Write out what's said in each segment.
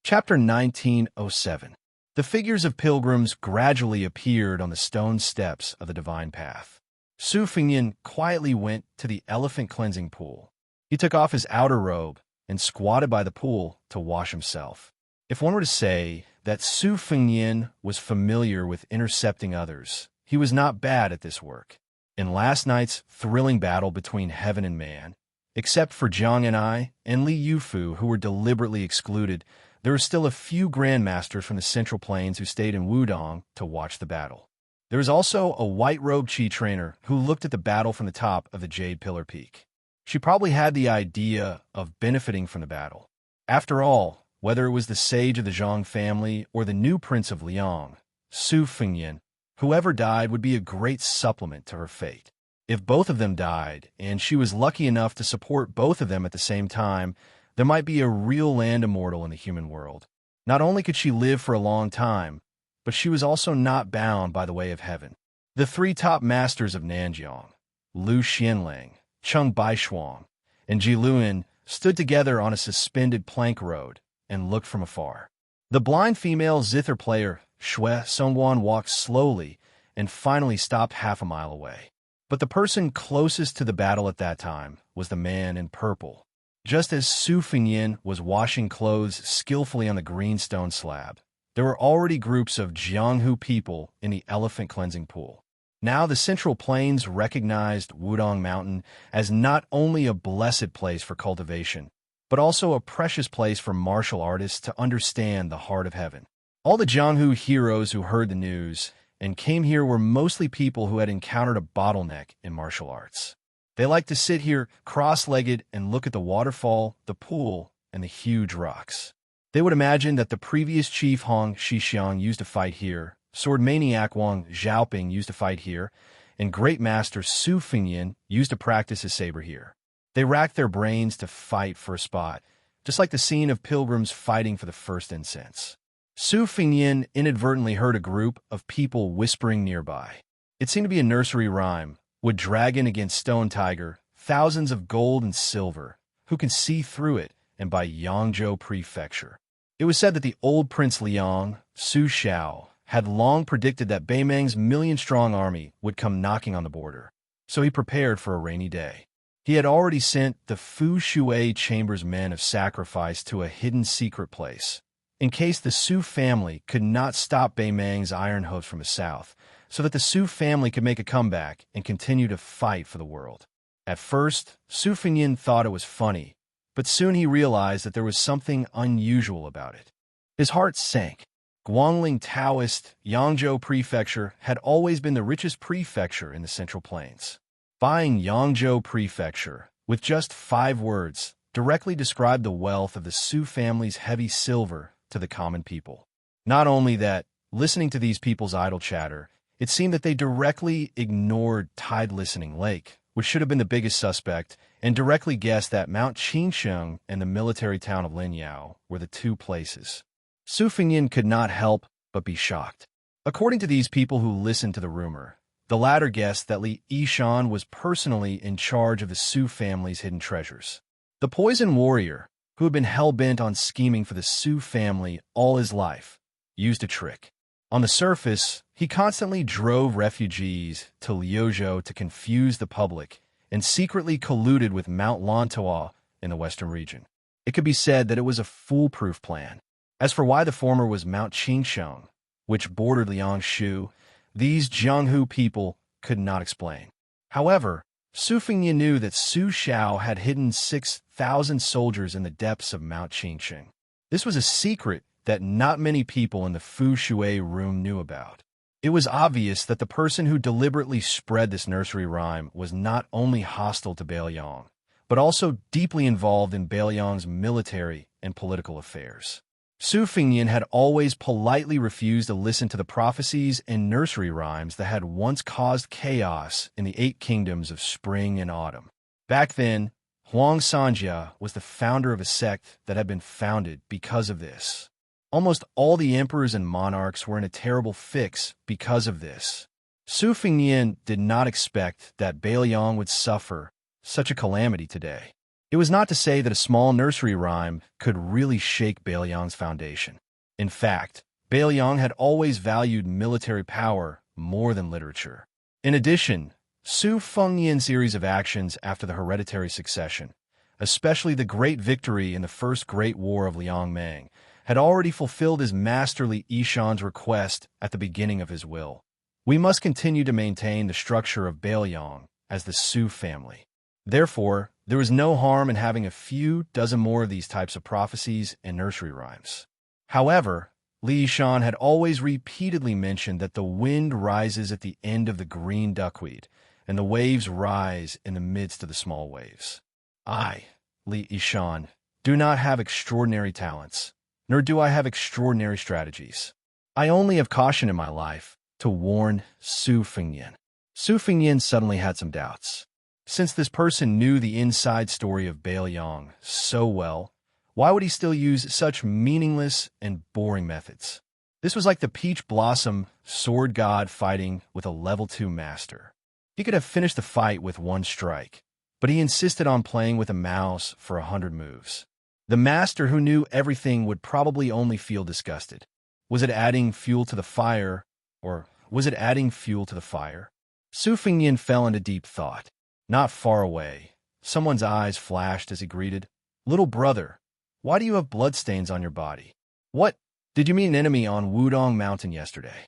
Chapter 1907. The figures of pilgrims gradually appeared on the stone steps of the divine path. Su Fengyan quietly went to the elephant cleansing pool. He took off his outer robe and squatted by the pool to wash himself. If one were to say that Su Fengyan was familiar with intercepting others, he was not bad at this work. In last night's thrilling battle between heaven and man, except for Jiang and I and Li Yufu, who were deliberately excluded, there were still a few grandmasters from the Central Plains who stayed in Wudong to watch the battle. There was also a white-robed Qi trainer who looked at the battle from the top of the Jade Pillar Peak. She probably had the idea of benefiting from the battle. After all, whether it was the sage of the Zhang family or the new prince of Liang, Su Fengyan, whoever died would be a great supplement to her fate. If both of them died, and she was lucky enough to support both of them at the same time, there might be a real land immortal in the human world. Not only could she live for a long time, but she was also not bound by the way of heaven. The three top masters of Nanjiang, Lu Xianlang, Cheng Baishuang, and Ji Luan, stood together on a suspended plank road and looked from afar. The blind female zither player, Xue Songguan, walked slowly and finally stopped half a mile away. But the person closest to the battle at that time was the man in purple. Just as Su Fengyan was washing clothes skillfully on the green stone slab, there were already groups of Jianghu people in the elephant cleansing pool. Now the Central Plains recognized Wudong Mountain as not only a blessed place for cultivation, but also a precious place for martial artists to understand the heart of heaven. All the Jianghu heroes who heard the news and came here were mostly people who had encountered a bottleneck in martial arts. They liked to sit here cross-legged and look at the waterfall, the pool, and the huge rocks. They would imagine that the previous chief Hong Shixiang used to fight here, sword maniac Wang Xiaoping used to fight here, and great master Su Fengyan used to practice his saber here. They racked their brains to fight for a spot, just like the scene of pilgrims fighting for the first incense. Su Fengyan inadvertently heard a group of people whispering nearby. It seemed to be a nursery rhyme. Would dragon against stone tiger, thousands of gold and silver, who can see through it, and by Yangzhou Prefecture. It was said that the old Prince Liang, Su Xiao, had long predicted that Beimang's million-strong army would come knocking on the border, so he prepared for a rainy day. He had already sent the Fu Shui Chamber's men of sacrifice to a hidden secret place, in case the Su family could not stop Beimang's iron hooves from the south, so that the Su family could make a comeback and continue to fight for the world. At first, Su Fengyan thought it was funny, but soon he realized that there was something unusual about it. His heart sank. Guangling Taoist Yangzhou Prefecture had always been the richest prefecture in the Central Plains. Buying Yangzhou Prefecture, with just 5 words, directly described the wealth of the Su family's heavy silver to the common people. Not only that, listening to these people's idle chatter, it seemed that they directly ignored Tide Listening Lake, which should have been the biggest suspect, and directly guessed that Mount Qingsheng and the military town of Linyao were the two places. Su Fengyan could not help but be shocked. According to these people who listened to the rumor, the latter guessed that Li Yishan was personally in charge of the Su family's hidden treasures. The poison warrior, who had been hell-bent on scheming for the Su family all his life, used a trick. On the surface, he constantly drove refugees to Liuzhou to confuse the public and secretly colluded with Mount Lantua in the western region. It could be said that it was a foolproof plan. As for why the former was Mount Qingsheng, which bordered Liangshu, these Jianghu people could not explain. However, Su Fengyan knew that Su Xiao had hidden 6,000 soldiers in the depths of Mount Qingsheng. This was a secret that not many people in the Fu Shui room knew about. It was obvious that the person who deliberately spread this nursery rhyme was not only hostile to Beiliang, but also deeply involved in Beiliang's military and political affairs. Su Fengyan had always politely refused to listen to the prophecies and nursery rhymes that had once caused chaos in the 8 kingdoms of spring and autumn. Back then, Huang Sanjia was the founder of a sect that had been founded because of this. Almost all the emperors and monarchs were in a terrible fix because of this. Su Fengyan did not expect that Beiliang would suffer such a calamity today. It was not to say that a small nursery rhyme could really shake Bailiang's foundation. In fact, Bailiang had always valued military power more than literature. In addition, Su Fengyan's series of actions after the hereditary succession, especially the great victory in the First Great War of Liangmang, had already fulfilled his masterly Ishan's request at the beginning of his will. We must continue to maintain the structure of Bailiang as the Su family. Therefore, there was no harm in having a few dozen more of these types of prophecies and nursery rhymes. However, Li Yishan had always repeatedly mentioned that the wind rises at the end of the green duckweed, and the waves rise in the midst of the small waves. I, Li Yishan, do not have extraordinary talents, nor do I have extraordinary strategies. I only have caution in my life to warn Su Fengyan. Su Fengyan suddenly had some doubts. Since this person knew the inside story of Bailiang so well, why would he still use such meaningless and boring methods? This was like the peach blossom sword god fighting with a level 2 master. He could have finished the fight with one strike, but he insisted on playing with a mouse for 100 moves. The master who knew everything would probably only feel disgusted. Was it adding fuel to the fire, or was it adding fuel to the fire? Su Fengyan fell into deep thought. Not far away, someone's eyes flashed as he greeted, "Little brother, why do you have bloodstains on your body? What? Did you meet an enemy on Wudong Mountain yesterday?"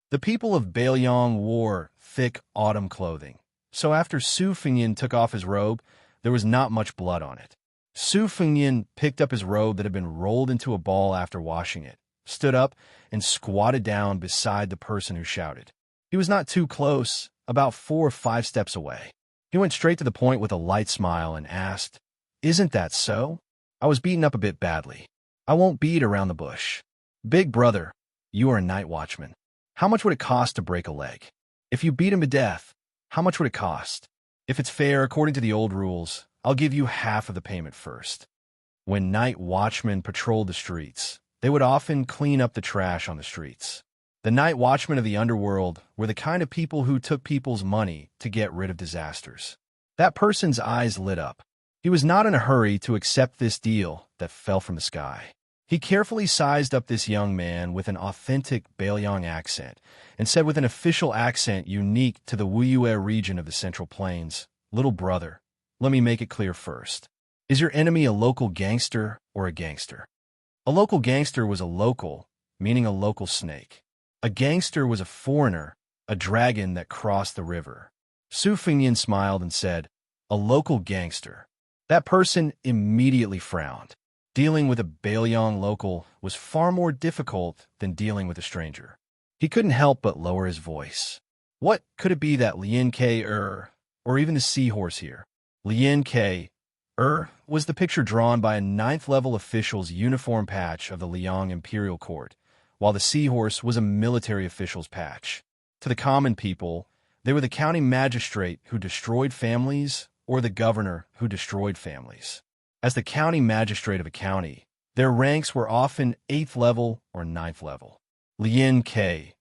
The people of Bailiang wore thick autumn clothing, so after Su Fengyan took off his robe, there was not much blood on it. Su Fengyan picked up his robe that had been rolled into a ball after washing it, stood up, and squatted down beside the person who shouted. He was not too close, about 4 or 5 steps away. He went straight to the point with a light smile and asked, "Isn't that so? I was beaten up a bit badly. I won't beat around the bush. Big brother, you are a night watchman. How much would it cost to break a leg? If you beat him to death, how much would it cost? If it's fair, according to the old rules, I'll give you half of the payment first." When night watchmen patrolled the streets, they would often clean up the trash on the streets. The night watchmen of the underworld were the kind of people who took people's money to get rid of disasters. That person's eyes lit up. He was not in a hurry to accept this deal that fell from the sky. He carefully sized up this young man with an authentic Bailiang accent and said with an official accent unique to the Wuyue region of the Central Plains, "Little brother, let me make it clear first. Is your enemy a local gangster or a gangster?" A local gangster was a local, meaning a local snake. A gangster was a foreigner, a dragon that crossed the river. Su Fengyan smiled and said, "A local gangster." That person immediately frowned. Dealing with a Bailiang local was far more difficult than dealing with a stranger. He couldn't help but lower his voice. What could it be that Lien K or even the seahorse here? Lien K was the picture drawn by a 9th-level official's uniform patch of the Liang Imperial Court, while the seahorse was a military official's patch. To the common people, they were the county magistrate who destroyed families or the governor who destroyed families. As the county magistrate of a county, their ranks were often 8th level or 9th level. Lien K,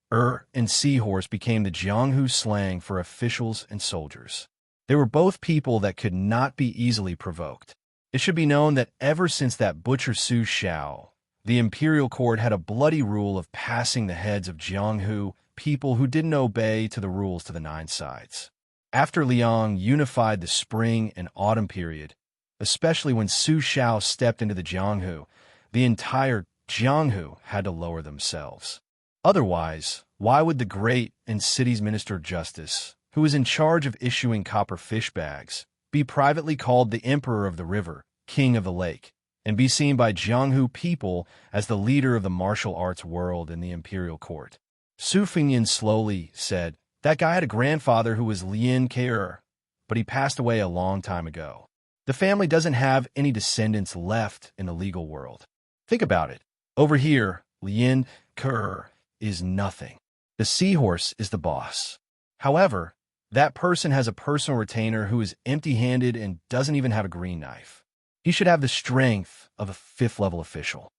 and seahorse became the Jianghu slang for officials and soldiers. They were both people that could not be easily provoked. It should be known that ever since that butcher Su Xiao, the imperial court had a bloody rule of passing the heads of Jianghu people who didn't obey to the rules to the 9 sides. After Liang unified the spring and autumn period, especially when Su Xiao stepped into the Jianghu, the entire Jianghu had to lower themselves. Otherwise, why would the great and city's minister of justice, who was in charge of issuing copper fish bags, be privately called the emperor of the river, king of the lake, and be seen by Jianghu people as the leader of the martial arts world in the imperial court? Su Fengyan slowly said, "That guy had a grandfather who was Lien Ke, but he passed away a long time ago. The family doesn't have any descendants left in the legal world. Think about it. Over here, Lien Ke is nothing. The seahorse is the boss. However, that person has a personal retainer who is empty-handed and doesn't even have a green knife. He should have the strength of a 5th-level official."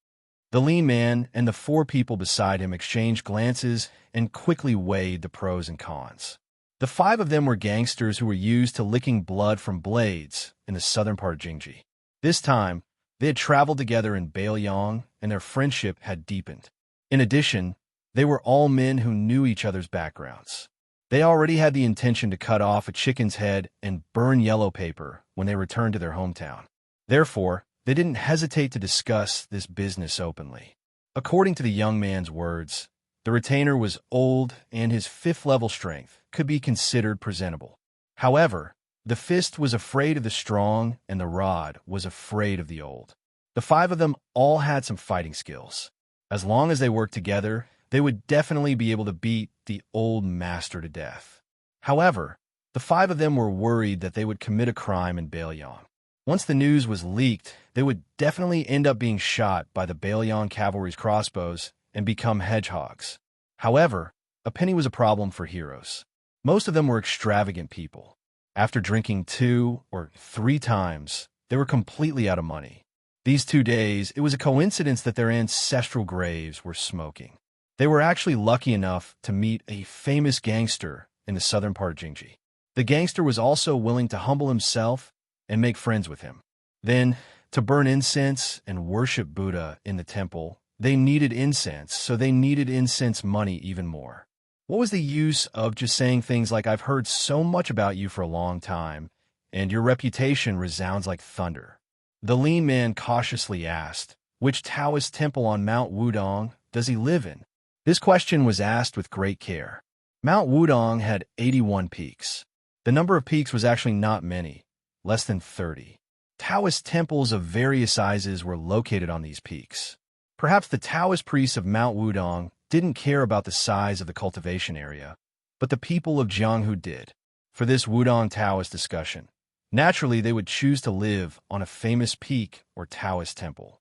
The lean man and the 4 people beside him exchanged glances and quickly weighed the pros and cons. The 5 of them were gangsters who were used to licking blood from blades in the southern part of Jingji. This time, they had traveled together in Bailiang, and their friendship had deepened. In addition, they were all men who knew each other's backgrounds. They already had the intention to cut off a chicken's head and burn yellow paper when they returned to their hometown. Therefore, they didn't hesitate to discuss this business openly. According to the young man's words, the retainer was old and his 5th-level strength could be considered presentable. However, the fist was afraid of the strong and the rod was afraid of the old. The 5 of them all had some fighting skills. As long as they worked together, they would definitely be able to beat the old master to death. However, the 5 of them were worried that they would commit a crime in Bailiang. Once the news was leaked, they would definitely end up being shot by the Bailiang cavalry's crossbows and become hedgehogs. However, a penny was a problem for heroes. Most of them were extravagant people. After drinking 2 or 3 times, they were completely out of money. These 2 days, it was a coincidence that their ancestral graves were smoking. They were actually lucky enough to meet a famous gangster in the southern part of Jingji. The gangster was also willing to humble himself and make friends with him. Then, to burn incense and worship Buddha in the temple, they needed incense, so they needed incense money even more. What was the use of just saying things like, "I've heard so much about you for a long time, and your reputation resounds like thunder"? The lean man cautiously asked, "Which Taoist temple on Mount Wudong does he live in?" This question was asked with great care. Mount Wudong had 81 peaks. The number of peaks was actually not many, less than 30. Taoist temples of various sizes were located on these peaks. Perhaps the Taoist priests of Mount Wudong didn't care about the size of the cultivation area, but the people of Jianghu did. For this Wudong Taoist discussion, naturally they would choose to live on a famous peak or Taoist temple.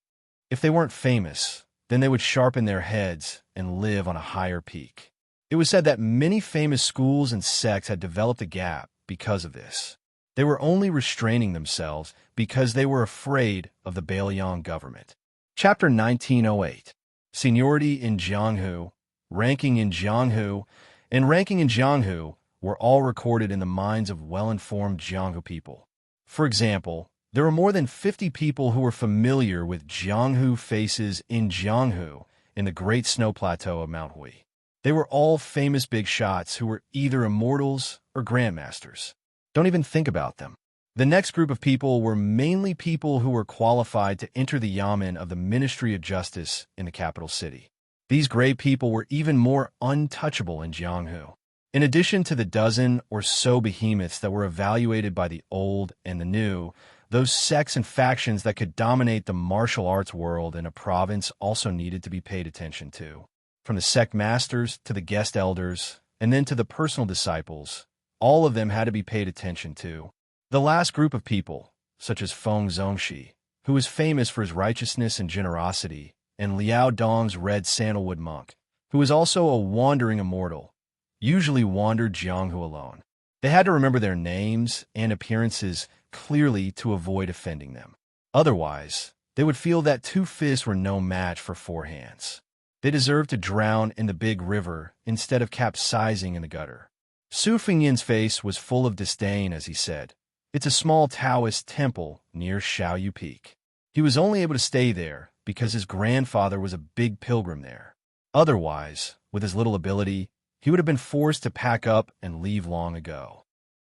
If they weren't famous, then they would sharpen their heads and live on a higher peak. It was said that many famous schools and sects had developed a gap because of this. They were only restraining themselves because they were afraid of the Bailiang government. Chapter 1908. Seniority in Jianghu, ranking in Jianghu, and ranking in Jianghu were all recorded in the minds of well-informed Jianghu people. For example, there were more than 50 people who were familiar with Jianghu faces in Jianghu in the Great Snow Plateau of Mount Hui. They were all famous big shots who were either immortals or grandmasters. Don't even think about them. The next group of people were mainly people who were qualified to enter the yamen of the Ministry of Justice in the capital city. These gray people were even more untouchable in Jianghu. In addition to the dozen or so behemoths that were evaluated by the old and the new, those sects and factions that could dominate the martial arts world in a province also needed to be paid attention to. From the sect masters to the guest elders, and then to the personal disciples, all of them had to be paid attention to. The last group of people, such as Feng Zongxi, who was famous for his righteousness and generosity, and Liao Dong's red sandalwood monk, who was also a wandering immortal, usually wandered Jianghu alone. They had to remember their names and appearances clearly to avoid offending them. Otherwise, they would feel that 2 fists were no match for 4 hands. They deserved to drown in the big river instead of capsizing in the gutter. Su Fengyan's face was full of disdain as he said, "It's a small Taoist temple near Shaoyu Peak." He was only able to stay there because his grandfather was a big pilgrim there. Otherwise, with his little ability, he would have been forced to pack up and leave long ago.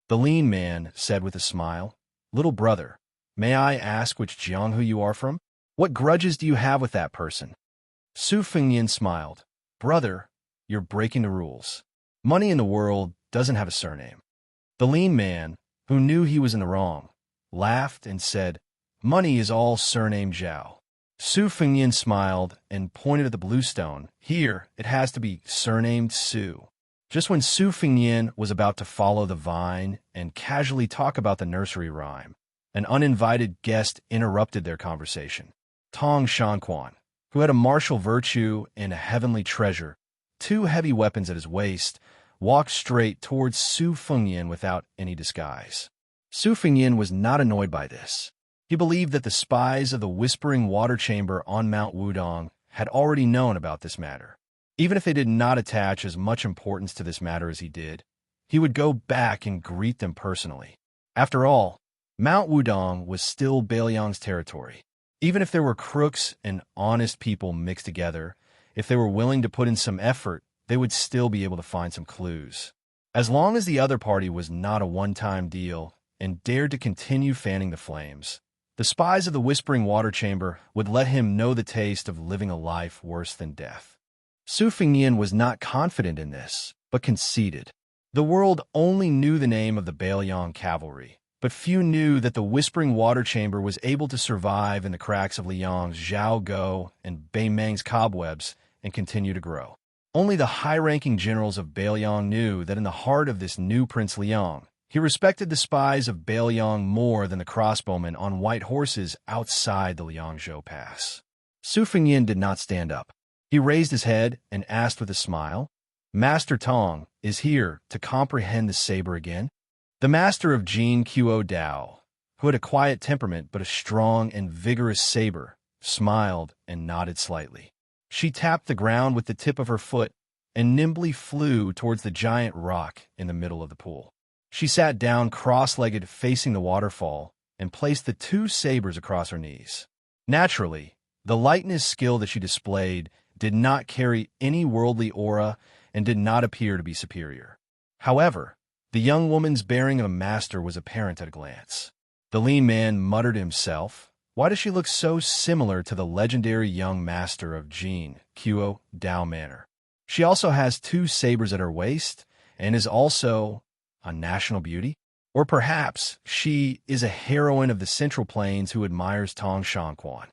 The lean man said with a smile, "Little brother, may I ask which Jianghu you are from? What grudges do you have with that person?" Su Fengyan smiled. "Brother, you're breaking the rules. Money in the world doesn't have a surname." The lean man, who knew he was in the wrong, laughed and said, "Money is all surname Zhao." Su Fengyan smiled and pointed at the blue stone. "Here, it has to be surnamed Su." Just when Su Fengyan was about to follow the vine and casually talk about the nursery rhyme, an uninvited guest interrupted their conversation. Tong Shanquan, who had a martial virtue and a heavenly treasure, 2 heavy weapons at his waist, walked straight towards Su Fengyan without any disguise. Su Fengyan was not annoyed by this. He believed that the spies of the Whispering Water Chamber on Mount Wudong had already known about this matter. Even if they did not attach as much importance to this matter as he did, he would go back and greet them personally. After all, Mount Wudong was still Bailiang's territory. Even if there were crooks and honest people mixed together, if they were willing to put in some effort, they would still be able to find some clues. As long as the other party was not a one-time deal and dared to continue fanning the flames, the spies of the Whispering Water Chamber would let him know the taste of living a life worse than death. Su Fengnian was not confident in this, but conceded. The world only knew the name of the Bailiang cavalry, but few knew that the Whispering Water Chamber was able to survive in the cracks of Liang's Zhao Go and Bei Meng's cobwebs and continue to grow. Only the high-ranking generals of Bailiang knew that in the heart of this new Prince Liang, he respected the spies of Bailiang more than the crossbowmen on white horses outside the Liangzhou Pass. Su Fengnian did not stand up. He raised his head and asked with a smile, "Master Tong is here to comprehend the saber again?" The master of Jin Quo Dao, who had a quiet temperament but a strong and vigorous saber, smiled and nodded slightly. She tapped the ground with the tip of her foot and nimbly flew towards the giant rock in the middle of the pool. She sat down cross-legged facing the waterfall and placed the two sabers across her knees. Naturally, the lightness skill that she displayed did not carry any worldly aura and did not appear to be superior. However, the young woman's bearing of a master was apparent at a glance. The lean man muttered to himself, "Why does she look so similar to the legendary young master of Jin Quo Dao Manor? She also has two sabers at her waist and is also a national beauty? Or perhaps she is a heroine of the Central Plains who admires Tong Shanquan."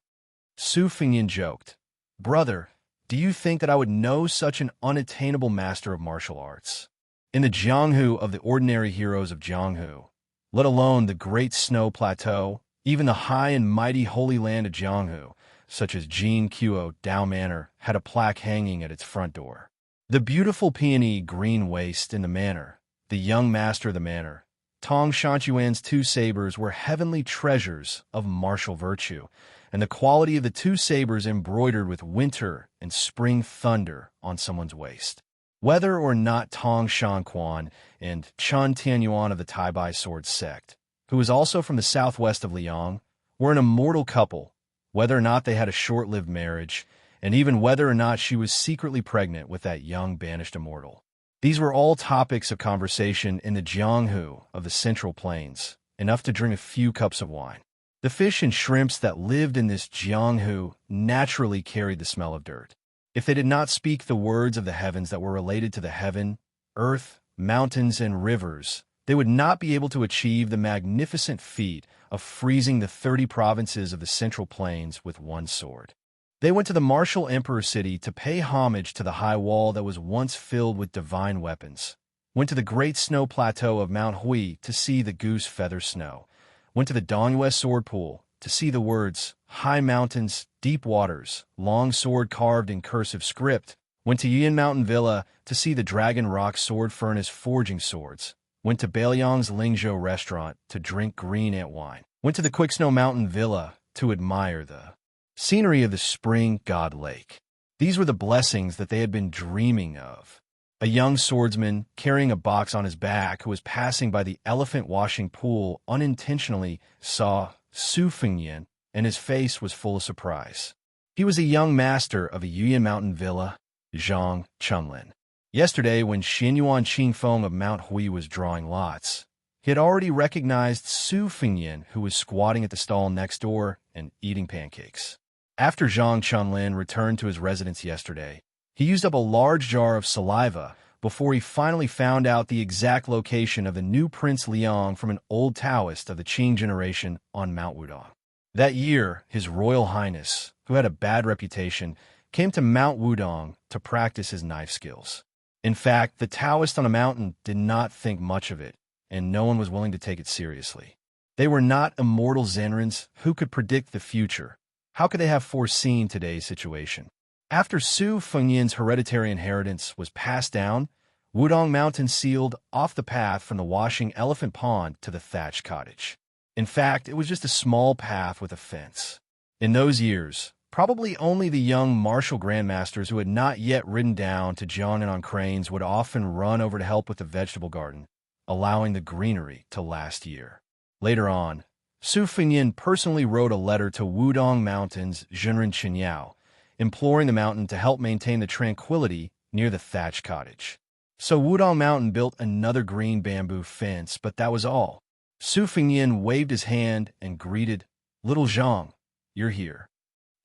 Su Fengnian joked, "Brother, do you think that I would know such an unattainable master of martial arts? In the Jianghu of the ordinary heroes of Jianghu, let alone the great snow plateau, even the high and mighty holy land of Jianghu, such as Jin Quo Dao Manor, had a plaque hanging at its front door. The beautiful peony green waist in the manor, the young master of the manor, Tong Shanquan's two sabers were heavenly treasures of martial virtue, and the quality of the two sabers embroidered with winter and spring thunder on someone's waist. Whether or not Tong Shanquan and Chun Tianyuan of the Taibai sword sect, who was also from the southwest of Liang, were an immortal couple, whether or not they had a short-lived marriage, and even whether or not she was secretly pregnant with that young banished immortal. These were all topics of conversation in the Jianghu of the Central Plains, enough to drink a few cups of wine. The fish and shrimps that lived in this Jianghu naturally carried the smell of dirt. If they did not speak the words of the heavens that were related to the heaven, earth, mountains, and rivers, they would not be able to achieve the magnificent feat of freezing the 30 provinces of the Central Plains with one sword. They went to the martial emperor city to pay homage to the high wall that was once filled with divine weapons, went to the great snow plateau of Mount Hui to see the goose feather snow, went to the Dongyue sword pool to see the words, "High mountains, deep waters," long sword carved in cursive script, went to Yin Mountain Villa to see the Dragon Rock sword furnace forging swords, went to Bailiang's Lingzhou restaurant to drink green ant wine, went to the Quicksnow Mountain Villa to admire the scenery of the spring god lake. These were the blessings that they had been dreaming of. A young swordsman carrying a box on his back who was passing by the elephant washing pool unintentionally saw Su Fengnian, and his face was full of surprise. He was a young master of a Yuyan Mountain Villa, Zhang Chunlin. Yesterday, when Xianyuan Qingfeng of Mount Hui was drawing lots, he had already recognized Su Fengnian, who was squatting at the stall next door and eating pancakes. After Zhang Chunlin returned to his residence yesterday, he used up a large jar of saliva before he finally found out the exact location of the new Prince Liang from an old Taoist of the Qing generation on Mount Wudong. That year, His Royal Highness, who had a bad reputation, came to Mount Wudong to practice his knife skills. In fact, the Taoist on a mountain did not think much of it, and no one was willing to take it seriously. They were not immortal Zenrins who could predict the future. How could they have foreseen today's situation? After Su Fengnian's hereditary inheritance was passed down, Wudong Mountain sealed off the path from the washing elephant pond to the thatched cottage. In fact, it was just a small path with a fence. In those years, Probably only the young martial grandmasters who had not yet ridden down to Jiangnan on cranes would often run over to help with the vegetable garden, allowing the greenery to last year. Later on, Su Fengyin personally wrote a letter to Wudong Mountain's Zhenren Qinyao, imploring the mountain to help maintain the tranquility near the thatched cottage. So Wudong Mountain built another green bamboo fence, but that was all. Su Fengyin waved his hand and greeted, "Little Zhang, you're here."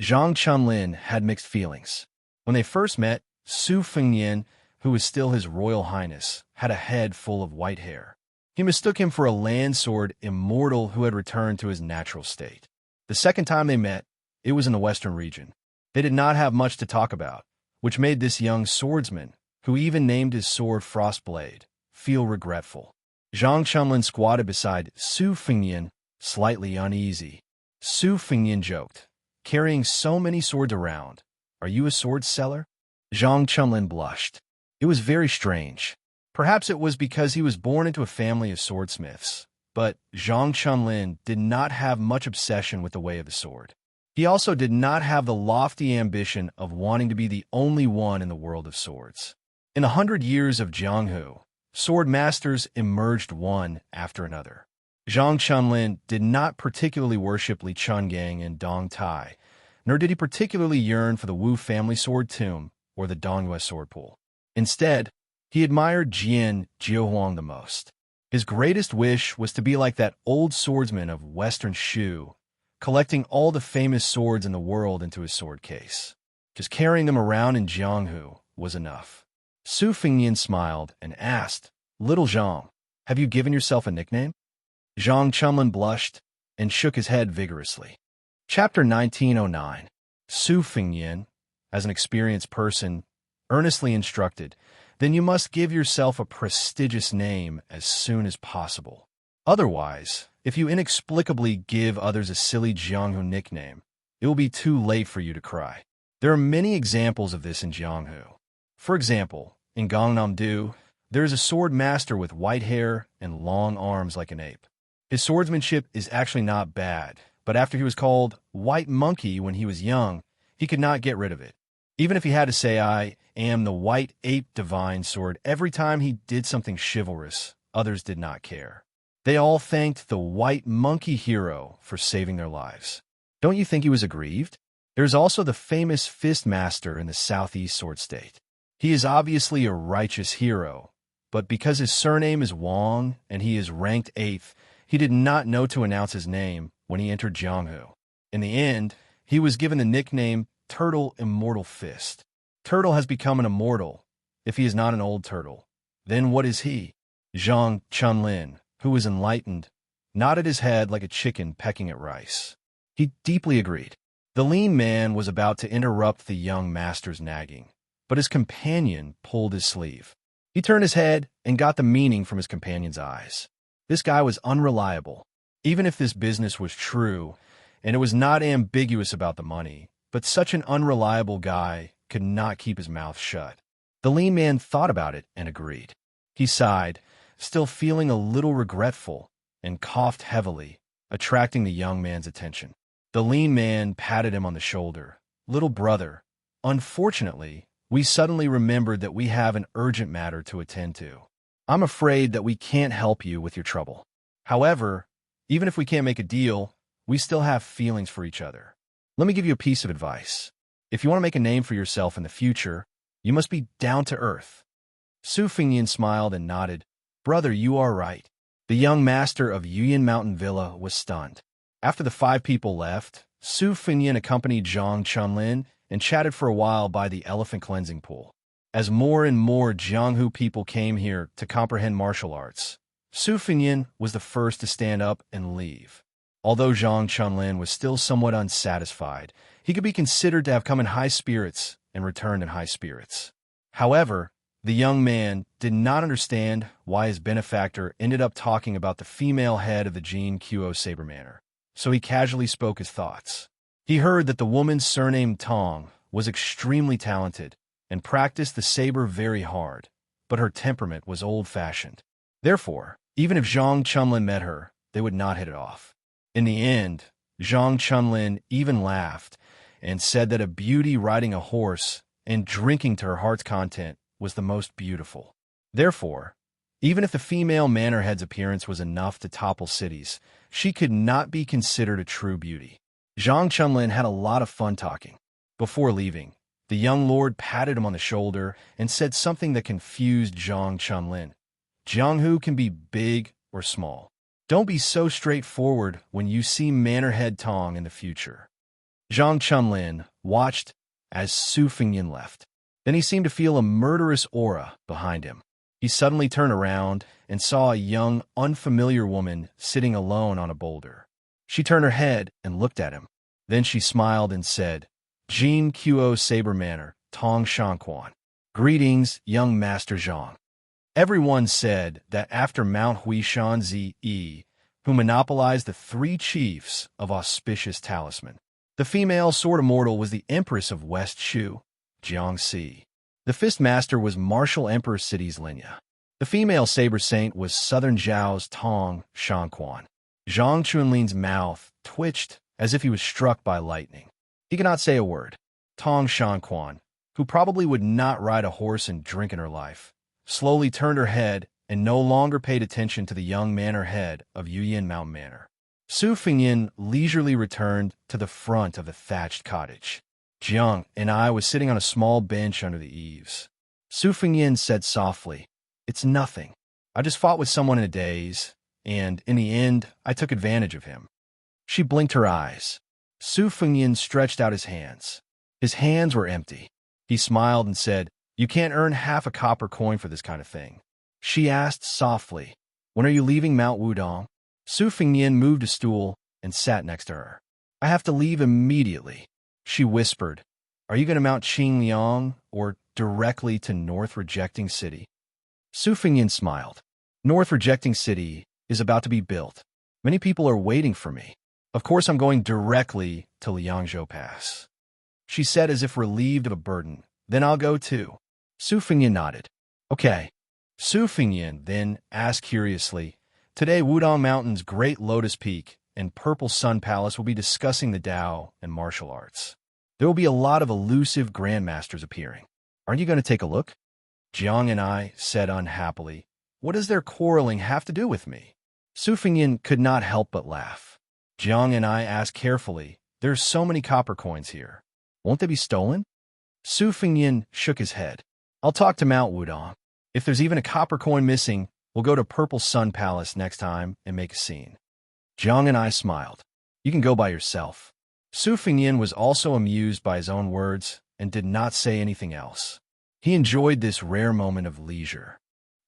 Zhang Chunlin had mixed feelings. When they first met, Su Fengyin, who was still His Royal Highness, had a head full of white hair. He mistook him for a land sword immortal who had returned to his natural state. The second time they met, it was in the western region. They did not have much to talk about, which made this young swordsman, who even named his sword Frostblade, feel regretful. Zhang Chunlin squatted beside Su Fengyin, slightly uneasy. Su Fengyin joked, "Carrying so many swords around, are you a sword seller?" Zhang Chunlin blushed. It was very strange. Perhaps it was because he was born into a family of swordsmiths, but Zhang Chunlin did not have much obsession with the way of the sword. He also did not have the lofty ambition of wanting to be the only one in the world of swords. In 100 years of Jianghu, sword masters emerged one after another. Zhang Chunlin did not particularly worship Li Chungang and Dong Tai, nor did he particularly yearn for the Wu family sword tomb or the Dongyue sword pool. Instead, he admired Jian Jiohuang the most. His greatest wish was to be like that old swordsman of Western Shu, collecting all the famous swords in the world into his sword case. Just carrying them around in Jianghu was enough. Su Fengyin smiled and asked, "Little Zhang, have you given yourself a nickname?" Zhang Chunlin blushed and shook his head vigorously. Chapter 1909. Su Fengyin, as an experienced person, earnestly instructed, "Then you must give yourself a prestigious name as soon as possible. Otherwise, if you inexplicably give others a silly Jianghu nickname, it will be too late for you to cry." There are many examples of this in Jianghu. For example, in Gangnam-do, there is a sword master with white hair and long arms like an ape. His swordsmanship is actually not bad, but after he was called White Monkey when he was young, he could not get rid of it. Even if he had to say, "I am the White Ape Divine Sword," every time he did something chivalrous, others did not care. They all thanked the White Monkey hero for saving their lives. Don't you think he was aggrieved? There's also the famous Fist Master in the Southeast Sword State. He is obviously a righteous hero, but because his surname is Wang and he is ranked 8th, he did not know to announce his name when he entered Jianghu. In the end, he was given the nickname Turtle Immortal Fist. Turtle has become an immortal. If he is not an old turtle, then what is he? Zhang Chunlin, who was enlightened, nodded his head like a chicken pecking at rice. He deeply agreed. The lean man was about to interrupt the young master's nagging, but his companion pulled his sleeve. He turned his head and got the meaning from his companion's eyes. This guy was unreliable, even if this business was true, and it was not ambiguous about the money, but such an unreliable guy could not keep his mouth shut. The lean man thought about it and agreed. He sighed, still feeling a little regretful, and coughed heavily, attracting the young man's attention. The lean man patted him on the shoulder. "Little brother, unfortunately, we suddenly remembered that we have an urgent matter to attend to. I'm afraid that we can't help you with your trouble. However, even if we can't make a deal, we still have feelings for each other. Let me give you a piece of advice. If you want to make a name for yourself in the future, you must be down to earth." Su Fengyin smiled and nodded. "Brother, you are right." The young master of Yuyan Mountain Villa was stunned. After the 5 people left, Su Fengyin accompanied Zhang Chunlin and chatted for a while by the elephant cleansing pool. As more and more Jianghu people came here to comprehend martial arts, Su Fengyin was the first to stand up and leave. Although Zhang Chunlin was still somewhat unsatisfied, he could be considered to have come in high spirits and returned in high spirits. However, the young man did not understand why his benefactor ended up talking about the female head of the Jin Qo Saber Manor, so he casually spoke his thoughts. He heard that the woman's surname Tong was extremely talented and practiced the saber very hard, but her temperament was old-fashioned. Therefore, even if Zhang Chunlin met her, they would not hit it off. In the end, Zhang Chunlin even laughed and said that a beauty riding a horse and drinking to her heart's content was the most beautiful. Therefore, even if the female manor head's appearance was enough to topple cities, she could not be considered a true beauty. Zhang Chunlin had a lot of fun talking. Before leaving, the young lord patted him on the shoulder and said something that confused Zhang Chunlin. Jianghu can be big or small. Don't be so straightforward when you see Manor Head Tong in the future. Zhang Chunlin watched as Su Fengyin left. Then he seemed to feel a murderous aura behind him. He suddenly turned around and saw a young, unfamiliar woman sitting alone on a boulder. She turned her head and looked at him. Then she smiled and said, "Jin Qo Saber Manor, Tong Shanquan. Greetings, young Master Zhang." Everyone said that after Mount Huishan Zi, who monopolized the three chiefs of auspicious talisman, the female sword immortal was the Empress of West Shu, Jiangxi. The Fist Master was Martial Emperor City's Linya. The female Saber Saint was Southern Zhao's Tong Shanquan. Zhang Chunlin's mouth twitched as if he was struck by lightning. He could not say a word. Tong Shanquan, who probably would not ride a horse and drink in her life, slowly turned her head and no longer paid attention to the young manor head of Yuyan Mountain Manor. Su Fengyin leisurely returned to the front of the thatched cottage. Jiang and I was sitting on a small bench under the eaves. Su Fengyin said softly, "It's nothing. I just fought with someone in a daze, and in the end, I took advantage of him." She blinked her eyes. Su Fengyin stretched out his hands. His hands were empty. He smiled and said, "You can't earn half a copper coin for this kind of thing." She asked softly, "When are you leaving Mount Wudong?" Su Fengyin moved a stool and sat next to her. "I have to leave immediately." She whispered, "Are you going to Mount Qingliang or directly to North Rejecting City?" Su Fengyin smiled. "North Rejecting City is about to be built. Many people are waiting for me. Of course I'm going directly to Liangzhou Pass." She said as if relieved of a burden, "Then I'll go too." Su Fengyin nodded. "Okay." Su Fengyin then asked curiously, "Today Wudong Mountain's Great Lotus Peak and Purple Sun Palace will be discussing the Tao and martial arts. There will be a lot of elusive grandmasters appearing. Aren't you going to take a look?" Jiang and I said unhappily, "What does their quarreling have to do with me?" Su Fengyin could not help but laugh. Jiang and I asked carefully, "There's so many copper coins here. Won't they be stolen?" Su Fengyin shook his head. "I'll talk to Mount Wudong. If there's even a copper coin missing, we'll go to Purple Sun Palace next time and make a scene." Jiang and I smiled. "You can go by yourself." Su Fengyin was also amused by his own words and did not say anything else. He enjoyed this rare moment of leisure.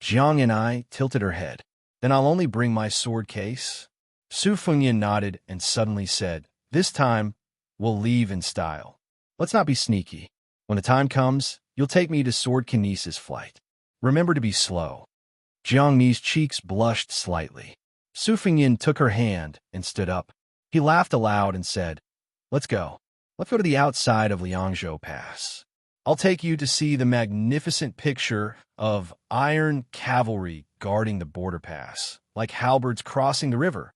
Jiang and I tilted her head. "Then I'll only bring my sword case." Su Fengyin nodded and suddenly said, "This time, we'll leave in style. Let's not be sneaky. When the time comes, you'll take me to sword kinesis flight. Remember to be slow." Jiang Ni's cheeks blushed slightly. Su Fengyin took her hand and stood up. He laughed aloud and said, "Let's go. Let's go to the outside of Liangzhou Pass. I'll take you to see the magnificent picture of iron cavalry guarding the border pass, like halberds crossing the river."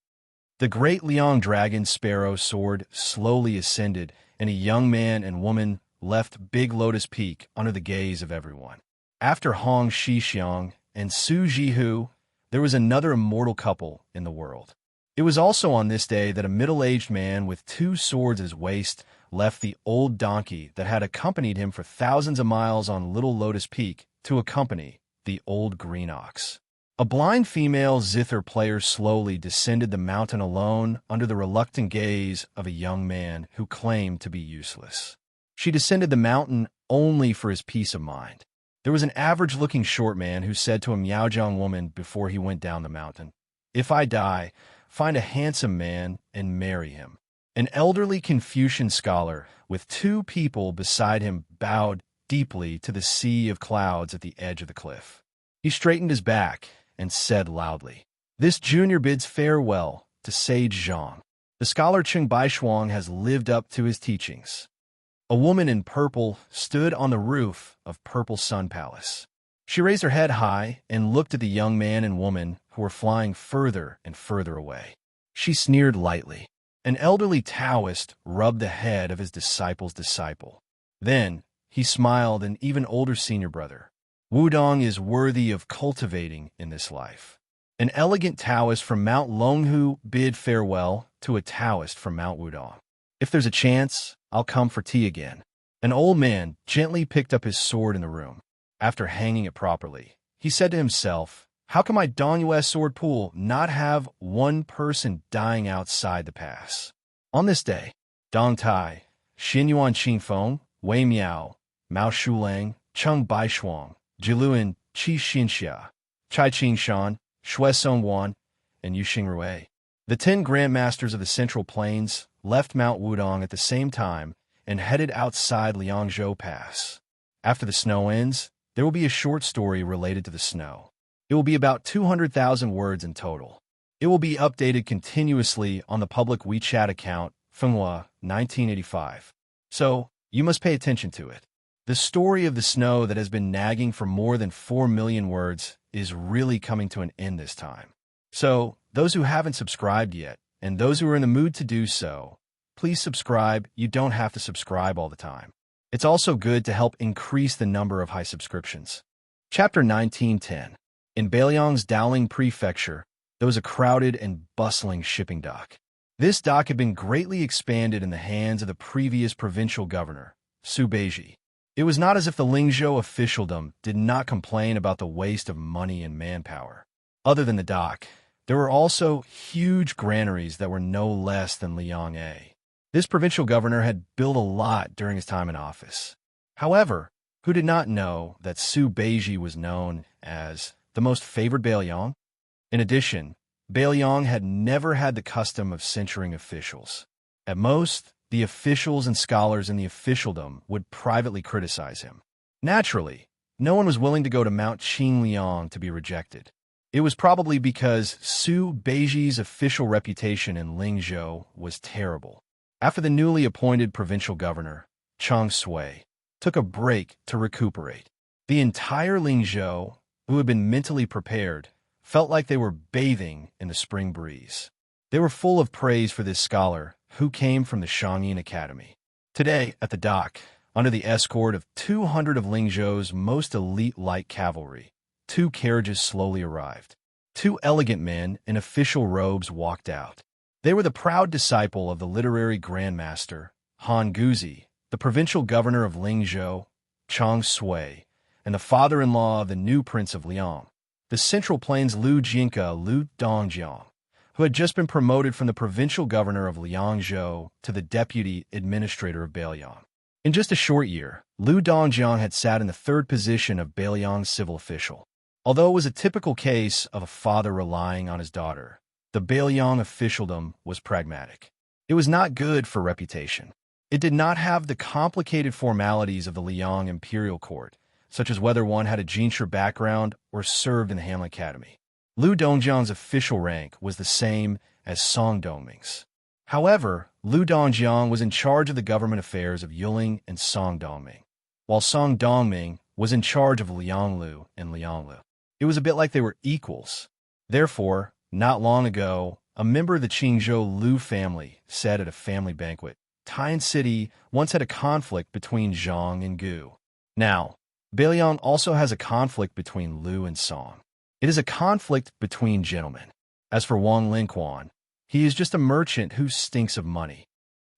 The great Liang dragon sparrow sword slowly ascended, and a young man and woman left Big Lotus Peak under the gaze of everyone. After Hong Shixiang and Su Jihu, there was another immortal couple in the world. It was also on this day that a middle-aged man with two swords at his waist left the old donkey that had accompanied him for thousands of miles on Little Lotus Peak to accompany the old green ox. A blind female zither player slowly descended the mountain alone under the reluctant gaze of a young man who claimed to be useless. She descended the mountain only for his peace of mind. There was an average-looking short man who said to a Miaojiang woman before he went down the mountain, "If I die, find a handsome man and marry him." An elderly Confucian scholar with two people beside him bowed deeply to the sea of clouds at the edge of the cliff. He straightened his back and said loudly, "This junior bids farewell to Sage Zhang. The scholar Cheng Baishuang has lived up to his teachings." A woman in purple stood on the roof of Purple Sun Palace. She raised her head high and looked at the young man and woman who were flying further and further away. She sneered lightly. An elderly Taoist rubbed the head of his disciple's disciple. Then, he smiled an even older senior brother. Wudong is worthy of cultivating in this life. An elegant Taoist from Mount Longhu bid farewell to a Taoist from Mount Wudong. If there's a chance, I'll come for tea again. An old man gently picked up his sword in the room. After hanging it properly, he said to himself, how can my Dongyue sword pool not have one person dying outside the pass? On this day, Dong Tai, Xin Yuan Qingfeng, Wei Miao, Mao Shulang, Cheng Baishuang, Jiluan, Qi Xinxia, Chai Qingshan, Shui Songwan, and Yuxing Rui. The 10 grandmasters of the Central Plains left Mount Wudong at the same time and headed outside Liangzhou Pass. After the snow ends, there will be a short story related to the snow. It will be about 200,000 words in total. It will be updated continuously on the public WeChat account, Fenghua, 1985. So, you must pay attention to it. The story of the snow that has been nagging for more than 4 million words is really coming to an end this time. So, those who haven't subscribed yet, and those who are in the mood to do so, please subscribe. You don't have to subscribe all the time. It's also good to help increase the number of high subscriptions. Chapter 1910. In Beiliang's Dowling Prefecture, there was a crowded and bustling shipping dock. This dock had been greatly expanded in the hands of the previous provincial governor, Su Beiji. It was not as if the Lingzhou officialdom did not complain about the waste of money and manpower. Other than the dock, there were also huge granaries that were no less than Liang-a. This provincial governor had built a lot during his time in office. However, who did not know that Su Beiji was known as the most favored Beiliang? In addition, Beiliang had never had the custom of censuring officials. At most, the officials and scholars in the officialdom would privately criticize him. Naturally, no one was willing to go to Mount Qingliang to be rejected. It was probably because Su Beiji's official reputation in Lingzhou was terrible. After the newly appointed provincial governor, Chang Sui, took a break to recuperate, the entire Lingzhou, who had been mentally prepared, felt like they were bathing in the spring breeze. They were full of praise for this scholar who came from the Shangyin Academy. Today, at the dock, under the escort of 200 of Lingzhou's most elite light cavalry, 2 carriages slowly arrived. 2 elegant men in official robes walked out. They were the proud disciple of the literary grandmaster, Han Guzi, the provincial governor of Lingzhou, Chang Sui, and the father-in-law of the new prince of Liang, the Central Plains Lu Jinka Lu Dongjiang, who had just been promoted from the provincial governor of Liangzhou to the deputy administrator of Beiliang. In just a short year, Lu Dongjiang had sat in the 3rd position of Beiliang's civil official. Although it was a typical case of a father relying on his daughter, the Beiliang officialdom was pragmatic. It was not good for reputation. It did not have the complicated formalities of the Liang imperial court, such as whether one had a Jinsher background or served in the Hamlin Academy. Lu Dongjiang's official rank was the same as Song Dongming's. However, Lu Dongjiang was in charge of the government affairs of Yuling and Song Dongming, while Song Dongming was in charge of Lianglu and Lianglu. It was a bit like they were equals. Therefore, not long ago, a member of the Qingzhou Lu family said at a family banquet, Taiyan City once had a conflict between Zhang and Gu. Now, Beiliang also has a conflict between Lu and Song. It is a conflict between gentlemen. As for Wang Linquan, he is just a merchant who stinks of money.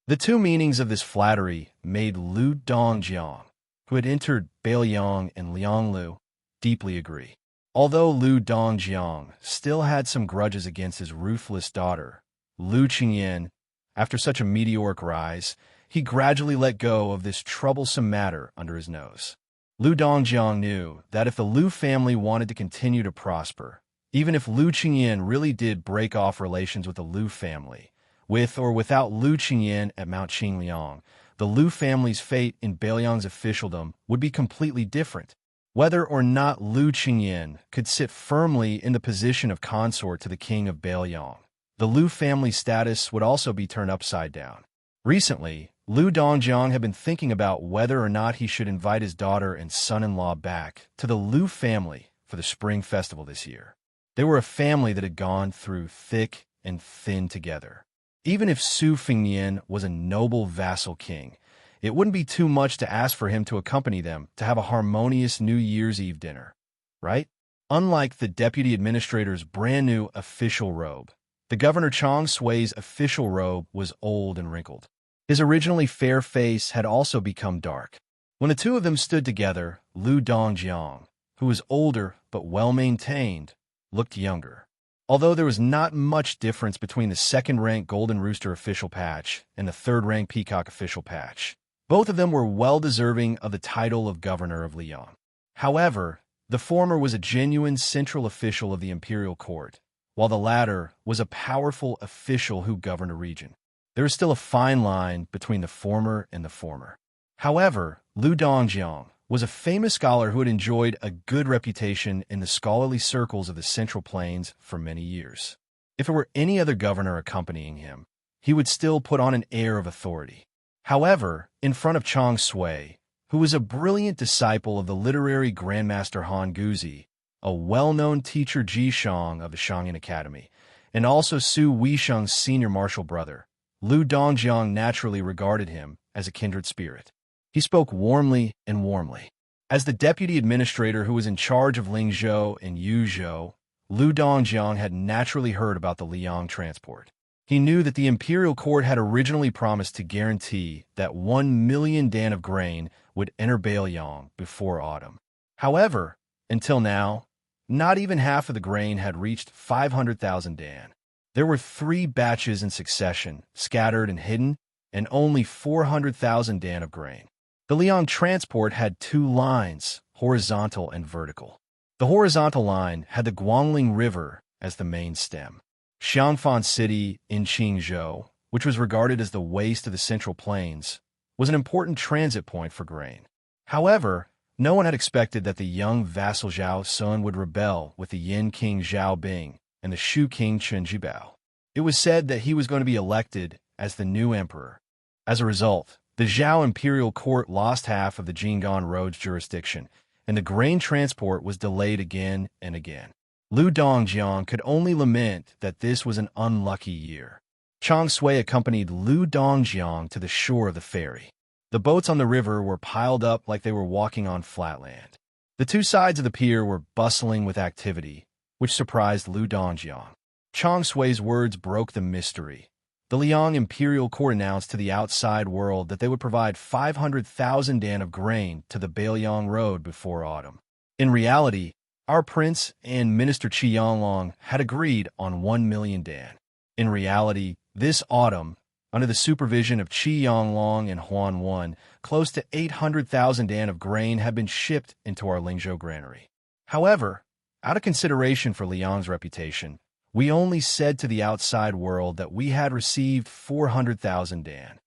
The 2 meanings of this flattery made Lu Dongjiang, who had entered Beiliang and Lianglu, deeply agree. Although Lu Dongjiang still had some grudges against his ruthless daughter, Lu Qingyan, after such a meteoric rise, he gradually let go of this troublesome matter under his nose. Lu Dongjiang knew that if the Lu family wanted to continue to prosper, even if Lu Qingyan really did break off relations with the Lu family, with or without Lu Qingyan at Mount Qingliang, the Lu family's fate in Beiliang's officialdom would be completely different. Whether or not Lu Qingyan could sit firmly in the position of consort to the king of Beiliang, the Lu family's status would also be turned upside down. Recently, Lu Dongjiang had been thinking about whether or not he should invite his daughter and son-in-law back to the Lu family for the Spring Festival this year. They were a family that had gone through thick and thin together. Even if Su Fingnian was a noble vassal king, it wouldn't be too much to ask for him to accompany them to have a harmonious New Year's Eve dinner, right? Unlike the deputy administrator's brand new official robe, the Governor Chang Sui's official robe was old and wrinkled. His originally fair face had also become dark. When the two of them stood together, Lu Dongjiang, who was older but well-maintained, looked younger. Although there was not much difference between the second-rank Golden Rooster official patch and the third-rank Peacock official patch, both of them were well-deserving of the title of Governor of Liang. However, the former was a genuine central official of the imperial court, while the latter was a powerful official who governed a region. There is still a fine line between the former and the former. However, Lu Dongjiang was a famous scholar who had enjoyed a good reputation in the scholarly circles of the Central Plains for many years. If it were any other governor accompanying him, he would still put on an air of authority. However, in front of Chang Sui, who was a brilliant disciple of the literary grandmaster Han Guzi, a well-known teacher Ji Shang of the Shangyan Academy, and also Su Weisheng's senior martial brother, Lu Dongjiang naturally regarded him as a kindred spirit. He spoke warmly and warmly. As the deputy administrator who was in charge of Lingzhou and Yuzhou, Lu Dongjiang had naturally heard about the Liang transport. He knew that the imperial court had originally promised to guarantee that 1 million dan of grain would enter Beiyang before autumn. However, until now, not even half of the grain had reached 500,000 dan. There were 3 batches in succession, scattered and hidden, and only 400,000 dan of grain. The Liang transport had 2 lines, horizontal and vertical. The horizontal line had the Guangling River as the main stem. Xiangfan City in Qingzhou, which was regarded as the waste of the Central Plains, was an important transit point for grain. However, no one had expected that the young vassal Zhao Sun would rebel with the Yin King Zhao Bing and the Shu King Chen Jibao. It was said that he was going to be elected as the new emperor. As a result, the Zhao imperial court lost half of the Jinggan Road's jurisdiction, and the grain transport was delayed again and again. Lu Dongjiang could only lament that this was an unlucky year. Chang Sui accompanied Lu Dongjiang to the shore of the ferry. The boats on the river were piled up like they were walking on flat land. The 2 sides of the pier were bustling with activity, which surprised Lu Dongjiang. Chang Sui's words broke the mystery. The Liang imperial court announced to the outside world that they would provide 500,000 dan of grain to the Beiyang Road before autumn. In reality, our prince and Minister Qi Yanglong had agreed on 1 million dan. In reality, this autumn, under the supervision of Qi Yanglong and Huan Wen, close to 800,000 dan of grain had been shipped into our Lingzhou granary. However, out of consideration for Liang's reputation, we only said to the outside world that we had received 400,000 dan.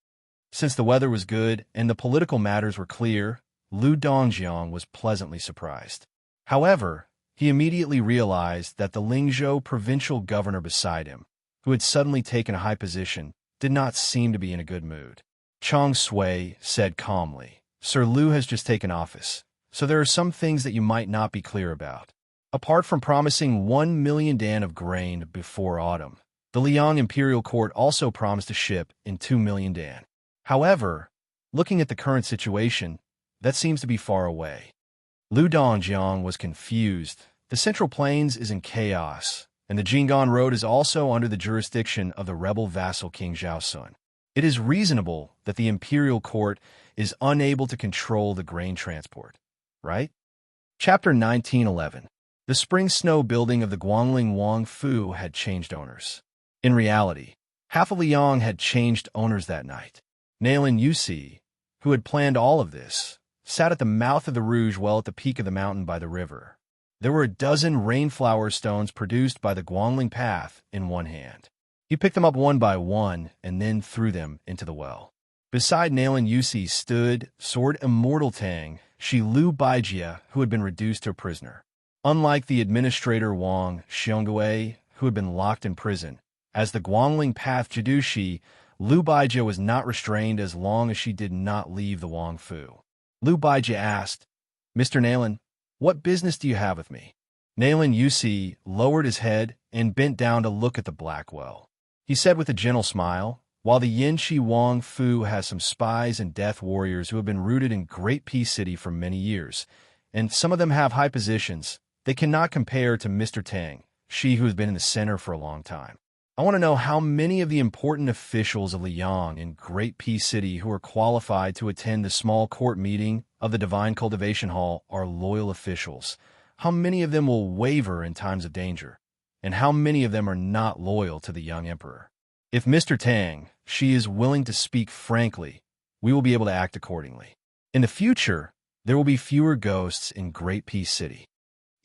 Since the weather was good and the political matters were clear, Lu Dongjiang was pleasantly surprised. However, he immediately realized that the Lingzhou provincial governor beside him, who had suddenly taken a high position, did not seem to be in a good mood. Chang Sui said calmly, "Sir Lu has just taken office, so there are some things that you might not be clear about. Apart from promising 1 million dan of grain before autumn, the Liang imperial court also promised to ship in 2 million dan. However, looking at the current situation, that seems to be far away." Lu Dongjiang was confused. The Central Plains is in chaos, and the Jinggan Road is also under the jurisdiction of the rebel vassal King Zhao Sun. It is reasonable that the imperial court is unable to control the grain transport, right? Chapter 1911. The spring snow building of the Guangling Wang Fu had changed owners. In reality, half of Liang had changed owners that night. Nailin Yusi, who had planned all of this, sat at the mouth of the Rouge well at the peak of the mountain by the river. There were a dozen rainflower stones produced by the Guangling path in one hand. He picked them up one by one and then threw them into the well. Beside Nailin Yusi stood Sword Immortal Tang, Shi Lu Baijia, who had been reduced to a prisoner. Unlike the administrator Wang Xiongwei, who had been locked in prison, as the Guangling path Jidushi, Lu Baijia was not restrained as long as she did not leave the Wang Fu. Lu Baijia asked, "Mr. Nailin, what business do you have with me?" Nailin Yusi lowered his head and bent down to look at the black well. he said with a gentle smile. While the Yin-Shi Wang Fu has some spies and death warriors who have been rooted in Great Peace City for many years, and some of them have high positions, they cannot compare to Mr. Tang, she who has been in the center for a long time. I want to know how many of the important officials of Liang in Great Peace City who are qualified to attend the small court meeting of the Divine Cultivation Hall are loyal officials. How many of them will waver in times of danger? And how many of them are not loyal to the young emperor? If Mr. Tang, she is willing to speak frankly, we will be able to act accordingly. In the future, there will be fewer ghosts in Great Peace City.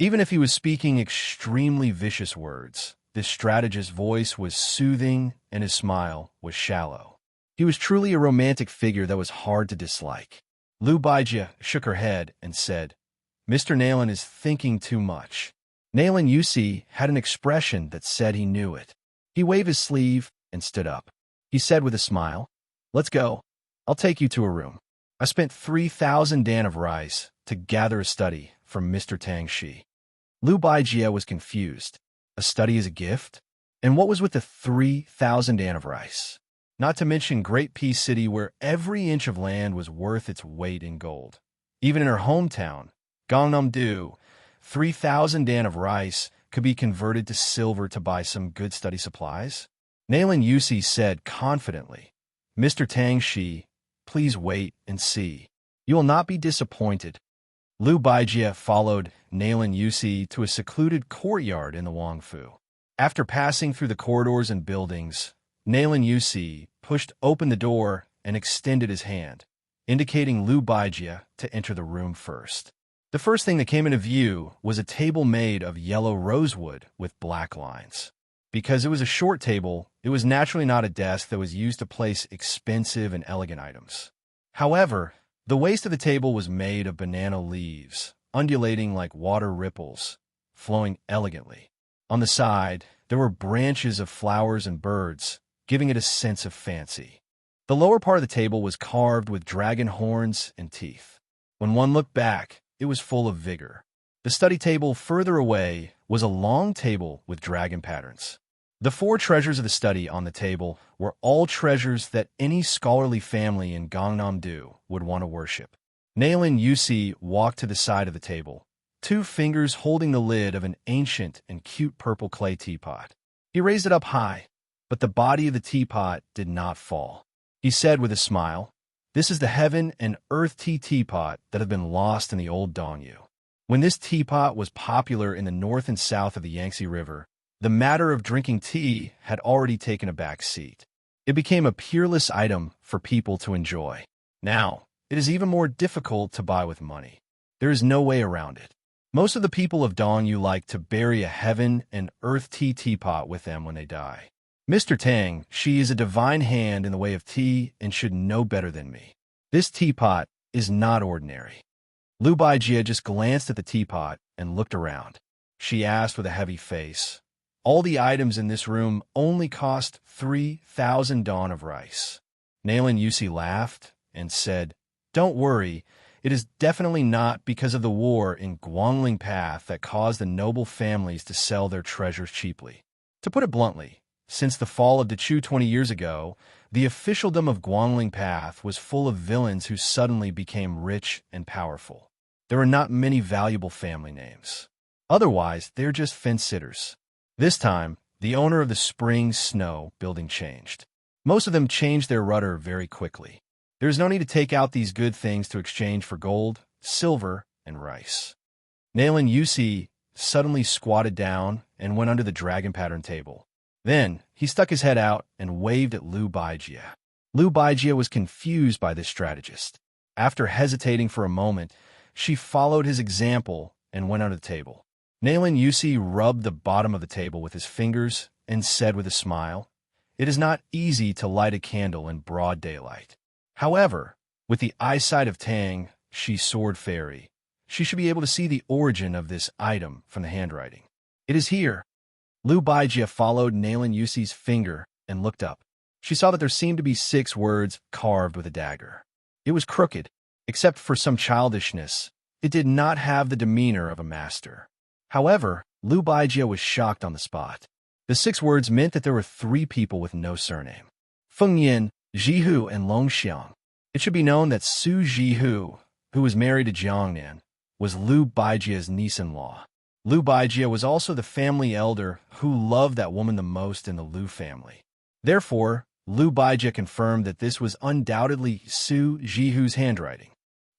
Even if he was speaking extremely vicious words, this strategist's voice was soothing and his smile was shallow. He was truly a romantic figure that was hard to dislike. Lu Baijia shook her head and said, Mr. Nalen is thinking too much. Nalen Yusi had an expression that said he knew it. He waved his sleeve and stood up. He said with a smile, Let's go. I'll take you to a room. I spent 3,000 dan of rice to gather a study from Mr. Tang Shi. Lu Baijia was confused. A study is a gift? And what was with the 3,000 dan of rice? Not to mention Great Peace City where every inch of land was worth its weight in gold. Even in her hometown, Gangnam-do, 3,000 dan of rice could be converted to silver to buy some good study supplies. Nalen Yusi said confidently, Mr. Tang Shi, please wait and see. You will not be disappointed. Lu Baijia followed Nalen Yusi to a secluded courtyard in the Wang Fu. After passing through the corridors and buildings, Nalen Yusi pushed open the door and extended his hand, indicating Lu Baijia to enter the room first. The first thing that came into view was a table made of yellow rosewood with black lines. Because it was a short table, it was naturally not a desk that was used to place expensive and elegant items. However, the waist of the table was made of banana leaves, undulating like water ripples, flowing elegantly. On the side, there were branches of flowers and birds, giving it a sense of fancy. The lower part of the table was carved with dragon horns and teeth. When one looked back, it was full of vigor. The study table further away was a long table with dragon patterns. The 4 treasures of the study on the table were all treasures that any scholarly family in Gangnam-do would want to worship. Nalen Yusi walked to the side of the table, 2 fingers holding the lid of an ancient and cute purple clay teapot. He raised it up high, but the body of the teapot did not fall. He said with a smile, This is the heaven and earth tea teapot that have been lost in the old Dongyu. When this teapot was popular in the north and south of the Yangtze River, the matter of drinking tea had already taken a back seat. It became a peerless item for people to enjoy. Now, it is even more difficult to buy with money. There is no way around it. Most of the people of Dongyu like to bury a heaven and earth tea teapot with them when they die. Mr. Tang, she is a divine hand in the way of tea and should know better than me. This teapot is not ordinary. Lu Baijia just glanced at the teapot and looked around. She asked with a heavy face, All the items in this room only cost 3,000 dan of rice. Nalen Yusi laughed and said, Don't worry, it is definitely not because of the war in Guangling Path that caused the noble families to sell their treasures cheaply. To put it bluntly, since the fall of Dechu 20 years ago, the officialdom of Guangling Path was full of villains who suddenly became rich and powerful. There are not many valuable family names. Otherwise, they're just fence-sitters. This time, the owner of the Spring Snow building changed. Most of them changed their rudder very quickly. There is no need to take out these good things to exchange for gold, silver, and rice. Nalen Yusi suddenly squatted down and went under the dragon pattern table. Then, he stuck his head out and waved at Lu Baijia. Lu Baijia was confused by this strategist. After hesitating for a moment, she followed his example and went under the table. Nalen Yusi rubbed the bottom of the table with his fingers and said with a smile, It is not easy to light a candle in broad daylight. However, with the eyesight of Tang, she sword fairy, she should be able to see the origin of this item from the handwriting. It is here. Lu Baijia followed Nalen Yusi's finger and looked up. She saw that there seemed to be 6 words carved with a dagger. It was crooked. Except for some childishness, it did not have the demeanor of a master. However, Lu Baijia was shocked on the spot. The 6 words meant that there were 3 people with no surname: Feng Yin, Jihu, and Long Xiang. It should be known that Su Jihu, who was married to Jiangnan, was Liu Baijia's niece-in-law. Liu Baijia was also the family elder who loved that woman the most in the Liu family. Therefore, Liu Baijia confirmed that this was undoubtedly Su Jihu's handwriting.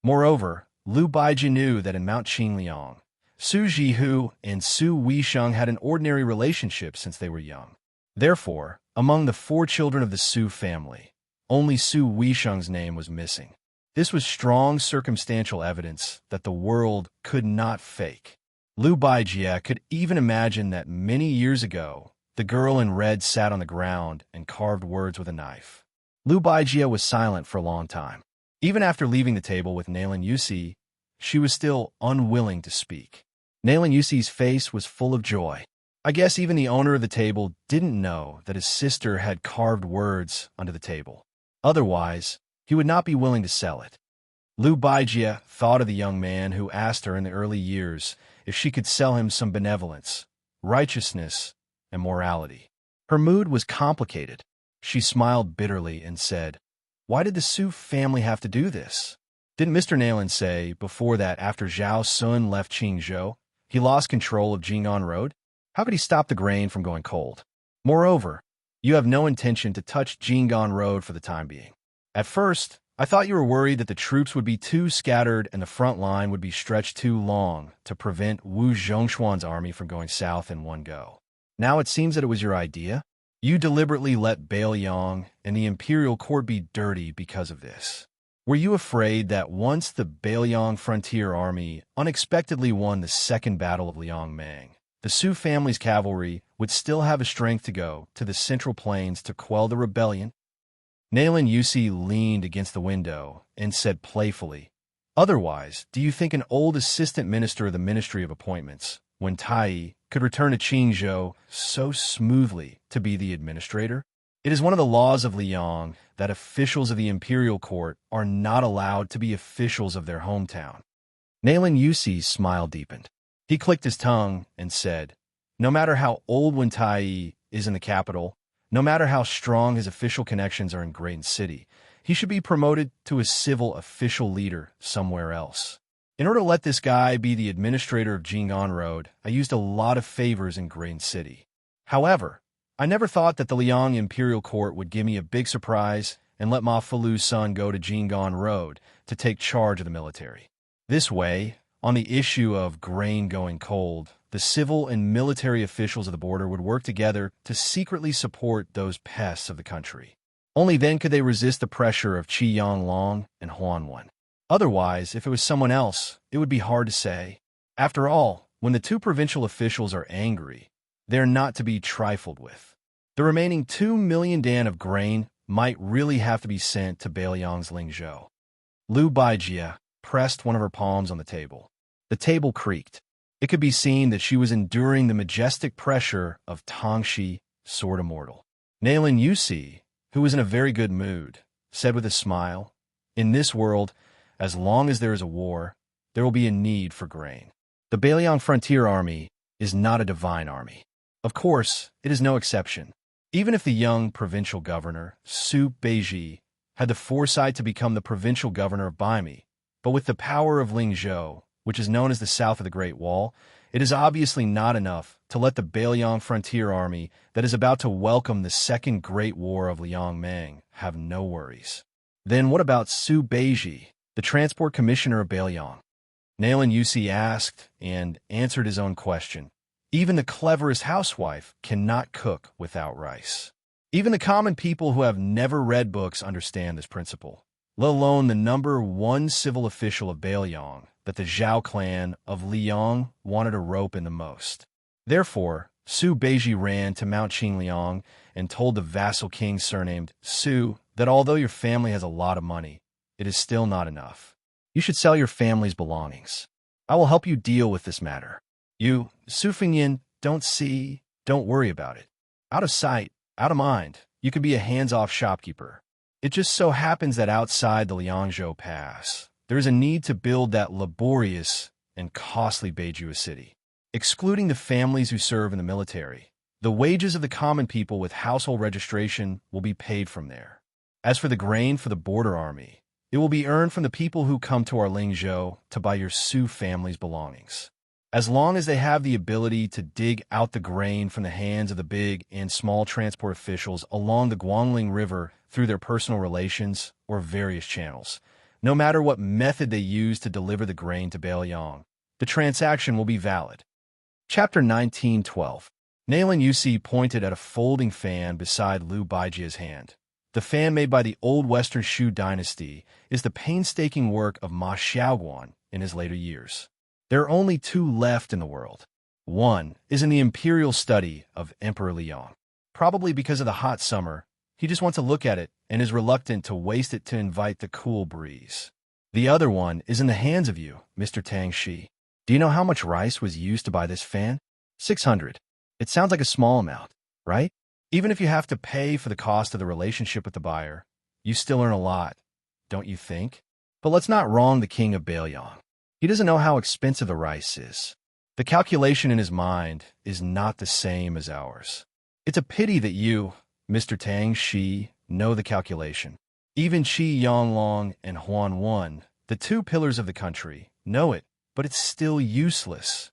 Moreover, Liu Baijia knew that in Mount Qingliang, Su Jihu and Su Weisheng had an ordinary relationship since they were young. Therefore, among the 4 children of the Su family, only Su Weisheng's name was missing. This was strong circumstantial evidence that the world could not fake. Liu Baijia could even imagine that many years ago, the girl in red sat on the ground and carved words with a knife. Liu Baijia was silent for a long time. Even after leaving the table with Nailan Yusi, she was still unwilling to speak. Nailan Yusi's face was full of joy. I guess even the owner of the table didn't know that his sister had carved words onto the table. Otherwise, he would not be willing to sell it. Liu Baijia thought of the young man who asked her in the early years if she could sell him some benevolence, righteousness, and morality. Her mood was complicated. She smiled bitterly and said, "Why did the Su family have to do this? Didn't Mr. Nailan say before that after Zhao Sun left Qingzhou, he lost control of Jing'an Road? How could he stop the grain from going cold? Moreover, you have no intention to touch Jing'an Road for the time being. At first, I thought you were worried that the troops would be too scattered and the front line would be stretched too long to prevent Wu Zhongshuan's army from going south in one go. Now it seems that it was your idea. You deliberately let Bailiang and the imperial court be dirty because of this. Were you afraid that once the Bailiang frontier army unexpectedly won the second battle of Liangmang, the Su family's cavalry would still have a strength to go to the central plains to quell the rebellion?" Nailan Yusi leaned against the window and said playfully, "Otherwise, do you think an old assistant minister of the Ministry of Appointments, Wen Tai, could return to Qingzhou so smoothly to be the administrator? It is one of the laws of Liang that officials of the imperial court are not allowed to be officials of their hometown." Nailan Yusi's smile deepened. He clicked his tongue and said, "No matter how old Wen Tai is in the capital, no matter how strong his official connections are in Great City, he should be promoted to a civil official leader somewhere else. In order to let this guy be the administrator of Jing'an Road, I used a lot of favors in Great City. However, I never thought that the Liang Imperial Court would give me a big surprise and let Ma Fulu's son go to Jing'an Road to take charge of the military. This way, on the issue of grain going cold, the civil and military officials of the border would work together to secretly support those pests of the country. Only then could they resist the pressure of Qi Yanglong and Huanwen. Otherwise, if it was someone else, it would be hard to say. After all, when the 2 provincial officials are angry, they are not to be trifled with. The remaining 2 million dan of grain might really have to be sent to Bailiang's Lingzhou." Liu Baijia pressed one of her palms on the table. The table creaked. It could be seen that she was enduring the majestic pressure of Tangxi, Sword Immortal. Nailan Yusi, who was in a very good mood, said with a smile, "In this world, as long as there is a war, there will be a need for grain. The Bailiang Frontier Army is not a divine army. Of course, it is no exception. Even if the young provincial governor, Su Beiji, had the foresight to become the provincial governor of Baimi, but with the power of Lingzhou, which is known as the South of the Great Wall, it is obviously not enough to let the Bailiang Frontier Army that is about to welcome the Second Great War of Liangmang have no worries. Then what about Su Beiji, the Transport Commissioner of Bailiang?" Nailan Yusi asked and answered his own question. Even the cleverest housewife cannot cook without rice. Even the common people who have never read books understand this principle, let alone the number 1 civil official of Bailiang that the Zhao clan of Liang wanted to rope in the most. Therefore, Su Beiji ran to Mount Qingliang and told the vassal king surnamed Su that although your family has a lot of money, it is still not enough. You should sell your family's belongings. I will help you deal with this matter. You, Su Fengyin, don't worry about it. Out of sight, out of mind, you could be a hands-off shopkeeper. It just so happens that outside the Liangzhou Pass, there is a need to build that laborious and costly Beijua city. Excluding the families who serve in the military, The wages of the common people with household registration will be paid from there. As for the grain for the border army, it will be earned from the people who come to our Lingzhou to buy your Su family's belongings. As long as they have the ability to dig out the grain from the hands of the big and small transport officials along the Guangling River through their personal relations or various channels, no matter what method they use to deliver the grain to Beiliang, the transaction will be valid. Chapter 19:12. Nailan Yusi pointed at a folding fan beside Liu Baijia's hand. The fan made by the old Western Shu dynasty is the painstaking work of Ma Xiaoguan in his later years. There are only two left in the world. One is in the imperial study of Emperor Liang. Probably because of the hot summer, he just wants to look at it and is reluctant to waste it to invite the cool breeze. The other one is in the hands of you, Mr. Tang Shi. Do you know how much rice was used to buy this fan? 600. It sounds like a small amount, right? Even if you have to pay for the cost of the relationship with the buyer, you still earn a lot, don't you think? But let's not wrong the king of Beiliang. He doesn't know how expensive the rice is. The calculation in his mind is not the same as ours. It's a pity that you, Mr. Tang Shi, know the calculation. Even Qi Yanglong and Huan Wan, the two pillars of the country, know it, but it's still useless.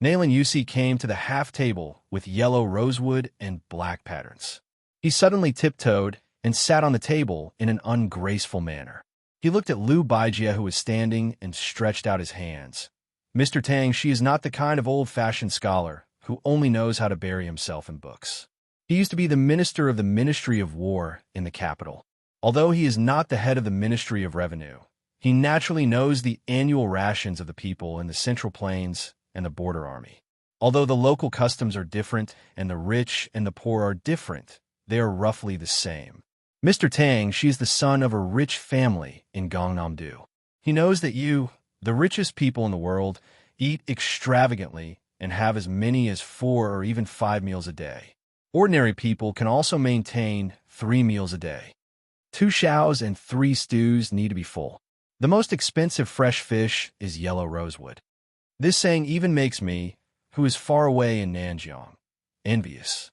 Nailan Yusi came to the half table with yellow rosewood and black patterns. He suddenly tiptoed and sat on the table in an ungraceful manner. He looked at Liu Baijia, who was standing, and stretched out his hands. Mr. Tang, she is not the kind of old-fashioned scholar who only knows how to bury himself in books. He used to be the minister of the Ministry of War in the capital. Although he is not the head of the Ministry of Revenue, he naturally knows the annual rations of the people in the Central Plains and the border army. Although the local customs are different and the rich and the poor are different, they are roughly the same. Mr. Tang, she is the son of a rich family in Gangnam-do. He knows that you, the richest people in the world, eat extravagantly and have as many as 4 or even 5 meals a day. Ordinary people can also maintain 3 meals a day. 2 shows and 3 stews need to be full. The most expensive fresh fish is yellow rosewood. This saying even makes me, who is far away in Nanjiang, envious.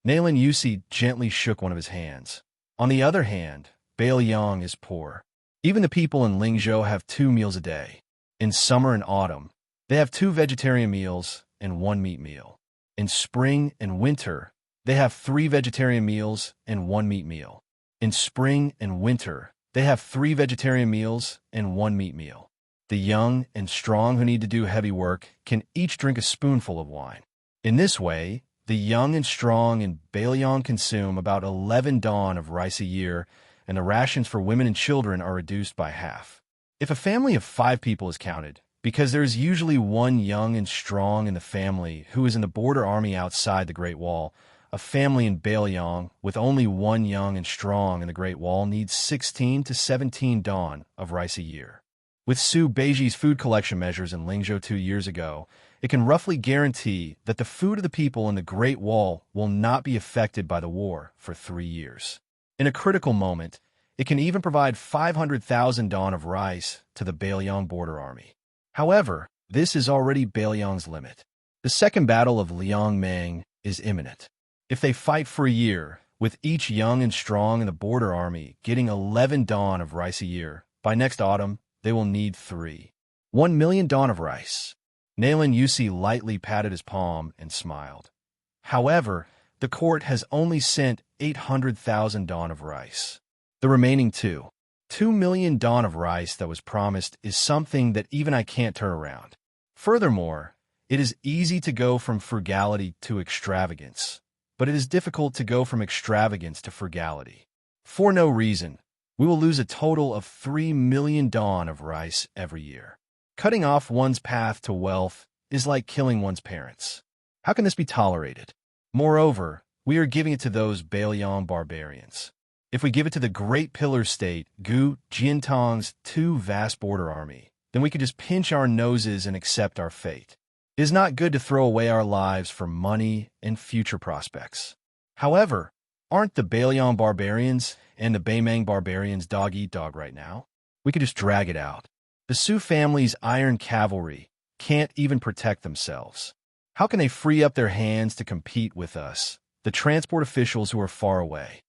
Nailan Yusi gently shook one of his hands. On the other hand, Beiliang is poor. Even the people in Lingzhou have 2 meals a day. In summer and autumn, they have 2 vegetarian meals and 1 meat meal. In spring and winter, they have 3 vegetarian meals and 1 meat meal. In spring and winter, they have 3 vegetarian meals and 1 meat meal. The young and strong who need to do heavy work can each drink a spoonful of wine. In this way, the young and strong in Beiliang consume about 11 dawn of rice a year, and the rations for women and children are reduced by half. If a family of 5 people is counted, because there is usually one young and strong in the family who is in the border army outside the Great Wall, a family in Beiliang with only one young and strong in the Great Wall needs 16 to 17 dawn of rice a year. With Su Beiji's food collection measures in Lingzhou 2 years ago, it can roughly guarantee that the food of the people in the Great Wall will not be affected by the war for 3 years. In a critical moment, it can even provide 500,000 dawn of rice to the Beiliang border army. However, this is already Beiliang's limit. The second battle of Liangmeng is imminent. If they fight for a year, with each young and strong in the border army getting 11 dawn of rice a year, by next autumn, they will need 1 million dawn of rice. Nailan Yusi lightly patted his palm and smiled. However, the court has only sent 800,000 dawn of rice. The remaining 2 million dawn of rice that was promised is something that even I can't turn around. Furthermore, it is easy to go from frugality to extravagance, but it is difficult to go from extravagance to frugality. For no reason, we will lose a total of 3 million dawn of rice every year. Cutting off one's path to wealth is like killing one's parents. How can this be tolerated? Moreover, we are giving it to those Beiliang barbarians. If we give it to the Great Pillar State, Gu Jiantong's 2 vast border army, then we could just pinch our noses and accept our fate. It is not good to throw away our lives for money and future prospects. However, aren't the Beiliang barbarians and the Beimeng barbarians dog-eat-dog right now? We could just drag it out. The Su family's iron cavalry can't even protect themselves. How can they free up their hands to compete with us, the transport officials who are far away?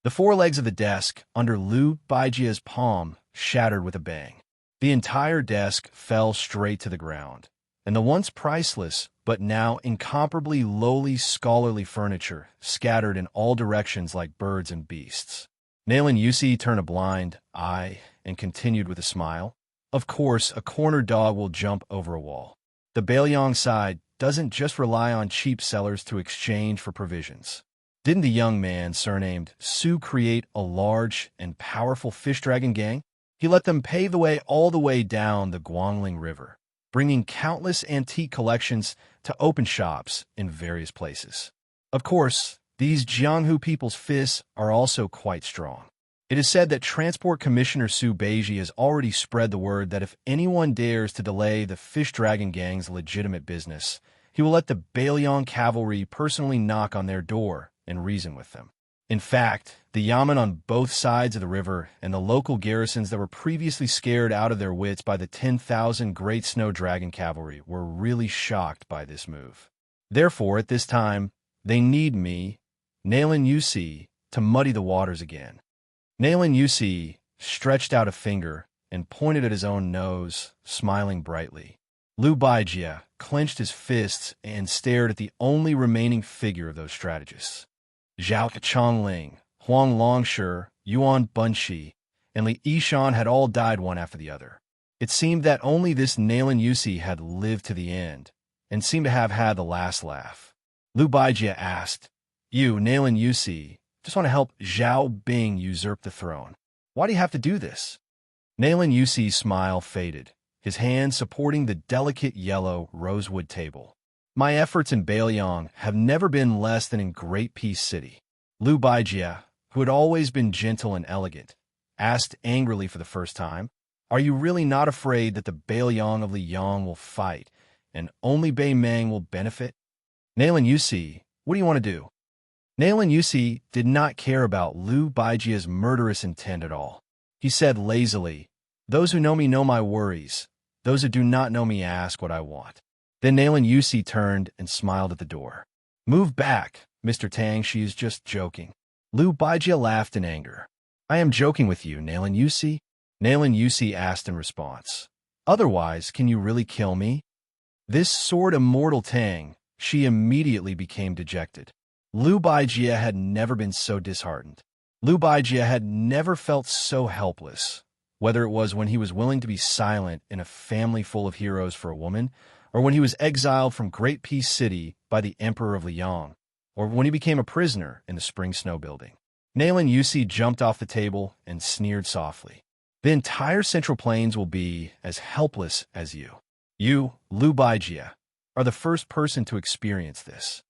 The four legs of the desk under Liu Baijia's palm shattered with a bang. The entire desk fell straight to the ground, and the once priceless but now incomparably lowly scholarly furniture scattered in all directions like birds and beasts. Nailan Yusi turned a blind eye and continued with a smile. Of course, a cornered dog will jump over a wall. The Bailiang side doesn't just rely on cheap sellers to exchange for provisions. Didn't the young man surnamed Su create a large and powerful fish dragon gang? He let them pave the way all the way down the Guangling River, bringing countless antique collections to open shops in various places. Of course, these Jianghu people's fists are also quite strong. It is said that Transport Commissioner Su Beiji has already spread the word that if anyone dares to delay the Fish Dragon Gang's legitimate business, he will let the Bailiang cavalry personally knock on their door and reason with them. In fact, the yamen on both sides of the river and the local garrisons that were previously scared out of their wits by the 10,000 Great Snow Dragon cavalry were really shocked by this move. Therefore, at this time, they need me, Nailan Yusi, to muddy the waters again. Nailan Yusi stretched out a finger and pointed at his own nose, smiling brightly. Liu Baijia clenched his fists and stared at the only remaining figure of those strategists. Zhao Chongling, Huang Longshi, Yuan Bunshi, and Li Yishan had all died one after the other. It seemed that only this Nailan Yusi had lived to the end, and seemed to have had the last laugh. Liu Baijia asked, "You, Nailan Yusi, just want to help Zhao Bing usurp the throne. Why do you have to do this?" Nailan Yusi's smile faded, his hand supporting the delicate yellow rosewood table. "My efforts in Bailiang have never been less than in Great Peace City." Liu Baijia, who had always been gentle and elegant, asked angrily for the first time, "Are you really not afraid that the Bailiang of Liyang will fight, and only Bei Meng will benefit?" "Nailan Yusi, what do you want to do?" Nailan Yusi did not care about Liu Baijia's murderous intent at all. He said lazily, "Those who know me know my worries. Those who do not know me ask what I want." Then Nailan Yusi turned and smiled at the door. "Move back, Mr. Tang, she is just joking." Liu Baijia laughed in anger. "I am joking with you, Nailan Yusi?" Nailan Yusi asked in response. "Otherwise, can you really kill me?" This sword immortal Tang, she immediately became dejected. Liu Baijia had never been so disheartened. Liu Baijia had never felt so helpless, whether it was when he was willing to be silent in a family full of heroes for a woman, or when he was exiled from Great Peace City by the Emperor of Liyang, or when he became a prisoner in the Spring Snow Building. Nailan Yusi jumped off the table and sneered softly. "The entire Central Plains will be as helpless as you. You, Liu Baijia, are the first person to experience this."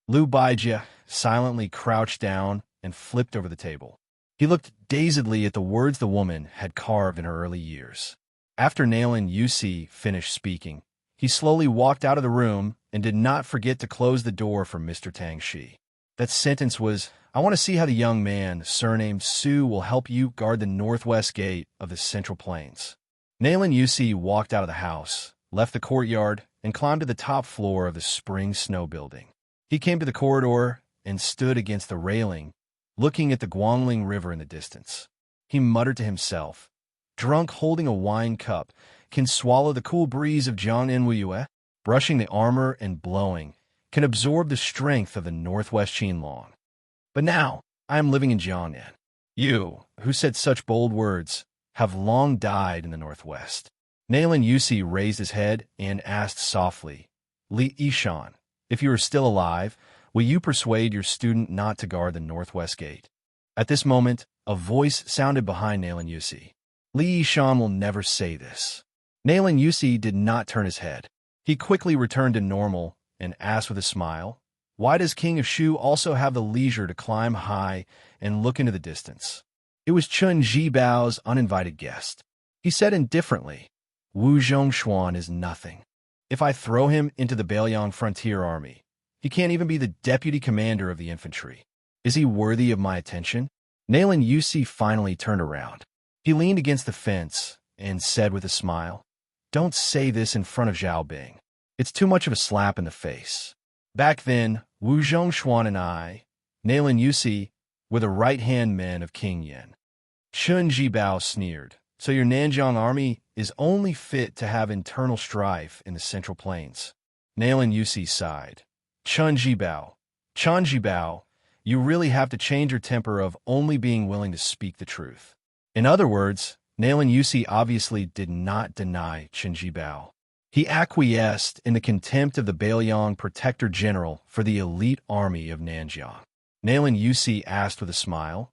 Liu Baijia silently crouched down and flipped over the table. He looked dazedly at the words the woman had carved in her early years. After Nailan Yusi finished speaking, he slowly walked out of the room and did not forget to close the door for Mr. Tang Shi. That sentence was, "I want to see how the young man, surnamed Su, will help you guard the northwest gate of the Central Plains." Nailan Yusi walked out of the house, left the courtyard, and climbed to the top floor of the Spring Snow Building. He came to the corridor and stood against the railing, looking at the Guangling River in the distance. He muttered to himself, "Drunk holding a wine cup can swallow the cool breeze of Jiangnan, brushing the armor and blowing, can absorb the strength of the northwest Qinlong. But now I am living in Jiangnan. You, who said such bold words, have long died in the northwest." Nailan Yusi raised his head and asked softly, "Li Yishan, if you are still alive, will you persuade your student not to guard the northwest gate?" At this moment, a voice sounded behind Nailan Yusi. "Li Yishan will never say this." Nailan Yusi did not turn his head. He quickly returned to normal and asked with a smile, "Why does King of Shu also have the leisure to climb high and look into the distance?" It was Chun Jibao's uninvited guest. He said indifferently, "Wu Zhongshuan is nothing. If I throw him into the Bailiang Frontier Army, he can't even be the deputy commander of the infantry. Is he worthy of my attention?" Nailan Yusi finally turned around. He leaned against the fence and said with a smile, "Don't say this in front of Zhao Bing. It's too much of a slap in the face. Back then, Wu Zhongshuan and I, Nailan Yusi, were the right-hand men of King Yen. Chun Jibao sneered, so your Nanjiang army is only fit to have internal strife in the Central Plains. Nailan Yusi sighed. Chun Jibao, you really have to change your temper of only being willing to speak the truth. In other words, Nailan Yusi obviously did not deny Chun Jibao. He acquiesced in the contempt of the Bailiang Protector General for the elite army of Nanjiang. Nailan Yusi asked with a smile,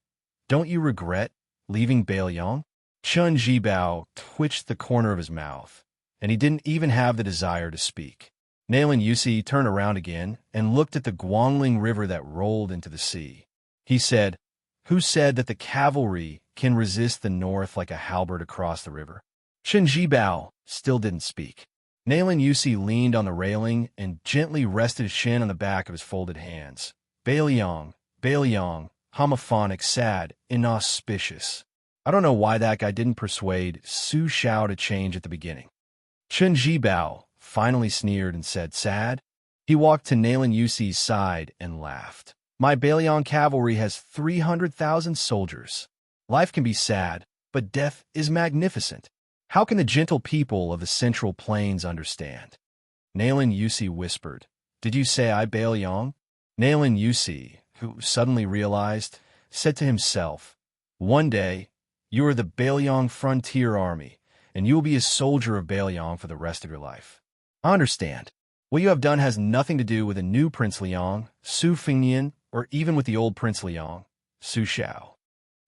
"Don't you regret leaving Bailiang?" Chun Jibao twitched the corner of his mouth, and he didn't even have the desire to speak. Nailan Yusi turned around again and looked at the Guangling River that rolled into the sea. He said, "Who said that the cavalry can resist the north like a halberd across the river?" Chun Jibao still didn't speak. Nailan Yusi leaned on the railing and gently rested his chin on the back of his folded hands. Bailiang, homophonic, sad, inauspicious. I don't know why that guy didn't persuade Su Xiao to change at the beginning. Chun Jibao finally sneered and said, "Sad?" He walked to Nailan Yusi's side and laughed. "My Bailiang cavalry has 300,000 soldiers. Life can be sad, but death is magnificent. How can the gentle people of the Central Plains understand?" Nailan Yusi whispered, "Did you say I Bailiang?" Nailan Yusi, who suddenly realized, said to himself, "One day, you are the Bailiang Frontier Army, and you will be a soldier of Bailiang for the rest of your life. I understand. What you have done has nothing to do with the new Prince Liang, Su Fengnian, or even with the old Prince Liang, Su Xiao."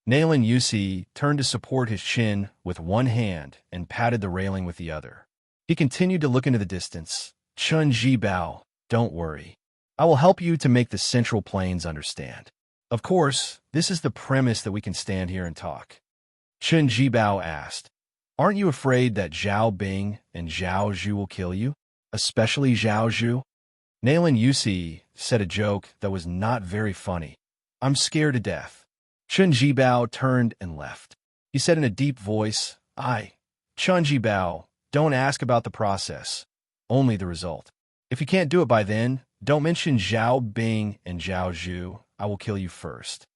Nailan Yusi turned to support his chin with one hand and patted the railing with the other. He continued to look into the distance. "Chun Jibao, don't worry. I will help you to make the Central Plains understand. Of course, this is the premise that we can stand here and talk." Chun Jibao asked, "Aren't you afraid that Zhao Bing and Zhao Zhu will kill you? Especially Zhao Zhu?" Nailan Yusi said a joke that was not very funny. "I'm scared to death." Chun Jibao turned and left. He said in a deep voice, Chun Jibao, don't ask about the process, only the result. If you can't do it by then, don't mention Zhao Bing and Zhao Zhu. I will kill you first."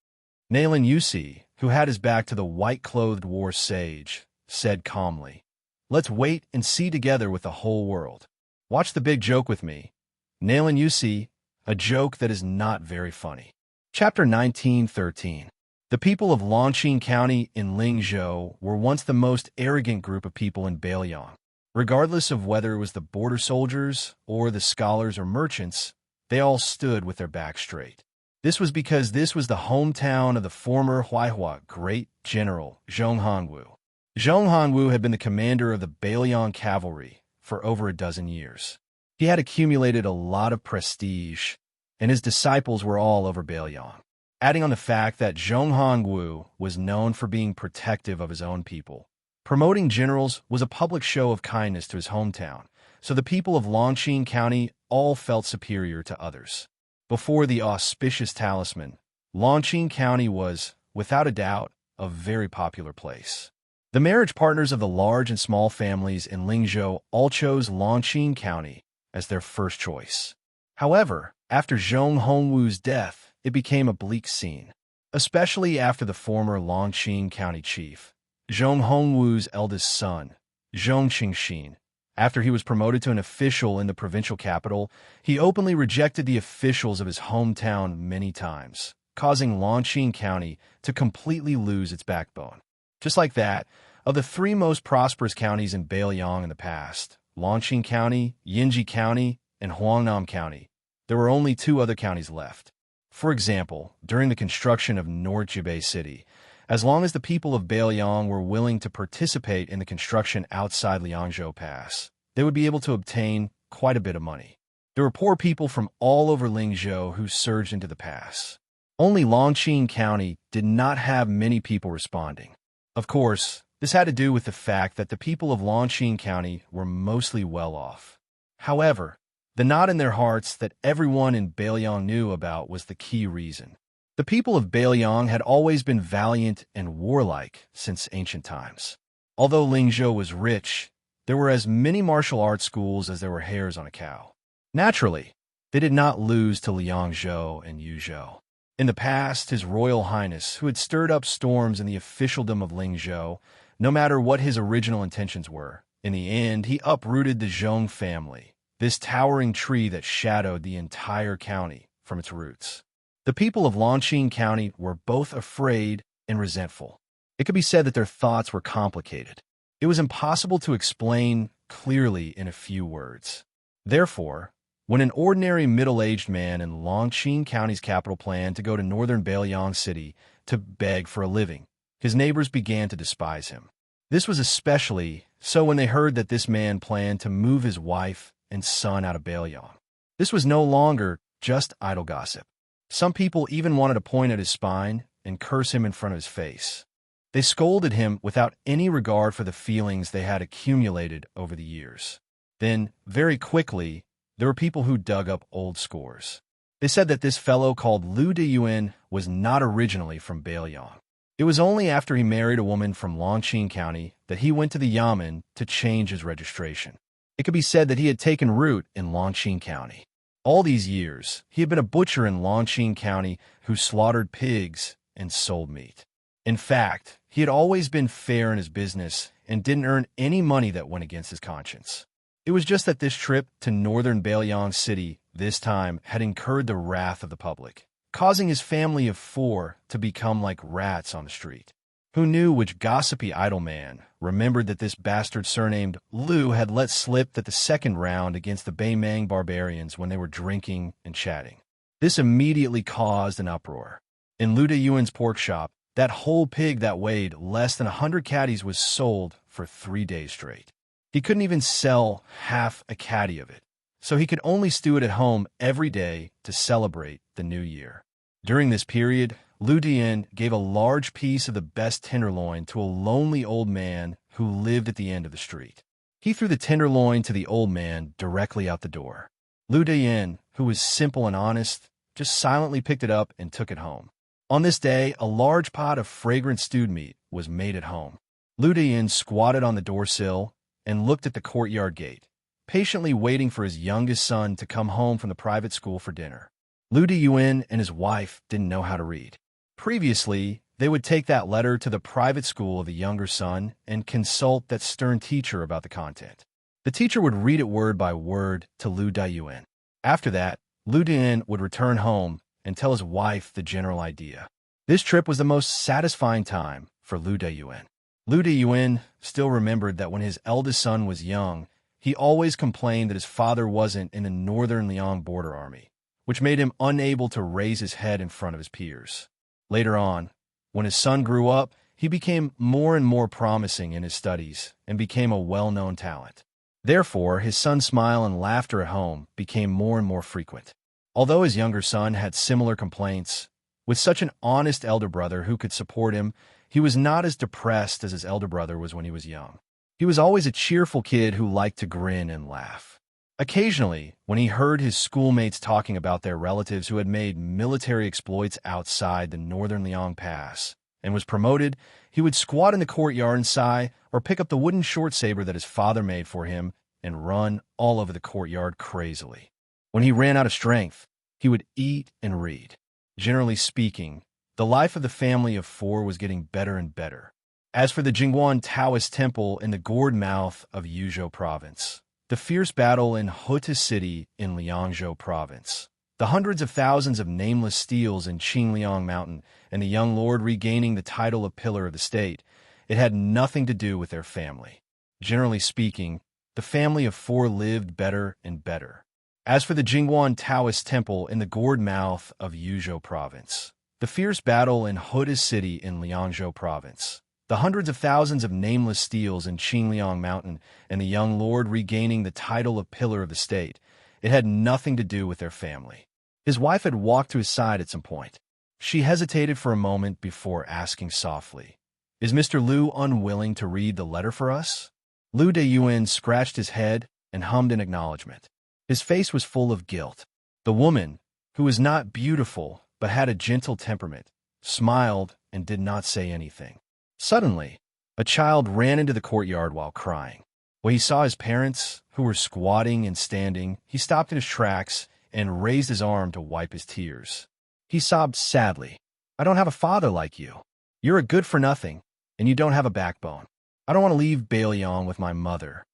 Nailan Yusi, who had his back to the white-clothed war sage, said calmly, "Let's wait and see together with the whole world. Watch the big joke with me. Nailan Yusi, a joke that is not very funny." Chapter 1913. The people of Longqing County in Lingzhou were once the most arrogant group of people in Bailiang. Regardless of whether it was the border soldiers or the scholars or merchants, they all stood with their backs straight. This was because this was the hometown of the former Huaihua great general Zhong Hanwu. Zhong Hanwu had been the commander of the Bailiang cavalry for over a dozen years. He had accumulated a lot of prestige, and his disciples were all over Bailiang. Adding on the fact that Zhong Hanwu was known for being protective of his own people, promoting generals was a public show of kindness to his hometown, so the people of Longqing County all felt superior to others. Before the auspicious talisman, Longqing County was, without a doubt, a very popular place. The marriage partners of the large and small families in Lingzhou all chose Longqing County as their first choice. However, after Zhong Hongwu's death, it became a bleak scene, especially after the former Longqing County chief, Zhong Hongwu's eldest son, Zhong Qingxin. After he was promoted to an official in the provincial capital, he openly rejected the officials of his hometown many times, causing Longqing County to completely lose its backbone. Just like that, of the three most prosperous counties in Bailiang in the past, Longqing County, Yinji County, and Huangnam County, there were only two other counties left. For example, during the construction of North Jibei City, as long as the people of Bailiang were willing to participate in the construction outside Liangzhou Pass, they would be able to obtain quite a bit of money. There were poor people from all over Lingzhou who surged into the pass. Only Longqing County did not have many people responding. Of course, this had to do with the fact that the people of Longqing County were mostly well off. However, the knot in their hearts that everyone in Bailiang knew about was the key reason. The people of Bailiang had always been valiant and warlike since ancient times. Although Lingzhou was rich, there were as many martial arts schools as there were hairs on a cow. Naturally, they did not lose to Liangzhou and Yuzhou. In the past, His Royal Highness, who had stirred up storms in the officialdom of Lingzhou, no matter what his original intentions were, in the end, he uprooted the Zhong family, this towering tree that shadowed the entire county from its roots. The people of Longqing County were both afraid and resentful. It could be said that their thoughts were complicated. It was impossible to explain clearly in a few words. Therefore, when an ordinary middle-aged man in Longqing County's capital planned to go to northern Bailiang City to beg for a living, his neighbors began to despise him. This was especially so when they heard that this man planned to move his wife and son out of Bailiang. This was no longer just idle gossip. Some people even wanted to point at his spine and curse him in front of his face. They scolded him without any regard for the feelings they had accumulated over the years. Then, very quickly, there were people who dug up old scores. They said that this fellow called Lu Deyuan was not originally from Bailiang. It was only after he married a woman from Longqing County that he went to the Yamen to change his registration. It could be said that he had taken root in Longqing County. All these years, he had been a butcher in Longqing County who slaughtered pigs and sold meat. In fact, he had always been fair in his business and didn't earn any money that went against his conscience. It was just that this trip to northern Bailiang City this time had incurred the wrath of the public, causing his family of 4 to become like rats on the street. Who knew which gossipy idle man remembered that this bastard surnamed Lu had let slip that the second round against the Baimang barbarians when they were drinking and chatting. This immediately caused an uproar. In Lu Deyuan's pork shop, that whole pig that weighed less than 100 caddies was sold for 3 days straight. He couldn't even sell half a caddy of it, so he could only stew it at home every day to celebrate the new year. During this period, Lu Dian gave a large piece of the best tenderloin to a lonely old man who lived at the end of the street. He threw the tenderloin to the old man directly out the door. Lu Dian, who was simple and honest, just silently picked it up and took it home. On this day, a large pot of fragrant stewed meat was made at home. Lu Dian squatted on the doorsill and looked at the courtyard gate, patiently waiting for his youngest son to come home from the private school for dinner. Lu Deyuan and his wife didn't know how to read. Previously, they would take that letter to the private school of the younger son and consult that stern teacher about the content. The teacher would read it word by word to Lu Deyuan. After that, Lu Deyuan would return home and tell his wife the general idea. This trip was the most satisfying time for Lu Deyuan. Lu Deyuan still remembered that when his eldest son was young, he always complained that his father wasn't in the northern Liang border army, which made him unable to raise his head in front of his peers. Later on, when his son grew up, he became more and more promising in his studies and became a well-known talent. Therefore, his son's smile and laughter at home became more and more frequent. Although his younger son had similar complaints, with such an honest elder brother who could support him, he was not as depressed as his elder brother was when he was young. He was always a cheerful kid who liked to grin and laugh. Occasionally, when he heard his schoolmates talking about their relatives who had made military exploits outside the northern Liang Pass and was promoted, he would squat in the courtyard and sigh, or pick up the wooden short saber that his father made for him and run all over the courtyard crazily. When he ran out of strength, he would eat and read. Generally speaking, the life of the family of 4 was getting better and better. As for the Jingguan Taoist temple in the gourd mouth of Yuzhou province, the fierce battle in Huta City in Liangzhou province, the hundreds of thousands of nameless steals in Qingliang Mountain, and the young lord regaining the title of pillar of the state, it had nothing to do with their family. Generally speaking, the family of 4 lived better and better. As for the Jingguan Taoist temple in the gourd mouth of Yuzhou province, the fierce battle in Huta City in Liangzhou province, the hundreds of thousands of nameless steals in Qingliang Mountain, and the young lord regaining the title of pillar of the state, it had nothing to do with their family. His wife had walked to his side at some point. She hesitated for a moment before asking softly, "Is Mr. Lu unwilling to read the letter for us?" Lu Deyuan scratched his head and hummed in acknowledgement. His face was full of guilt. The woman, who was not beautiful but had a gentle temperament, smiled and did not say anything. Suddenly, a child ran into the courtyard while crying. When he saw his parents, who were squatting and standing, he stopped in his tracks and raised his arm to wipe his tears. He sobbed sadly. I don't have a father like you. You're a good-for-nothing, and you don't have a backbone. I don't want to leave Bailiang with my mother.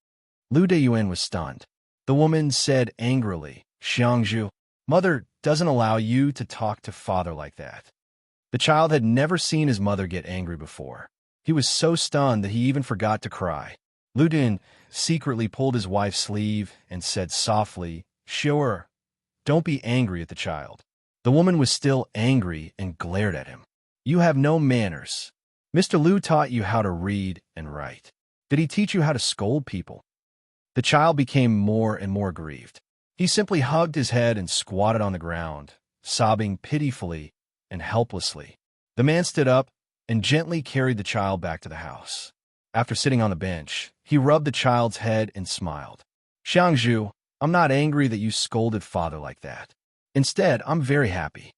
Lu Deyuan was stunned. The woman said angrily, Xiangzhu, mother doesn't allow you to talk to father like that. The child had never seen his mother get angry before. He was so stunned that he even forgot to cry. Lu Deyuan secretly pulled his wife's sleeve and said softly, Sure, don't be angry at the child. The woman was still angry and glared at him. You have no manners. Mr. Lu taught you how to read and write. Did he teach you how to scold people? The child became more and more grieved. He simply hugged his head and squatted on the ground, sobbing pitifully and helplessly. The man stood up and gently carried the child back to the house. After sitting on the bench, he rubbed the child's head and smiled. Xiangzhu, I'm not angry that you scolded father like that. Instead, I'm very happy.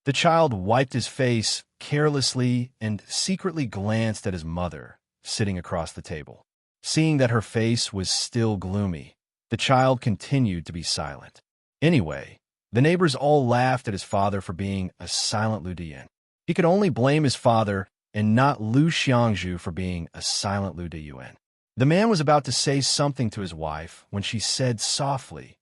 The child wiped his face carelessly and secretly glanced at his mother, sitting across the table. Seeing that her face was still gloomy, the child continued to be silent. Anyway, the neighbors all laughed at his father for being a silent Lu Deyuan. He could only blame his father and not Lu Xiangzhu for being a silent Lu Deyuan. The man was about to say something to his wife when she said softly,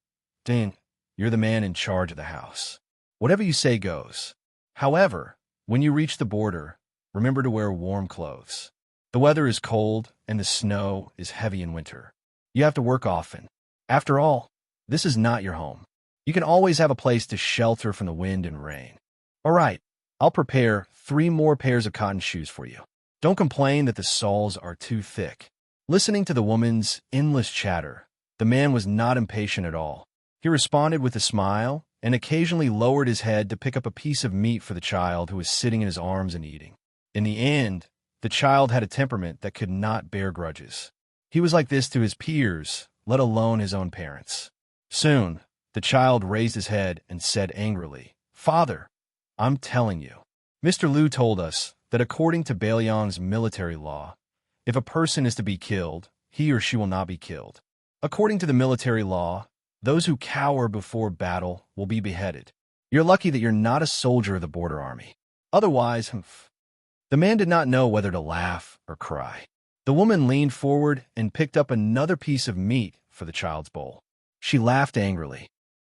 Ding, you're the man in charge of the house. Whatever you say goes. However, when you reach the border, remember to wear warm clothes. The weather is cold and the snow is heavy in winter. You have to work often. After all, this is not your home. You can always have a place to shelter from the wind and rain. All right, I'll prepare 3 more pairs of cotton shoes for you. Don't complain that the soles are too thick. Listening to the woman's endless chatter, the man was not impatient at all. He responded with a smile and occasionally lowered his head to pick up a piece of meat for the child who was sitting in his arms and eating. In the end, the child had a temperament that could not bear grudges. He was like this to his peers, let alone his own parents. Soon, the child raised his head and said angrily, Father, I'm telling you. Mr. Lu told us that according to Bailiang's military law, if a person is to be killed, he or she will not be killed. According to the military law, those who cower before battle will be beheaded. You're lucky that you're not a soldier of the border army. Otherwise, the man did not know whether to laugh or cry. The woman leaned forward and picked up another piece of meat for the child's bowl. She laughed angrily.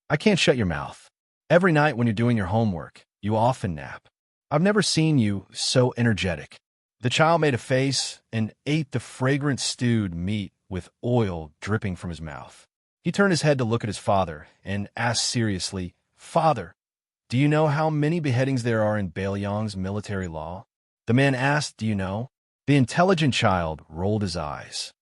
I can't shut your mouth. Every night when you're doing your homework, you often nap. I've never seen you so energetic. The child made a face and ate the fragrant stewed meat with oil dripping from his mouth. He turned his head to look at his father and asked seriously, Father, do you know how many beheadings there are in Bailiang's military law? The man asked, Do you know? The intelligent child rolled his eyes.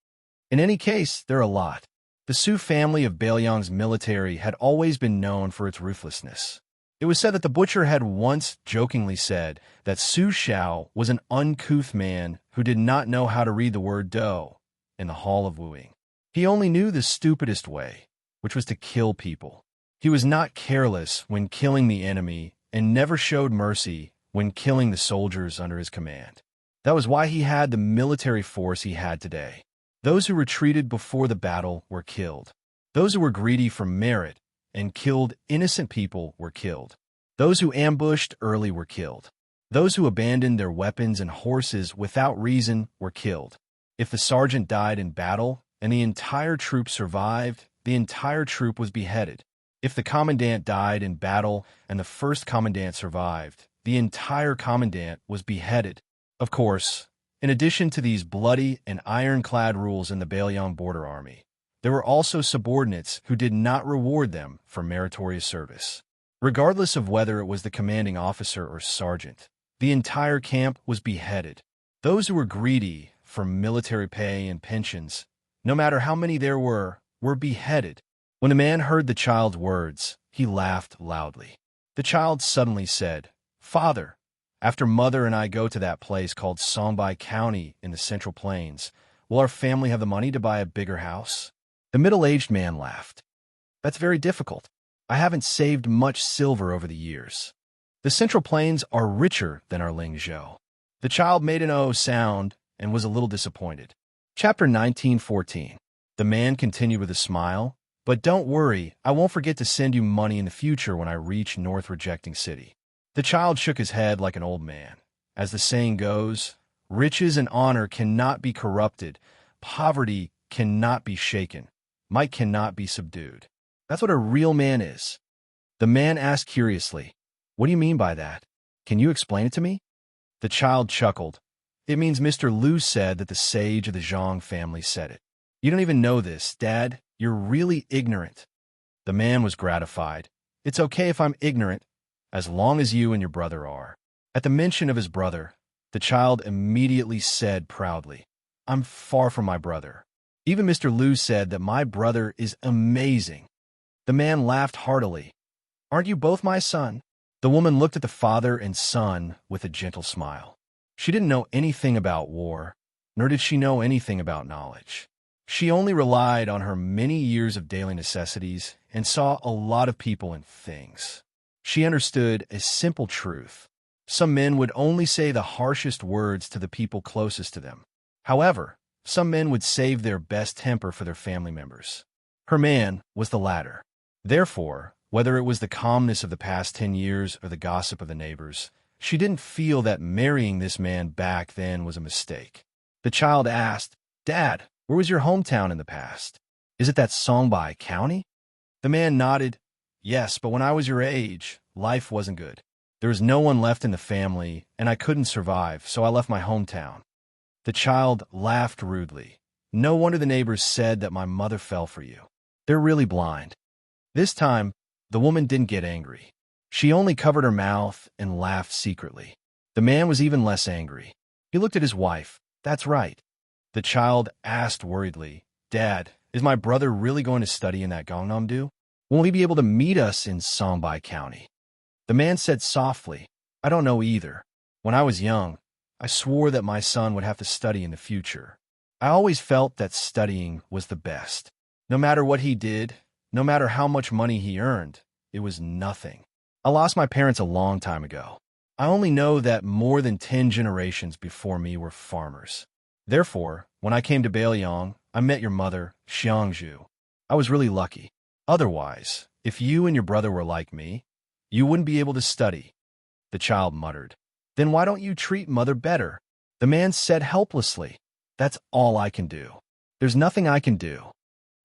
In any case, there are a lot. The Su family of Bailiang's military had always been known for its ruthlessness. It was said that the butcher had once jokingly said that Su Xiao was an uncouth man who did not know how to read the word dough in the Hall of Wooing. He only knew the stupidest way, which was to kill people. He was not careless when killing the enemy and never showed mercy when killing the soldiers under his command. That was why he had the military force he had today. Those who retreated before the battle were killed. Those who were greedy for merit and killed innocent people were killed. Those who ambushed early were killed. Those who abandoned their weapons and horses without reason were killed. If the sergeant died in battle and the entire troop survived, the entire troop was beheaded. If the commandant died in battle and the first commandant survived, the entire commandant was beheaded. Of course, in addition to these bloody and ironclad rules in the Bailiang border army, there were also subordinates who did not reward them for meritorious service. Regardless of whether it was the commanding officer or sergeant, the entire camp was beheaded. Those who were greedy for military pay and pensions, no matter how many there were beheaded. When the man heard the child's words, he laughed loudly. The child suddenly said, Father, after Mother and I go to that place called Songhai County in the Central Plains, will our family have the money to buy a bigger house? The middle-aged man laughed. That's very difficult. I haven't saved much silver over the years. The Central Plains are richer than our Lingzhou. The child made an O sound and was a little disappointed. Chapter 19:14. The man continued with a smile. But don't worry, I won't forget to send you money in the future when I reach North Rejecting City. The child shook his head like an old man. As the saying goes, riches and honor cannot be corrupted, poverty cannot be shaken, might cannot be subdued. That's what a real man is. The man asked curiously, what do you mean by that? Can you explain it to me? The child chuckled. It means Mr. Liu said that the sage of the Zhang family said it. You don't even know this, Dad. You're really ignorant. The man was gratified. It's okay if I'm ignorant, as long as you and your brother are. At the mention of his brother, the child immediately said proudly, I'm far from my brother. Even Mr. Liu said that my brother is amazing. The man laughed heartily. Aren't you both my son? The woman looked at the father and son with a gentle smile. She didn't know anything about war, nor did she know anything about knowledge. She only relied on her many years of daily necessities and saw a lot of people and things. She understood a simple truth. Some men would only say the harshest words to the people closest to them. However, some men would save their best temper for their family members. Her man was the latter. Therefore, whether it was the calmness of the past 10 years or the gossip of the neighbors, she didn't feel that marrying this man back then was a mistake. The child asked, Dad, where was your hometown in the past? Is it that Songbai County? The man nodded. Yes, but when I was your age, life wasn't good. There was no one left in the family, and I couldn't survive, so I left my hometown. The child laughed rudely. No wonder the neighbors said that my mother fell for you. They're really blind. This time, the woman didn't get angry. She only covered her mouth and laughed secretly. The man was even less angry. He looked at his wife. That's right. The child asked worriedly, Dad, is my brother really going to study in that Gangnam-do? Won't he be able to meet us in Songbai County? The man said softly, I don't know either. When I was young, I swore that my son would have to study in the future. I always felt that studying was the best. No matter what he did, no matter how much money he earned, it was nothing. I lost my parents a long time ago. I only know that more than 10 generations before me were farmers. Therefore, when I came to Bailiang, I met your mother, Xiangzhu. I was really lucky. Otherwise, if you and your brother were like me, you wouldn't be able to study. The child muttered. Then why don't you treat mother better? The man said helplessly. That's all I can do. There's nothing I can do.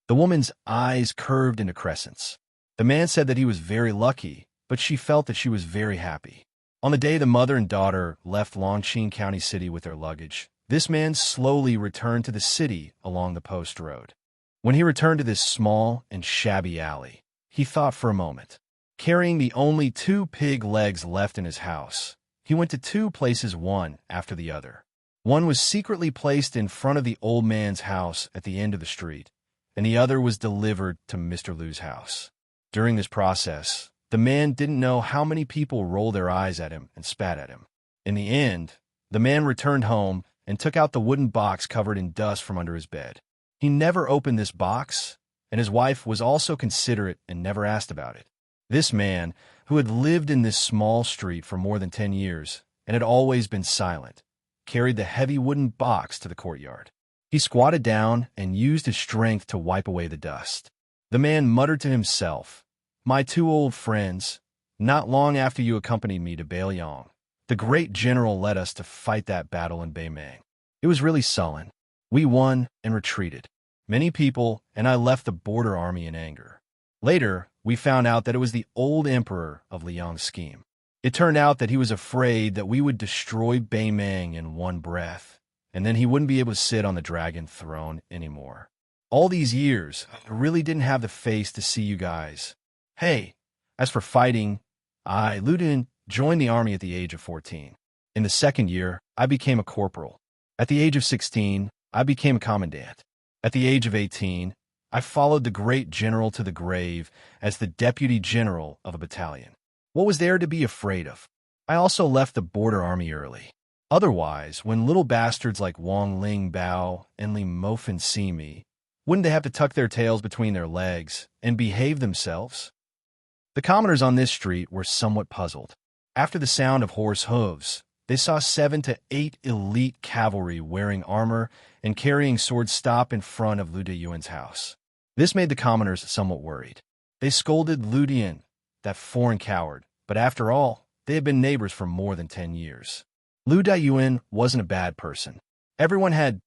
The woman's eyes curved into crescents. The man said that he was very lucky, but she felt that she was very happy. On the day the mother and daughter left Longqing County City with their luggage, this man slowly returned to the city along the post road. When he returned to this small and shabby alley, he thought for a moment. Carrying the only 2 pig legs left in his house, he went to 2 places one after the other. One was secretly placed in front of the old man's house at the end of the street, and the other was delivered to Mr. Liu's house. During this process, the man didn't know how many people rolled their eyes at him and spat at him. In the end, the man returned home and took out the wooden box covered in dust from under his bed. He never opened this box, and his wife was also considerate and never asked about it. This man, who had lived in this small street for more than 10 years and had always been silent, carried the heavy wooden box to the courtyard. He squatted down and used his strength to wipe away the dust. The man muttered to himself, My 2 old friends, not long after you accompanied me to Bailiang, the great general led us to fight that battle in Beimang. It was really sullen. We won and retreated. Many people, and I left the border army in anger. Later, we found out that it was the old emperor of Liang's scheme. It turned out that he was afraid that we would destroy Beimang in one breath, and then he wouldn't be able to sit on the dragon throne anymore. All these years, I really didn't have the face to see you guys. Hey, as for fighting, Liu Dun joined the army at the age of 14. In the 2nd year, I became a corporal. At the age of 16, I became a commandant. At the age of 18, I followed the great general to the grave as the deputy general of a battalion. What was there to be afraid of? I also left the border army early. Otherwise, when little bastards like Wang Ling Bao and Li Mofan see me, wouldn't they have to tuck their tails between their legs and behave themselves? The commoners on this street were somewhat puzzled. After the sound of horse hooves, they saw 7 to 8 elite cavalry wearing armor and carrying swords stop in front of Lu Deyuan's house. This made the commoners somewhat worried. They scolded Lu Dian, that foreign coward, but after all, they had been neighbors for more than 10 years. Lu Deyuan wasn't a bad person. Everyone had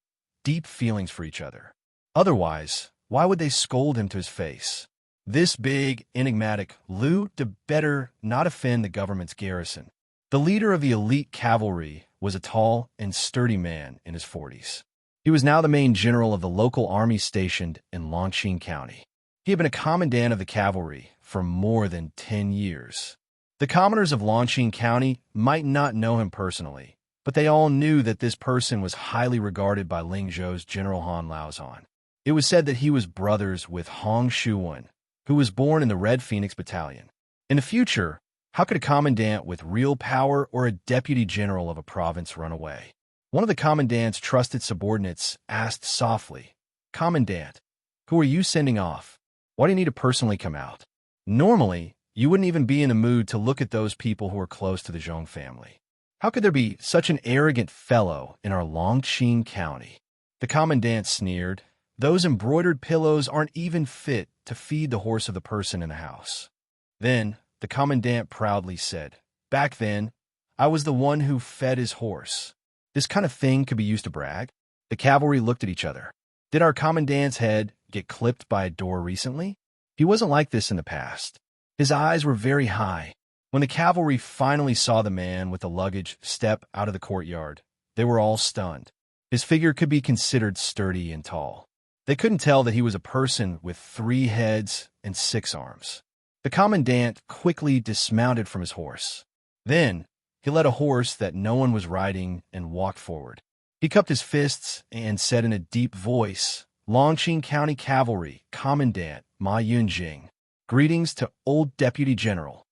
deep feelings for each other. Otherwise, why would they scold him to his face? This big, enigmatic Lu did better not offend the government's garrison. The leader of the elite cavalry was a tall and sturdy man in his 40s. He was now the main general of the local army stationed in Longqing County. He had been a commandant of the cavalry for more than 10 years. The commoners of Longqing County might not know him personally, but they all knew that this person was highly regarded by Lingzhou's General Han Laozhan. It was said that he was brothers with Hong Shuwen, who was born in the Red Phoenix Battalion. In the future, how could a commandant with real power or a deputy general of a province run away? One of the commandant's trusted subordinates asked softly, "Commandant, who are you sending off? Why do you need to personally come out? Normally, you wouldn't even be in the mood to look at those people who are close to the Zhong family. How could there be such an arrogant fellow in our Longqing County?" The commandant sneered, "Those embroidered pillows aren't even fit to feed the horse of the person in the house." Then, the commandant proudly said, "Back then, I was the one who fed his horse." This kind of thing could be used to brag. The cavalry looked at each other. Did our commandant's head get clipped by a door recently? He wasn't like this in the past. His eyes were very high. When the cavalry finally saw the man with the luggage step out of the courtyard, they were all stunned. His figure could be considered sturdy and tall. They couldn't tell that he was a person with 3 heads and 6 arms. The commandant quickly dismounted from his horse. Then, he led a horse that no one was riding and walked forward. He cupped his fists and said in a deep voice, "Longqing County Cavalry, Commandant Ma Yunjing. Greetings to Old Deputy General."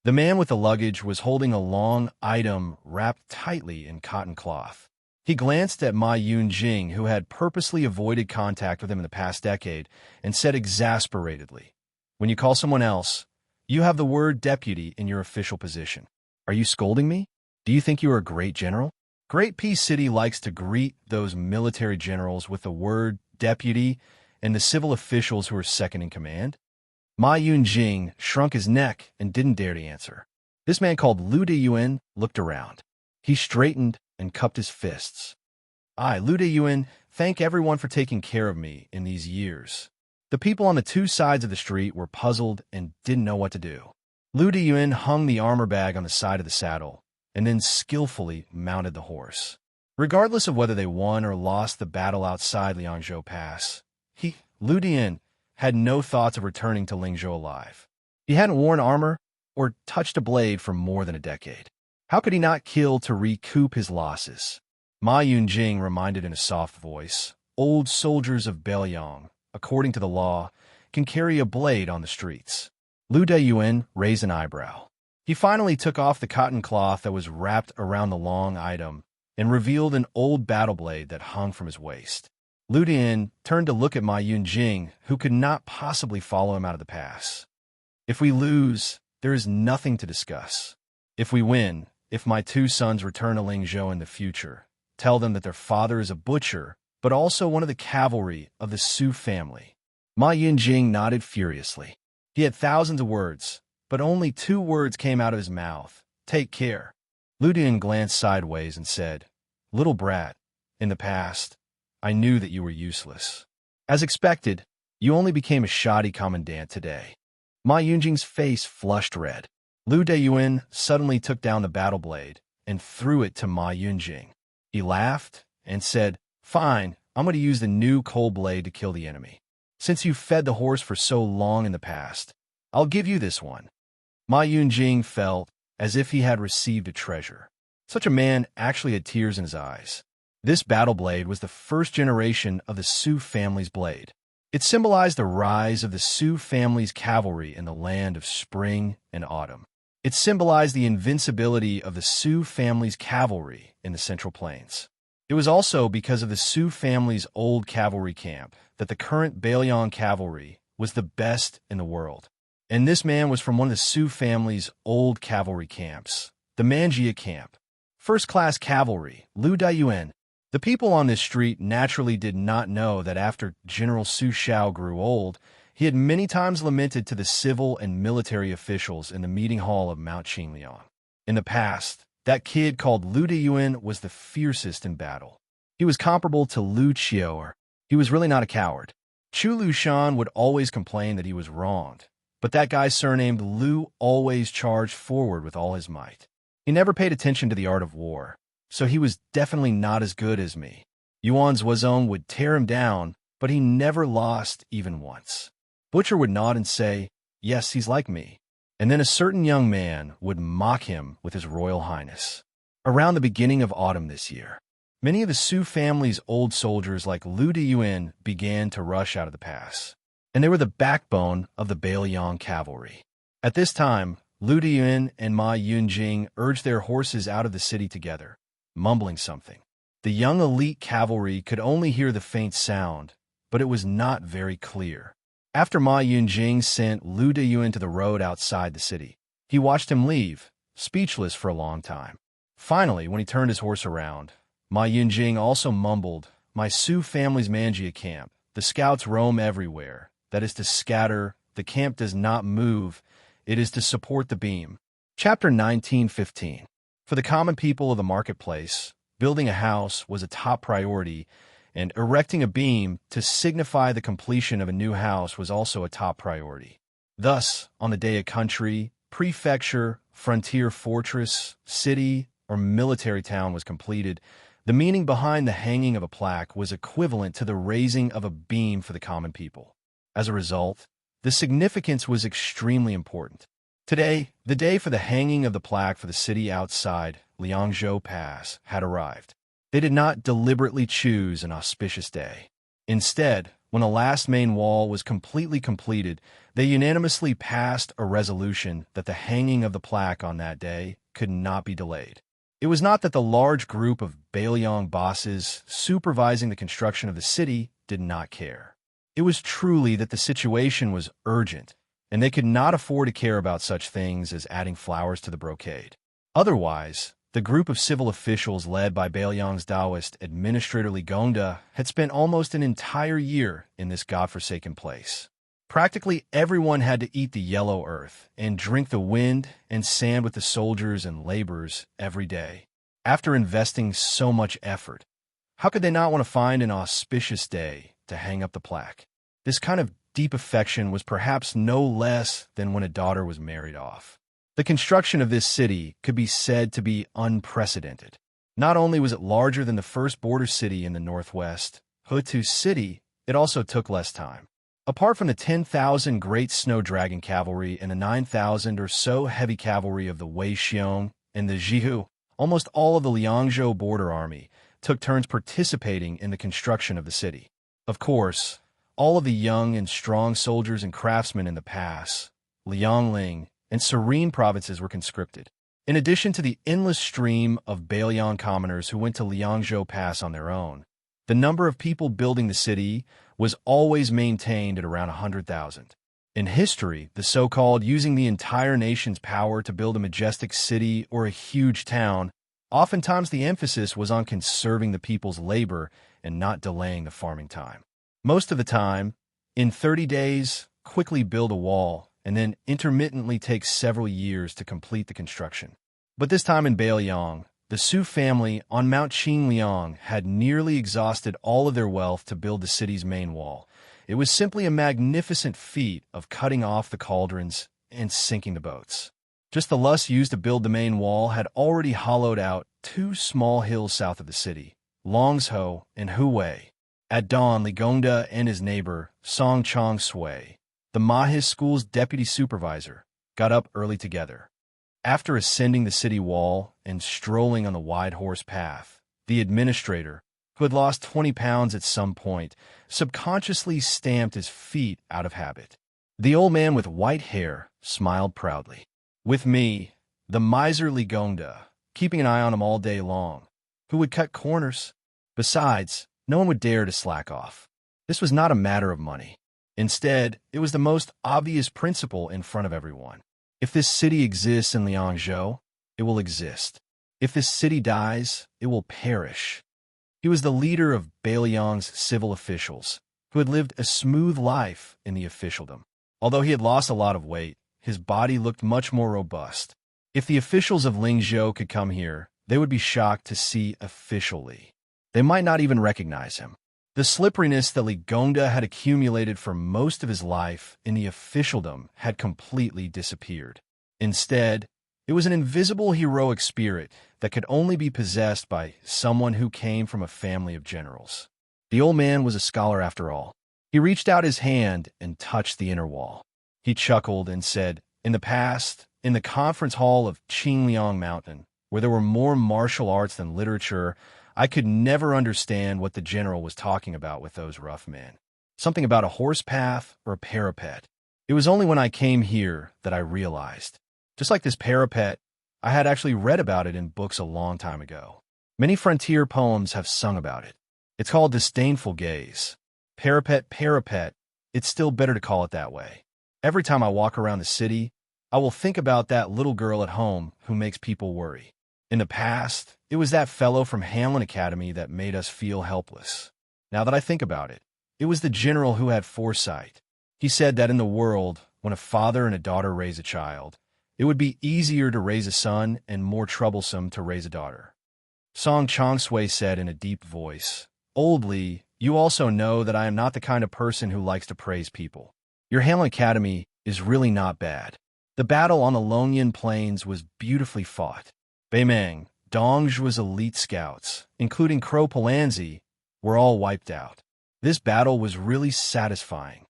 The man with the luggage was holding a long item wrapped tightly in cotton cloth. He glanced at Ma Yunjing, who had purposely avoided contact with him in the past decade, and said exasperatedly, "When you call someone else, you have the word deputy in your official position. Are you scolding me? Do you think you are a great general?" Great Peace City likes to greet those military generals with the word deputy and the civil officials who are second in command. Ma Yunjing shrunk his neck and didn't dare to answer. This man called Lu Deyuan looked around. He straightened and cupped his fists. "I, Lu Deyuan, thank everyone for taking care of me in these years." The people on the 2 sides of the street were puzzled and didn't know what to do. Lu Deyuan hung the armor bag on the side of the saddle and then skillfully mounted the horse. Regardless of whether they won or lost the battle outside Liangzhou Pass, Lu Deyuan, had no thoughts of returning to Lingzhou alive. He hadn't worn armor or touched a blade for more than a decade. How could he not kill to recoup his losses? Ma Yunjing reminded in a soft voice, "Old soldiers of Beiliang, according to the law, can carry a blade on the streets." Lu Deyuan raised an eyebrow. He finally took off the cotton cloth that was wrapped around the long item and revealed an old battle blade that hung from his waist. Lu Dian turned to look at Ma Yunjing, who could not possibly follow him out of the pass. "If we lose, there is nothing to discuss. If we win, if my 2 sons return to Lingzhou in the future, tell them that their father is a butcher, but also one of the cavalry of the Su family." Ma Yunjing nodded furiously. He had thousands of words, but only 2 words came out of his mouth: "Take care." Lu Dian glanced sideways and said, "Little brat, in the past, I knew that you were useless. As expected, you only became a shoddy commandant today." Ma Yunjing's face flushed red. Lu Deyuan suddenly took down the battle blade and threw it to Ma Yunjing. He laughed and said, "Fine, I'm going to use the new coal blade to kill the enemy. Since you fed the horse for so long in the past, I'll give you this one." Ma Yunjing felt as if he had received a treasure. Such a man actually had tears in his eyes. This battle blade was the first generation of the Su family's blade. It symbolized the rise of the Su family's cavalry in the land of spring and autumn. It symbolized the invincibility of the Su family's cavalry in the Central Plains. It was also because of the Su family's old cavalry camp that the current Beiliang cavalry was the best in the world. And this man was from one of the Su family's old cavalry camps, the Manjia camp. First-class cavalry, Lu Dayuan. The people on this street naturally did not know that after General Su Xiao grew old, he had many times lamented to the civil and military officials in the meeting hall of Mount Qingliang. In the past, that kid called Lu Dayuan was the fiercest in battle. He was comparable to Lu Qiuer. He was really not a coward. Chu Lushan would always complain that he was wronged, but that guy surnamed Lu always charged forward with all his might. He never paid attention to the art of war, so he was definitely not as good as me. Yuan Zuozong would tear him down, but he never lost even once. Butcher would nod and say, "Yes, he's like me." And then a certain young man would mock him with his royal highness. Around the beginning of autumn this year, many of the Su family's old soldiers like Lu Diyuan began to rush out of the pass, and they were the backbone of the Bailiang cavalry. At this time, Lu Diyuan and Ma Yunjing urged their horses out of the city together, mumbling something. The young elite cavalry could only hear the faint sound, but it was not very clear. After Ma Yunjing sent Lu Diyuan to the road outside the city, he watched him leave, speechless for a long time. Finally, when he turned his horse around, Ma Yunjing also mumbled, "My Su family's Manjia camp. The scouts roam everywhere. That is to scatter. The camp does not move. It is to support the beam." Chapter 19:15. For the common people of the marketplace, building a house was a top priority, and erecting a beam to signify the completion of a new house was also a top priority. Thus, on the day a country, prefecture, frontier fortress, city, or military town was completed, the meaning behind the hanging of a plaque was equivalent to the raising of a beam for the common people. As a result, the significance was extremely important. Today, the day for the hanging of the plaque for the city outside Liangzhou Pass had arrived. They did not deliberately choose an auspicious day. Instead, when the last main wall was completely completed, they unanimously passed a resolution that the hanging of the plaque on that day could not be delayed. It was not that the large group of Bailiang bosses supervising the construction of the city did not care. It was truly that the situation was urgent, and they could not afford to care about such things as adding flowers to the brocade. Otherwise, the group of civil officials led by Bailiang's Taoist administrator Li Gongda had spent almost an entire year in this godforsaken place. Practically everyone had to eat the yellow earth and drink the wind and sand with the soldiers and laborers every day. After investing so much effort, how could they not want to find an auspicious day to hang up the plaque? This kind of deep affection was perhaps no less than when a daughter was married off. The construction of this city could be said to be unprecedented. Not only was it larger than the first border city in the northwest, Hutu City, it also took less time. Apart from the 10,000 great snow dragon cavalry and the 9,000 or so heavy cavalry of the Wei Xiong and the Jihu, almost all of the Liangzhou border army took turns participating in the construction of the city. Of course, all of the young and strong soldiers and craftsmen in the pass, Liangling, and Serene provinces were conscripted. In addition to the endless stream of Bailiang commoners who went to Liangzhou Pass on their own, the number of people building the city was always maintained at around 100,000. In history, the so-called using the entire nation's power to build a majestic city or a huge town, oftentimes the emphasis was on conserving the people's labor and not delaying the farming time. Most of the time, in 30 days, quickly build a wall, and then intermittently take several years to complete the construction. But this time in Bailiang, the Su family on Mount Qingliang had nearly exhausted all of their wealth to build the city's main wall. It was simply a magnificent feat of cutting off the cauldrons and sinking the boats. Just the lusk used to build the main wall had already hollowed out 2 small hills south of the city, Longsho and Huwei. At dawn, Li Gongda and his neighbor, Song Chong Sui, the Mahis school's deputy supervisor, got up early together. After ascending the city wall and strolling on the wide horse path, the administrator, who had lost 20 pounds at some point, subconsciously stamped his feet out of habit. The old man with white hair smiled proudly. With me, the miserly Gongda, keeping an eye on him all day long, who would cut corners. Besides, no one would dare to slack off. This was not a matter of money. Instead, it was the most obvious principle in front of everyone. If this city exists in Liangzhou, it will exist. If this city dies, it will perish. He was the leader of Bailiang's civil officials, who had lived a smooth life in the officialdom. Although he had lost a lot of weight, his body looked much more robust. If the officials of Lingzhou could come here, they would be shocked to see officially. They might not even recognize him. The slipperiness that Li Gongda had accumulated for most of his life in the officialdom had completely disappeared. Instead, it was an invisible heroic spirit that could only be possessed by someone who came from a family of generals. The old man was a scholar after all. He reached out his hand and touched the inner wall. He chuckled and said, "In the past, in the conference hall of Qingliang Mountain, where there were more martial arts than literature, I could never understand what the general was talking about with those rough men. Something about a horse path or a parapet. It was only when I came here that I realized. Just like this parapet, I had actually read about it in books a long time ago. Many frontier poems have sung about it. It's called disdainful gaze. Parapet, it's still better to call it that way. Every time I walk around the city, I will think about that little girl at home who makes people worry. In the past, it was that fellow from Hamlin Academy that made us feel helpless. Now that I think about it, it was the general who had foresight. He said that in the world, when a father and a daughter raise a child, it would be easier to raise a son and more troublesome to raise a daughter." Song Chongsui said in a deep voice, "Old Li, you also know that I am not the kind of person who likes to praise people. Your Hamlin Academy is really not bad. The battle on the Longyan Plains was beautifully fought. Beimeng, Dongzhu's elite scouts, including Crow Palanzi, were all wiped out. This battle was really satisfying."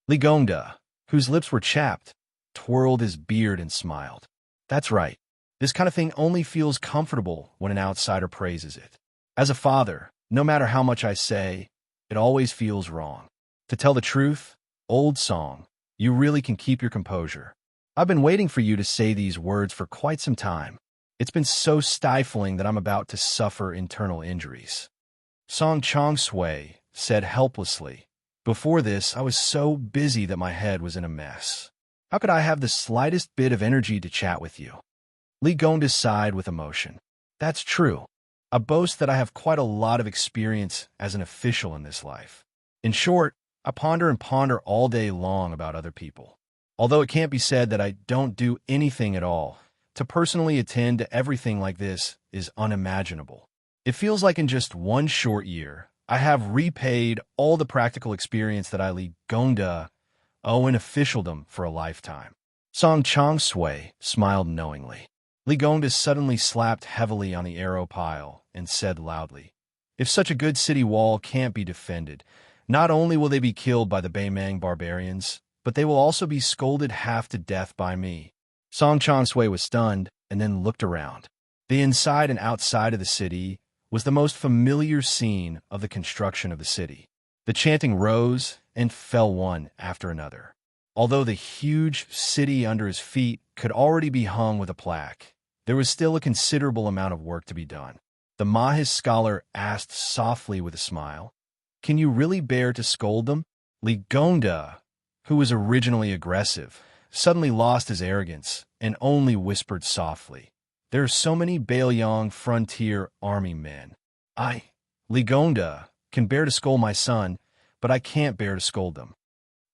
Li Gongda, whose lips were chapped, twirled his beard and smiled. "That's right. This kind of thing only feels comfortable when an outsider praises it. As a father, no matter how much I say, it always feels wrong. To tell the truth, old Song, you really can keep your composure. I've been waiting for you to say these words for quite some time. It's been so stifling that I'm about to suffer internal injuries." Song Chongsui said helplessly, "Before this, I was so busy that my head was in a mess. How could I have the slightest bit of energy to chat with you?" Li Gongda sighed with emotion. "That's true. I boast that I have quite a lot of experience as an official in this life. In short, I ponder and ponder all day long about other people. Although it can't be said that I don't do anything at all, to personally attend to everything like this is unimaginable. It feels like in just one short year, I have repaid all the practical experience that I Li Gongda owe in officialdom for a lifetime." Song Chongsui smiled knowingly. Li Gongda suddenly slapped heavily on the arrow pile and said loudly, "If such a good city wall can't be defended, not only will they be killed by the Beimeng barbarians, but they will also be scolded half to death by me." Song Chongsui was stunned and then looked around. The inside and outside of the city was the most familiar scene of the construction of the city. The chanting rose and fell one after another. Although the huge city under his feet could already be hung with a plaque, there was still a considerable amount of work to be done. The Mahis scholar asked softly with a smile, "Can you really bear to scold them?" Li Gongda, who was originally aggressive, suddenly lost his arrogance and only whispered softly, "There are so many Bailiang frontier army men. Li Gongda, can bear to scold my son, but I can't bear to scold them."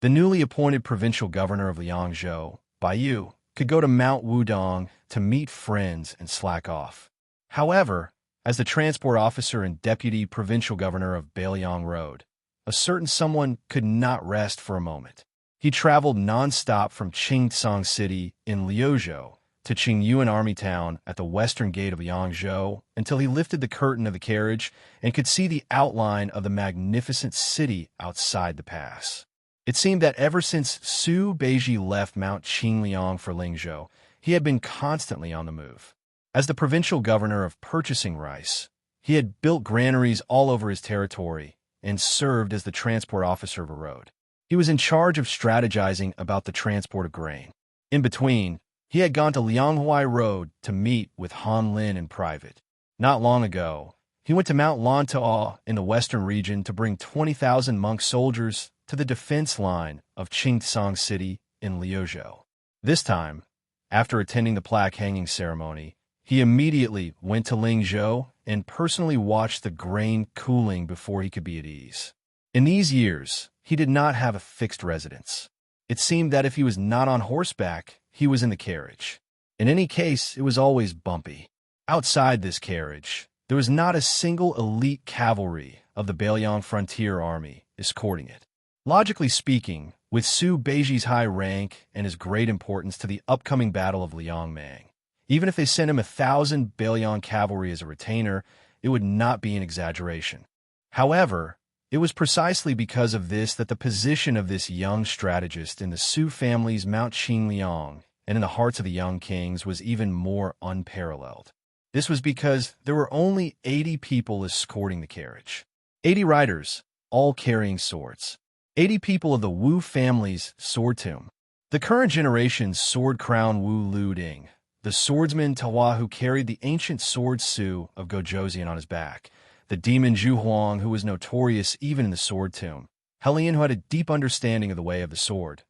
The newly appointed provincial governor of Liangzhou, Baiyu, could go to Mount Wudong to meet friends and slack off. However, as the transport officer and deputy provincial governor of Bailiang Road, a certain someone could not rest for a moment. He traveled non-stop from Qingtsang City in Liuzhou to Qingyuan Army Town at the western gate of Yangzhou until he lifted the curtain of the carriage and could see the outline of the magnificent city outside the pass. It seemed that ever since Su Beiji left Mount Qingliang for Lingzhou, he had been constantly on the move. As the provincial governor of purchasing rice, he had built granaries all over his territory and served as the transport officer of a road. He was in charge of strategizing about the transport of grain. In between, he had gone to Lianghuai Road to meet with Han Lin in private. Not long ago, he went to Mount Lantau in the western region to bring 20,000 monk soldiers to the defense line of Qingtsang City in Liuzhou. This time, after attending the plaque hanging ceremony, He immediately went to Lingzhou and personally watched the grain cooling before he could be at ease. In these years, he did not have a fixed residence. It seemed that if he was not on horseback, he was in the carriage. In any case, it was always bumpy. Outside this carriage, there was not a single elite cavalry of the Beiliang frontier army escorting it. Logically speaking, with Su Beiji's high rank and his great importance to the upcoming Battle of Liangmang, even if they sent him 1,000 Beiliang cavalry as a retainer, it would not be an exaggeration. However, it was precisely because of this that the position of this young strategist in the Su family's Mount Qingliang and in the hearts of the young kings was even more unparalleled. This was because there were only 80 people escorting the carriage. 80 riders, all carrying swords. 80 people of the Wu family's sword tomb. The current generation's sword crown Wu Lu Ding, the swordsman Tawa who carried the ancient sword Su of Gojoseon on his back, the demon Zhu Huang who was notorious even in the sword tomb, Helian who had a deep understanding of the way of the sword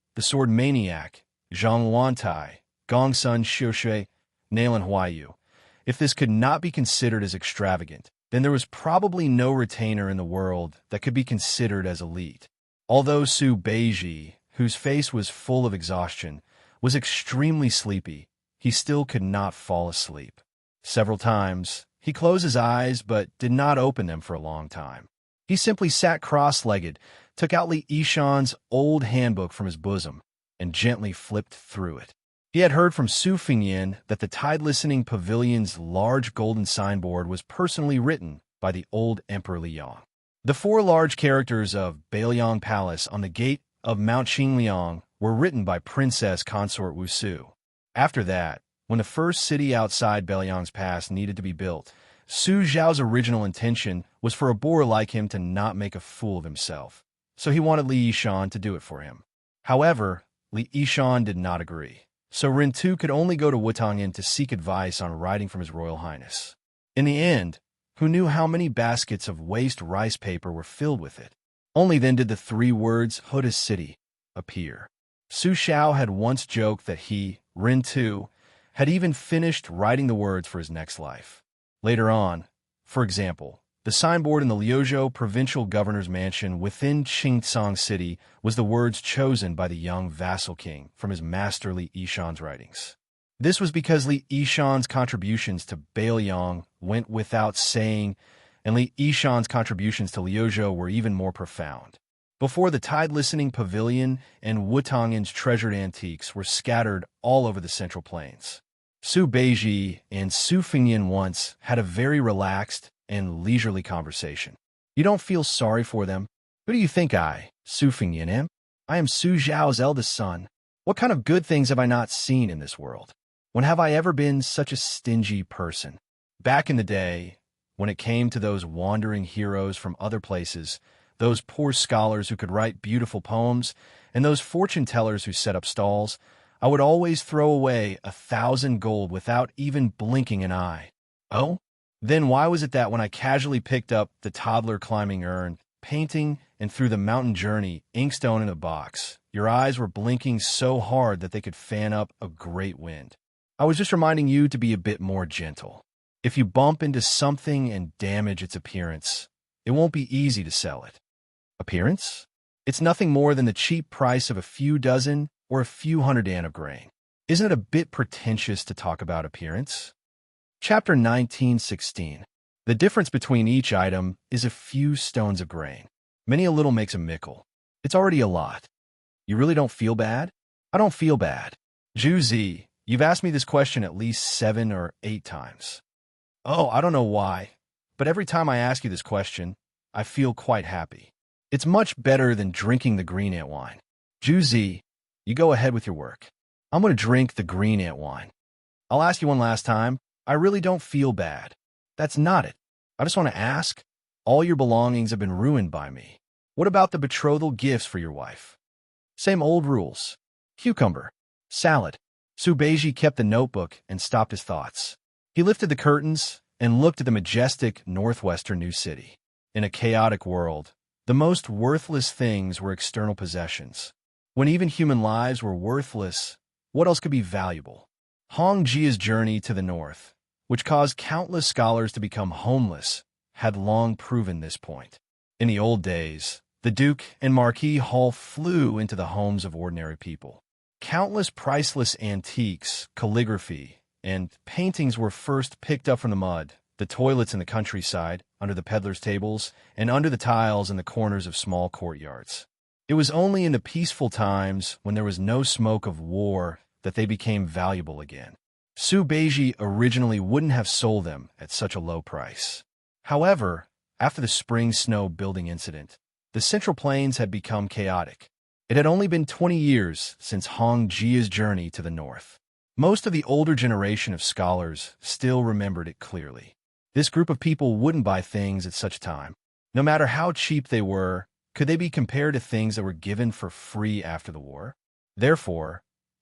maniac, Zhang Wantai, Gongsun Xiushui, Nalan Huayu. If this could not be considered as extravagant, then there was probably no retainer in the world that could be considered as elite. Although Su Beiji, whose face was full of exhaustion, was extremely sleepy, he still could not fall asleep. Several times, he closed his eyes but did not open them for a long time. He simply sat cross-legged, took out Li Yishan's old handbook from his bosom, and gently flipped through it. He had heard from Su Fingyin that the Tide-Listening Pavilion's large golden signboard was personally written by the old Emperor Liang. The 4 large characters of Beiliang Palace on the gate of Mount Qingliang were written by Princess Consort Wu Su. After that, when the first city outside Beiliang's pass needed to be built, Su Zhao's original intention was for a boor like him to not make a fool of himself, so he wanted Li Yishan to do it for him. However, Li Yishan did not agree, so Rintu could only go to Wutongyan to seek advice on writing from His Royal Highness. In the end, who knew how many baskets of waste rice paper were filled with it? Only then did the 3 words Huda City appear. Su Xiao had once joked that he, Rintu, had even finished writing the words for his next life. Later on, for example, the signboard in the Liuzhou provincial governor's mansion within Qingcang City was the words chosen by the young vassal king from his master Li Yishan's writings. This was because Li Yishan's contributions to Beiliang went without saying, and Li Yishan's contributions to Liuzhou were even more profound. Before the Tide-Listening Pavilion and Wutongyan's treasured antiques were scattered all over the Central Plains. Su Beiji and Su Fingyin once had a very relaxed and leisurely conversation. You don't feel sorry for them? Who do you think I, Su Fingyin, am? I am Su Zhao's eldest son. What kind of good things have I not seen in this world? When have I ever been such a stingy person? Back in the day, when it came to those wandering heroes from other places, those poor scholars who could write beautiful poems, and those fortune-tellers who set up stalls, I would always throw away 1,000 gold without even blinking an eye. Oh? Then why was it that when I casually picked up the toddler climbing urn, painting, and through the mountain journey, inkstone in a box, your eyes were blinking so hard that they could fan up a great wind? I was just reminding you to be a bit more gentle. If you bump into something and damage its appearance, it won't be easy to sell it. Appearance? It's nothing more than the cheap price of a few dozen or a few hundred dan of grain. Isn't it a bit pretentious to talk about appearance? Chapter 19:16. The difference between each item is a few stones of grain. Many a little makes a mickle. It's already a lot. You really don't feel bad? I don't feel bad. Zhu Zi, you've asked me this question at least 7 or 8 times. Oh, I don't know why, but every time I ask you this question, I feel quite happy. It's much better than drinking the green ant wine. Zhu Zi, you go ahead with your work. I'm going to drink the green ant wine. I'll ask you one last time. I really don't feel bad. That's not it. I just want to ask. All your belongings have been ruined by me. What about the betrothal gifts for your wife? Same old rules. Cucumber. Salad. Su Beiji kept the notebook and stopped his thoughts. He lifted the curtains and looked at the majestic northwestern New City. In a chaotic world, the most worthless things were external possessions. When even human lives were worthless, what else could be valuable? Hong Jia's journey to the north, which caused countless scholars to become homeless, had long proven this point. In the old days, the Duke and Marquis Hall flew into the homes of ordinary people. Countless priceless antiques, calligraphy, and paintings were first picked up from the mud, the toilets in the countryside, under the peddlers' tables, and under the tiles in the corners of small courtyards. It was only in the peaceful times, when there was no smoke of war, that they became valuable again. Su Beiji originally wouldn't have sold them at such a low price. However, after the spring snow building incident, the Central Plains had become chaotic. It had only been 20 years since Hong Jia's journey to the north. Most of the older generation of scholars still remembered it clearly. This group of people wouldn't buy things at such a time. No matter how cheap they were, could they be compared to things that were given for free after the war? Therefore,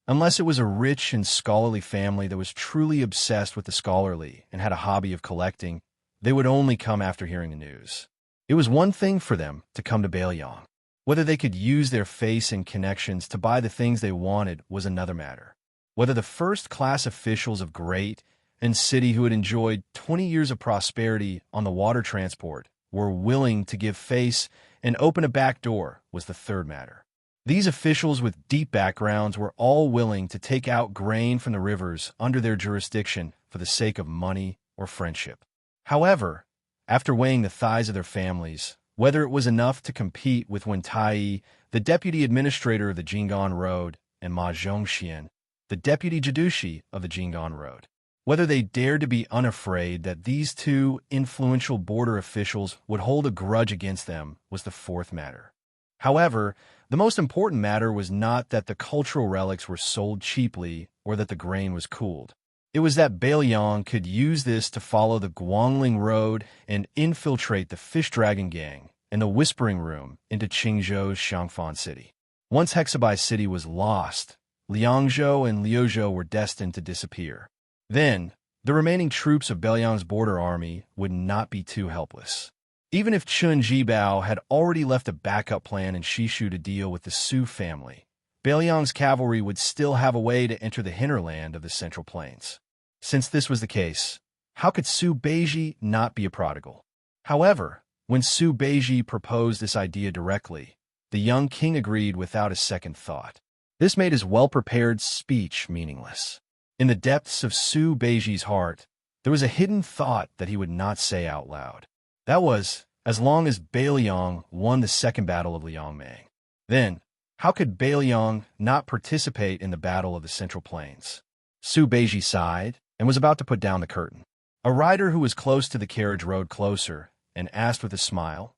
unless it was a rich and scholarly family that was truly obsessed with the scholarly and had a hobby of collecting, they would only come after hearing the news. It was one thing for them to come to Bailiang. Whether they could use their face and connections to buy the things they wanted was another matter. Whether the first-class officials of great and city who had enjoyed 20 years of prosperity on the water transport were willing to give face and open a back door was the third matter. These officials with deep backgrounds were all willing to take out grain from the rivers under their jurisdiction for the sake of money or friendship. However, after weighing the thighs of their families, whether it was enough to compete with Wen Tai, the deputy administrator of the Jing'an Road, and Ma Zhongxian, the deputy Jidushi of the Jing'an Road, whether they dared to be unafraid that these two influential border officials would hold a grudge against them was the fourth matter. However, the most important matter was not that the cultural relics were sold cheaply or that the grain was cooled. It was that Bailiang could use this to follow the Guangling Road and infiltrate the Fish Dragon Gang and the Whispering Room into Qingzhou's Xiangfan City. Once Hexabai City was lost, Liangzhou and Liuzhou were destined to disappear. Then, the remaining troops of Bailiang's border army would not be too helpless. Even if Chun Jibao had already left a backup plan in Shishu to deal with the Su family, Bailiang's cavalry would still have a way to enter the hinterland of the Central Plains. Since this was the case, how could Su Beiji not be a prodigal? However, when Su Beiji proposed this idea directly, the young king agreed without a second thought. This made his well-prepared speech meaningless. In the depths of Su Beiji's heart, there was a hidden thought that he would not say out loud. That was, as long as Bailiang won the second battle of Liangmeng. Then, how could Bailiang not participate in the battle of the Central Plains? Su Beiji sighed and was about to put down the curtain. A rider who was close to the carriage rode closer and asked with a smile,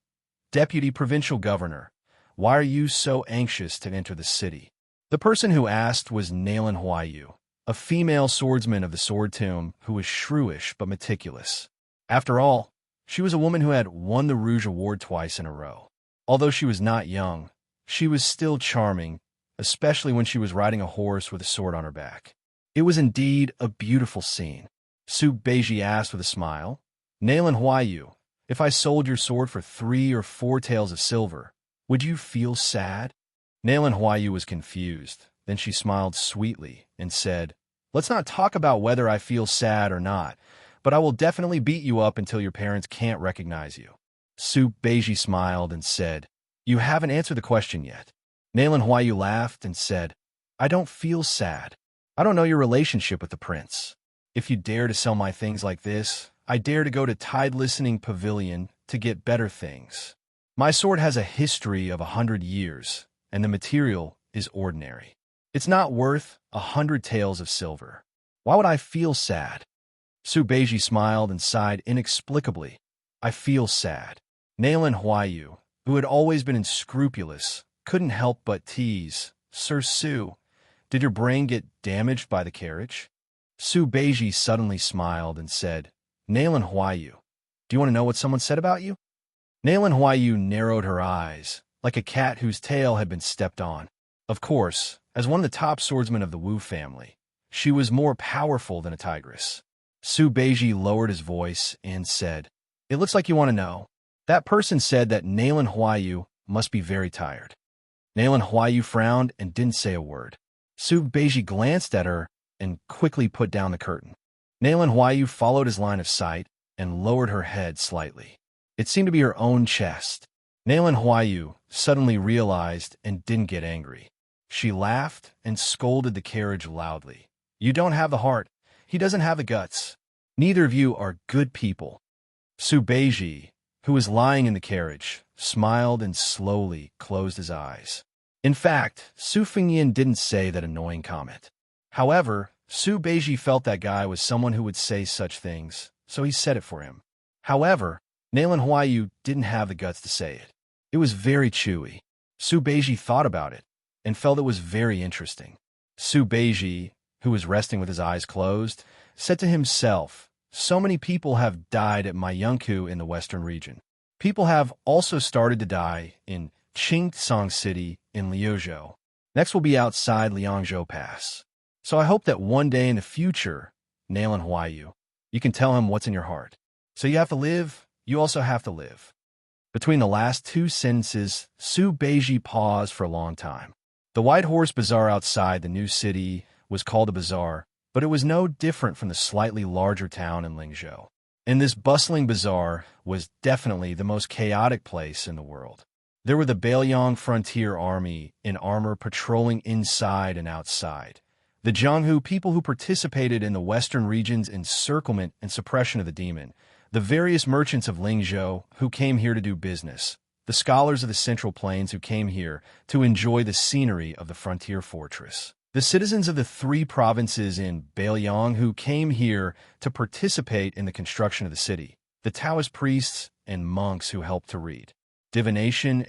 "Deputy Provincial Governor, why are you so anxious to enter the city?" The person who asked was Nailan Huayu, a female swordsman of the Sword Tomb who was shrewish but meticulous. After all, she was a woman who had won the Rouge Award twice in a row. Although she was not young, she was still charming, especially when she was riding a horse with a sword on her back. It was indeed a beautiful scene. Su Beiji asked with a smile, "Nailan Huayu, if I sold your sword for 3 or 4 taels of silver, would you feel sad?" Nailan Huayu was confused. Then she smiled sweetly and said, "Let's not talk about whether I feel sad or not, but I will definitely beat you up until your parents can't recognize you." Su Beiji smiled and said, "You haven't answered the question yet." Nailan Huayu laughed and said, "I don't feel sad. I don't know your relationship with the prince. If you dare to sell my things like this, I dare to go to Tide Listening Pavilion to get better things. My sword has a history of 100 years, and the material is ordinary. It's not worth 100 taels of silver. Why would I feel sad?" Su Beiji smiled and sighed inexplicably. "I feel sad." Nailan Huayu, who had always been unscrupulous, couldn't help but tease, "Sir Su, did your brain get damaged by the carriage?" Su Beiji suddenly smiled and said, "Nailan Huayu, do you want to know what someone said about you?" Nailan Huayu narrowed her eyes, like a cat whose tail had been stepped on. Of course, as one of the top swordsmen of the Wu family, she was more powerful than a tigress. Su Beiji lowered his voice and said, "It looks like you want to know. That person said that Nailan Huayu must be very tired." Nailan Huayu frowned and didn't say a word. Su Beiji glanced at her and quickly put down the curtain. Nalan Huayu followed his line of sight and lowered her head slightly. It seemed to be her own chest. Nalan Huayu suddenly realized and didn't get angry. She laughed and scolded the carriage loudly. You don't have the heart. He doesn't have the guts. Neither of you are good people. Su Beiji, who was lying in the carriage, smiled and slowly closed his eyes. In fact, Su Fengyin didn't say that annoying comment. However, Su Beiji felt that guy was someone who would say such things, so he said it for him. However, Nalan Huayu didn't have the guts to say it. It was very chewy. Su Beiji thought about it and felt it was very interesting. Su Beiji, who was resting with his eyes closed, said to himself, so many people have died at Maiyunku in the western region. People have also started to die in Qingtsang City in Liuzhou. Next will be outside Liangzhou Pass. So I hope that one day in the future, Nalan Huayu, you can tell him what's in your heart. So you have to live, you also have to live. Between the last two sentences, Su Beiji paused for a long time. The White Horse Bazaar outside the new city was called a bazaar, but it was no different from the slightly larger town in Lingzhou. And this bustling bazaar was definitely the most chaotic place in the world. There were the Bailiang Frontier Army in armor patrolling inside and outside. The Jianghu people who participated in the western region's encirclement and suppression of the demon. The various merchants of Lingzhou who came here to do business. The scholars of the Central Plains who came here to enjoy the scenery of the frontier fortress. The citizens of the three provinces in Bailiang who came here to participate in the construction of the city. The Taoist priests and monks who helped to read divination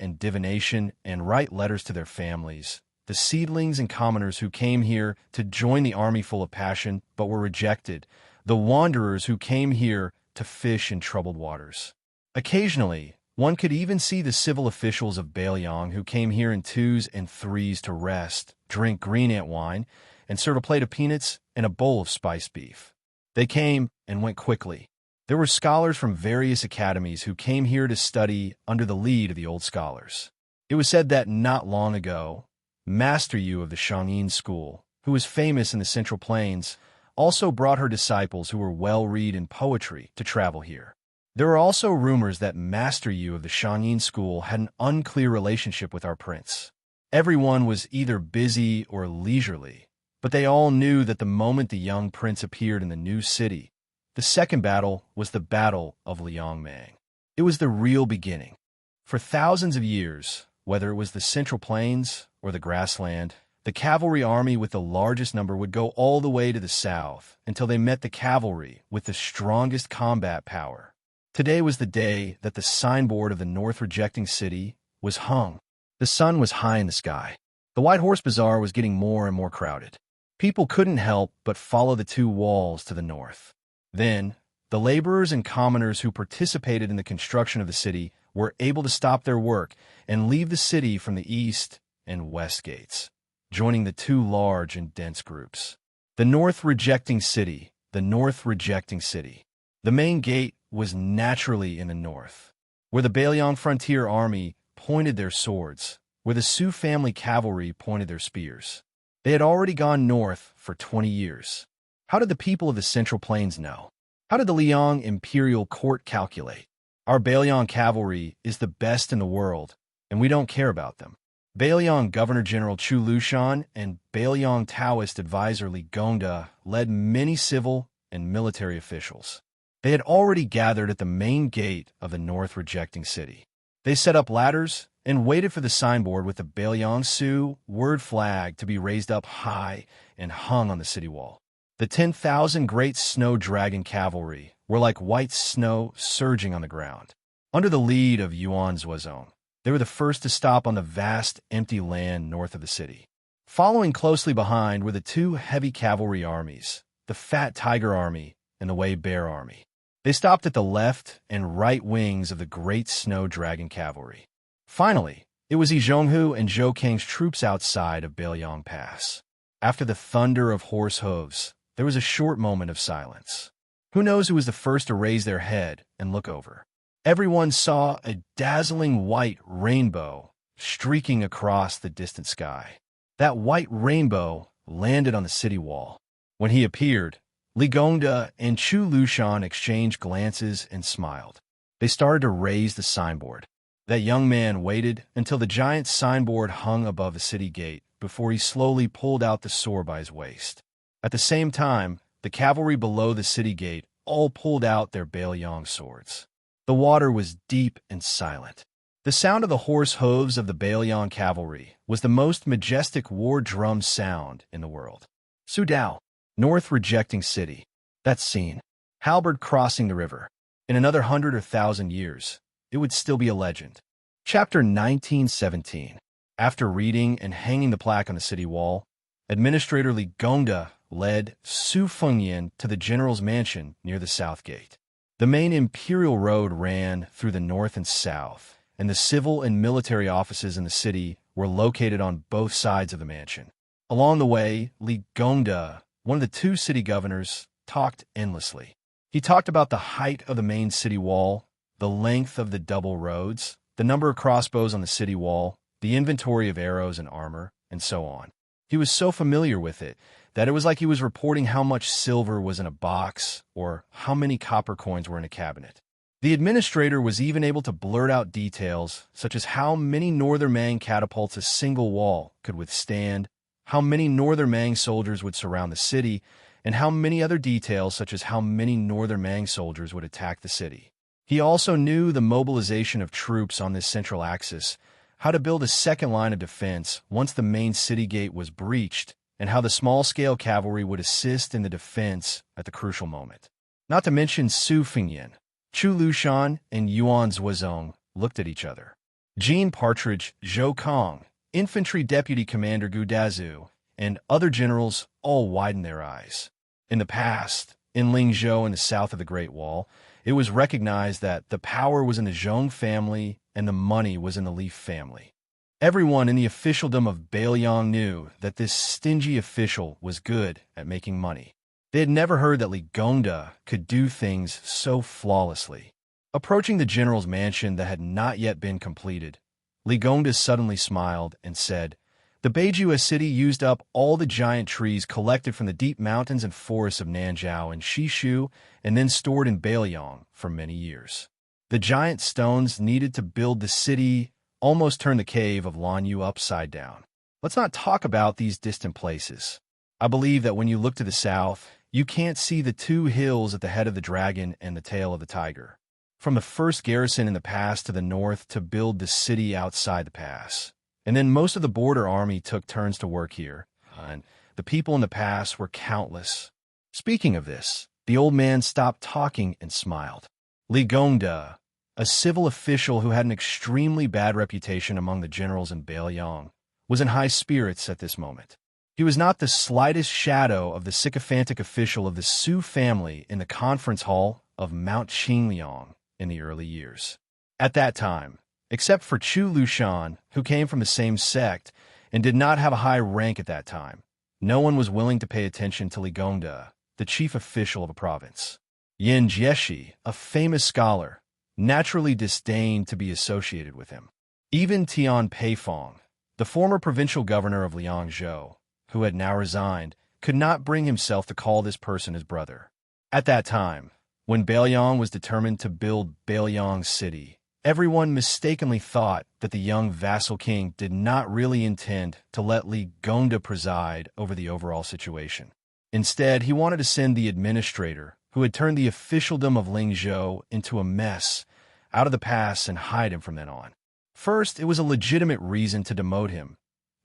and write letters to their families. The seedlings and commoners who came here to join the army full of passion but were rejected. The wanderers who came here to fish in troubled waters. Occasionally, one could even see the civil officials of Bailiang who came here in twos and threes to rest, drink green ant wine, and serve a plate of peanuts and a bowl of spiced beef. They came and went quickly. There were scholars from various academies who came here to study under the lead of the old scholars. It was said that not long ago, Master Yu of the Shangyin School, who was famous in the Central Plains, also brought her disciples who were well-read in poetry to travel here. There were also rumors that Master Yu of the Shangyin School had an unclear relationship with our prince. Everyone was either busy or leisurely, but they all knew that the moment the young prince appeared in the new city, the second battle was the Battle of Liangmang. It was the real beginning. For thousands of years, whether it was the Central Plains or the grassland, the cavalry army with the largest number would go all the way to the south until they met the cavalry with the strongest combat power. Today was the day that the signboard of the North Rejecting City was hung. The sun was high in the sky. The White Horse Bazaar was getting more and more crowded. People couldn't help but follow the two walls to the north. Then, the laborers and commoners who participated in the construction of the city were able to stop their work and leave the city from the east and west gates, joining the two large and dense groups. The North Rejecting City, the North Rejecting City. The main gate was naturally in the north, where the Bailiang Frontier Army pointed their swords, where the Su family cavalry pointed their spears. They had already gone north for 20 years. How did the people of the Central Plains know? How did the Liang Imperial Court calculate? Our Bailiang cavalry is the best in the world, and we don't care about them. Bailiang Governor-General Chu Lushan and Bailiang Taoist advisor Li Gongda led many civil and military officials. They had already gathered at the main gate of the North Rejecting City. They set up ladders and waited for the signboard with the Bailiang Su word flag to be raised up high and hung on the city wall. The 10,000 great snow dragon cavalry were like white snow surging on the ground. Under the lead of Yuan Zuozong, they were the first to stop on the vast, empty land north of the city. Following closely behind were the two heavy cavalry armies, the Fat Tiger Army and the Wei Bear Army. They stopped at the left and right wings of the great snow dragon cavalry. Finally, it was Yi Zhonghu and Zhou Kang's troops outside of Bailiang Pass. After the thunder of horse hooves, there was a short moment of silence. Who knows who was the first to raise their head and look over? Everyone saw a dazzling white rainbow streaking across the distant sky. That white rainbow landed on the city wall. When he appeared, Li Gongda and Chu Lushan exchanged glances and smiled. They started to raise the signboard. That young man waited until the giant signboard hung above the city gate before he slowly pulled out the sword by his waist. At the same time, the cavalry below the city gate all pulled out their Bailiang swords. The water was deep and silent. The sound of the horse hooves of the Bailiang cavalry was the most majestic war drum sound in the world. Sudao, north rejecting city. That scene. Halberd crossing the river. In another 100 or 1,000 years, it would still be a legend. Chapter 1917. After reading and hanging the plaque on the city wall, Administrator Li Gongda led Su Fengyan to the general's mansion near the south gate. The main imperial road ran through the north and south, and the civil and military offices in the city were located on both sides of the mansion. Along the way, Li Gongda, one of the two city governors, talked endlessly. He talked about the height of the main city wall, the length of the double roads, the number of crossbows on the city wall, the inventory of arrows and armor, and so on. He was so familiar with it that it was like he was reporting how much silver was in a box or how many copper coins were in a cabinet. The administrator was even able to blurt out details such as how many Northern Mang catapults a single wall could withstand, how many Northern Mang soldiers would surround the city, and how many other details such as how many Northern Mang soldiers would attack the city. He also knew the mobilization of troops on this central axis, how to build a second line of defense once the main city gate was breached, and how the small-scale cavalry would assist in the defense at the crucial moment. Not to mention Su Fengyan, Chu Lushan, and Yuan Zuozong looked at each other. Jean Partridge, Zhou Kong, Infantry Deputy Commander Gu Dazu, and other generals all widened their eyes. In the past, in Lingzhou in the south of the Great Wall, it was recognized that the power was in the Zhong family and the money was in the Li family. Everyone in the officialdom of Bailiang knew that this stingy official was good at making money. They had never heard that Li Gongda could do things so flawlessly. Approaching the general's mansion that had not yet been completed, Li Gongda suddenly smiled and said, "The Beijua city used up all the giant trees collected from the deep mountains and forests of Nanzhao and Shishu and then stored in Bailiang for many years. The giant stones needed to build the city almost turned the cave of Lanyu upside down. Let's not talk about these distant places. I believe that when you look to the south, you can't see the two hills at the head of the dragon and the tail of the tiger. From the first garrison in the pass to the north to build the city outside the pass. And then most of the border army took turns to work here, and the people in the pass were countless." Speaking of this, the old man stopped talking and smiled. Li Gongda, a civil official who had an extremely bad reputation among the generals in Bailiang, was in high spirits at this moment. He was not the slightest shadow of the sycophantic official of the Su family in the conference hall of Mount Qingliang in the early years. At that time, except for Chu Lushan, who came from the same sect and did not have a high rank at that time, no one was willing to pay attention to Li Gongda, the chief official of a province. Yin Jieshi, a famous scholar, naturally disdained to be associated with him. Even Tian Peifong, the former provincial governor of Liangzhou, who had now resigned, could not bring himself to call this person his brother. At that time, when Bailiang was determined to build Bailiang City, everyone mistakenly thought that the young vassal king did not really intend to let Li Gongda preside over the overall situation. Instead, he wanted to send the administrator, who had turned the officialdom of Lingzhou into a mess, out of the pass and hide him from then on. First, it was a legitimate reason to demote him,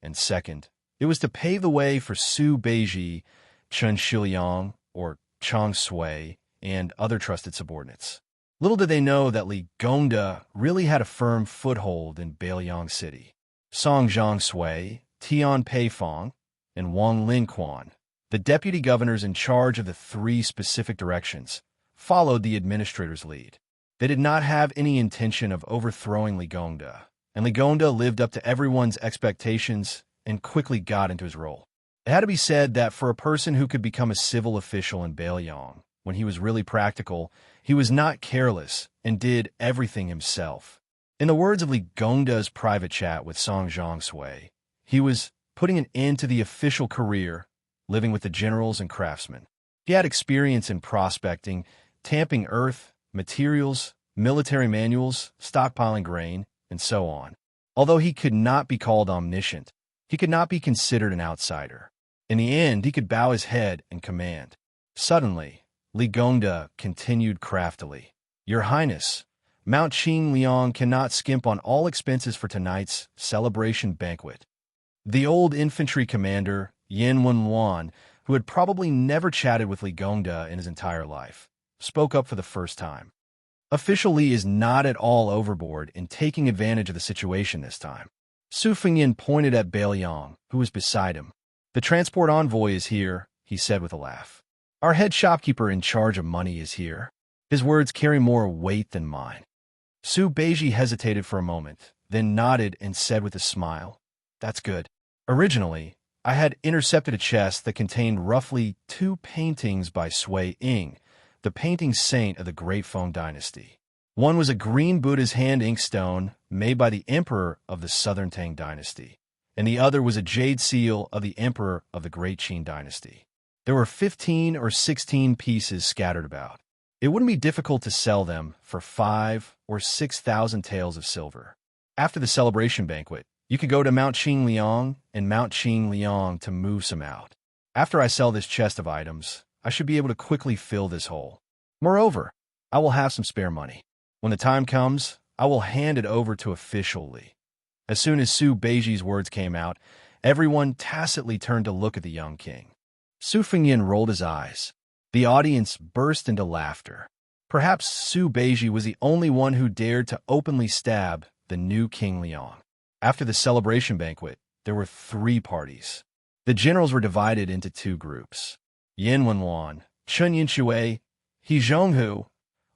and second, it was to pave the way for Su Beiji, Chen Shiliang, or Chang Sui, and other trusted subordinates. Little did they know that Li Gongda really had a firm foothold in Bailiang City. Song Zhangsui, Tian Peifong, and Wang Linquan, the deputy governors in charge of the three specific directions, followed the administrator's lead. They did not have any intention of overthrowing Li Gongda, and Li Gongda lived up to everyone's expectations and quickly got into his role. It had to be said that for a person who could become a civil official in Bailiang, when he was really practical, he was not careless and did everything himself. In the words of Li Gongda's private chat with Song Zhangsui, he was putting an end to the official career, living with the generals and craftsmen. He had experience in prospecting, tamping earth, materials, military manuals, stockpiling grain, and so on. Although he could not be called omniscient, he could not be considered an outsider. In the end, he could bow his head and command. Suddenly, Li Gongda continued craftily. Your Highness, Mount Qing Liang cannot skimp on all expenses for tonight's celebration banquet. The old infantry commander, Yin Wenwan, who had probably never chatted with Li Gongda in his entire life, spoke up for the first time. Official Li is not at all overboard in taking advantage of the situation this time. Su Fengyin pointed at Bailiang, who was beside him. The transport envoy is here, he said with a laugh. Our head shopkeeper in charge of money is here. His words carry more weight than mine. Su Beiji hesitated for a moment, then nodded and said with a smile, That's good. Originally, I had intercepted a chest that contained roughly 2 paintings by Sui Ying, the painting saint of the Great Feng Dynasty. One was a green Buddha's hand inkstone made by the emperor of the Southern Tang Dynasty, and the other was a jade seal of the emperor of the Great Qin Dynasty. There were 15 or 16 pieces scattered about. It wouldn't be difficult to sell them for 5 or 6,000 taels of silver. After the celebration banquet, you could go to Mount Qing Liang and Mount Qing Liang to move some out. After I sell this chest of items, I should be able to quickly fill this hole. Moreover, I will have some spare money. When the time comes, I will hand it over to official Li. As soon as Su Beiji's words came out, everyone tacitly turned to look at the young king. Su Fengyin rolled his eyes. The audience burst into laughter. Perhaps Su Beiji was the only one who dared to openly stab the new King Liang. After the celebration banquet, there were 3 parties. The generals were divided into 2 groups. Yin Wenwan, Chun Yinshui, He Zhonghu,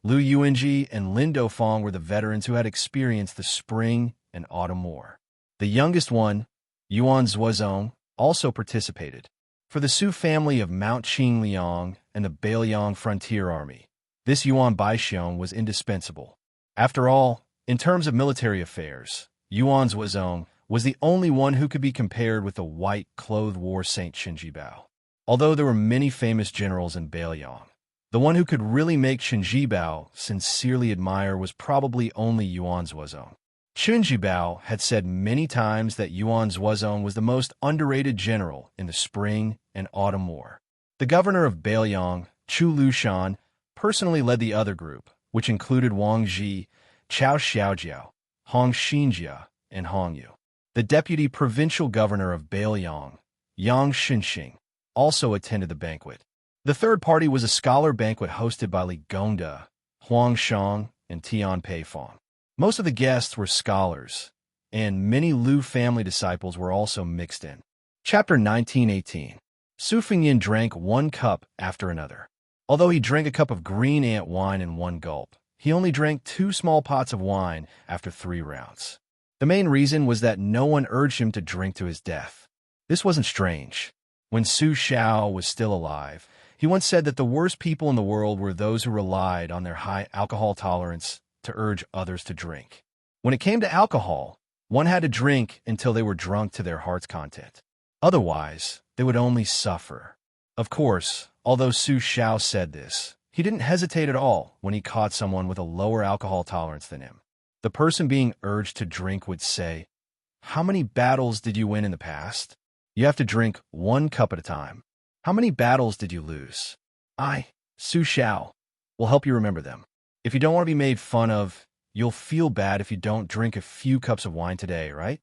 Lu Yuanji, and Lin Dofang were the veterans who had experienced the spring and autumn war. The youngest one, Yuan Zuozong, also participated. For the Su family of Mount Qing Liang and the Bailiang Frontier Army, this Yuan Baixiong was indispensable. After all, in terms of military affairs, Yuan Zuozong was the only one who could be compared with the white-clothed war saint Qinjibao. Although there were many famous generals in Bailiang, the one who could really make Qinjibao sincerely admire was probably only Yuan Zuozong. Qinjibao had said many times that Yuan Zuozong was the most underrated general in the spring and autumn war. The governor of Bailiang, Chu Lushan, personally led the other group, which included Wang Ji, Chao Xiaojiao, Hong Xinjia, and Hong Yu. The deputy provincial governor of Bailiang, Yang Xinxing, also attended the banquet. The third party was a scholar banquet hosted by Li Gongda, Huang Shang, and Tian Peifong. Most of the guests were scholars, and many Lu family disciples were also mixed in. Chapter 1918. Su Fengyin drank 1 cup after another. Although he drank a cup of green ant wine in 1 gulp, he only drank 2 small pots of wine after 3 rounds. The main reason was that no one urged him to drink to his death. This wasn't strange. When Su Xiao was still alive, he once said that the worst people in the world were those who relied on their high alcohol tolerance to urge others to drink. When it came to alcohol, one had to drink until they were drunk to their heart's content. Otherwise, they would only suffer. Of course, although Su Xiao said this, he didn't hesitate at all when he caught someone with a lower alcohol tolerance than him. The person being urged to drink would say, How many battles did you win in the past? You have to drink 1 cup at a time. How many battles did you lose? I, Su Xiao, will help you remember them. If you don't want to be made fun of, you'll feel bad if you don't drink a few cups of wine today, right?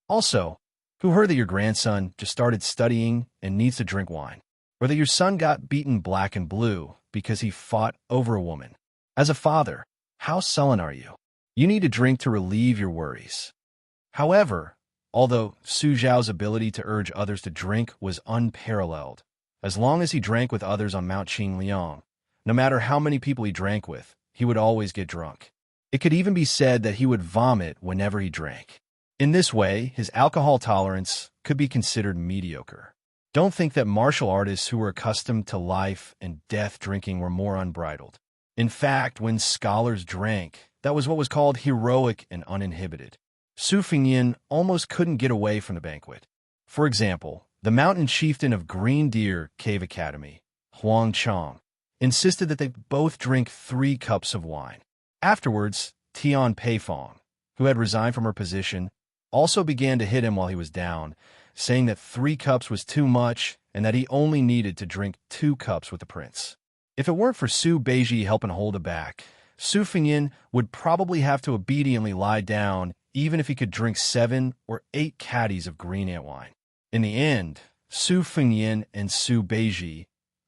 Also, who heard that your grandson just started studying and needs to drink wine? Or that your son got beaten black and blue because he fought over a woman? As a father, how sullen are you? You need to drink to relieve your worries. However, although Su Zhao's ability to urge others to drink was unparalleled, as long as he drank with others on Mount Qing Liang, no matter how many people he drank with, he would always get drunk. It could even be said that he would vomit whenever he drank. In this way, his alcohol tolerance could be considered mediocre. Don't think that martial artists who were accustomed to life and death drinking were more unbridled. In fact, when scholars drank, that was what was called heroic and uninhibited. Su Fengyin almost couldn't get away from the banquet. For example, the mountain chieftain of Green Deer Cave Academy, Huang Chong, insisted that they both drink 3 cups of wine. Afterwards, Tian Peifong, who had resigned from her position, also began to hit him while he was down, saying that 3 cups was too much and that he only needed to drink 2 cups with the prince. If it weren't for Su Beiji helping hold it back, Su Fengyin would probably have to obediently lie down even if he could drink 7 or 8 caddies of green ant wine. In the end, Su Fengyin and Su Beiji,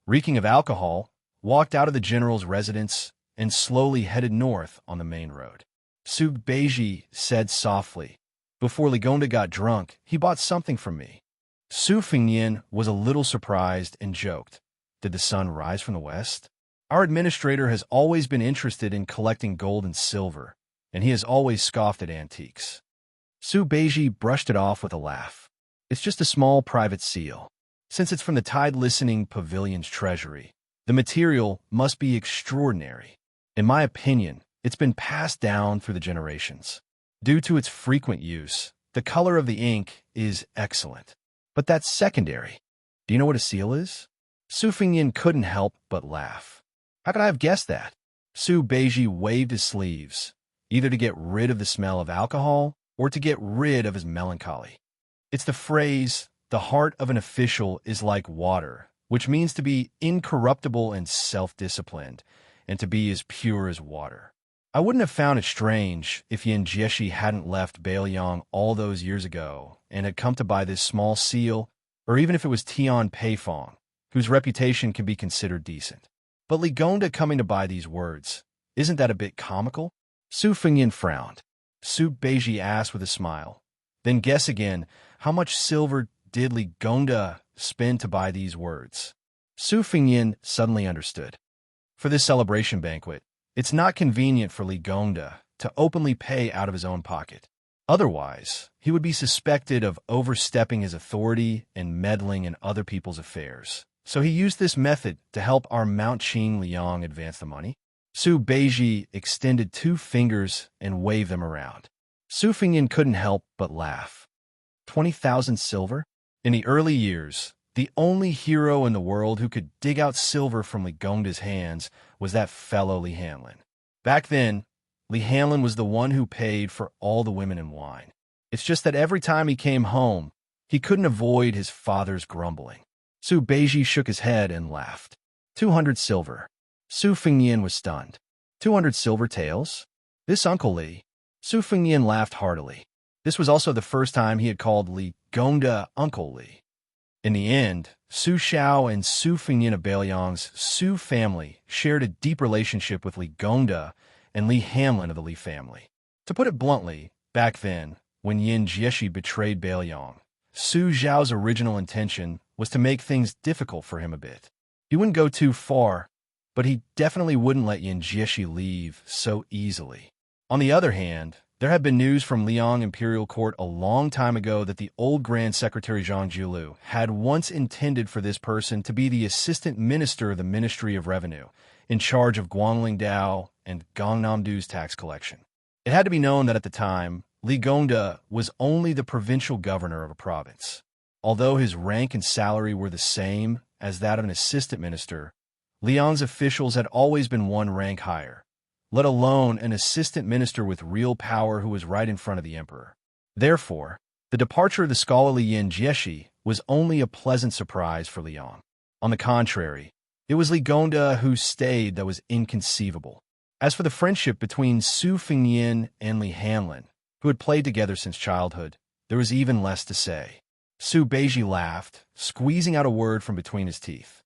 reeking of alcohol, walked out of the general's residence and slowly headed north on the main road. Su Beiji said softly, "Before Ligonda got drunk, he bought something from me." Su Fengyin was a little surprised and joked, "Did the sun rise from the west?" Our administrator has always been interested in collecting gold and silver, and he has always scoffed at antiques. Su Beiji brushed it off with a laugh. "It's just a small private seal. Since it's from the Tide Listening Pavilion's treasury, the material must be extraordinary. In my opinion, it's been passed down through the generations. Due to its frequent use, the color of the ink is excellent. But that's secondary. Do you know what a seal is?" Su Fengyin couldn't help but laugh. "How could I have guessed that?" Su Beiji waved his sleeves, either to get rid of the smell of alcohol or to get rid of his melancholy. "It's the phrase, 'The heart of an official is like water,' which means to be incorruptible and self-disciplined, and to be as pure as water. I wouldn't have found it strange if Yin Jieshi hadn't left Bailiang all those years ago and had come to buy this small seal, or even if it was Tian Peifong, whose reputation can be considered decent. But Ligonda coming to buy these words, isn't that a bit comical?" Su Fengyin frowned. Su Beiji asked with a smile, "Then guess again, how much silver did Ligonda spend to buy these words?" Su Fengyin suddenly understood. For this celebration banquet, it's not convenient for Ligonda to openly pay out of his own pocket. Otherwise, he would be suspected of overstepping his authority and meddling in other people's affairs. So he used this method to help our Mount Qing Liang advance the money. Su Beiji extended 2 fingers and waved them around. Su Fengyin couldn't help but laugh. 20,000 silver? In the early years, the only hero in the world who could dig out silver from Ligonda's hands was that fellow Li Hanlin. Back then, Li Hanlin was the one who paid for all the women in wine. It's just that every time he came home, he couldn't avoid his father's grumbling. Su Beiji shook his head and laughed. 200 silver. Su Fengyin was stunned. 200 silver taels? This Uncle Li? Su Fengyin laughed heartily. This was also the first time he had called Ligonda Uncle Li. In the end, Su Xiao and Su Fengyin of Bailiang's Su family shared a deep relationship with Ligonda and Li Hanlin of the Li family. To put it bluntly, back then, when Yin Jieshi betrayed Bailiang, Su Xiao's original intention was to make things difficult for him a bit. He wouldn't go too far, but he definitely wouldn't let Yin Jieshi leave so easily. On the other hand, there had been news from Liang Imperial Court a long time ago that the old Grand Secretary Zhang Jiulu had once intended for this person to be the Assistant Minister of the Ministry of Revenue, in charge of Guanglingdao and Gangnamdu's tax collection. It had to be known that at the time, Ligonda was only the provincial governor of a province. Although his rank and salary were the same as that of an assistant minister, Liang's officials had always been one rank higher, let alone an assistant minister with real power who was right in front of the emperor. Therefore, the departure of the scholarly Yin Jieshi was only a pleasant surprise for Liang. On the contrary, it was Ligonda who stayed that was inconceivable. As for the friendship between Su Fengyin and Li Hanlin, who had played together since childhood, there was even less to say. Su Beiji laughed, squeezing out a word from between his teeth.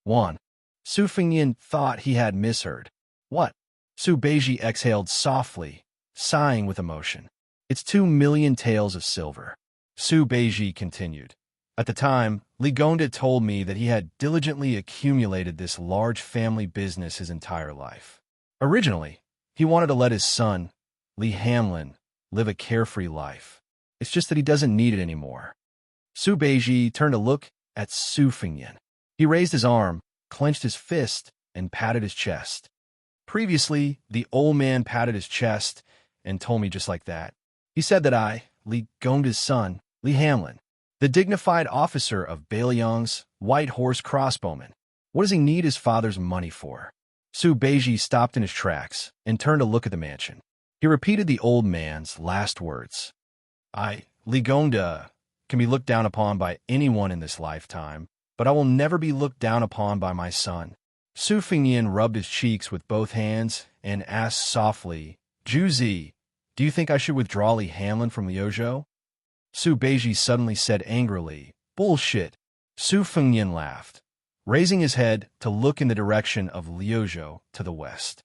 1. Su Fengyin thought he had misheard. "What?" Su Beiji exhaled softly, sighing with emotion. "It's 2 million taels of silver." Su Beiji continued. "At the time, Ligonda told me that he had diligently accumulated this large family business his entire life. Originally, he wanted to let his son, Li Hanlin, live a carefree life. It's just that he doesn't need it anymore." Su Beiji turned to look at Su Fengyin. He raised his arm, clenched his fist, and patted his chest. Previously, the old man patted his chest and told me just like that. He said that I, Ligonda's son, Li Hanlin, the dignified officer of Bailiang's White Horse Crossbowmen, What does he need his father's money for? Su Beiji stopped in his tracks and turned to look at the mansion. He repeated the old man's last words. Ligonda can be looked down upon by anyone in this lifetime, but I will never be looked down upon by my son. Su Fengyan rubbed his cheeks with both hands and asked softly, Juzi, do you think I should withdraw Li Hanlin from Liuzhou? Su Beiji suddenly said angrily, Bullshit. Su Fengyan laughed, raising his head to look in the direction of Liuzhou to the west.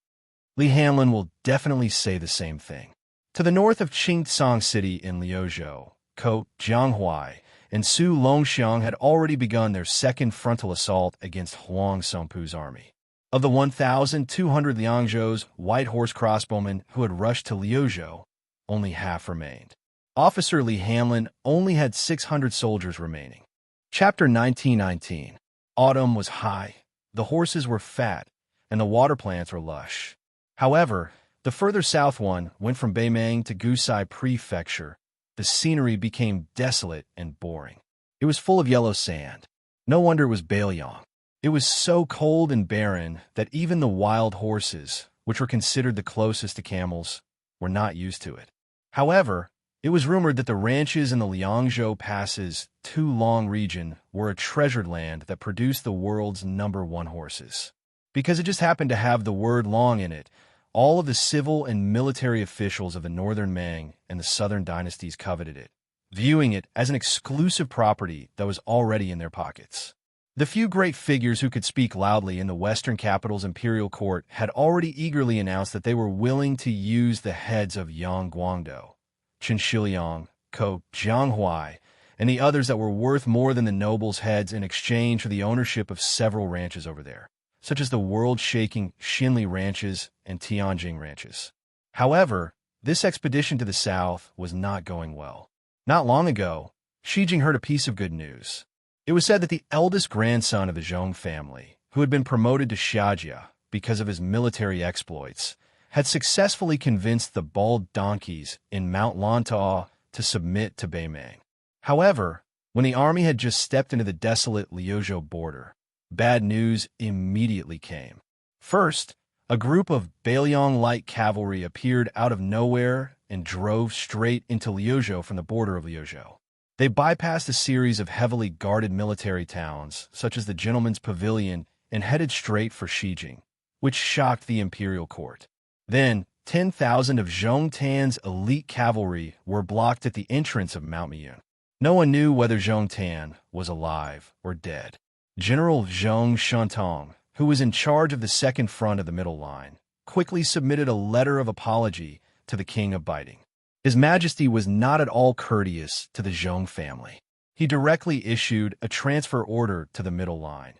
Li Hanlin will definitely say the same thing. To the north of Qingtsang City in Liuzhou, Ko Jianghuai and Su Longxiang had already begun their second frontal assault against Huang Songpu's army. Of the 1,200 Liangzhou's white horse crossbowmen who had rushed to Liuzhou, only half remained. Officer Li Hanlin only had 600 soldiers remaining. Chapter 1919. Autumn was high, the horses were fat, and the water plants were lush. However, the further south one went from Beimang to Gusai Prefecture. The scenery became desolate and boring. It was full of yellow sand. No wonder it was Bailiang. It was so cold and barren that even the wild horses, which were considered the closest to camels, were not used to it. However, it was rumored that the ranches in the Liangzhou Pass's Tu-Long region were a treasured land that produced the world's #1 horses. Because it just happened to have the word Long in it, all of the civil and military officials of the northern Mang and the southern dynasties coveted it, viewing it as an exclusive property that was already in their pockets. The few great figures who could speak loudly in the western capital's imperial court had already eagerly announced that they were willing to use the heads of Yang Guangdou, Qin Shiliang, Ko Jianghuai, and the others that were worth more than the nobles' heads in exchange for the ownership of several ranches over there, such as the world-shaking Xinli ranches and Tianjing ranches. However, this expedition to the south was not going well. Not long ago, Xi Jing heard a piece of good news. It was said that the eldest grandson of the Zhong family, who had been promoted to Xiajia because of his military exploits, had successfully convinced the bald donkeys in Mount Lantau to submit to Beimang. However, when the army had just stepped into the desolate Liuzhou border, bad news immediately came. First, a group of Bailiang light cavalry appeared out of nowhere and drove straight into Liuzhou from the border of Liuzhou. They bypassed a series of heavily guarded military towns, such as the Gentleman's Pavilion, and headed straight for Shijing, which shocked the imperial court. Then, 10,000 of Zhong Tan's elite cavalry were blocked at the entrance of Mount Miyun. No one knew whether Zhong Tan was alive or dead. General Zhong Shantong, who was in charge of the second front of the middle line, quickly submitted a letter of apology to the king of Baiting. His Majesty was not at all courteous to the Zhong family. He directly issued a transfer order to the middle line,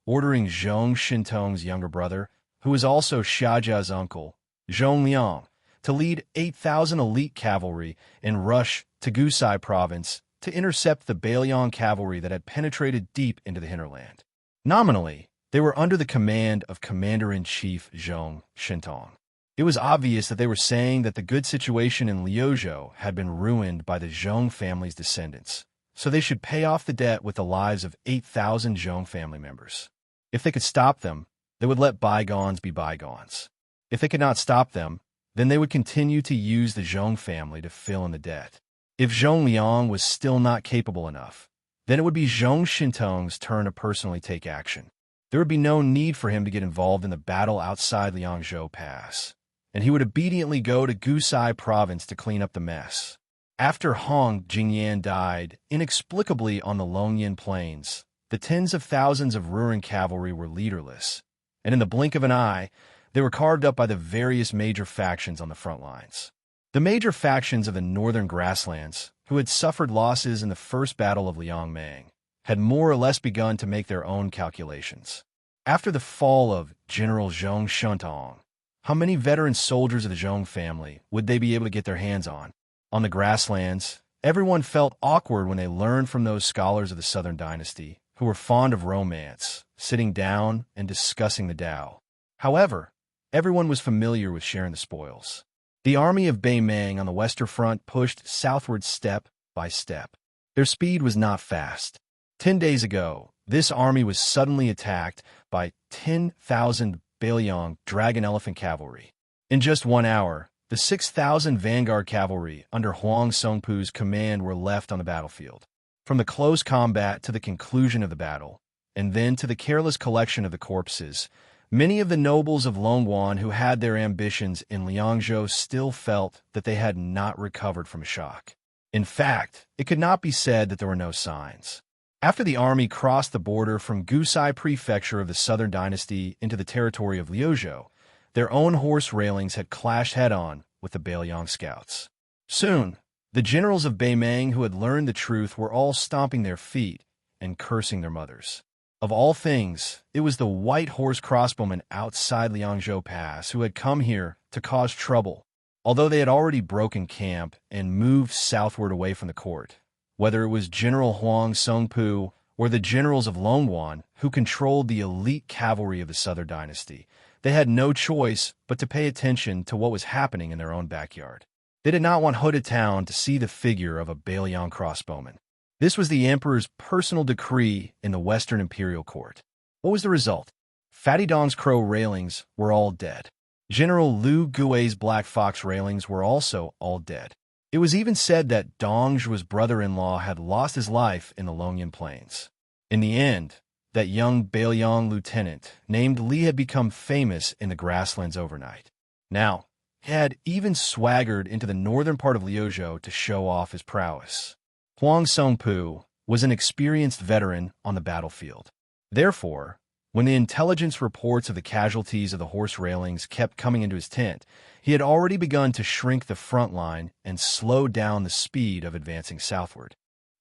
ordering Zhong Shintong's younger brother, who was also Xiajia's uncle, Zhong Liang, to lead 8,000 elite cavalry and rush to Gusai province to intercept the Bailiang cavalry that had penetrated deep into the hinterland. Nominally, they were under the command of Commander-in-Chief Zhong Shintong. It was obvious that they were saying that the good situation in Liuzhou had been ruined by the Zhong family's descendants, so they should pay off the debt with the lives of 8,000 Zhong family members. If they could stop them, they would let bygones be bygones. If they could not stop them, then they would continue to use the Zhong family to fill in the debt. If Zhong Liang was still not capable enough, then it would be Zhong Shintong's turn to personally take action. There would be no need for him to get involved in the battle outside Liangzhou Pass, and he would obediently go to Gusai province to clean up the mess. After Hong Jingyan died inexplicably on the Longyan plains, the tens of thousands of Ruren cavalry were leaderless, and in the blink of an eye, they were carved up by the various major factions on the front lines. The major factions of the northern grasslands, who had suffered losses in the first battle of Liangmang, had more or less begun to make their own calculations. After the fall of General Zhong Shantong, how many veteran soldiers of the Zhong family would they be able to get their hands on? On the grasslands, everyone felt awkward when they learned from those scholars of the Southern Dynasty, who were fond of romance, sitting down and discussing the Tao. However, everyone was familiar with sharing the spoils. The army of Beimang on the western front pushed southward step by step. Their speed was not fast. 10 days ago, this army was suddenly attacked by 10,000 Bailiang dragon elephant cavalry. In just 1 hour, the 6,000 vanguard cavalry under Huang Songpu's command were left on the battlefield. From the close combat to the conclusion of the battle, and then to the careless collection of the corpses, many of the nobles of Longwan who had their ambitions in Liangzhou still felt that they had not recovered from a shock. In fact, it could not be said that there were no signs. After the army crossed the border from Gusai Prefecture of the Southern Dynasty into the territory of Liuzhou, their own horse railings had clashed head-on with the Bailiang scouts. Soon, the generals of Beimang who had learned the truth were all stomping their feet and cursing their mothers. Of all things, it was the white horse crossbowmen outside Liangzhou Pass who had come here to cause trouble, although they had already broken camp and moved southward away from the court. Whether it was General Huang Songpu or the generals of Longwan who controlled the elite cavalry of the Southern Dynasty, they had no choice but to pay attention to what was happening in their own backyard. They did not want Hooded Town to see the figure of a Bailiang crossbowman. This was the emperor's personal decree in the Western Imperial Court. What was the result? Fatty Dong's crow railings were all dead. General Liu Gui's black fox railings were also all dead. It was even said that Dongzhu's brother-in-law had lost his life in the Longyan Plains. In the end, that young Bailiang lieutenant named Li had become famous in the grasslands overnight. Now, he had even swaggered into the northern part of Liuzhou to show off his prowess. Huang Songpu was an experienced veteran on the battlefield. Therefore, when the intelligence reports of the casualties of the horse railings kept coming into his tent, he had already begun to shrink the front line and slow down the speed of advancing southward.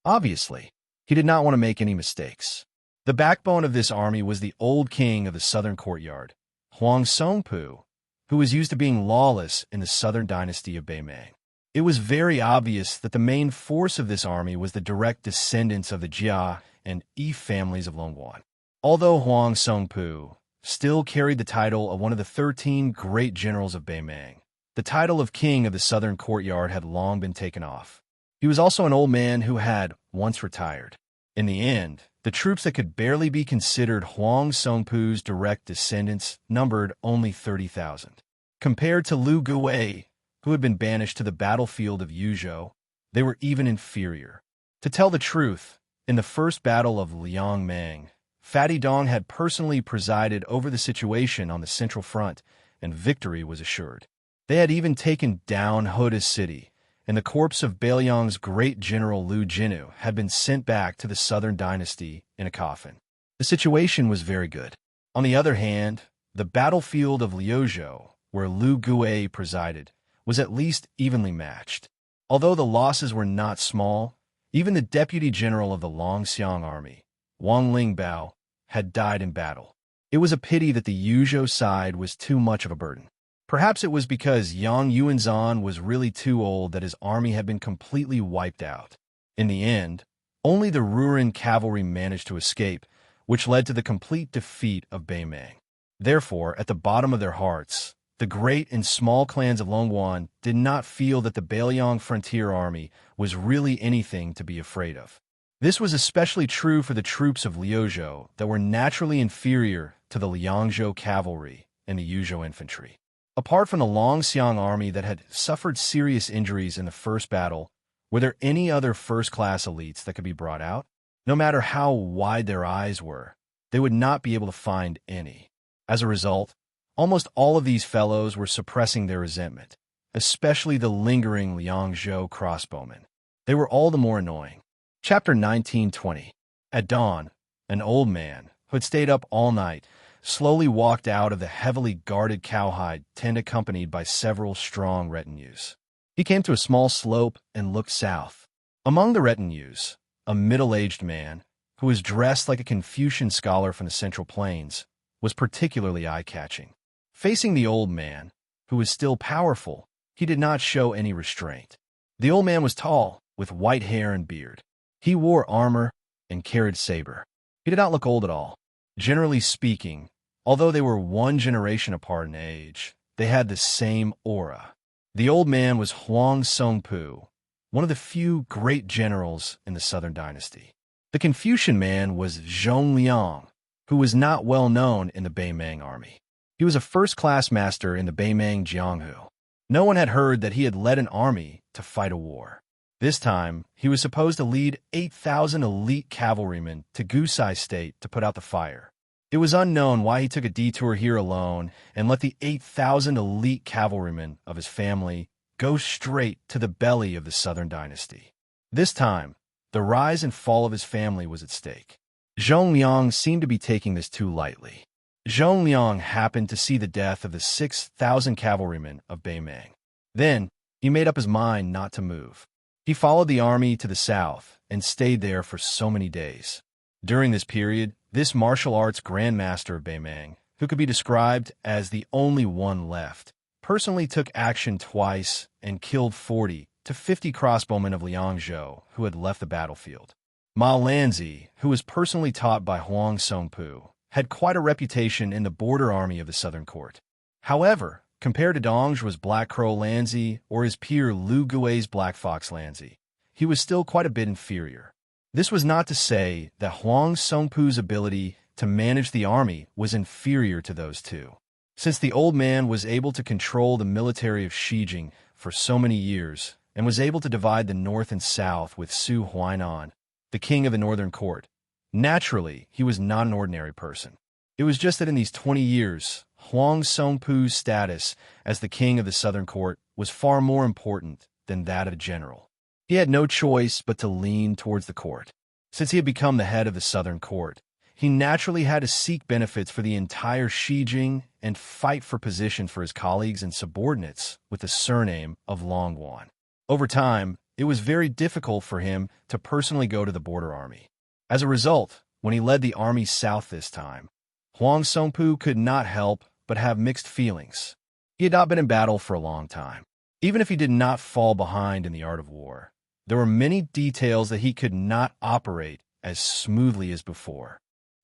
Obviously, he did not want to make any mistakes. The backbone of this army was the old king of the southern courtyard, Huang Songpu, who was used to being lawless in the southern dynasty of Beimang. It was very obvious that the main force of this army was the direct descendants of the Jia and Yi families of Longwan. Although Huang Songpu still carried the title of one of the 13 great generals of Beimang, the title of king of the southern courtyard had long been taken off. He was also an old man who had once retired. In the end, the troops that could barely be considered Huang Songpu's direct descendants numbered only 30,000. Compared to Liu Gui, who had been banished to the battlefield of Yuzhou, they were even inferior. To tell the truth, in the first battle of Liangmang, Fatty Dong had personally presided over the situation on the Central Front, and victory was assured. They had even taken down Hoda City, and the corpse of Bailiang's great general Liu Jinu had been sent back to the Southern Dynasty in a coffin. The situation was very good. On the other hand, the battlefield of Liuzhou, where Liu Gui presided, was at least evenly matched. Although the losses were not small, even the deputy general of the Longxiang army, Wang Lingbao, had died in battle. It was a pity that the Yuzhou side was too much of a burden. Perhaps it was because Yang Yuanzhan was really too old that his army had been completely wiped out. In the end, only the Ruren cavalry managed to escape, which led to the complete defeat of Beimang. Therefore, at the bottom of their hearts, the great and small clans of Longwan did not feel that the Bailiang frontier army was really anything to be afraid of. This was especially true for the troops of Liuzhou that were naturally inferior to the Liangzhou cavalry and the Yuzhou infantry. Apart from the Longxiang army that had suffered serious injuries in the first battle, were there any other first-class elites that could be brought out? No matter how wide their eyes were, they would not be able to find any. As a result, almost all of these fellows were suppressing their resentment, especially the lingering Liangzhou crossbowmen. They were all the more annoying. Chapter 1920. At dawn, an old man, who had stayed up all night, slowly walked out of the heavily guarded cowhide tent accompanied by several strong retinues. He came to a small slope and looked south. Among the retinues, a middle-aged man, who was dressed like a Confucian scholar from the Central Plains, was particularly eye-catching. Facing the old man, who was still powerful, he did not show any restraint. The old man was tall, with white hair and beard. He wore armor and carried saber. He did not look old at all. Generally speaking, although they were one generation apart in age, they had the same aura. The old man was Huang Songpu, one of the few great generals in the Southern Dynasty. The Confucian man was Zhong Liang, who was not well known in the Beimang army. He was a first-class master in the Beimang Jianghu. No one had heard that he had led an army to fight a war. This time, he was supposed to lead 8,000 elite cavalrymen to Gusai State to put out the fire. It was unknown why he took a detour here alone and let the 8,000 elite cavalrymen of his family go straight to the belly of the Southern Dynasty. This time, the rise and fall of his family was at stake. Zhong Liang seemed to be taking this too lightly. Zhong Liang happened to see the death of the 6,000 cavalrymen of Beimang. Then, he made up his mind not to move. He followed the army to the south and stayed there for so many days. During this period, this martial arts grandmaster of Beimang, who could be described as the only one left, personally took action twice and killed 40 to 50 crossbowmen of Liangzhou who had left the battlefield. Ma Lanzi, who was personally taught by Huang Songpu, had quite a reputation in the border army of the Southern Court. However, compared to Dongzhuo's Black Crow Lanzi or his peer Lu Gui's Black Fox Lanzi, he was still quite a bit inferior. This was not to say that Huang Songpu's ability to manage the army was inferior to those two. Since the old man was able to control the military of Xijing for so many years and was able to divide the north and south with Su Huainan, the king of the northern court, naturally, he was not an ordinary person. It was just that in these 20 years, Huang Songpu's status as the king of the southern court was far more important than that of a general. He had no choice but to lean towards the court. Since he had become the head of the southern court, he naturally had to seek benefits for the entire Xijing and fight for position for his colleagues and subordinates with the surname of Longguan. Over time, it was very difficult for him to personally go to the border army. As a result, when he led the army south this time, Huang Songpu could not help but have mixed feelings. He had not been in battle for a long time. Even if he did not fall behind in the art of war, there were many details that he could not operate as smoothly as before.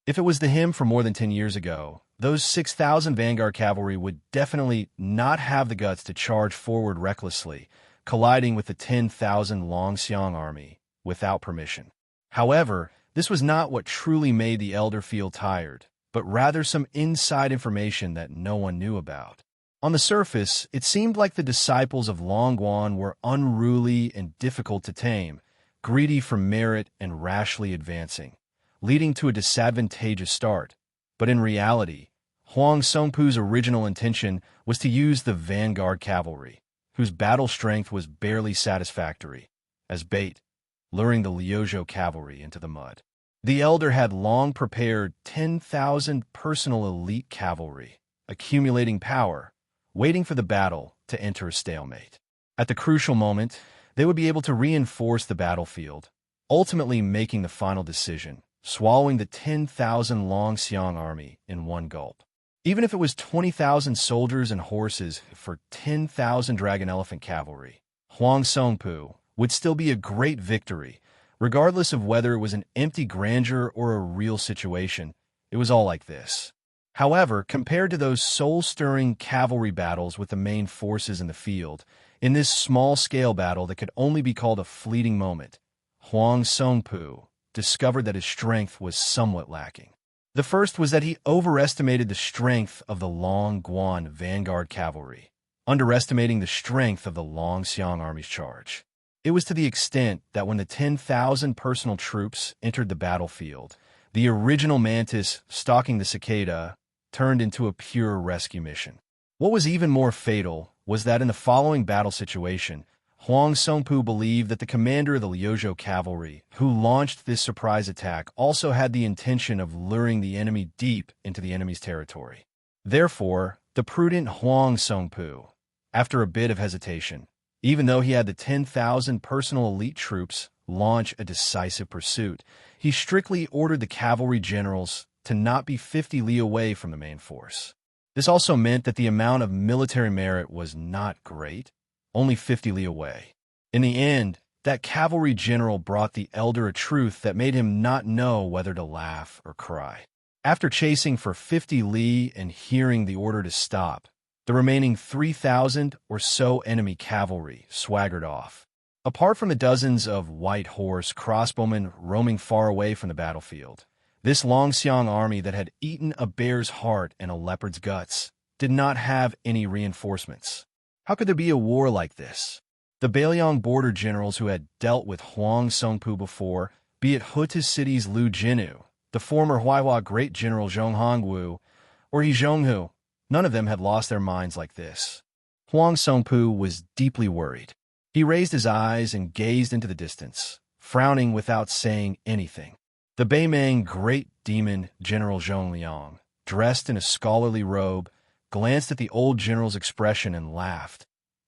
If it was to him from more than 10 years ago, those 6,000 vanguard cavalry would definitely not have the guts to charge forward recklessly, colliding with the 10,000 Longxiang army without permission. However, this was not what truly made the elder feel tired, but rather some inside information that no one knew about. On the surface, it seemed like the disciples of Longguan were unruly and difficult to tame, greedy for merit and rashly advancing, leading to a disadvantageous start. But in reality, Huang Songpu's original intention was to use the vanguard cavalry, whose battle strength was barely satisfactory, as bait, luring the Liuzhou cavalry into the mud. The elder had long prepared 10,000 personal elite cavalry, accumulating power, waiting for the battle to enter a stalemate. At the crucial moment, they would be able to reinforce the battlefield, ultimately making the final decision, swallowing the 10,000 Longxiang army in one gulp. Even if it was 20,000 soldiers and horses for 10,000 dragon elephant cavalry, Huang Songpu would still be a great victory, regardless of whether it was an empty grandeur or a real situation. It was all like this. However, compared to those soul-stirring cavalry battles with the main forces in the field, in this small-scale battle that could only be called a fleeting moment, Huang Songpu discovered that his strength was somewhat lacking. The first was that he overestimated the strength of the Longguan vanguard cavalry, underestimating the strength of the Longxiang army's charge. It was to the extent that when the 10,000 personal troops entered the battlefield, the original mantis stalking the cicada turned into a pure rescue mission. What was even more fatal was that in the following battle situation, Huang Songpu believed that the commander of the Liuzhou cavalry, who launched this surprise attack, also had the intention of luring the enemy deep into the enemy's territory. Therefore, the prudent Huang Songpu, after a bit of hesitation, even though he had the 10,000 personal elite troops launch a decisive pursuit, he strictly ordered the cavalry generals to not be 50 li away from the main force. This also meant that the amount of military merit was not great, only 50 li away. In the end, that cavalry general brought the elder a truth that made him not know whether to laugh or cry. After chasing for 50 li and hearing the order to stop, the remaining 3,000 or so enemy cavalry swaggered off. Apart from the dozens of white horse crossbowmen roaming far away from the battlefield, This Longxiang army that had eaten a bear's heart and a leopard's guts did not have any reinforcements. How could there be a war like this? The Beiliang border generals who had dealt with Huang Songpu before, be it Huta City's Lu Jinu, the former Huaihua great general Zhong Hongwu, or He Zhonghu, none of them had lost their minds like this. Huang Songpu was deeply worried. He raised his eyes and gazed into the distance, frowning without saying anything. The Beimang great demon General Zhong Liang, dressed in a scholarly robe, glanced at the old general's expression and laughed.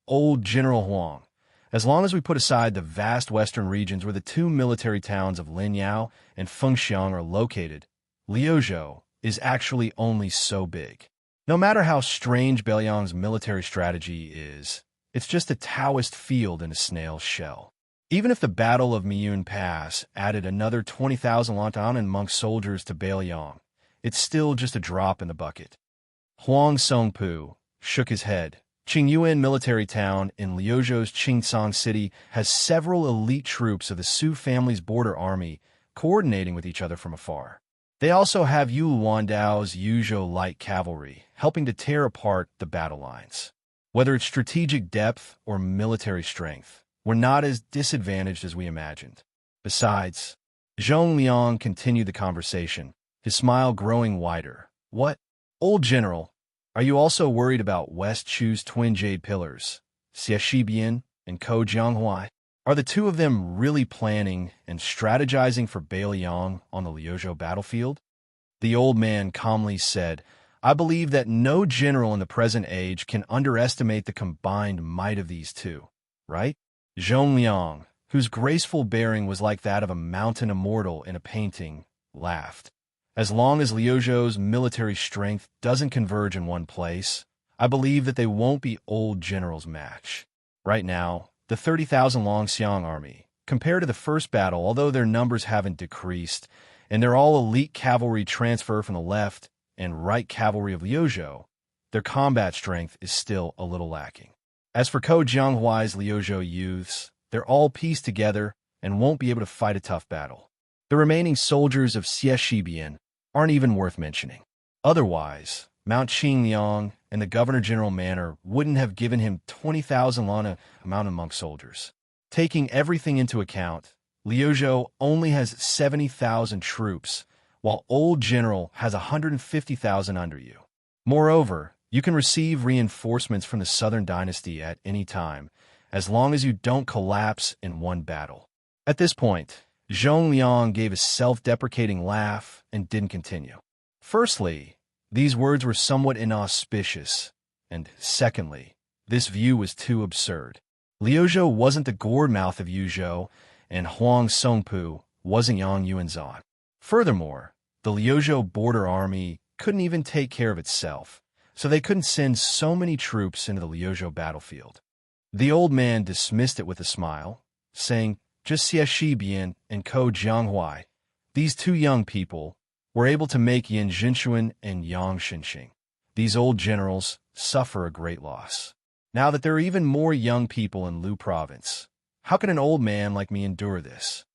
Old General Huang, as long as we put aside the vast western regions where the two military towns of Linyao and Fengxiang are located, Liuzhou is actually only so big. No matter how strange Beiliang's military strategy is, it's just a Taoist field in a snail's shell. Even if the Battle of Miyun Pass added another 20,000 Lantan monk soldiers to Beiliang, it's still just a drop in the bucket. Huang Songpu shook his head. Qingyuan military town in Liuzhou's Qingsong City has several elite troops of the Su family's border army coordinating with each other from afar. They also have Yu Wandao's Yuzhou light cavalry helping to tear apart the battle lines. Whether it's strategic depth or military strength, we're not as disadvantaged as we imagined. Besides, Zhong Liang continued the conversation, his smile growing wider. What? Old General, are you also worried about West Chu's twin jade pillars, Xie Shibian and Ko Jianghuai? Are the two of them really planning and strategizing for Beiliang on the Liuzhou battlefield? The old man calmly said, I believe that no general in the present age can underestimate the combined might of these two, right? Zhong Liang, whose graceful bearing was like that of a mountain immortal in a painting, laughed. As long as Liuzhou's military strength doesn't converge in one place, I believe that they won't be old generals' match. Right now, the 30,000 Longxiang army, compared to the first battle, although their numbers haven't decreased, and they're all elite cavalry transfer from the left and right cavalry of Liuzhou, their combat strength is still a little lacking. As for Ko Jianghuai's Liuzhou youths, they're all pieced together and won't be able to fight a tough battle. The remaining soldiers of Xie Shibian aren't even worth mentioning. Otherwise, Mount Qingliang and the Governor-General Manor wouldn't have given him 20,000 Lana mountain monk soldiers. Taking everything into account, Liuzhou only has 70,000 troops, while Old General has 150,000 under you. Moreover, you can receive reinforcements from the Southern Dynasty at any time, as long as you don't collapse in one battle. At this point, Zhong Liang gave a self-deprecating laugh and didn't continue. Firstly, these words were somewhat inauspicious, and secondly, this view was too absurd. Liuzhou wasn't the gourd mouth of Yuzhou, and Huang Songpu wasn't Yang Yuanzhan. Furthermore, the Liuzhou border army couldn't even take care of itself, so they couldn't send so many troops into the Liuzhou battlefield. The old man dismissed it with a smile, saying, just Xie Shibian and Ko Jianghuai, these two young people, were able to make Yin Jinshuan and Yang Xinxing. These old generals suffer a great loss. Now that there are even more young people in Lu province, how can an old man like me endure this?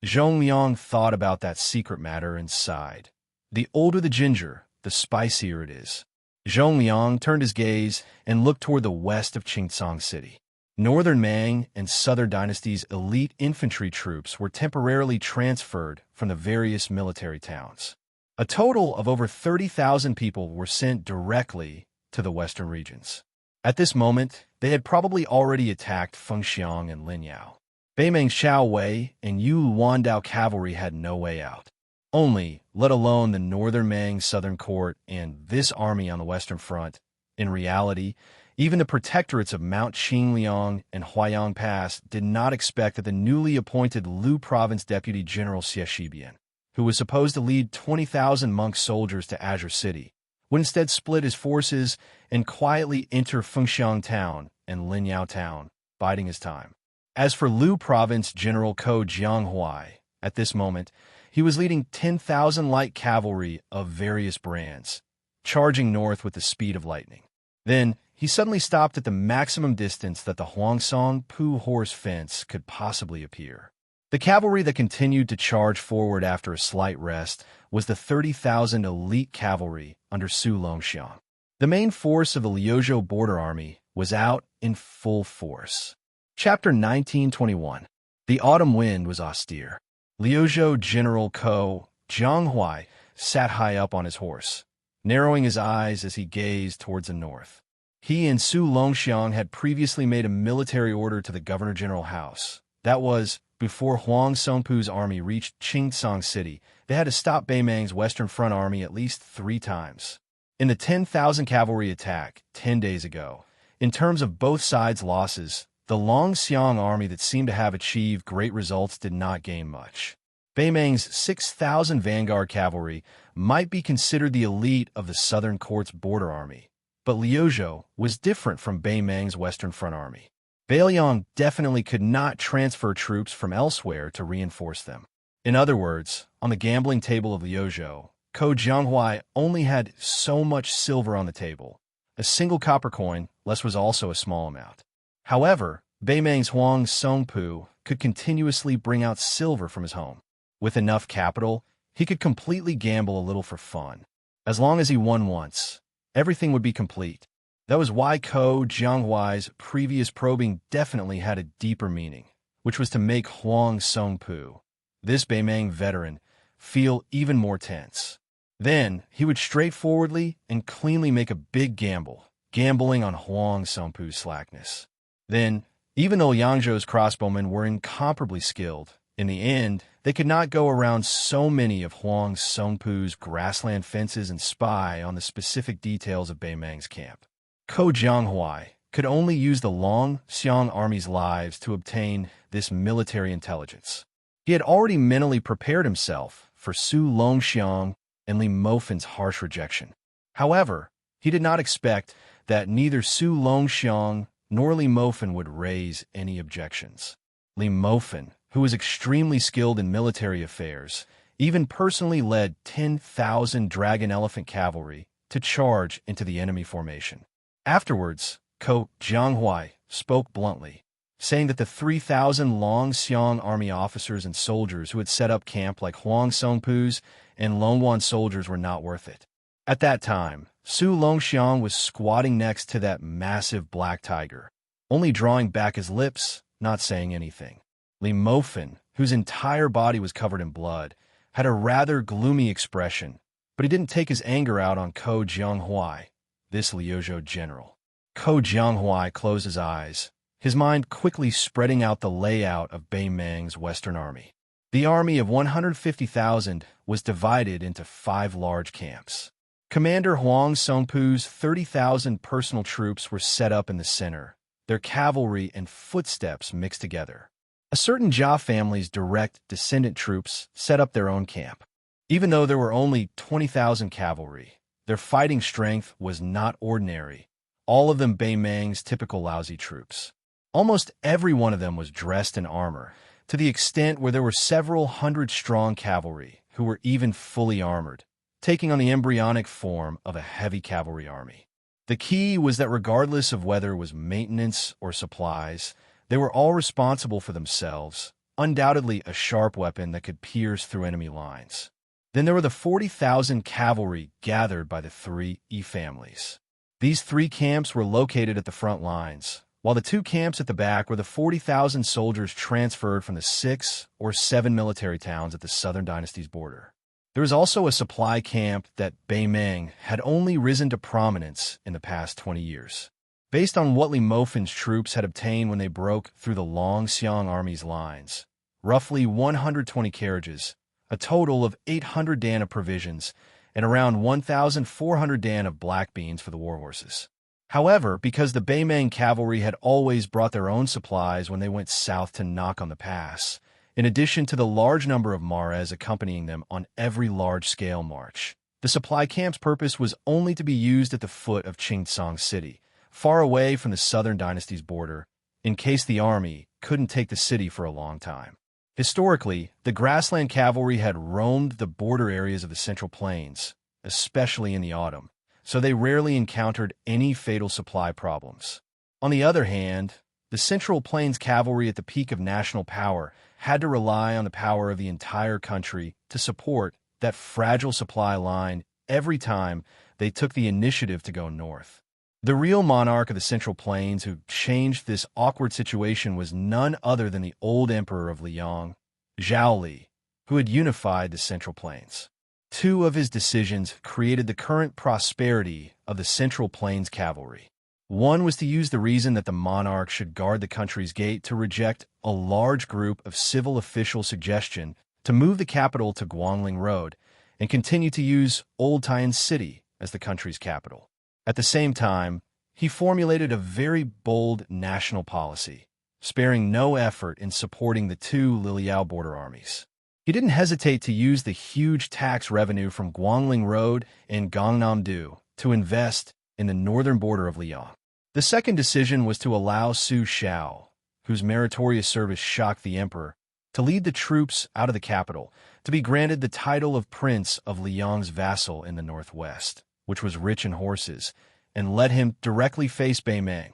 Zhong Liang thought about that secret matter and sighed. The older the ginger, the spicier it is. Zhong Liang turned his gaze and looked toward the west of Qingsong City. Northern Mang and Southern Dynasty's elite infantry troops were temporarily transferred from the various military towns. A total of over 30,000 people were sent directly to the western regions. At this moment, they had probably already attacked Fengxiang and Linyao. Beimang Xiao Wei and Yu Wandao cavalry had no way out. Only, let alone the northern Mang southern court and this army on the western front. In reality, even the protectorates of Mount Qingliang and Huaiyang Pass did not expect that the newly appointed Lu Province Deputy General Xie Shibian, who was supposed to lead 20,000 monk soldiers to Azure City, would instead split his forces and quietly enter Fengxiang Town and Linyao Town, biding his time. As for Lu Province General Ko Jianghuai, at this moment, he was leading 10,000 light cavalry of various brands, charging north with the speed of lightning. Then, he suddenly stopped at the maximum distance that the Huangsong Pu horse fence could possibly appear. The cavalry that continued to charge forward after a slight rest was the 30,000 elite cavalry under Su Longxiang. The main force of the Liuzhou border army was out in full force. Chapter 1921. The autumn wind was austere. Liuzhou General Ko Jianghuai sat high up on his horse, narrowing his eyes as he gazed towards the north. He and Su Longxiang had previously made a military order to the Governor-General House. That was, before Huang Songpu's army reached Qingtsang City, they had to stop Beimang's Western Front army at least 3 times. In the 10,000 cavalry attack 10 days ago, in terms of both sides' losses, the Longxiang army that seemed to have achieved great results did not gain much. Beimang's 6,000 vanguard cavalry might be considered the elite of the Southern Court's border army, but Liuzhou was different from Beimang's Western Front army. Beiliang definitely could not transfer troops from elsewhere to reinforce them. In other words, on the gambling table of Liuzhou, Ko Jianghuai only had so much silver on the table. A single copper coin, less was also a small amount. However, Beimang's Huang Songpu could continuously bring out silver from his home. With enough capital, he could completely gamble a little for fun. As long as he won once, everything would be complete. That was why Ko Jianghuai's previous probing definitely had a deeper meaning, which was to make Huang Songpu, this Beimang veteran, feel even more tense. Then, he would straightforwardly and cleanly make a big gamble, gambling on Huang Songpu's slackness. Then, even though Yangzhou's crossbowmen were incomparably skilled, in the end, they could not go around so many of Huang Songpu's grassland fences and spy on the specific details of Beimang's camp. Ko Jianghuai could only use the Longxiang army's lives to obtain this military intelligence. He had already mentally prepared himself for Su Longxiang and Li Mofin's harsh rejection. However, he did not expect that neither Su Longxiang nor Li Mofin would raise any objections. Li Mofin, who was extremely skilled in military affairs, even personally led 10,000 dragon elephant cavalry to charge into the enemy formation. Afterwards, Ko Jianghuai spoke bluntly, saying that the 3,000 Longxiang army officers and soldiers who had set up camp like Huang Songpu's and Longwan soldiers were not worth it. At that time, Su Longxiang was squatting next to that massive black tiger, only drawing back his lips, not saying anything. Li Mofin, whose entire body was covered in blood, had a rather gloomy expression, but he didn't take his anger out on Ko Jianghuai, this Liuzhou general. Ko Jianghuai closed his eyes, his mind quickly spreading out the layout of Beimang's Western Army. The army of 150,000 was divided into 5 large camps. Commander Huang Songpu's 30,000 personal troops were set up in the center, their cavalry and footsteps mixed together. A certain Jia family's direct descendant troops set up their own camp. Even though there were only 20,000 cavalry, their fighting strength was not ordinary, all of them Beimang's typical lousy troops. Almost every one of them was dressed in armor, to the extent where there were several hundred-strong cavalry who were even fully armored, taking on the embryonic form of a heavy cavalry army. The key was that regardless of whether it was maintenance or supplies, they were all responsible for themselves, undoubtedly a sharp weapon that could pierce through enemy lines. Then there were the 40,000 cavalry gathered by the 3 families. These 3 camps were located at the front lines, while the 2 camps at the back were the 40,000 soldiers transferred from the 6 or 7 military towns at the Southern Dynasty's border. There was also a supply camp that Beimang had only risen to prominence in the past 20 years. Based on what Li Mofin's troops had obtained when they broke through the Longxiang army's lines, roughly 120 carriages, a total of 800 dan of provisions, and around 1,400 dan of black beans for the war horses. However, because the Beimang cavalry had always brought their own supplies when they went south to knock on the pass, in addition to the large number of Mares accompanying them on every large-scale march, the supply camp's purpose was only to be used at the foot of Qingtsang City, far away from the Southern Dynasty's border, in case the army couldn't take the city for a long time. Historically, the grassland cavalry had roamed the border areas of the Central Plains, especially in the autumn, so they rarely encountered any fatal supply problems. On the other hand, the Central Plains cavalry at the peak of national power had to rely on the power of the entire country to support that fragile supply line every time they took the initiative to go north. The real monarch of the Central Plains who changed this awkward situation was none other than the old emperor of Liang, Zhao Li, who had unified the Central Plains. Two of his decisions created the current prosperity of the Central Plains cavalry. One was to use the reason that the monarch should guard the country's gate to reject a large group of civil official suggestion to move the capital to Guangling Road and continue to use Old Tian City as the country's capital. At the same time, he formulated a very bold national policy, sparing no effort in supporting the two Liliao border armies. He didn't hesitate to use the huge tax revenue from Guangling Road and Gangnam-do to invest in the northern border of Liang. The second decision was to allow Su Xiao, whose meritorious service shocked the emperor, to lead the troops out of the capital, to be granted the title of Prince of Liang's vassal in the northwest, which was rich in horses, and let him directly face Beimeng.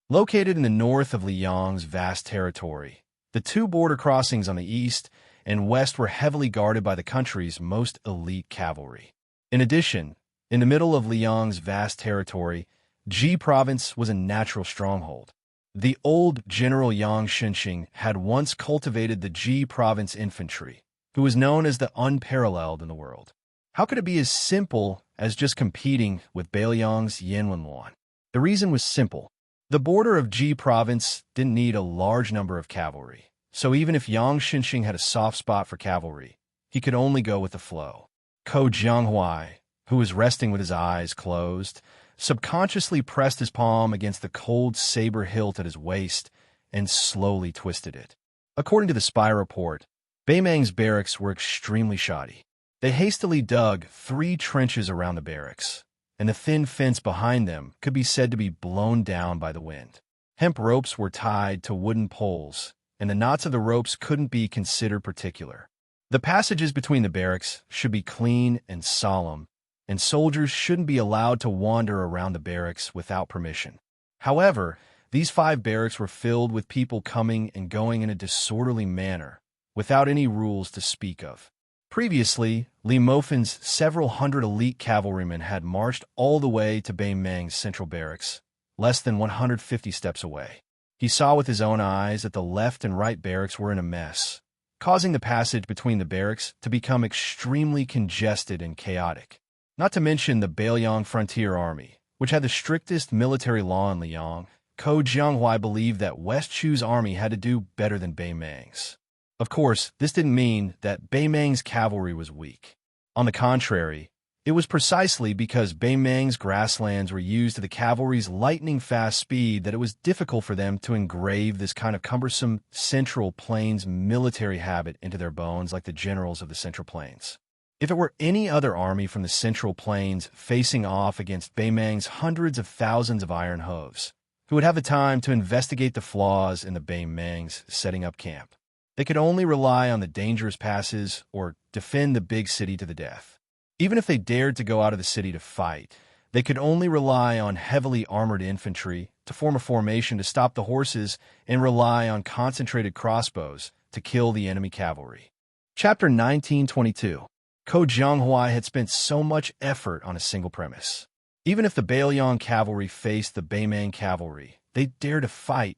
Located in the north of Liang's vast territory, the two border crossings on the east and west were heavily guarded by the country's most elite cavalry. In addition, in the middle of Liang's vast territory, Ji Province was a natural stronghold. The old General Yang Xinxing had once cultivated the Ji Province infantry, who was known as the unparalleled in the world. How could it be as simple as just competing with Beiliang's Yanwenluan? The reason was simple. The border of Ji Province didn't need a large number of cavalry, so even if Yang Xinxing had a soft spot for cavalry, he could only go with the flow. Ko Jianghuai, who was resting with his eyes closed, subconsciously pressed his palm against the cold saber hilt at his waist and slowly twisted it. According to the spy report, Beimeng's barracks were extremely shoddy. They hastily dug 3 trenches around the barracks, and the thin fence behind them could be said to be blown down by the wind. Hemp ropes were tied to wooden poles, and the knots of the ropes couldn't be considered particular. The passages between the barracks should be clean and solemn, and soldiers shouldn't be allowed to wander around the barracks without permission. However, these 5 barracks were filled with people coming and going in a disorderly manner, without any rules to speak of. Previously, Li Mofin's several hundred elite cavalrymen had marched all the way to Beimeng's central barracks, less than 150 steps away. He saw with his own eyes that the left and right barracks were in a mess, causing the passage between the barracks to become extremely congested and chaotic. Not to mention the Beiliang Frontier Army, which had the strictest military law in Liang. Ko Jianghuai believed that West Chu's army had to do better than Beimeng's. Of course, this didn't mean that Beimeng's cavalry was weak. On the contrary, it was precisely because Beimeng's grasslands were used to the cavalry's lightning-fast speed that it was difficult for them to engrave this kind of cumbersome Central Plains military habit into their bones like the generals of the Central Plains. If it were any other army from the Central Plains facing off against Beimeng's hundreds of thousands of iron hooves, who would have the time to investigate the flaws in the Beimeng's setting up camp? They could only rely on the dangerous passes or defend the big city to the death. Even if they dared to go out of the city to fight, they could only rely on heavily armored infantry to form a formation to stop the horses and rely on concentrated crossbows to kill the enemy cavalry. Chapter 1922. Ko Jianghuai had spent so much effort on a single premise. Even if the Beiliang cavalry faced the Beimeng cavalry, they dared to fight,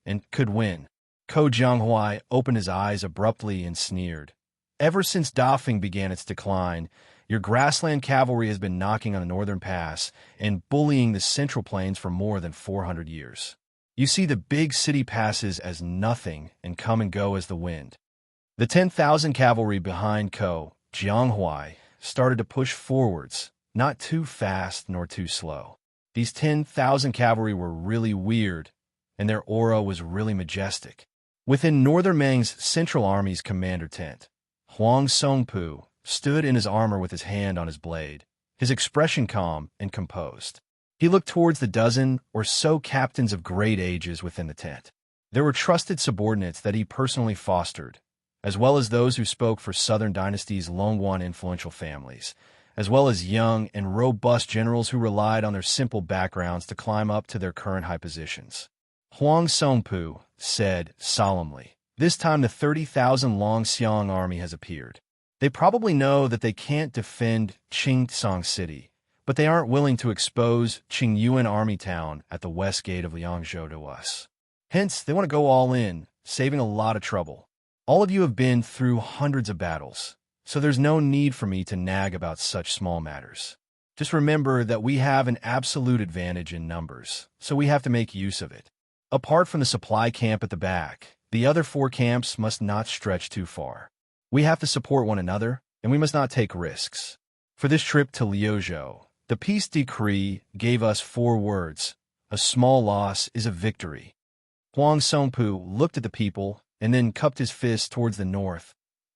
and could win. Ko Jianghuai opened his eyes abruptly and sneered. Ever since Dafeng began its decline, your grassland cavalry has been knocking on the northern pass and bullying the Central Plains for more than 400 years. You see the big city passes as nothing and come and go as the wind. The 10,000 cavalry behind Ko Jianghuai started to push forwards, not too fast nor too slow. These 10,000 cavalry were really weird, and their aura was really majestic. Within Northern Meng's Central Army's commander tent, Huang Songpu stood in his armor with his hand on his blade, his expression calm and composed. He looked towards the dozen or so captains of great ages within the tent. There were trusted subordinates that he personally fostered, as well as those who spoke for Southern Dynasty's Longguan influential families, as well as young and robust generals who relied on their simple backgrounds to climb up to their current high positions. Huang Songpu said solemnly. This time the 30,000 Long Xiang army has appeared. They probably know that they can't defend Qingtsang City, but they aren't willing to expose Qingyuan Army Town at the west gate of Liangzhou to us. Hence, they want to go all in, saving a lot of trouble. All of you have been through hundreds of battles, so there's no need for me to nag about such small matters. Just remember that we have an absolute advantage in numbers, so we have to make use of it. Apart from the supply camp at the back, the other 4 camps must not stretch too far. We have to support one another, and we must not take risks. For this trip to Liuzhou, the peace decree gave us 4 words. A small loss is a victory. Huang Songpu looked at the people and then cupped his fist towards the north.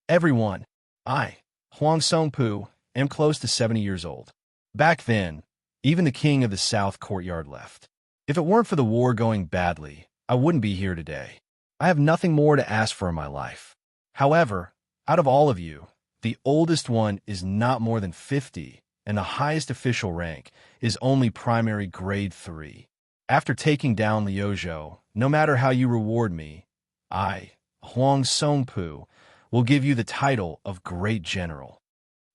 Everyone, I, Huang Songpu, am close to 70 years old. Back then, even the king of the South Courtyard left. If it weren't for the war going badly, I wouldn't be here today. I have nothing more to ask for in my life. However, out of all of you, the oldest one is not more than 50, and the highest official rank is only primary grade 3. After taking down Liuzhou, no matter how you reward me, I, Huang Songpu, will give you the title of Great General.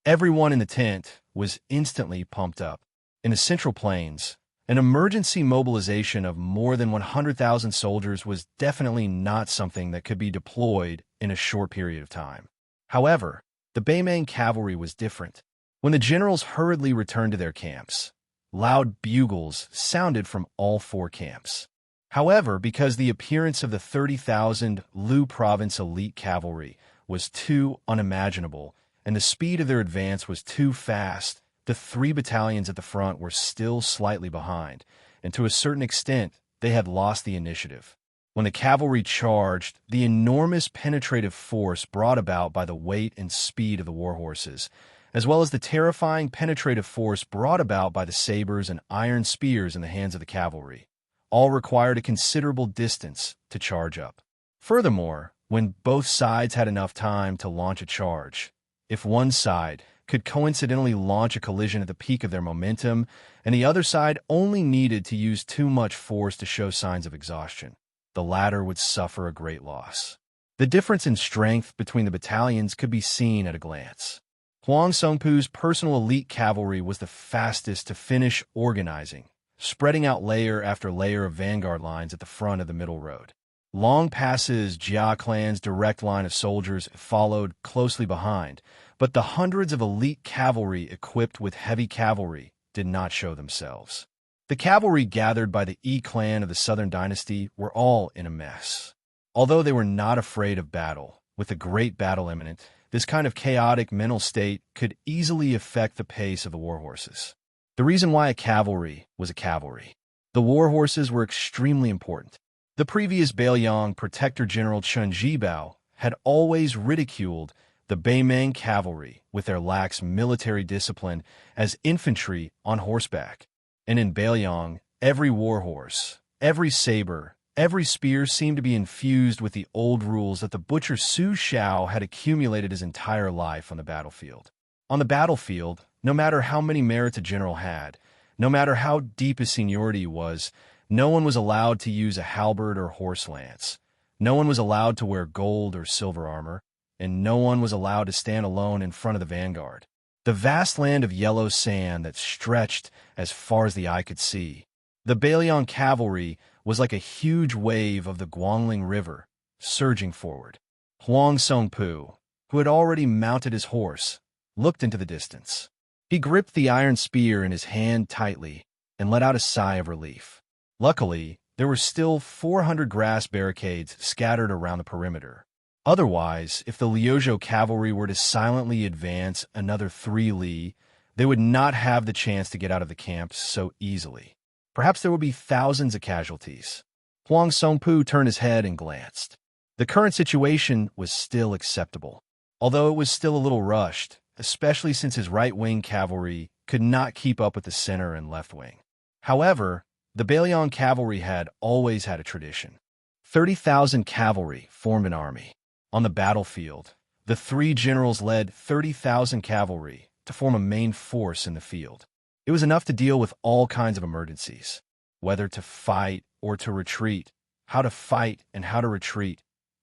Everyone in the tent was instantly pumped up. In the Central Plains, an emergency mobilization of more than 100,000 soldiers was definitely not something that could be deployed in a short period of time. However, the Beimang cavalry was different. When the generals hurriedly returned to their camps, loud bugles sounded from all 4 camps. However, because the appearance of the 30,000 Lu province elite cavalry was too unimaginable and the speed of their advance was too fast, the 3 battalions at the front were still slightly behind, and to a certain extent, they had lost the initiative. When the cavalry charged, the enormous penetrative force brought about by the weight and speed of the war horses, as well as the terrifying penetrative force brought about by the sabers and iron spears in the hands of the cavalry, all required a considerable distance to charge up. Furthermore, when both sides had enough time to launch a charge, if one side could coincidentally launch a collision at the peak of their momentum, and the other side only needed to use too much force to show signs of exhaustion, the latter would suffer a great loss. The difference in strength between the battalions could be seen at a glance. Huang Songpu's personal elite cavalry was the fastest to finish organizing, spreading out layer after layer of vanguard lines at the front of the middle road. Long Pass's Jia clan's direct line of soldiers followed closely behind, but the hundreds of elite cavalry equipped with heavy cavalry did not show themselves. The cavalry gathered by the Yi clan of the Southern Dynasty were all in a mess. Although they were not afraid of battle, with a great battle imminent, this kind of chaotic mental state could easily affect the pace of the war horses. The reason why a cavalry was a cavalry. The war horses were extremely important. The previous Beiliang Protector General Chen Jibao had always ridiculed the Beimang cavalry with their lax military discipline as infantry on horseback. And in Beiliang, every war horse, every saber, every spear seemed to be infused with the old rules that the butcher Su Xiao had accumulated his entire life on the battlefield. On the battlefield, no matter how many merits a general had, no matter how deep his seniority was, no one was allowed to use a halberd or horse lance. No one was allowed to wear gold or silver armor, and no one was allowed to stand alone in front of the vanguard. The vast land of yellow sand that stretched as far as the eye could see. The Beiliang cavalry was like a huge wave of the Guangling River, surging forward. Huang Songpu, who had already mounted his horse, looked into the distance. He gripped the iron spear in his hand tightly and let out a sigh of relief. Luckily, there were still 400 grass barricades scattered around the perimeter. Otherwise, if the Liuzhou cavalry were to silently advance another 3 li, they would not have the chance to get out of the camp so easily. Perhaps there would be thousands of casualties. Huang Songpu turned his head and glanced. The current situation was still acceptable, although it was still a little rushed, especially since his right-wing cavalry could not keep up with the center and left wing. However, the Beiliang cavalry had always had a tradition. 30,000 cavalry formed an army. On the battlefield, the 3 generals led 30,000 cavalry to form a main force in the field. It was enough to deal with all kinds of emergencies, whether to fight or to retreat. how to fight and how to retreat,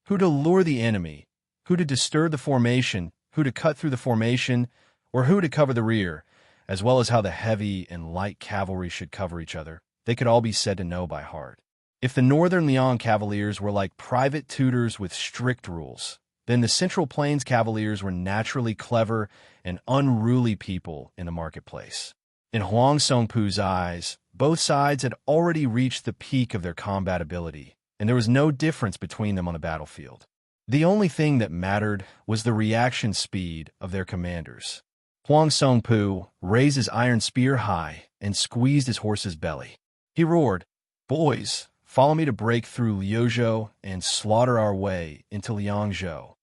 who to lure the enemy, who to disturb the formation, who to cut through the formation, or who to cover the rear, as well as how the heavy and light cavalry should cover each other. They could all be said to know by heart. If the Northern Lyon Cavaliers were like private tutors with strict rules, then the Central Plains Cavaliers were naturally clever and unruly people in the marketplace. In Huang Songpu's eyes, both sides had already reached the peak of their combat ability, and there was no difference between them on the battlefield. The only thing that mattered was the reaction speed of their commanders. Huang Songpu raised his iron spear high and squeezed his horse's belly. He roared, "Boys, follow me to break through Liuzhou and slaughter our way into Liangzhou."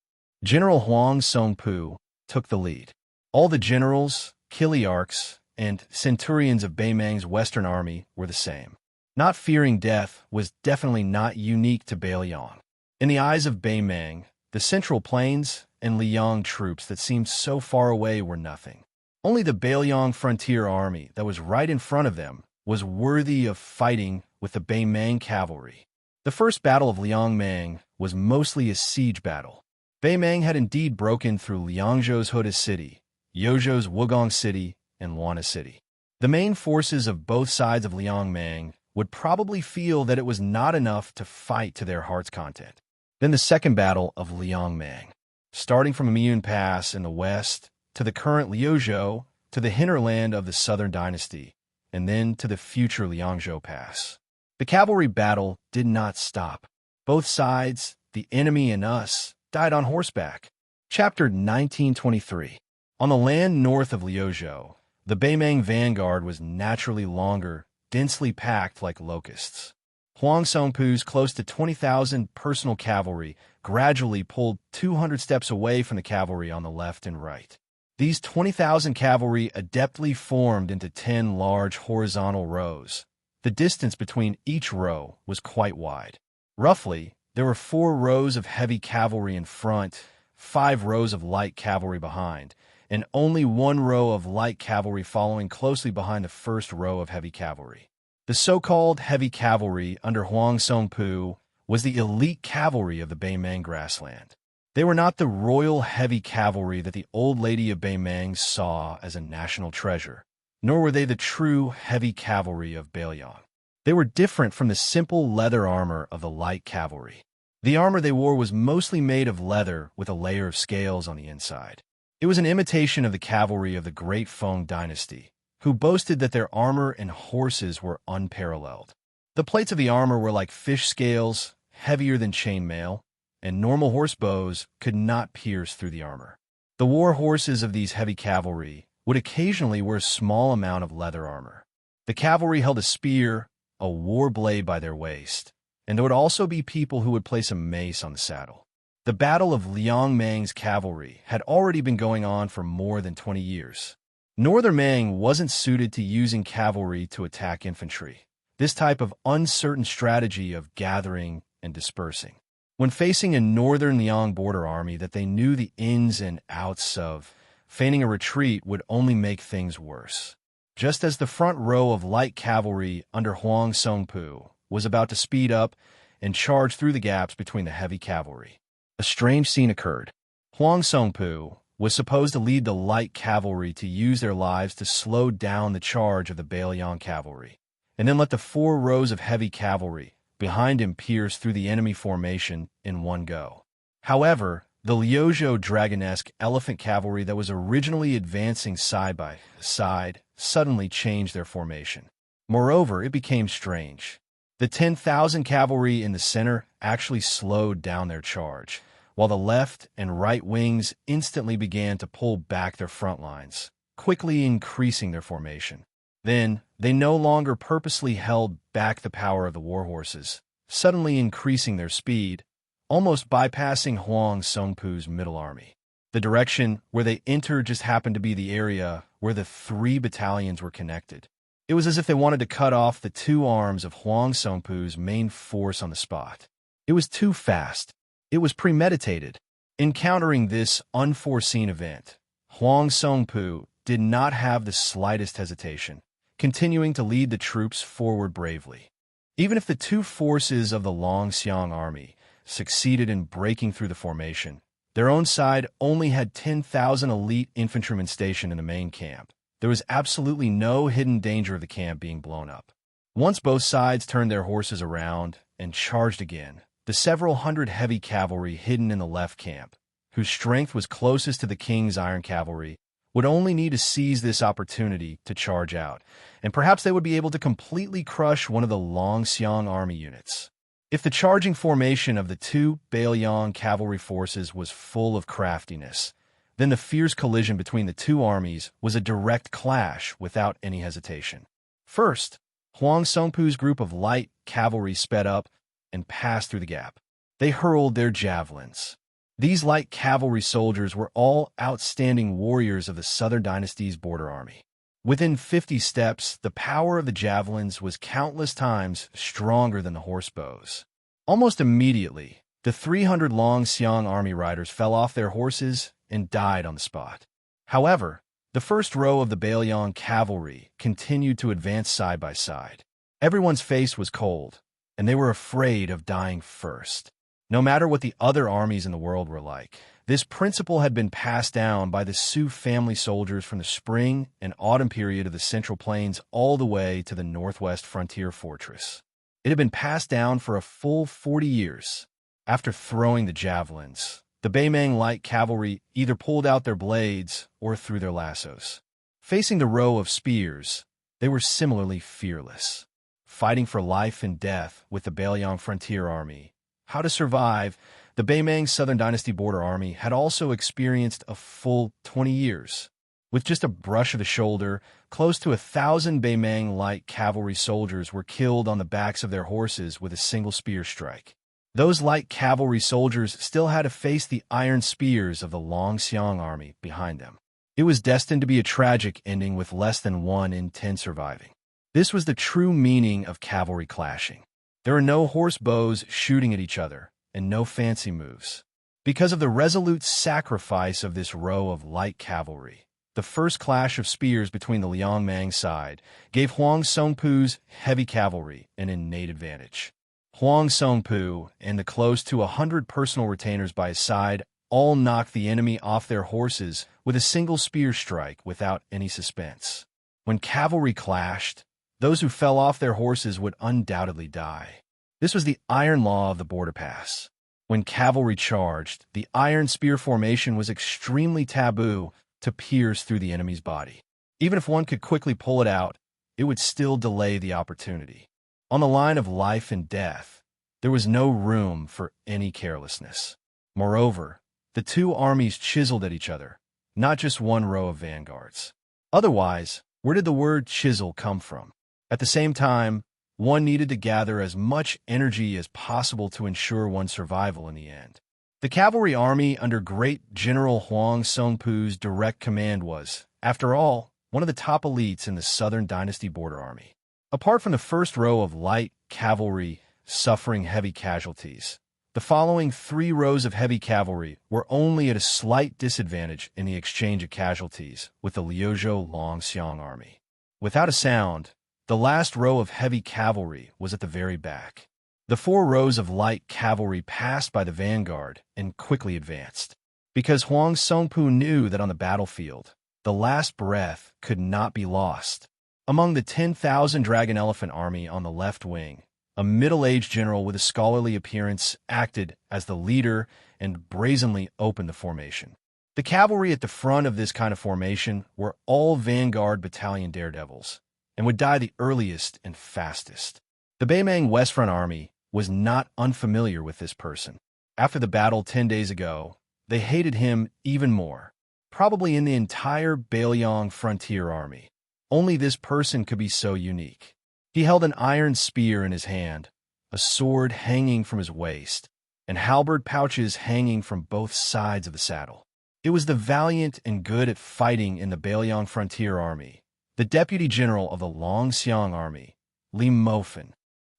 General Huang Songpu took the lead. All the generals, Kiliarchs, and centurions of Beimang's Western Army were the same. Not fearing death was definitely not unique to Beiliang. In the eyes of Beimang, the Central Plains and Liang troops that seemed so far away were nothing. Only the Beiliang frontier army that was right in front of them was worthy of fighting with the Beimang cavalry. The first battle of Liangmang was mostly a siege battle. Beimang had indeed broken through Liangzhou's Huda city, Yozhou's Wugong city, and Luana city. The main forces of both sides of Liangmang would probably feel that it was not enough to fight to their heart's content. Then the second battle of Liangmang, starting from Miyun Pass in the west to the current Liuzhou to the hinterland of the Southern Dynasty, and then to the future Liangzhou Pass. The cavalry battle did not stop. Both sides, the enemy and us, died on horseback. Chapter 1923. On the land north of Liuzhou, the Beimang vanguard was naturally longer, densely packed like locusts. Huang Songpu's close to 20,000 personal cavalry gradually pulled 200 steps away from the cavalry on the left and right. These 20,000 cavalry adeptly formed into 10 large horizontal rows. The distance between each row was quite wide. Roughly, there were 4 rows of heavy cavalry in front, 5 rows of light cavalry behind, and only 1 row of light cavalry following closely behind the first row of heavy cavalry. The so-called heavy cavalry under Huang Songpu was the elite cavalry of the Beimang grassland. They were not the royal heavy cavalry that the old lady of Beimang saw as a national treasure, nor were they the true heavy cavalry of Beiliang. They were different from the simple leather armor of the light cavalry. The armor they wore was mostly made of leather with a layer of scales on the inside. It was an imitation of the cavalry of the Great Feng dynasty, who boasted that their armor and horses were unparalleled. The plates of the armor were like fish scales, heavier than chainmail, and normal horse bows could not pierce through the armor. The war horses of these heavy cavalry would occasionally wear a small amount of leather armor. The cavalry held a spear, a war blade by their waist, and there would also be people who would place a mace on the saddle. The Battle of Liangmang's cavalry had already been going on for more than 20 years. Northern Mang wasn't suited to using cavalry to attack infantry, this type of uncertain strategy of gathering and dispersing. When facing a northern Liang border army that they knew the ins and outs of, feigning a retreat would only make things worse. Just as the front row of light cavalry under Huang Songpu was about to speed up and charge through the gaps between the heavy cavalry, a strange scene occurred. Huang Songpu was supposed to lead the light cavalry to use their lives to slow down the charge of the Beiliang cavalry, and then let the 4 rows of heavy cavalry behind him pierce through the enemy formation in one go. However, the Liuzhou dragonesque elephant cavalry that was originally advancing side by side suddenly changed their formation. Moreover, it became strange. The 10,000 cavalry in the center actually slowed down their charge, while the left and right wings instantly began to pull back their front lines, quickly increasing their formation. Then, they no longer purposely held back the power of the war horses, suddenly increasing their speed, almost bypassing Huang Songpu's middle army. The direction where they entered just happened to be the area where the 3 battalions were connected. It was as if they wanted to cut off the 2 arms of Huang Songpu's main force on the spot. It was too fast. It was premeditated. Encountering this unforeseen event, Huang Songpu did not have the slightest hesitation, continuing to lead the troops forward bravely. Even if the two forces of the Longxiang army succeeded in breaking through the formation, their own side only had 10,000 elite infantrymen stationed in the main camp. There was absolutely no hidden danger of the camp being blown up. Once both sides turned their horses around and charged again, the several hundred heavy cavalry hidden in the left camp, whose strength was closest to the king's iron cavalry, would only need to seize this opportunity to charge out, and perhaps they would be able to completely crush one of the Longxiang army units. If the charging formation of the two Bailiang cavalry forces was full of craftiness, then the fierce collision between the two armies was a direct clash without any hesitation. First, Huang Songpu's group of light cavalry sped up and passed through the gap. They hurled their javelins. These light cavalry soldiers were all outstanding warriors of the Southern Dynasty's border army. Within 50 steps, the power of the javelins was countless times stronger than the horse bows. Almost immediately, the 300 Longxiang army riders fell off their horses and died on the spot. However, the first row of the Bailiang cavalry continued to advance side by side. Everyone's face was cold, and they were afraid of dying first. No matter what the other armies in the world were like, this principle had been passed down by the Sioux family soldiers from the spring and autumn period of the Central Plains all the way to the Northwest Frontier Fortress. It had been passed down for a full 40 years. After throwing the javelins, the Baimang light cavalry either pulled out their blades or threw their lassos. Facing the row of spears, they were similarly fearless. Fighting for life and death with the Bailiang frontier army, how to survive, the Baimang Southern Dynasty border army had also experienced a full 20 years. With just a brush of the shoulder, close to 1,000 Baimang light cavalry soldiers were killed on the backs of their horses with a single spear strike. Those light cavalry soldiers still had to face the iron spears of the Longxiang army behind them. It was destined to be a tragic ending with less than 1 in 10 surviving. This was the true meaning of cavalry clashing. There are no horse bows shooting at each other, and no fancy moves. Because of the resolute sacrifice of this row of light cavalry, the first clash of spears between the Liangmang side gave Huang Songpu's heavy cavalry an innate advantage. Huang Songpu and the close to 100 personal retainers by his side all knocked the enemy off their horses with a single spear strike without any suspense. When cavalry clashed, those who fell off their horses would undoubtedly die. This was the iron law of the border pass. When cavalry charged, the iron spear formation was extremely taboo to pierce through the enemy's body. Even if one could quickly pull it out, it would still delay the opportunity. On the line of life and death, there was no room for any carelessness. Moreover, the two armies chiseled at each other, not just one row of vanguards. Otherwise, where did the word chisel come from? At the same time, one needed to gather as much energy as possible to ensure one's survival in the end. The cavalry army under Great General Huang Songpu's direct command was, after all, one of the top elites in the Southern Dynasty border army. Apart from the first row of light cavalry suffering heavy casualties, the following 3 rows of heavy cavalry were only at a slight disadvantage in the exchange of casualties with the Liuzhou Longxiang army. Without a sound, the last row of heavy cavalry was at the very back. The 4 rows of light cavalry passed by the vanguard and quickly advanced. Because Huang Songpu knew that on the battlefield, the last breath could not be lost. Among the 10,000 Dragon Elephant army on the left wing, a middle-aged general with a scholarly appearance acted as the leader and brazenly opened the formation. The cavalry at the front of this kind of formation were all vanguard battalion daredevils, and would die the earliest and fastest. The Baimang West Front Army was not unfamiliar with this person. After the battle 10 days ago, they hated him even more, probably in the entire Bailiang Frontier Army. Only this person could be so unique. He held an iron spear in his hand, a sword hanging from his waist, and halberd pouches hanging from both sides of the saddle. It was the valiant and good at fighting in the Bailiang Frontier Army, the Deputy General of the Longxiang Army, Li Mofen.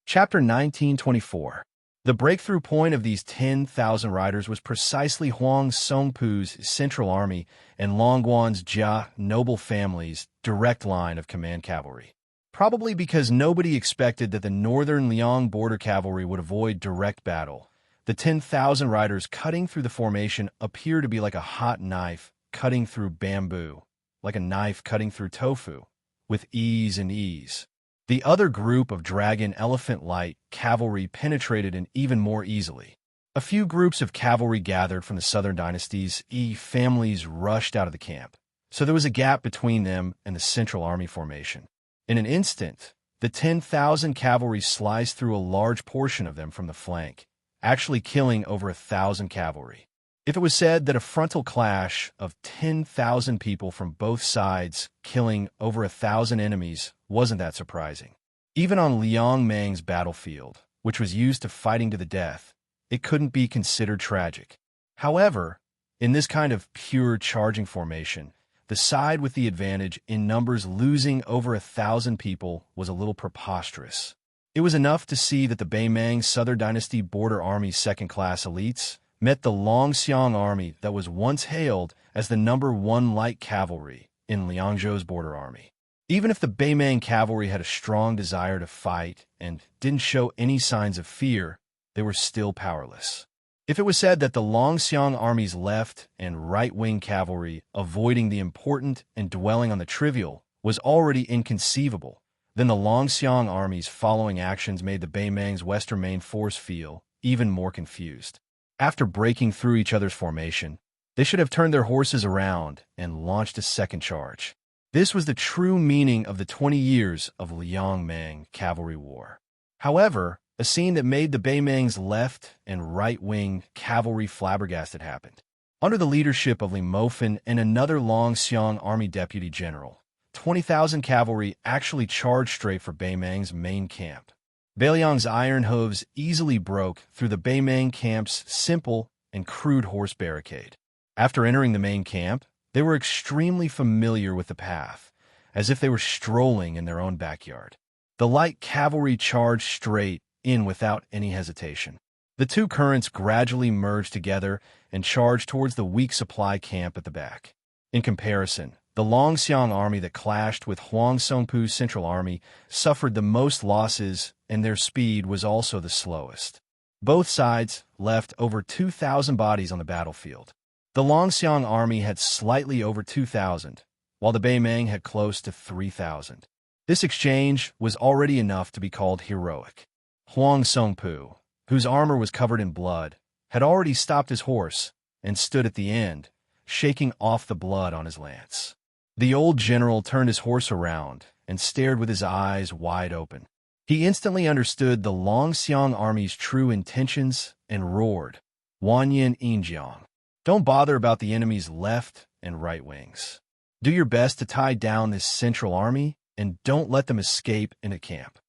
Chapter 1924. The breakthrough point of these 10,000 riders was precisely Huang Songpu's Central Army and Longguan's Jia noble family's direct line of command cavalry. Probably because nobody expected that the northern Liang border cavalry would avoid direct battle. The 10,000 riders cutting through the formation appear to be like a hot knife cutting through bamboo, like a knife cutting through tofu, with ease and ease. The other group of dragon elephant light cavalry penetrated in even more easily. A few groups of cavalry gathered from the southern dynasties' families rushed out of the camp, so there was a gap between them and the central army formation. In an instant, the 10,000 cavalry sliced through a large portion of them from the flank, actually killing over 1,000 cavalry. If it was said that a frontal clash of 10,000 people from both sides killing over 1,000 enemies wasn't that surprising. Even on Liang Mang's battlefield, which was used to fighting to the death, it couldn't be considered tragic. However, in this kind of pure charging formation, the side with the advantage in numbers losing over 1,000 people was a little preposterous. It was enough to see that the Beimang Southern Dynasty Border Army's second-class elites met the Longxiang Army that was once hailed as the #1 light cavalry in Liangzhou's border army. Even if the Beimang cavalry had a strong desire to fight and didn't show any signs of fear, they were still powerless. If it was said that the Longxiang Army's left and right-wing cavalry avoiding the important and dwelling on the trivial was already inconceivable, then the Longxiang Army's following actions made the Beimang's western main force feel even more confused. After breaking through each other's formation, they should have turned their horses around and launched a second charge. This was the true meaning of the 20 years of Liang Mang cavalry war. However, a scene that made the Beimang's left and right-wing cavalry flabbergasted happened. Under the leadership of Li Mofan and another Longxiang Army deputy general, 20,000 cavalry actually charged straight for Beimang's main camp. Beiliang's iron hooves easily broke through the Beimang camp's simple and crude horse barricade. After entering the main camp, they were extremely familiar with the path, as if they were strolling in their own backyard. The light cavalry charged straight in without any hesitation. The two currents gradually merged together and charged towards the weak supply camp at the back. In comparison, the Longxiang Army that clashed with Huang Songpu's Central Army suffered the most losses, and their speed was also the slowest. Both sides left over 2,000 bodies on the battlefield. The Longxiang Army had slightly over 2,000, while the Beimang had close to 3,000. This exchange was already enough to be called heroic. Huang Songpu, whose armor was covered in blood, had already stopped his horse and stood at the end, shaking off the blood on his lance. The old general turned his horse around and stared with his eyes wide open. He instantly understood the Longxiang Army's true intentions and roared, "Wanyan Injiang, don't bother about the enemy's left and right wings. Do your best to tie down this central army and don't let them escape into camp."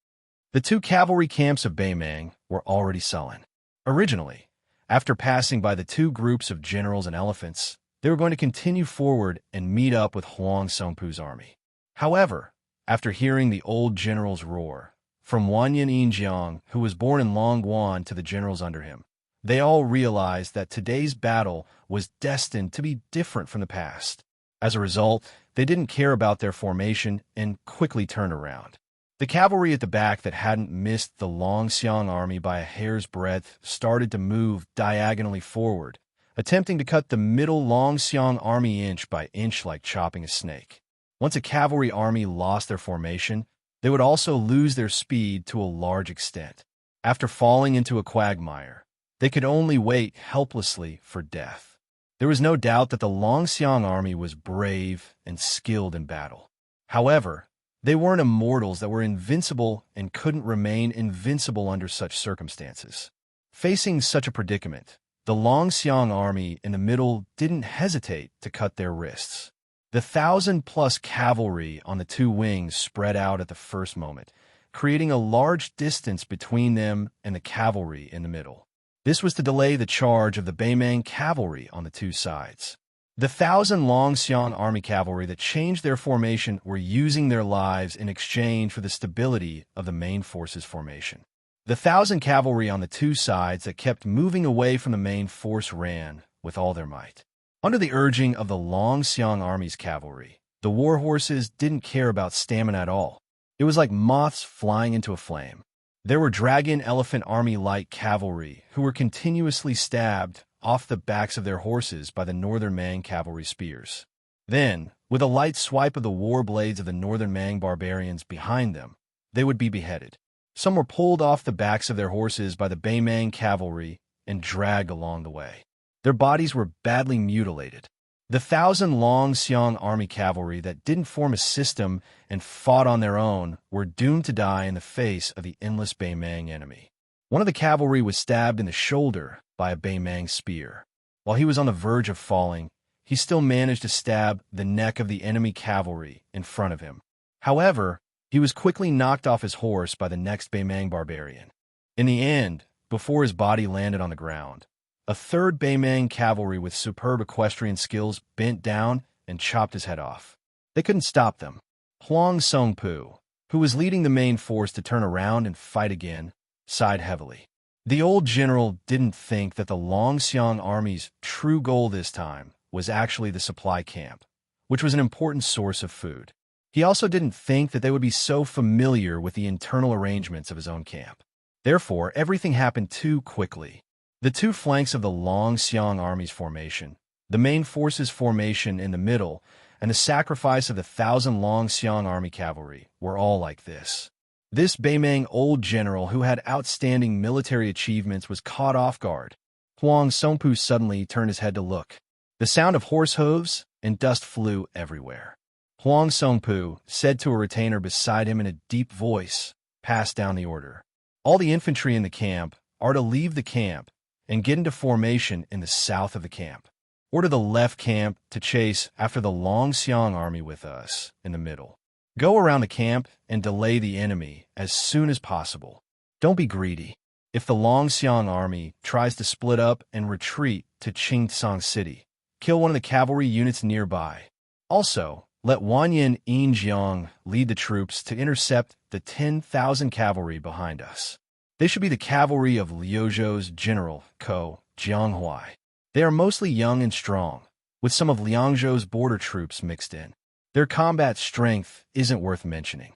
The two cavalry camps of Beimang were already sullen. Originally, after passing by the two groups of generals and elephants, they were going to continue forward and meet up with Huang Songpu's army. However, after hearing the old general's roar, from Wanyan Injiang, who was born in Longguan, to the generals under him, they all realized that today's battle was destined to be different from the past. As a result, they didn't care about their formation and quickly turned around. The cavalry at the back that hadn't missed the Longxiang Army by a hair's breadth started to move diagonally forward, attempting to cut the middle Longxiang Army inch by inch like chopping a snake. Once a cavalry army lost their formation, they would also lose their speed to a large extent. After falling into a quagmire, they could only wait helplessly for death. There was no doubt that the Longxiang Army was brave and skilled in battle. However, they weren't immortals that were invincible and couldn't remain invincible under such circumstances. Facing such a predicament, the Longxiang Army in the middle didn't hesitate to cut their wrists. The 1,000-plus cavalry on the two wings spread out at the first moment, creating a large distance between them and the cavalry in the middle. This was to delay the charge of the Beimang cavalry on the two sides. The 1,000 Longxiang Army cavalry that changed their formation were using their lives in exchange for the stability of the main force's formation. The 1,000 cavalry on the two sides that kept moving away from the main force ran with all their might. Under the urging of the Longxiang Army's cavalry, the war horses didn't care about stamina at all. It was like moths flying into a flame. There were Dragon Elephant Army light cavalry who were continuously stabbed off the backs of their horses by the Northern Mang cavalry spears. Then, with a light swipe of the war blades of the Northern Mang barbarians behind them, they would be beheaded. Some were pulled off the backs of their horses by the Bei Mang cavalry and dragged along the way. Their bodies were badly mutilated. The 1,000 Long Xiong army cavalry that didn't form a system and fought on their own were doomed to die in the face of the endless Bei Mang enemy. One of the cavalry was stabbed in the shoulder by a Bei Mang spear. While he was on the verge of falling, he still managed to stab the neck of the enemy cavalry in front of him. However, he was quickly knocked off his horse by the next Bei Mang barbarian. In the end, before his body landed on the ground, a third Bei Mang cavalry with superb equestrian skills bent down and chopped his head off. They couldn't stop them. Huang Songpu, who was leading the main force to turn around and fight again, sighed heavily. The old general didn't think that the Long Xiong army's true goal this time was actually the supply camp, which was an important source of food. He also didn't think that they would be so familiar with the internal arrangements of his own camp. Therefore, everything happened too quickly. The two flanks of the Long Xiong army's formation, the main force's formation in the middle, and the sacrifice of the 1,000 Long Xiong army cavalry were all like this. This Bei Mang old general who had outstanding military achievements was caught off guard. Huang Songpu suddenly turned his head to look. The sound of horse hooves and dust flew everywhere. Huang Songpu said to a retainer beside him in a deep voice, passed down the order. All the infantry in the camp are to leave the camp and get into formation in the south of the camp. Order the left camp to chase after the Long Xiong army with us in the middle. Go around the camp and delay the enemy as soon as possible. Don't be greedy. If the Long Xiong army tries to split up and retreat to Qingtsang City, kill one of the cavalry units nearby. Also, let Wanyan Yinjiang lead the troops to intercept the 10,000 cavalry behind us. They should be the cavalry of Liuzhou's general, Ko Jianghuai. They are mostly young and strong, with some of Liangzhou's border troops mixed in. Their combat strength isn't worth mentioning.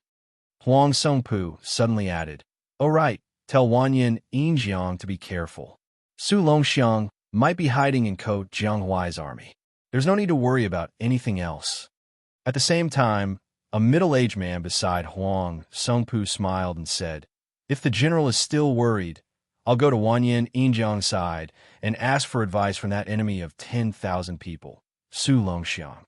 Huang Songpu suddenly added, "Oh right, tell Wanyan Yinjiang to be careful. Su Longxiang might be hiding in Ko Jianghuai's army. There's no need to worry about anything else." At the same time, a middle-aged man beside Huang Songpu smiled and said, "If the general is still worried, I'll go to Wanyan Yinjiang's side and ask for advice from that enemy of 10,000 people, Su Longxiang."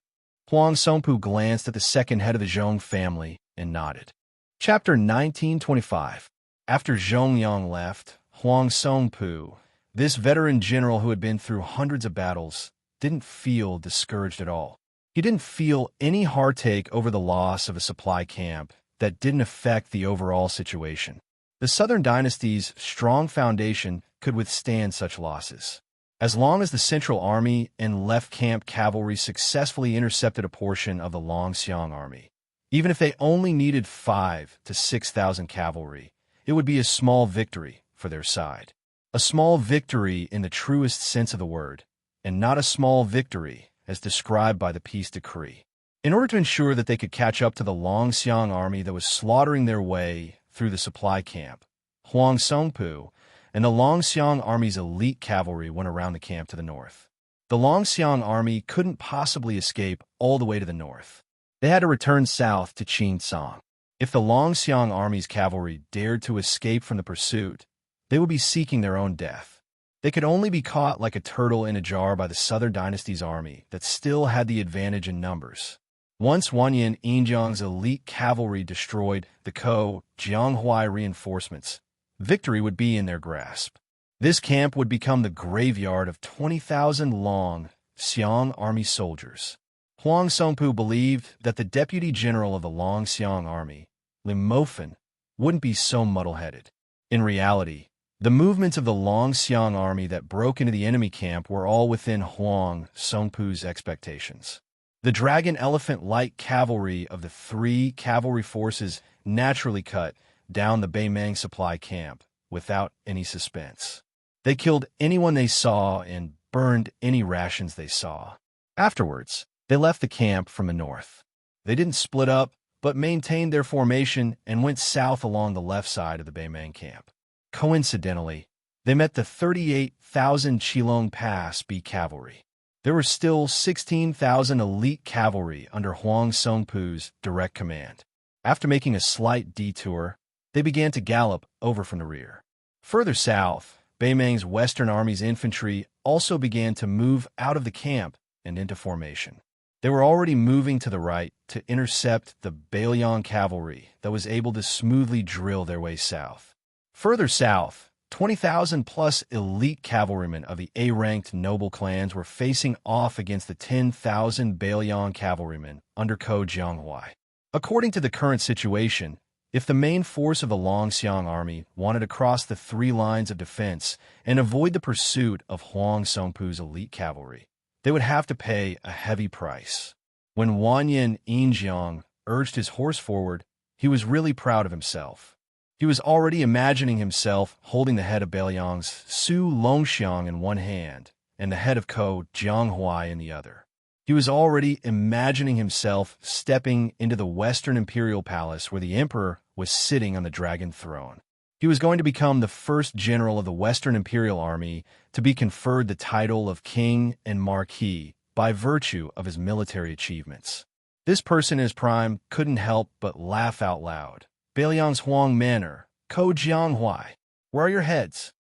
Huang Songpu glanced at the second head of the Zhong family and nodded. Chapter 1925. After Zhong Yang left, Huang Songpu, this veteran general who had been through hundreds of battles, didn't feel discouraged at all. He didn't feel any heartache over the loss of a supply camp that didn't affect the overall situation. The Southern Dynasty's strong foundation could withstand such losses. As long as the Central Army and left camp cavalry successfully intercepted a portion of the Long Xiong army, even if they only needed 5,000 to 6,000 cavalry, it would be a small victory for their side. A small victory in the truest sense of the word, and not a small victory as described by the peace decree. In order to ensure that they could catch up to the Long Xiong army that was slaughtering their way through the supply camp, Huang Songpu and the Long Xiong army's elite cavalry went around the camp to the north. The Long Xiong army couldn't possibly escape all the way to the north. They had to return south to Qingtsang. If the Long Xiong army's cavalry dared to escape from the pursuit, they would be seeking their own death. They could only be caught like a turtle in a jar by the Southern Dynasty's army that still had the advantage in numbers. Once Wanyan Yinjiang's elite cavalry destroyed the Ko Jianghuai reinforcements, victory would be in their grasp. This camp would become the graveyard of 20,000 Long Xiong army soldiers. Huang Songpu believed that the deputy general of the Long Xiong army, Lim Mofen, wouldn't be so muddle-headed. In reality, the movements of the Long Xiong army that broke into the enemy camp were all within Huang Songpu's expectations. The Dragon Elephant light cavalry of the three cavalry forces naturally cut down the Bei Mang supply camp without any suspense. They killed anyone they saw and burned any rations they saw. Afterwards, they left the camp from the north. They didn't split up but maintained their formation and went south along the left side of the Beimang camp. Coincidentally, they met the 38,000 Qilong Pass B cavalry. There were still 16,000 elite cavalry under Huang Songpu's direct command. After making a slight detour, they began to gallop over from the rear. Further south, Beimang's Western Army's infantry also began to move out of the camp and into formation. They were already moving to the right to intercept the Beiliang cavalry that was able to smoothly drill their way south. Further south, 20,000 plus elite cavalrymen of the A-ranked noble clans were facing off against the 10,000 Beiliang cavalrymen under Ko Jianghuai. According to the current situation, if the main force of the Longxiang army wanted to cross the three lines of defense and avoid the pursuit of Huang Songpu's elite cavalry, they would have to pay a heavy price. When Wanyan Yinjiang urged his horse forward, he was really proud of himself. He was already imagining himself holding the head of Beiliang's Su Longxiang in one hand and the head of Ko Jianghuai in the other. He was already imagining himself stepping into the Western Imperial Palace where the Emperor was sitting on the dragon throne. He was going to become the first general of the Western Imperial Army to be conferred the title of King and Marquis by virtue of his military achievements. This person in his prime couldn't help but laugh out loud. Beiliang's Huang Manor, Ko Jianghuai, where are your heads?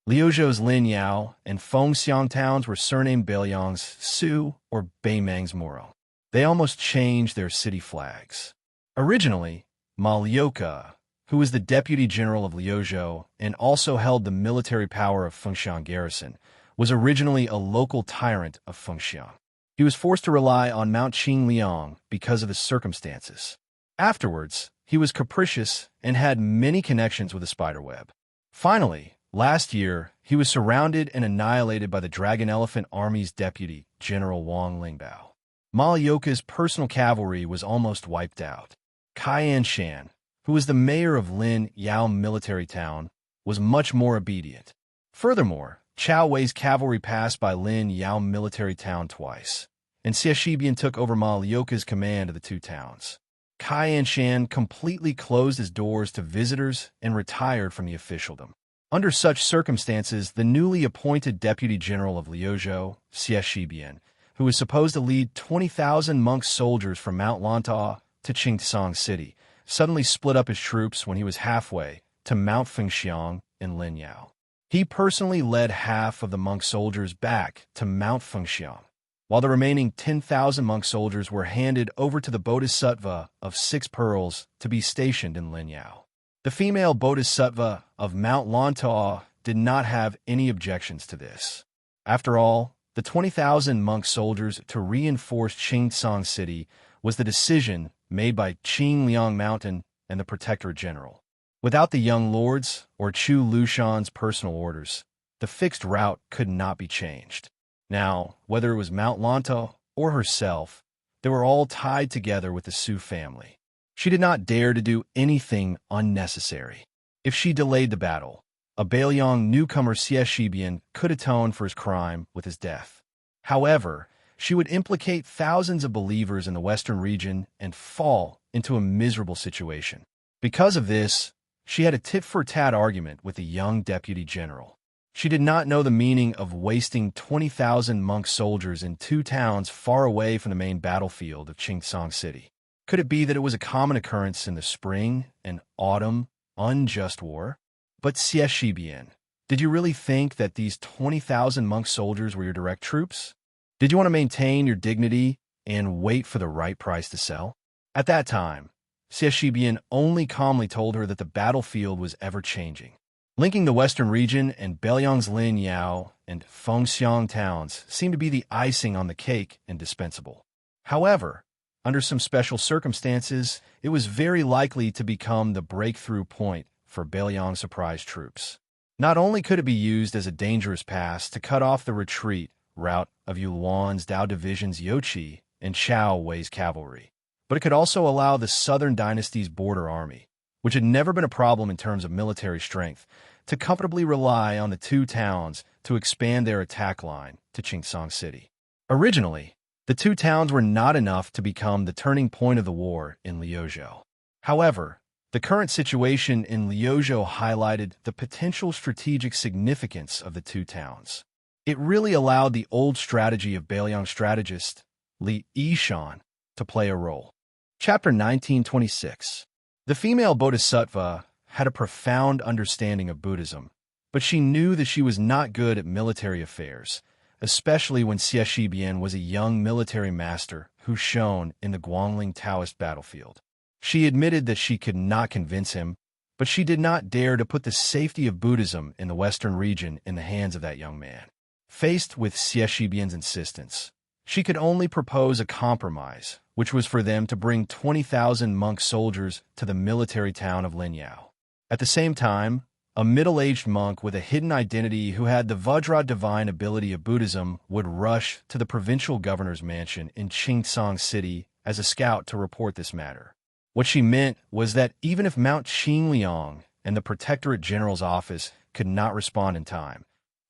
Liuzhou's Lin Yao and Fengxiang towns were surnamed Beiliang's Su or Beimang's Moro. They almost changed their city flags. Originally, Ma Liuke, who was the deputy general of Liuzhou and also held the military power of Fengxiang garrison, was originally a local tyrant of Fengxiang. He was forced to rely on Mount Qingliang because of his circumstances. Afterwards, he was capricious and had many connections with the spiderweb. Finally, last year, he was surrounded and annihilated by the Dragon Elephant Army's deputy, General Wang Lingbao. Ma Liuke's personal cavalry was almost wiped out. Cai Shan, who was the mayor of Lin Yao military town, was much more obedient. Furthermore, Chao Wei's cavalry passed by Lin Yao military town twice, and Xie Shibian took over Ma Liuke's command of the two towns. Cai Shan completely closed his doors to visitors and retired from the officialdom. Under such circumstances, the newly appointed deputy general of Liuzhou, Xie Shibian, who was supposed to lead 20,000 monk soldiers from Mount Lanta to Qingtsang City, suddenly split up his troops when he was halfway to Mount Fengxiang in Linyao. He personally led half of the monk soldiers back to Mount Fengxiang, while the remaining 10,000 monk soldiers were handed over to the Bodhisattva of 6 Pearls to be stationed in Linyao. The female Bodhisattva of Mount Lanta did not have any objections to this. After all, the 20,000 monk soldiers to reinforce Qingtsang City was the decision made by Qingliang Mountain and the Protectorate General. Without the young lords or Chu Lushan's personal orders, the fixed route could not be changed. Now, whether it was Mount Lanta or herself, they were all tied together with the Su family. She did not dare to do anything unnecessary. If she delayed the battle, a Beiliang newcomer Xie Shibian could atone for his crime with his death. However, she would implicate thousands of believers in the western region and fall into a miserable situation. Because of this, she had a tit-for-tat argument with the young deputy general. She did not know the meaning of wasting 20,000 monk soldiers in 2 towns far away from the main battlefield of Qingtsang City. Could it be that it was a common occurrence in the spring and autumn unjust war? But Xie Shibian, did you really think that these 20,000 monk soldiers were your direct troops? Did you want to maintain your dignity and wait for the right price to sell? At that time, Xie Shibian only calmly told her that the battlefield was ever-changing. Linking the western region and Beiliang's Lin Yao and Fengxiang towns seemed to be the icing on the cake and dispensable. However, under some special circumstances, it was very likely to become the breakthrough point for Beiliang surprise troops. Not only could it be used as a dangerous pass to cut off the retreat route of Yuluan's Dao Division's Youqi and Chao Wei's cavalry, but it could also allow the Southern Dynasty's border army, which had never been a problem in terms of military strength, to comfortably rely on the 2 towns to expand their attack line to Qingtsang City. Originally, The two towns were not enough to become the turning point of the war in Liuzhou. However, the current situation in Liuzhou highlighted the potential strategic significance of the two towns. It really allowed the old strategy of Beiliang strategist Li Yishan to play a role. Chapter 1926. The female bodhisattva had a profound understanding of Buddhism, but she knew that she was not good at military affairs, especially when Xie Shibian was a young military master who shone in the Guangling Taoist battlefield. She admitted that she could not convince him, but she did not dare to put the safety of Buddhism in the Western region in the hands of that young man. Faced with Xie Shibian's insistence, she could only propose a compromise, which was for them to bring 20,000 monk soldiers to the military town of Linyao. At the same time, a middle-aged monk with a hidden identity who had the Vajra divine ability of Buddhism would rush to the provincial governor's mansion in Qingcang City as a scout to report this matter. What she meant was that even if Mount Qingliang and the Protectorate General's office could not respond in time,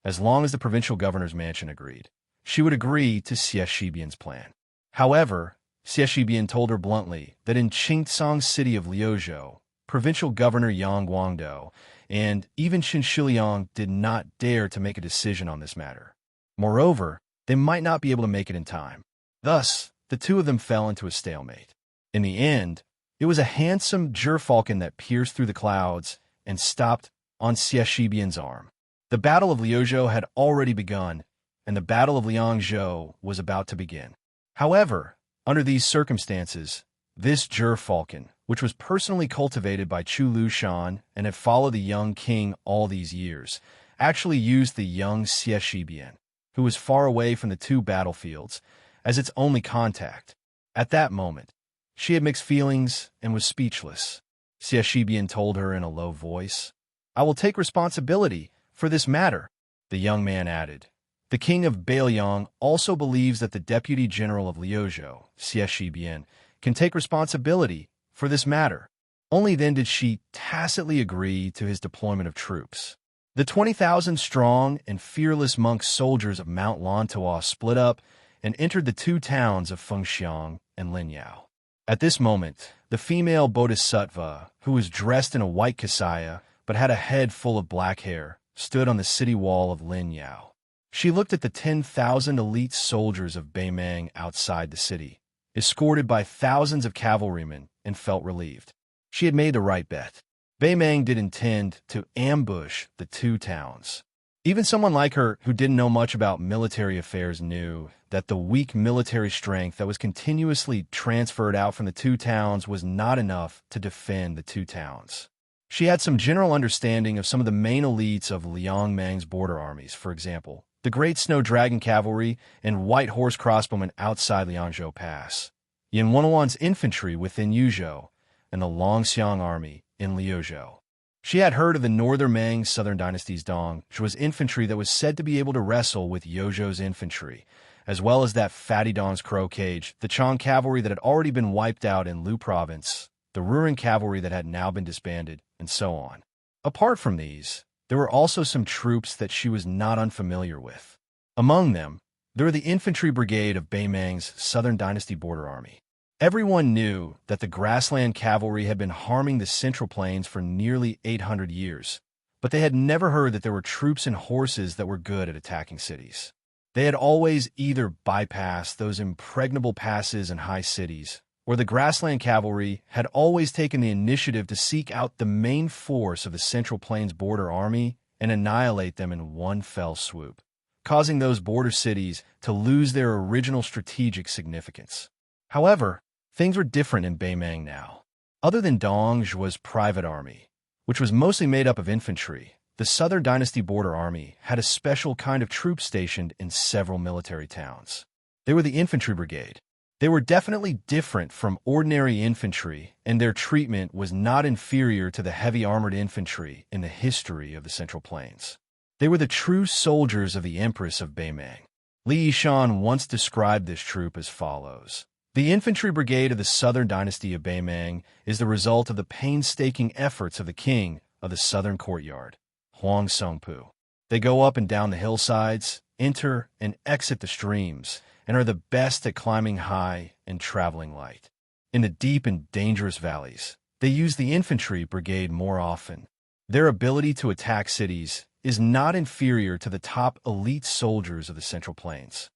as long as the provincial governor's mansion agreed, she would agree to Xie Shibian's plan. However, Xie Shibian told her bluntly that in Qingcang City of Liuzhou, Provincial Governor Yang Guangdou and even Qin Shiliang did not dare to make a decision on this matter. Moreover, they might not be able to make it in time. Thus, the two of them fell into a stalemate. In the end, it was a handsome gerfalcon that pierced through the clouds and stopped on Xie Shibian's arm. The Battle of Liuzhou had already begun, and the Battle of Liangzhou was about to begin. However, under these circumstances, this gerfalcon, which was personally cultivated by Chu Lushan and had followed the young king all these years, actually used the young Xie Shibian, who was far away from the two battlefields, as its only contact. At that moment, she had mixed feelings and was speechless. Xie Shibian told her in a low voice, "I will take responsibility for this matter," the young man added. The king of Beiliang also believes that the deputy general of Liuzhou, Xie Shibian, can take responsibility for this matter. Only then did she tacitly agree to his deployment of troops. The 20,000 strong and fearless monk soldiers of Mount Lantua split up and entered the two towns of Fengxiang and Linyao. At this moment, the female bodhisattva, who was dressed in a white kasaya but had a head full of black hair, stood on the city wall of Linyao. She looked at the 10,000 elite soldiers of Beimang outside the city, escorted by thousands of cavalrymen, and felt relieved. She had made the right bet. Beimang did intend to ambush the two towns. Even someone like her, who didn't know much about military affairs, knew that the weak military strength that was continuously transferred out from the two towns was not enough to defend the two towns. She had some general understanding of some of the main elites of Liang Mang's border armies, for example, the Great Snow Dragon Cavalry and White Horse Crossbowmen outside Liangzhou Pass, Yin Wenwan's infantry within Yuzhou, and the Longxiang army in Liuzhou. She had heard of the Northern Mang Southern Dynasty's Dong, which was infantry that was said to be able to wrestle with Yozhou's infantry, as well as that Fatty Dong's Crow Cage, the Chang cavalry that had already been wiped out in Lu Province, the Ruren cavalry that had now been disbanded, and so on. Apart from these, there were also some troops that she was not unfamiliar with. Among them, there were the infantry brigade of Beimang's Southern Dynasty border army. Everyone knew that the grassland cavalry had been harming the Central Plains for nearly 800 years, but they had never heard that there were troops and horses that were good at attacking cities. They had always either bypassed those impregnable passes and high cities, or the grassland cavalry had always taken the initiative to seek out the main force of the Central Plains border army and annihilate them in one fell swoop, causing those border cities to lose their original strategic significance. However, things were different in Beimang now. Other than Dongzhuo's private army, which was mostly made up of infantry, the Southern Dynasty border army had a special kind of troop stationed in several military towns. They were the infantry brigade. They were definitely different from ordinary infantry, and their treatment was not inferior to the heavy armored infantry in the history of the Central Plains. They were the true soldiers of the Empress of Beimang. Li Yishan once described this troop as follows. The infantry brigade of the Southern Dynasty of Beimang is the result of the painstaking efforts of the king of the Southern Courtyard, Huang Songpu. They go up and down the hillsides, enter and exit the streams, and are the best at climbing high and traveling light. In the deep and dangerous valleys, they use the infantry brigade more often. Their ability to attack cities is not inferior to the top elite soldiers of the Central Plains.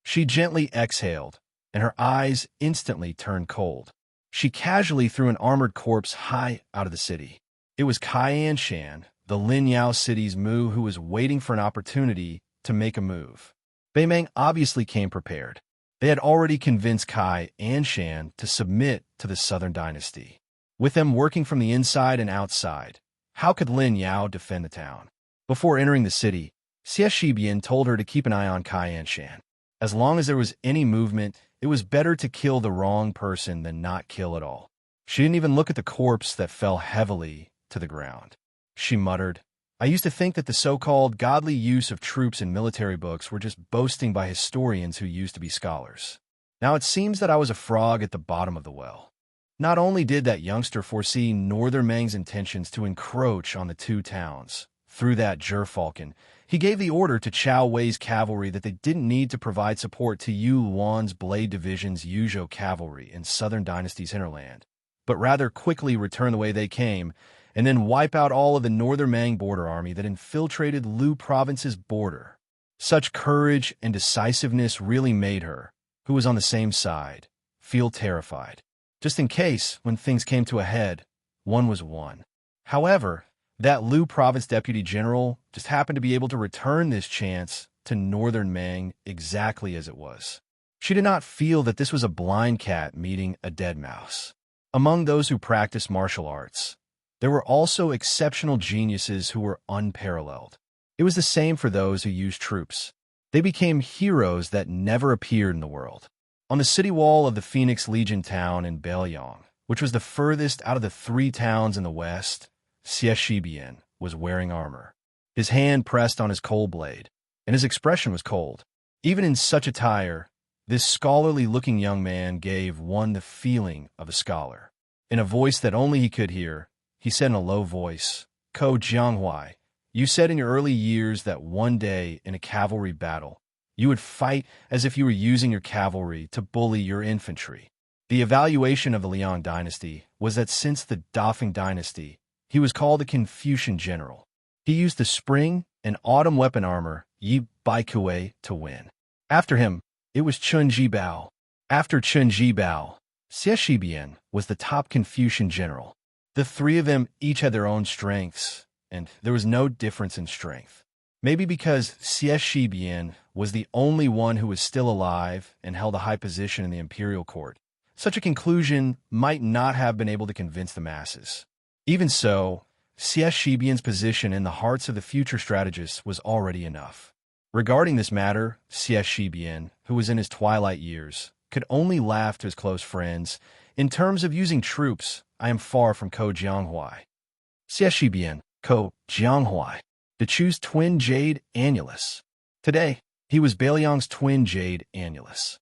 She gently exhaled, and her eyes instantly turned cold. She casually threw an armored corpse high out of the city. It was Kai Shan, the Lin Yao city's Mu, who was waiting for an opportunity to make a move. Bei Meng obviously came prepared. They had already convinced Kai Shan to submit to the Southern Dynasty. With them working from the inside and outside, how could Lin Yao defend the town? Before entering the city, Xie Shibian told her to keep an eye on Kai Shan. As long as there was any movement, it was better to kill the wrong person than not kill at all. She didn't even look at the corpse that fell heavily to the ground. She muttered, "I used to think that the so-called godly use of troops in military books were just boasting by historians who used to be scholars. Now it seems that I was a frog at the bottom of the well." Not only did that youngster foresee Northern Meng's intentions to encroach on the two towns through that gerfalcon, he gave the order to Chao Wei's cavalry that they didn't need to provide support to Yu Luan's Blade Division's Yuzhou cavalry in Southern Dynasty's hinterland, but rather quickly return the way they came, and then wipe out all of the Northern Mang border army that infiltrated Lu province's border. Such courage and decisiveness really made her, who was on the same side, feel terrified. Just in case, when things came to a head, one was won. However, that Lu province deputy general just happened to be able to return this chance to Northern Mang exactly as it was. She did not feel that this was a blind cat meeting a dead mouse. Among those who practiced martial arts, there were also exceptional geniuses who were unparalleled. It was the same for those who used troops. They became heroes that never appeared in the world. On the city wall of the Phoenix Legion town in Beiliang, which was the furthest out of the three towns in the west, Xie Shibian was wearing armor. His hand pressed on his cold blade, and his expression was cold. Even in such attire, this scholarly-looking young man gave one the feeling of a scholar. In a voice that only he could hear, he said in a low voice, "Ko Jianghuai, you said in your early years that one day in a cavalry battle, you would fight as if you were using your cavalry to bully your infantry." The evaluation of the Liang dynasty was that since the Dafeng dynasty, he was called a Confucian general. He used the spring and autumn weapon armor Yi Bai Kuei to win. After him, it was Chun Jibao. After Chun Jibao, Xie Shibian was the top Confucian general. The three of them each had their own strengths, and there was no difference in strength. Maybe because Xie Shibian was the only one who was still alive and held a high position in the imperial court, such a conclusion might not have been able to convince the masses. Even so, Xie Shibian's position in the hearts of the future strategists was already enough. Regarding this matter, Xie Shibian, who was in his twilight years, could only laugh to his close friends. "In terms of using troops, I am far from Ko Jianghuai." Xie Shibian, Ko Jianghuai, to choose twin jade annulus. Today, he was Beiliang's twin jade annulus.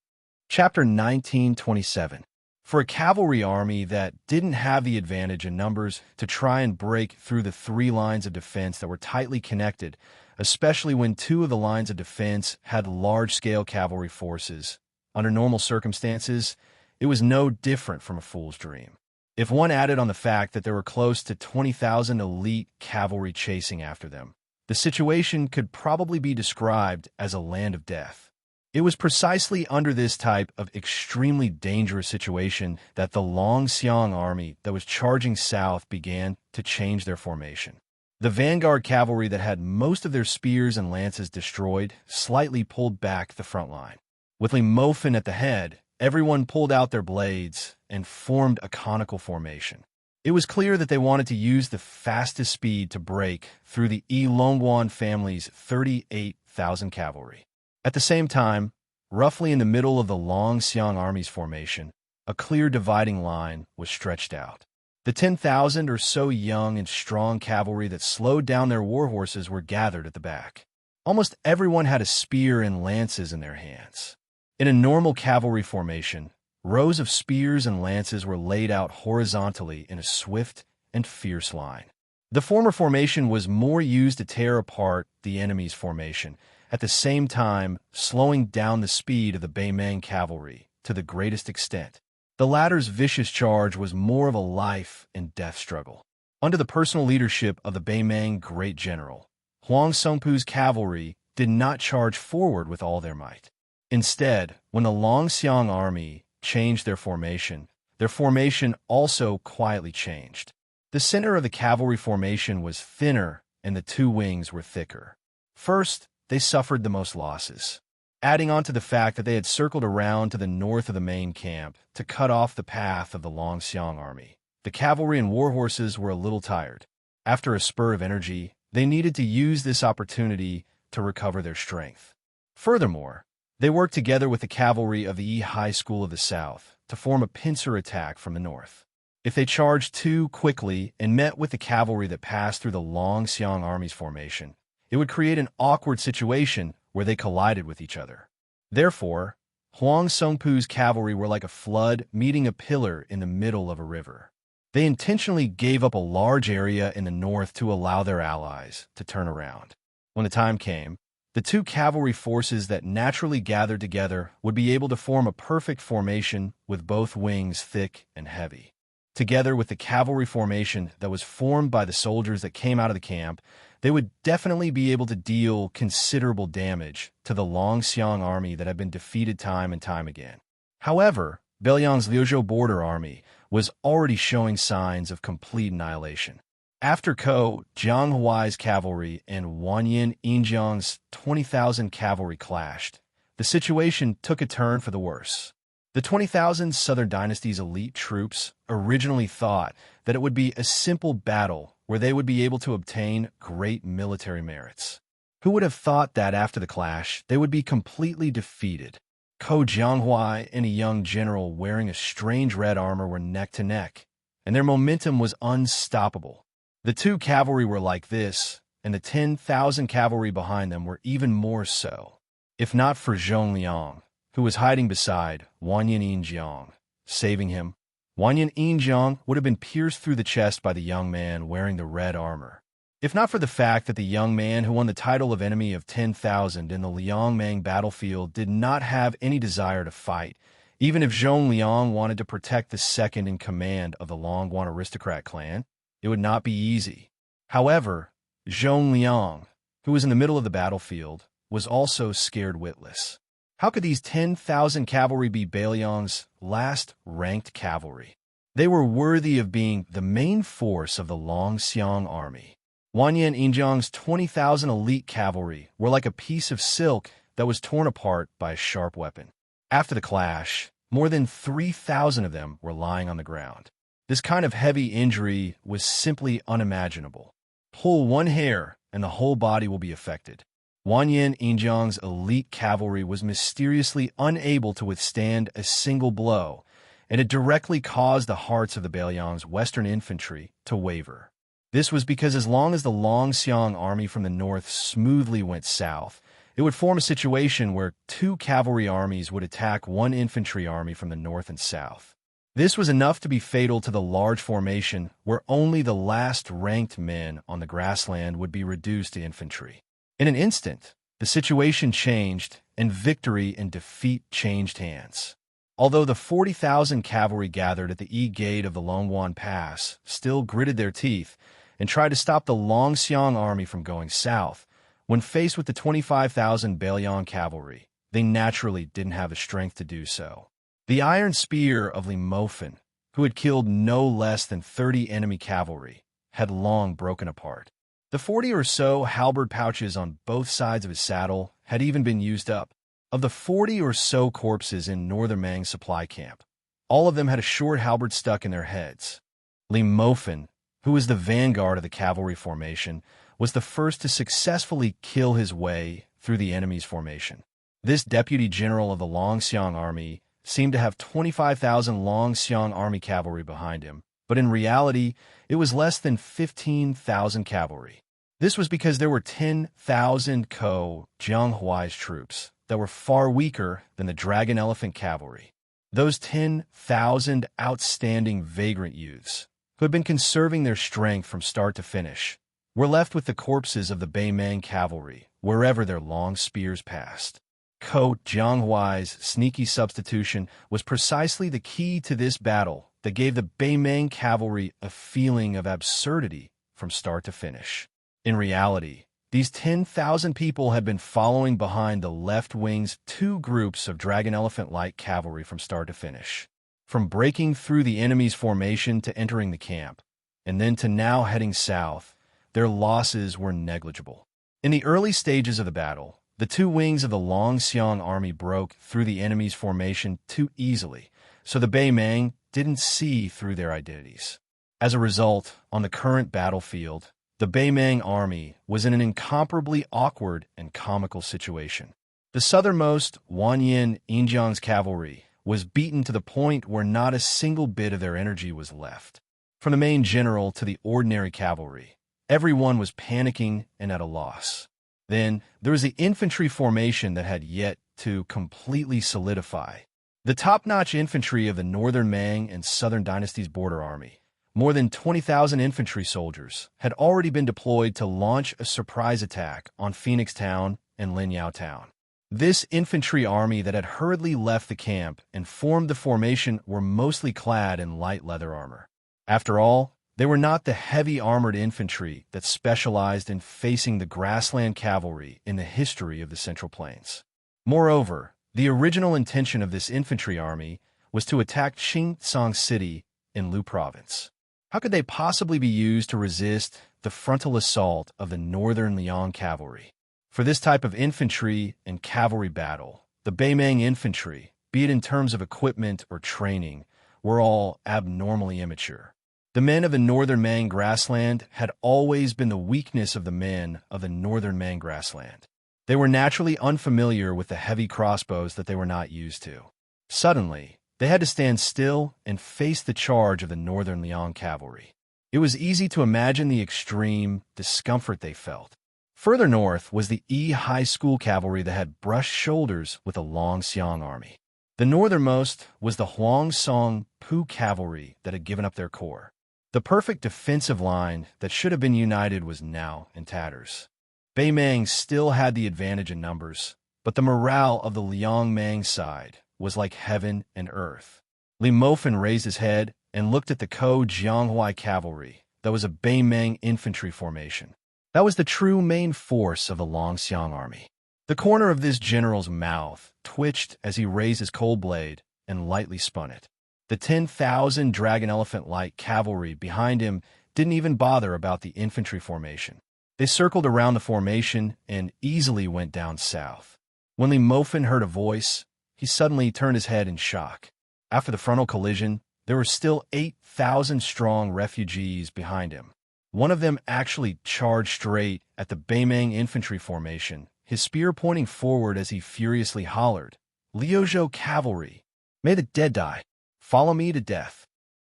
Chapter 1927. For a cavalry army that didn't have the advantage in numbers to try and break through the three lines of defense that were tightly connected, especially when two of the lines of defense had large-scale cavalry forces, under normal circumstances, it was no different from a fool's dream. If one added on the fact that there were close to 20,000 elite cavalry chasing after them, the situation could probably be described as a land of death. It was precisely under this type of extremely dangerous situation that the Longxiang army that was charging south began to change their formation. The vanguard cavalry that had most of their spears and lances destroyed slightly pulled back the front line. With Li Mofin at the head, everyone pulled out their blades and formed a conical formation. It was clear that they wanted to use the fastest speed to break through the Yi Longguan family's 38,000 cavalry. At the same time, roughly in the middle of the Longxiang army's formation, a clear dividing line was stretched out. The 10,000 or so young and strong cavalry that slowed down their war horses were gathered at the back. Almost everyone had a spear and lances in their hands. In a normal cavalry formation, rows of spears and lances were laid out horizontally in a swift and fierce line. The former formation was more used to tear apart the enemy's formation, at the same time slowing down the speed of the Beimang cavalry to the greatest extent. The latter's vicious charge was more of a life-and-death struggle. Under the personal leadership of the Beimang great general, Huang Songpu's cavalry did not charge forward with all their might. Instead, when the Longxiang army changed their formation also quietly changed. The center of the cavalry formation was thinner and the two wings were thicker. First, they suffered the most losses. Adding on to the fact that they had circled around to the north of the main camp to cut off the path of the Longxiang army, the cavalry and warhorses were a little tired. After a spur of energy, they needed to use this opportunity to recover their strength. Furthermore, they worked together with the cavalry of the Yi High School of the South to form a pincer attack from the north. If they charged too quickly and met with the cavalry that passed through the Longxiang army's formation, it would create an awkward situation where they collided with each other. Therefore, Huang Songpu's cavalry were like a flood meeting a pillar in the middle of a river. They intentionally gave up a large area in the north to allow their allies to turn around. When the time came, the two cavalry forces that naturally gathered together would be able to form a perfect formation with both wings thick and heavy. Together with the cavalry formation that was formed by the soldiers that came out of the camp, they would definitely be able to deal considerable damage to the Longxiang army that had been defeated time and time again. However, Beiliang's Liuzhou border army was already showing signs of complete annihilation. After Ko Jianghuai's cavalry and Wanyan Yinjiang's 20,000 cavalry clashed, the situation took a turn for the worse. The 20,000 Southern Dynasty's elite troops originally thought that it would be a simple battle where they would be able to obtain great military merits. Who would have thought that after the clash, they would be completely defeated? Ko Jianghuai and a young general wearing a strange red armor were neck to neck, and their momentum was unstoppable. The two cavalry were like this, and the 10,000 cavalry behind them were even more so. If not for Zhong Liang, who was hiding beside Wanyan Yinjiang, saving him, Wanyan Yinjiang would have been pierced through the chest by the young man wearing the red armor. If not for the fact that the young man who won the title of Enemy of 10,000 in the Liangmang battlefield did not have any desire to fight, even if Zhong Liang wanted to protect the second in command of the Longguan aristocrat clan, it would not be easy. However, Zhong Liang, who was in the middle of the battlefield, was also scared witless. How could these 10,000 cavalry be Beiliang's last ranked cavalry? They were worthy of being the main force of the Longxiang army. Wanyan Yinjiang's 20,000 elite cavalry were like a piece of silk that was torn apart by a sharp weapon. After the clash, more than 3,000 of them were lying on the ground. This kind of heavy injury was simply unimaginable. Pull one hair and the whole body will be affected. Wanyan Yinjiang's elite cavalry was mysteriously unable to withstand a single blow, and it directly caused the hearts of the Beiliang's western infantry to waver. This was because as long as the Longxiang army from the north smoothly went south, it would form a situation where two cavalry armies would attack one infantry army from the north and south. This was enough to be fatal to the large formation where only the last ranked men on the grassland would be reduced to infantry. In an instant, the situation changed, and victory and defeat changed hands. Although the 40,000 cavalry gathered at the E gate of the Longguan Pass still gritted their teeth and tried to stop the Longxiang army from going south, when faced with the 25,000 Beiliang cavalry, they naturally didn't have the strength to do so. The iron spear of Li Mofen, who had killed no less than 30 enemy cavalry, had long broken apart. The 40 or so halberd pouches on both sides of his saddle had even been used up. Of the 40 or so corpses in Northern Mang's supply camp, all of them had a short halberd stuck in their heads. Li Mofen, who was the vanguard of the cavalry formation, was the first to successfully kill his way through the enemy's formation. This deputy general of the Longxiang army seemed to have 25,000 Longxiang army cavalry behind him, but in reality, it was less than 15,000 cavalry. This was because there were 10,000 Ko Jianghuai's troops that were far weaker than the dragon elephant cavalry. Those 10,000 outstanding vagrant youths, who had been conserving their strength from start to finish, were left with the corpses of the Beimang cavalry wherever their long spears passed. Ko Jianghuai's sneaky substitution was precisely the key to this battle that gave the Beimang cavalry a feeling of absurdity from start to finish. In reality, these 10,000 people had been following behind the left wing's two groups of dragon elephant light cavalry from start to finish. From breaking through the enemy's formation to entering the camp, and then to now heading south, their losses were negligible. In the early stages of the battle, the two wings of the Longxiang army broke through the enemy's formation too easily, so the Beimang didn't see through their identities. As a result, on the current battlefield, the Beimang army was in an incomparably awkward and comical situation. The southernmost Wanyan Injiang's cavalry was beaten to the point where not a single bit of their energy was left. From the main general to the ordinary cavalry, everyone was panicking and at a loss. Then there was the infantry formation that had yet to completely solidify. The top-notch infantry of the Northern Mang and Southern Dynasty's border army, more than 20,000 infantry soldiers, had already been deployed to launch a surprise attack on Phoenix Town and Linyao Town. This infantry army that had hurriedly left the camp and formed the formation were mostly clad in light leather armor. After all, they were not the heavy armored infantry that specialized in facing the grassland cavalry in the history of the Central Plains. Moreover, the original intention of this infantry army was to attack Qingtsang City in Lu Province. How could they possibly be used to resist the frontal assault of the Northern Liang cavalry? For this type of infantry and cavalry battle, the Beimang infantry, be it in terms of equipment or training, were all abnormally immature. The men of the Northern Mang grassland had always been the weakness of the men of the Northern Mang grassland. They were naturally unfamiliar with the heavy crossbows that they were not used to. Suddenly, they had to stand still and face the charge of the Northern Liang cavalry. It was easy to imagine the extreme discomfort they felt. Further north was the Yi High School cavalry that had brushed shoulders with the Longxiang army. The northernmost was the Huangsong Pu cavalry that had given up their corps. The perfect defensive line that should have been united was now in tatters. Beimang still had the advantage in numbers, but the morale of the Liangmang side was like heaven and earth. Li Mofen raised his head and looked at the Ko Jianghuai cavalry that was a Beimang infantry formation. That was the true main force of the Longxiang army. The corner of this general's mouth twitched as he raised his cold blade and lightly spun it. The 10,000 dragon elephant light cavalry behind him didn't even bother about the infantry formation. They circled around the formation and easily went down south. When Li Mofen heard a voice, he suddenly turned his head in shock. After the frontal collision, there were still 8,000 strong refugees behind him. One of them actually charged straight at the Beimang infantry formation, his spear pointing forward as he furiously hollered, "Liuzhou cavalry! May the dead die! Follow me to death!"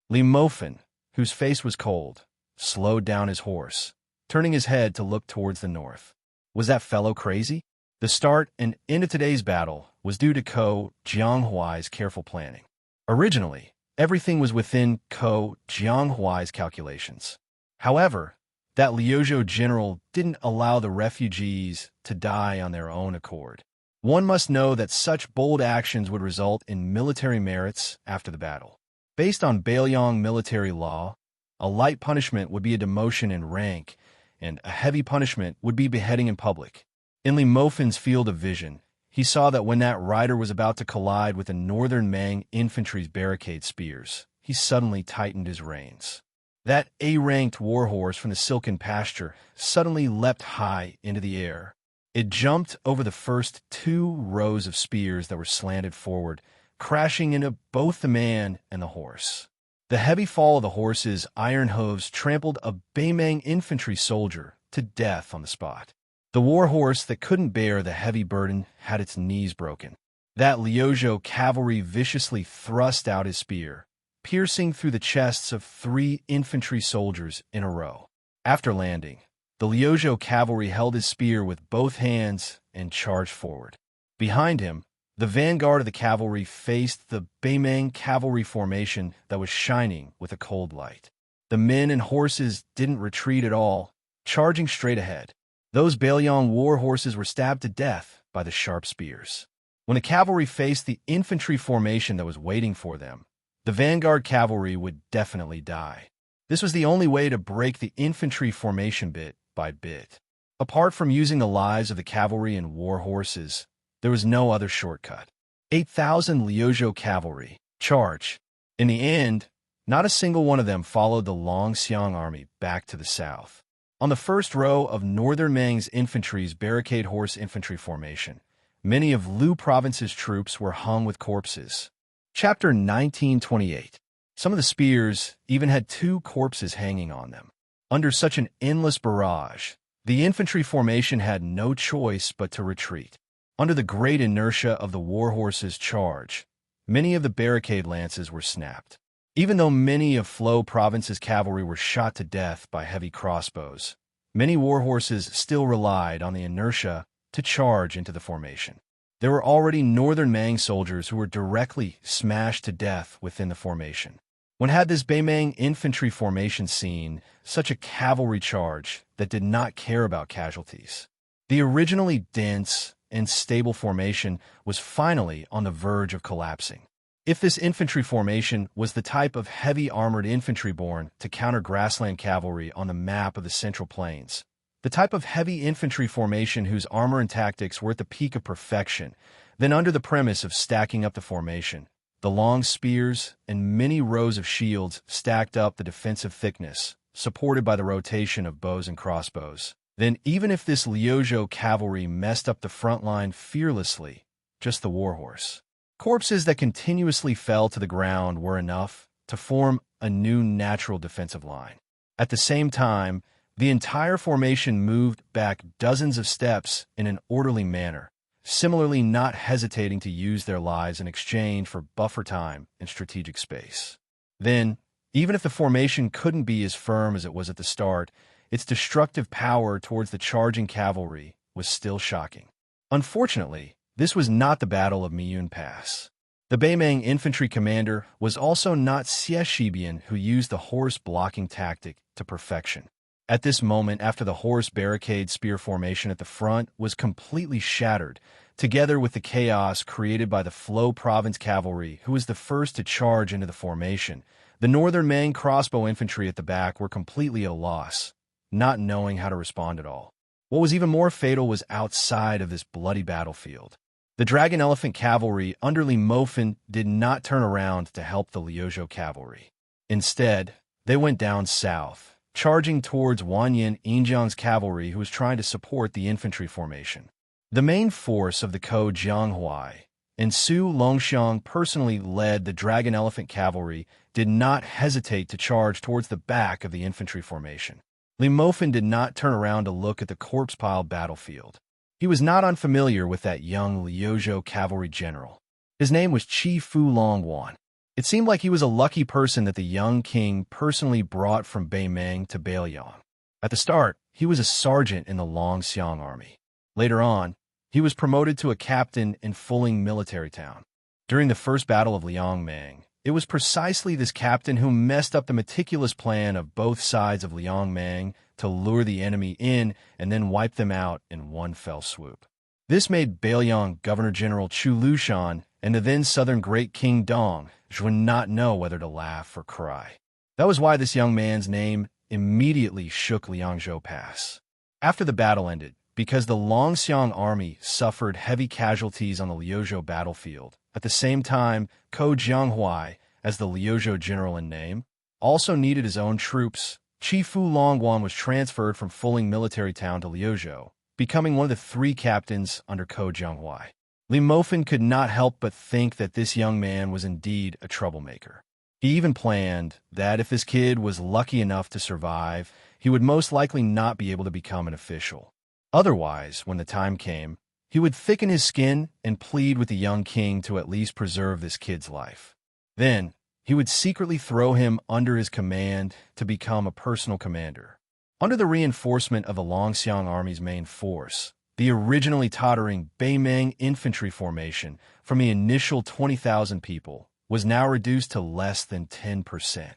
Li Mofen, whose face was cold, slowed down his horse, turning his head to look towards the north. Was that fellow crazy? The start and end of today's battle was due to Ko Jianghuai's careful planning. Originally, everything was within Ko Jianghuai's calculations. However, that Liuzhou general didn't allow the refugees to die on their own accord. One must know that such bold actions would result in military merits after the battle. Based on Bailiang military law, a light punishment would be a demotion in rank, and a heavy punishment would be beheading in public. In Li Mofen's field of vision, he saw that when that rider was about to collide with the Northern Mang infantry's barricade spears, he suddenly tightened his reins. That A-ranked warhorse from the silken pasture suddenly leapt high into the air. It jumped over the first two rows of spears that were slanted forward, crashing into both the man and the horse. The heavy fall of the horse's iron hooves trampled a Beimang infantry soldier to death on the spot. The warhorse that couldn't bear the heavy burden had its knees broken. That Liuzhou cavalry viciously thrust out his spear, piercing through the chests of 3 infantry soldiers in a row. After landing, the Liuzhou cavalry held his spear with both hands and charged forward. Behind him, the vanguard of the cavalry faced the Beimang cavalry formation that was shining with a cold light. The men and horses didn't retreat at all. charging straight ahead. Those Bailiang war horses were stabbed to death by the sharp spears. When the cavalry faced the infantry formation that was waiting for them, the vanguard cavalry would definitely die. This was the only way to break the infantry formation bit by bit. Apart from using the lives of the cavalry and war horses, there was no other shortcut. 8,000 Liuzhou cavalry. Charge. In the end, not a single one of them followed the Longxiang army back to the south. On the first row of Northern Mang's infantry's barricade horse infantry formation, many of Lu Province's troops were hung with corpses. Chapter 1928. Some of the spears even had 2 corpses hanging on them. Under such an endless barrage, the infantry formation had no choice but to retreat. Under the great inertia of the war horses' charge, many of the barricade lances were snapped. Even though many of Flo Province's cavalry were shot to death by heavy crossbows, many war horses still relied on the inertia to charge into the formation. There were already Northern Mang soldiers who were directly smashed to death within the formation. When had this Beimang infantry formation seen such a cavalry charge that did not care about casualties? The originally dense and stable formation was finally on the verge of collapsing. If this infantry formation was the type of heavy armored infantry born to counter grassland cavalry on the map of the Central Plains, the type of heavy infantry formation whose armor and tactics were at the peak of perfection, then under the premise of stacking up the formation, the long spears and many rows of shields stacked up the defensive thickness, supported by the rotation of bows and crossbows, then even if this Liuzhou cavalry messed up the front line fearlessly, just the warhorse. Corpses that continuously fell to the ground were enough to form a new natural defensive line. At the same time, the entire formation moved back dozens of steps in an orderly manner, similarly not hesitating to use their lives in exchange for buffer time and strategic space. Then, even if the formation couldn't be as firm as it was at the start, its destructive power towards the charging cavalry was still shocking. Unfortunately, this was not the Battle of Miyun Pass. The Beimang infantry commander was also not Xie Shibian, who used the horse blocking tactic to perfection. At this moment, after the horse barricade spear formation at the front was completely shattered, together with the chaos created by the Flo Province cavalry, who was the first to charge into the formation, the Northern Mang crossbow infantry at the back were completely at a loss, not knowing how to respond at all. What was even more fatal was outside of this bloody battlefield. The Dragon Elephant cavalry under Li Mofan did not turn around to help the Liuzhou cavalry. Instead, they went down south, charging towards Wanyan Injiang's cavalry, who was trying to support the infantry formation. The main force of the Ko Jianghuai and Su Longxiang personally led the Dragon Elephant cavalry did not hesitate to charge towards the back of the infantry formation. Li Mofan did not turn around to look at the corpse-piled battlefield. He was not unfamiliar with that young Liuzhou cavalry general. His name was Chi Fu Longwan. It seemed like he was a lucky person that the young king personally brought from Beimang to Bailiang. At the start, he was a sergeant in the Longxiang army. Later on, he was promoted to a captain in Fuling military town. During the first battle of Liangmang, it was precisely this captain who messed up the meticulous plan of both sides of Liangmang to lure the enemy in and then wipe them out in one fell swoop. This made Bailiang Governor-General Chu Lushan and the then Southern Great King Dong would not know whether to laugh or cry. That was why this young man's name immediately shook Liangzhou Pass. After the battle ended, because the Longxiang army suffered heavy casualties on the Liuzhou battlefield, at the same time, Ko Jianghuai, as the Liuzhou general in name, also needed his own troops. Chi Fu Longwan was transferred from Fuling military town to Liuzhou, becoming one of the 3 captains under Ko Jianghuai. Li Mofan could not help but think that this young man was indeed a troublemaker. He even planned that if this kid was lucky enough to survive, he would most likely not be able to become an official. Otherwise, when the time came, he would thicken his skin and plead with the young king to at least preserve this kid's life. Then, he would secretly throw him under his command to become a personal commander. Under the reinforcement of the Longxiang army's main force, the originally tottering Beimang infantry formation from the initial 20,000 people was now reduced to less than 10%.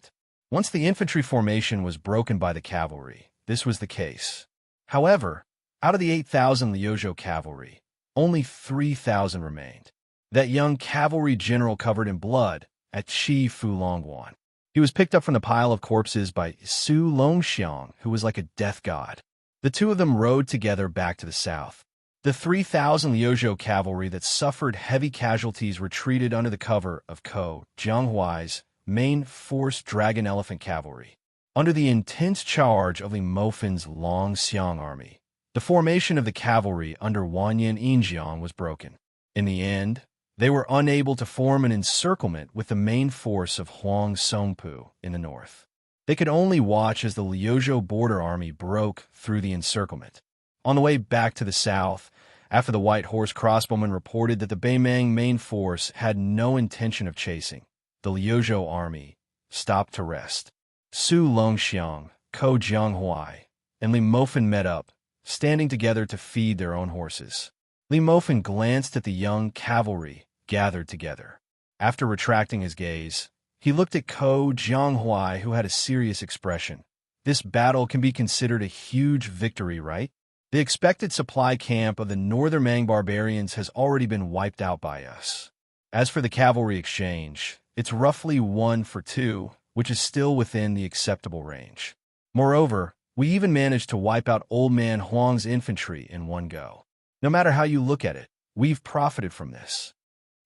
Once the infantry formation was broken by the cavalry, this was the case. However, out of the 8,000 Liuzhou cavalry, only 3,000 remained. That young cavalry general covered in blood at Qi Fulongguan. He was picked up from the pile of corpses by Su Longxiang, who was like a death god. The two of them rode together back to the south. The 3,000 Liuzhou cavalry that suffered heavy casualties retreated under the cover of Ko Jianghuai's main force Dragon Elephant Cavalry. Under the intense charge of Li Mofin's Longxiang army, the formation of the cavalry under Wanyan Yinjiang was broken. In the end, they were unable to form an encirclement with the main force of Huang Songpu in the north. They could only watch as the Liuzhou border army broke through the encirclement. On the way back to the south, after the White Horse crossbowmen reported that the Beimang main force had no intention of chasing, the Liuzhou army stopped to rest. Su Longxiang, Ko Jianghuai, and Li Mofin met up, standing together to feed their own horses. Li Mofin glanced at the young cavalry gathered together. After retracting his gaze, he looked at Ko Jianghuai, who had a serious expression. This battle can be considered a huge victory, right? The expected supply camp of the northern Mang barbarians has already been wiped out by us. As for the cavalry exchange, it's roughly 1 for 2, which is still within the acceptable range. Moreover, we even managed to wipe out Old Man Huang's infantry in one go. No matter how you look at it, we've profited from this.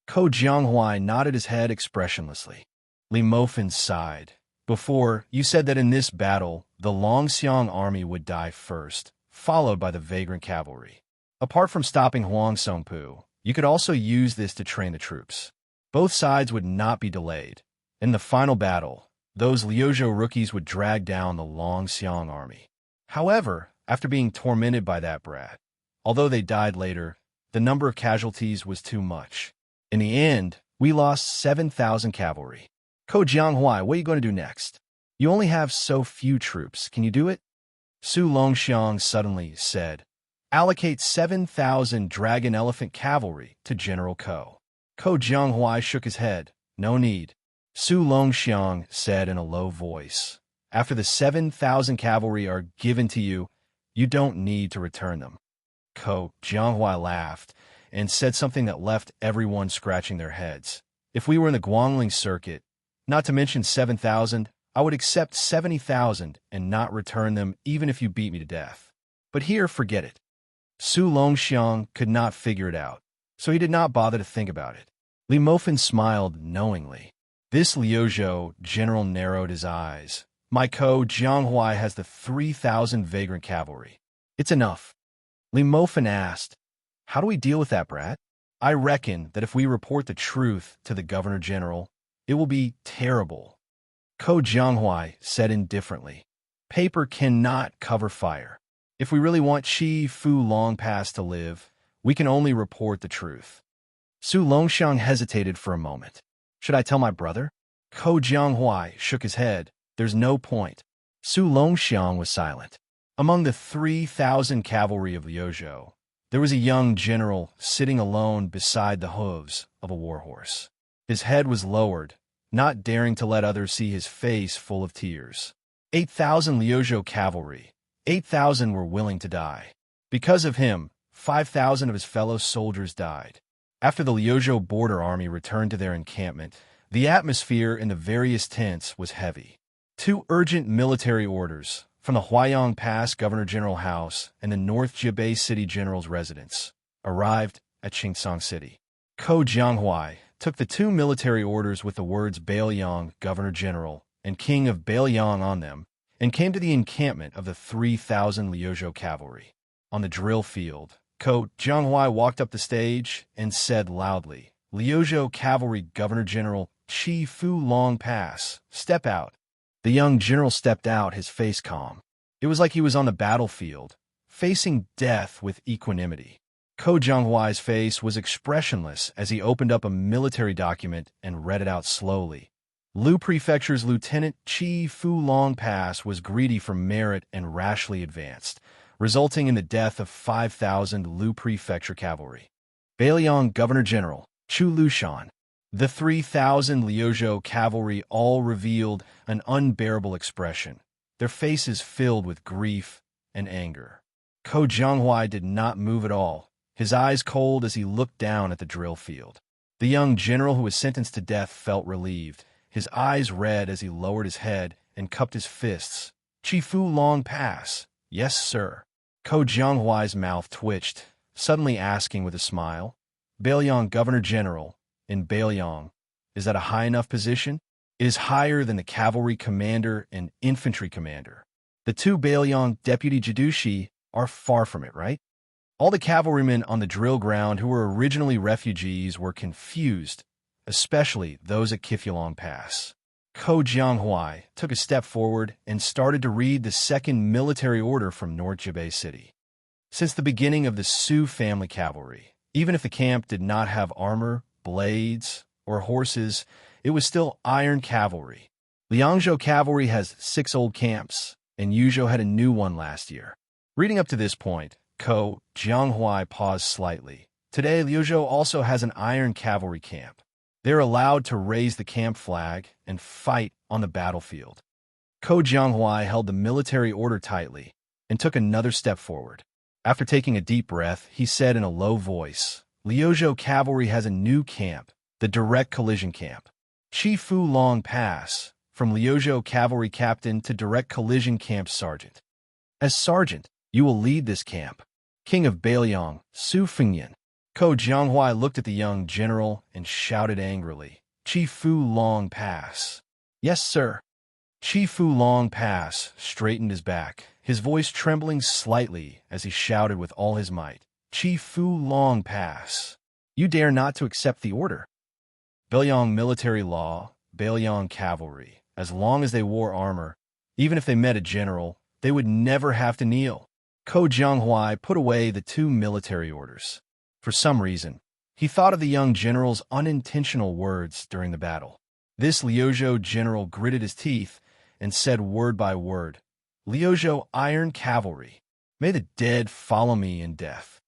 Ko Jianghuai nodded his head expressionlessly. Li Mofin sighed. Before, you said that in this battle, the Longxiang army would die first, followed by the vagrant cavalry. Apart from stopping Huang Songpu, you could also use this to train the troops. Both sides would not be delayed. In the final battle, those Liuzhou rookies would drag down the Longxiang army. However, after being tormented by that brat, although they died later, the number of casualties was too much. In the end, we lost 7,000 cavalry. Ko Jianghuai, what are you going to do next? You only have so few troops. Can you do it? Su Longxiang suddenly said, allocate 7,000 Dragon Elephant cavalry to General Ko. Ko Jianghuai shook his head. No need. Su Longxiang said in a low voice, after the 7,000 cavalry are given to you, you don't need to return them. Ko Jianghuai laughed and said something that left everyone scratching their heads. If we were in the Guangling circuit, not to mention 7,000, I would accept 70,000 and not return them even if you beat me to death. But here, forget it. Su Longxiang could not figure it out, so he did not bother to think about it. Li Mofin smiled knowingly. This Liuzhou general narrowed his eyes. My Ko Jianghuai has the 3,000 vagrant cavalry. It's enough. Li Mofin asked, how do we deal with that, brat? I reckon that if we report the truth to the Governor-General, it will be terrible. Ko Jianghuai said indifferently, paper cannot cover fire. If we really want Qi Fu Long Pass to live, we can only report the truth. Su Longxiang hesitated for a moment. Should I tell my brother? Ko Jianghuai shook his head. There's no point. Su Longxiang was silent. Among the 3,000 cavalry of Liuzhou, there was a young general sitting alone beside the hooves of a warhorse. His head was lowered, not daring to let others see his face full of tears. 8,000 Liuzhou cavalry. 8,000 were willing to die. Because of him, 5,000 of his fellow soldiers died. After the Liuzhou border army returned to their encampment, the atmosphere in the various tents was heavy. 2 urgent military orders, from the Huayang Pass Governor-General House and the North Jibei City General's residence, arrived at Qingsong City. Ko Jianghuai took the 2 military orders with the words Bailiang Governor-General and King of Bailiang on them, and came to the encampment of the 3,000 Liuzhou cavalry. On the drill field, Ko Jianghuai walked up the stage and said loudly, Liuzhou Cavalry Governor-General Qi Fu Long Pass, step out. The young general stepped out, his face calm. It was like he was on the battlefield, facing death with equanimity. Ko Jianghuai's face was expressionless as he opened up a military document and read it out slowly. Lu Prefecture's Lieutenant Qi Fu Long Pass was greedy for merit and rashly advanced, resulting in the death of 5,000 Lu Prefecture cavalry. Bailiang Governor-General Chu Lushan. The 3,000 Liuzhou cavalry all revealed an unbearable expression. their faces filled with grief and anger. Ko Jianghuai did not move at all, his eyes cold as he looked down at the drill field. The young general who was sentenced to death felt relieved, his eyes red as he lowered his head and cupped his fists. "Chifu Long Pass." "Yes, sir." Ko Jianghuai's mouth twitched, suddenly asking with a smile, "Bailiang Governor General, in Bailiang, is that a high enough position?" "It is higher than the cavalry commander and infantry commander. The two Bailiang deputy Jidushi are far from it, right?" All the cavalrymen on the drill ground who were originally refugees were confused, especially those at Kifulong Pass. Ko Jianghuai took a step forward and started to read the second military order from North Jibei City. Since the beginning of the Su family cavalry, even if the camp did not have armor, blades, or horses, it was still iron cavalry. Liangzhou cavalry has 6 old camps, and Yuzhou had a new one last year. Reading up to this point, Ko Jianghuai paused slightly. Today, Liuzhou also has an iron cavalry camp. They are allowed to raise the camp flag and fight on the battlefield. Ko Jianghuai held the military order tightly and took another step forward. After taking a deep breath, he said in a low voice, "Liuzhou cavalry has a new camp, the direct collision camp. Chifu Long Pass, from Liuzhou cavalry captain to direct collision camp sergeant. As sergeant, you will lead this camp. King of Bailiang, Su Fengyan." Ko Jianghuai looked at the young general and shouted angrily, "Chifu Long Pass." "Yes, sir." Chifu Long Pass straightened his back, his voice trembling slightly as he shouted with all his might, "Chifu Long Pass. You dare not to accept the order." Bailiang military law, Bailiang cavalry, as long as they wore armor, even if they met a general, they would never have to kneel. Ko Jianghuai put away the 2 military orders. For some reason, he thought of the young general's unintentional words during the battle. This Liuzhou general gritted his teeth and said word by word, "Liuzhou iron cavalry, may the dead follow me in death."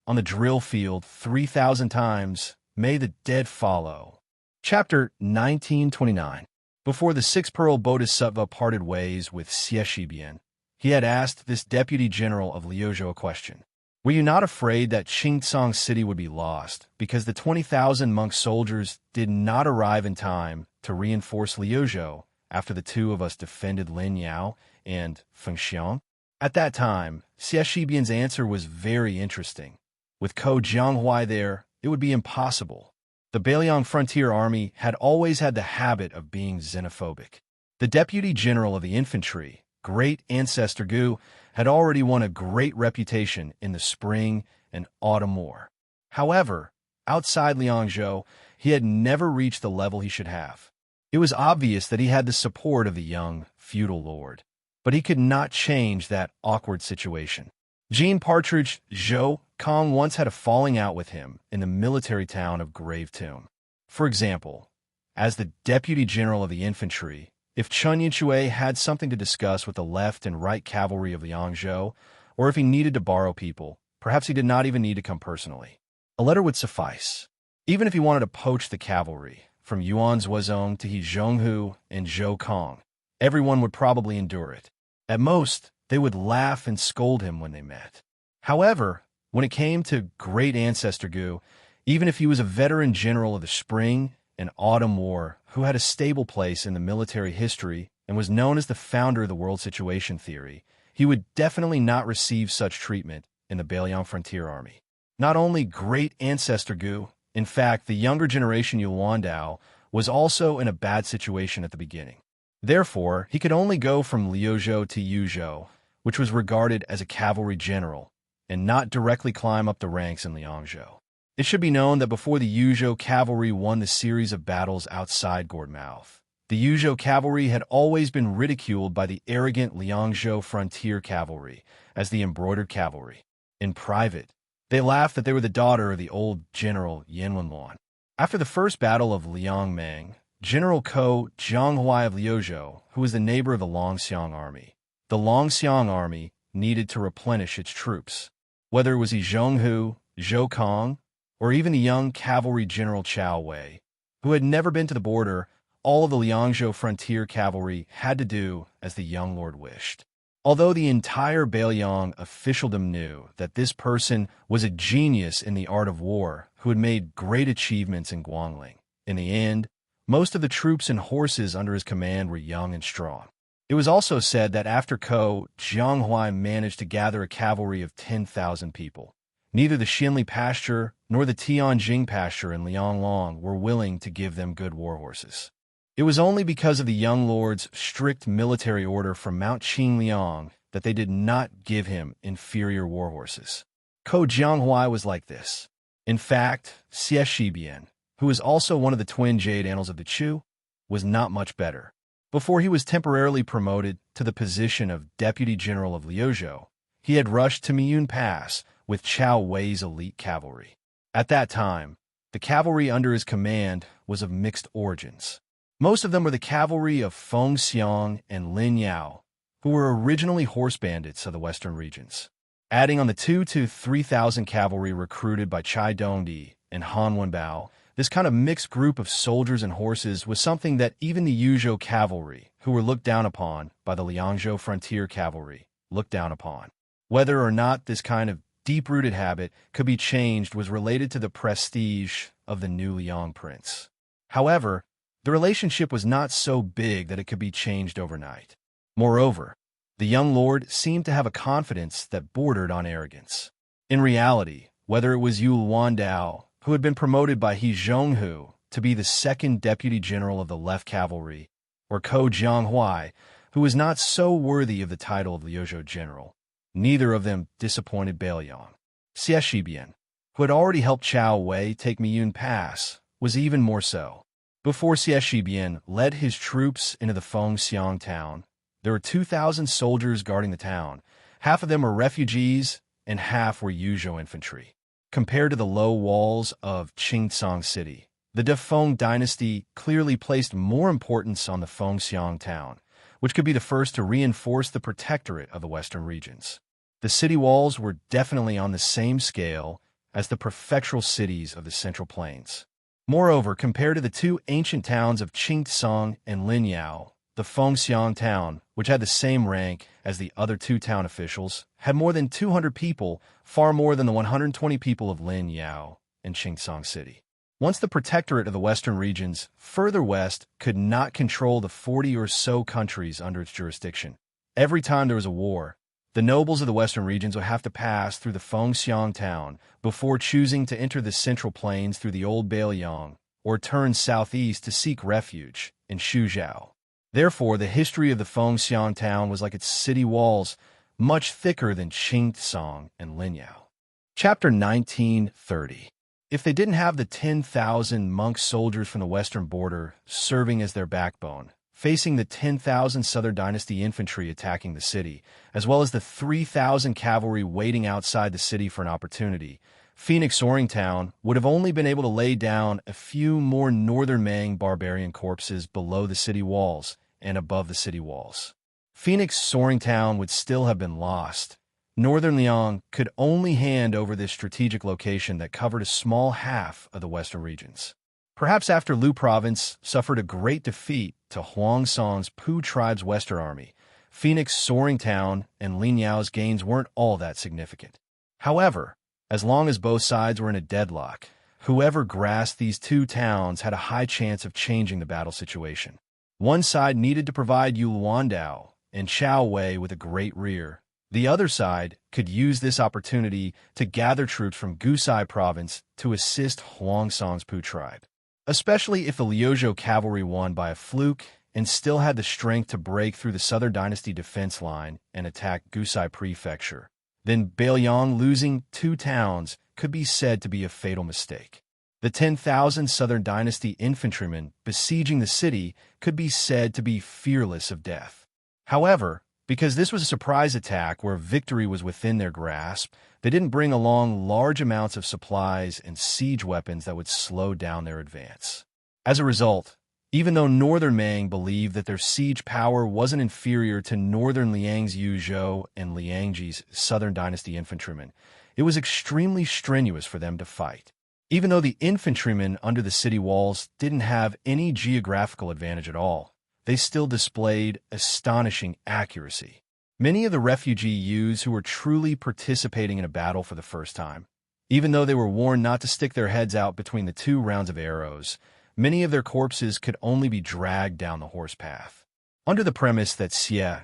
On the drill field 3,000 times, "May the dead follow." Chapter 1929. Before the 6 Pearl Bodhisattva parted ways with Xie Shibian, he had asked this deputy general of Liuzhou a question. "Were you not afraid that Qingcang City would be lost because the 20,000 monk soldiers did not arrive in time to reinforce Liuzhou after the 2 of us defended Linyao and Fengxiang?" At that time, Xie Shibian's answer was very interesting. With Ko Jianghuai there, it would be impossible. The Bailiang Frontier Army had always had the habit of being xenophobic. The deputy general of the infantry, Great Ancestor Gu, had already won a great reputation in the spring and autumn war. However, outside Liangzhou, he had never reached the level he should have. It was obvious that he had the support of the young feudal lord, but he could not change that awkward situation. Jean Partridge Zhou Kong once had a falling out with him in the military town of Grave Tomb. For example, as the deputy general of the infantry, if Chun Yinshui had something to discuss with the left and right cavalry of Liangzhou, or if he needed to borrow people, perhaps he did not even need to come personally. A letter would suffice. Even if he wanted to poach the cavalry, from Yuan Zuozong to He Zhonghu and Zhou Kong, everyone would probably endure it. At most, they would laugh and scold him when they met. However, when it came to Great Ancestor Gu, even if he was a veteran general of the Spring and Autumn War who had a stable place in the military history and was known as the founder of the world situation theory, he would definitely not receive such treatment in the Bailiang Frontier Army. Not only Great Ancestor Gu, in fact, the younger generation Yuandao was also in a bad situation at the beginning. Therefore, he could only go from Liuzhou to Yuzhou, which was regarded as a cavalry general, and not directly climb up the ranks in Liangzhou. It should be known that before the Yuzhou cavalry won the series of battles outside Gordmouth, the Yuzhou cavalry had always been ridiculed by the arrogant Liangzhou frontier cavalry as the embroidered cavalry. In private, they laughed that they were the daughter of the old General Yanwenluan. After the first battle of Liangmeng, General Ko Jianghuai of Liuzhou, who was the neighbor of the Longxiang army, the Longxiang army needed to replenish its troops. Whether it was He Zhonghu, Zhou Kong, or even the young cavalry general Chao Wei, who had never been to the border, all of the Liangzhou frontier cavalry had to do as the young lord wished. Although the entire Beiliang officialdom knew that this person was a genius in the art of war who had made great achievements in Guangling, in the end, most of the troops and horses under his command were young and strong. It was also said that after Ko Jianghuai managed to gather a cavalry of 10,000 people, neither the Xinli pasture nor the Tianjing pasture in Lianglong were willing to give them good war horses. It was only because of the young lord's strict military order from Mount Qingliang that they did not give him inferior war horses. Ko Jianghuai was like this. In fact, Xie Shibian, who is also one of the twin jade annals of the Chu, was not much better. Before he was temporarily promoted to the position of Deputy General of Liuzhou, he had rushed to Miyun Pass with Chao Wei's elite cavalry. At that time, the cavalry under his command was of mixed origins. Most of them were the cavalry of Feng Xiang and Lin Yao, who were originally horse bandits of the western regions. Adding on the 2,000 to 3,000 cavalry recruited by Chai Dongdi and Han Wenbao, this kind of mixed group of soldiers and horses was something that even the Yuzhou cavalry, who were looked down upon by the Liangzhou frontier cavalry, looked down upon. Whether or not this kind of deep-rooted habit could be changed was related to the prestige of the new Liang prince. However, the relationship was not so big that it could be changed overnight. Moreover, the young lord seemed to have a confidence that bordered on arrogance. In reality, whether it was Yu Wandao, who had been promoted by He Zhonghu to be the second deputy general of the left cavalry, or Ko Jianghuai, who was not so worthy of the title of Liuzhou general, neither of them disappointed Beiliang. Xie Shibian, who had already helped Chao Wei take Miyun Pass, was even more so. Before Xie Shibian led his troops into the Feng Xiang town, there were 2,000 soldiers guarding the town. Half of them were refugees, and half were Yuzhou infantry. Compared to the low walls of Qingcang City, the Defeng dynasty clearly placed more importance on the Feng Xiang town, which could be the first to reinforce the protectorate of the western regions. The city walls were definitely on the same scale as the prefectural cities of the Central Plains. Moreover, compared to the two ancient towns of Qingcang and Linyao, the Feng Xiang town, which had the same rank as the other two town officials, had more than 200 people, far more than the 120 people of Linyao and Qingcang City. Once the protectorate of the western regions, further west, could not control the 40 or so countries under its jurisdiction. Every time there was a war, the nobles of the western regions would have to pass through the Feng Xiang town before choosing to enter the Central Plains through the Old Beiliang or turn southeast to seek refuge in Suzhou. Therefore, the history of the Feng Xiang town was like its city walls, much thicker than Qingcang and Linyao. Chapter 1930. If they didn't have the 10,000 monk soldiers from the western border serving as their backbone, facing the 10,000 Southern Dynasty infantry attacking the city, as well as the 3,000 cavalry waiting outside the city for an opportunity, Phoenix Soaring Town would have only been able to lay down a few more northern Mang barbarian corpses below the city walls and above the city walls. Phoenix Soaring Town would still have been lost. Northern Liang could only hand over this strategic location that covered a small half of the western regions. Perhaps after Lu Province suffered a great defeat to Huang Song's Pu tribe's western army, Phoenix Soaring Town and Linyao's gains weren't all that significant. However, as long as both sides were in a deadlock, whoever grasped these two towns had a high chance of changing the battle situation. One side needed to provide Yu Luandao and Chao Wei with a great rear. The other side could use this opportunity to gather troops from Gusai province to assist Huang Song's Pu tribe. Especially if the Liuzhou cavalry won by a fluke and still had the strength to break through the Southern Dynasty defense line and attack Gusai Prefecture, then Beiliang losing two towns could be said to be a fatal mistake. The 10,000 Southern Dynasty infantrymen besieging the city could be said to be fearless of death. However, because this was a surprise attack where victory was within their grasp, they didn't bring along large amounts of supplies and siege weapons that would slow down their advance. As a result, even though Northern Mang believed that their siege power wasn't inferior to Northern Liang's Yuzhou and Liangji's Southern Dynasty infantrymen, it was extremely strenuous for them to fight. Even though the infantrymen under the city walls didn't have any geographical advantage at all, they still displayed astonishing accuracy. Many of the refugee youths who were truly participating in a battle for the first time, even though they were warned not to stick their heads out between the 2 rounds of arrows, many of their corpses could only be dragged down the horse path. Under the premise that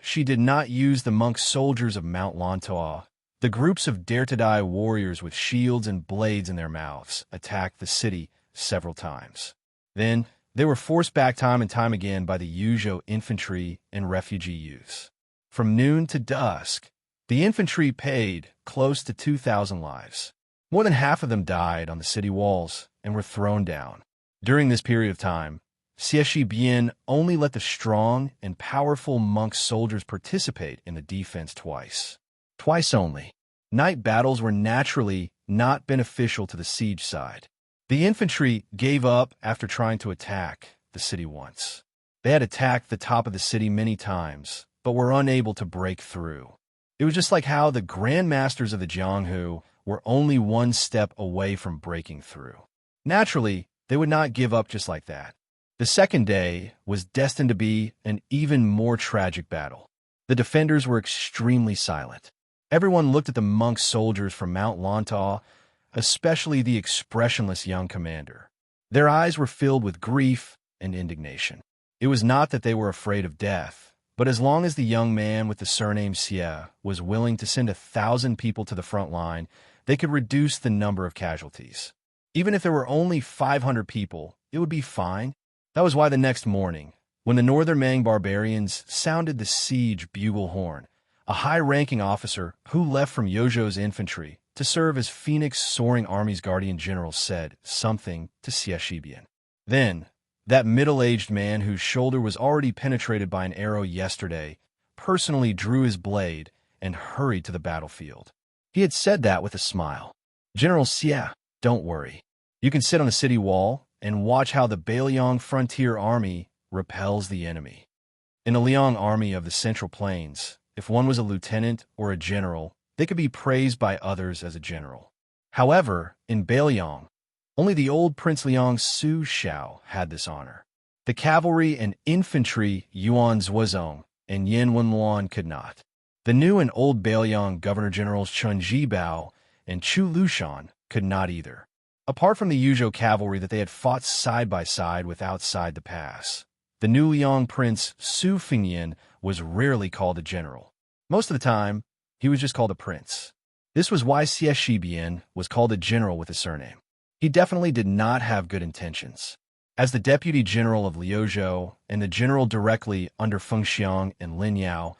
she did not use the monk soldiers of Mount Lantois, the groups of dare-to-die warriors with shields and blades in their mouths attacked the city several times. Then, they were forced back time and time again by the usual infantry and refugee youths. From noon to dusk, the infantry paid close to 2,000 lives. More than half of them died on the city walls and were thrown down. During this period of time, Bien only let the strong and powerful monk soldiers participate in the defense twice. Twice only. Night battles were naturally not beneficial to the siege side. The infantry gave up after trying to attack the city once. They had attacked the top of the city many times, but were unable to break through. It was just like how the grandmasters of the Jianghu were only one step away from breaking through. Naturally, they would not give up just like that. The second day was destined to be an even more tragic battle. The defenders were extremely silent. Everyone looked at the monk soldiers from Mount Lantois, especially the expressionless young commander. Their eyes were filled with grief and indignation. It was not that they were afraid of death, but as long as the young man with the surname Xie was willing to send 1,000 people to the front line, they could reduce the number of casualties. Even if there were only 500 people, it would be fine. That was why the next morning, when the Northern Mang barbarians sounded the siege bugle horn, a high-ranking officer who left from Yozhou's infantry to serve as Phoenix Soaring Army's guardian general said something to Bien. Then, that middle-aged man whose shoulder was already penetrated by an arrow yesterday personally drew his blade and hurried to the battlefield. He had said that with a smile. "General Xie, don't worry. You can sit on the city wall and watch how the Beiliang Frontier Army repels the enemy." In the Liang Army of the Central Plains, if one was a lieutenant or a general, they could be praised by others as a general. However, in Beiliang, only the old Prince Liang Su Shao had this honor. The cavalry and infantry Yuan Zhuozong and Yin Wenluan could not. The new and old Beiliang Governor-Generals Chun Jibao and Chu Lushan could not either. Apart from the Yuzhou cavalry that they had fought side by side with outside the pass, the new Liang Prince Su Fingyan was rarely called a general. Most of the time, he was just called a prince. This was why Bien was called a general with a surname. He definitely did not have good intentions. As the deputy general of Liuzhou and the general directly under Feng Xiang and Lin Yao,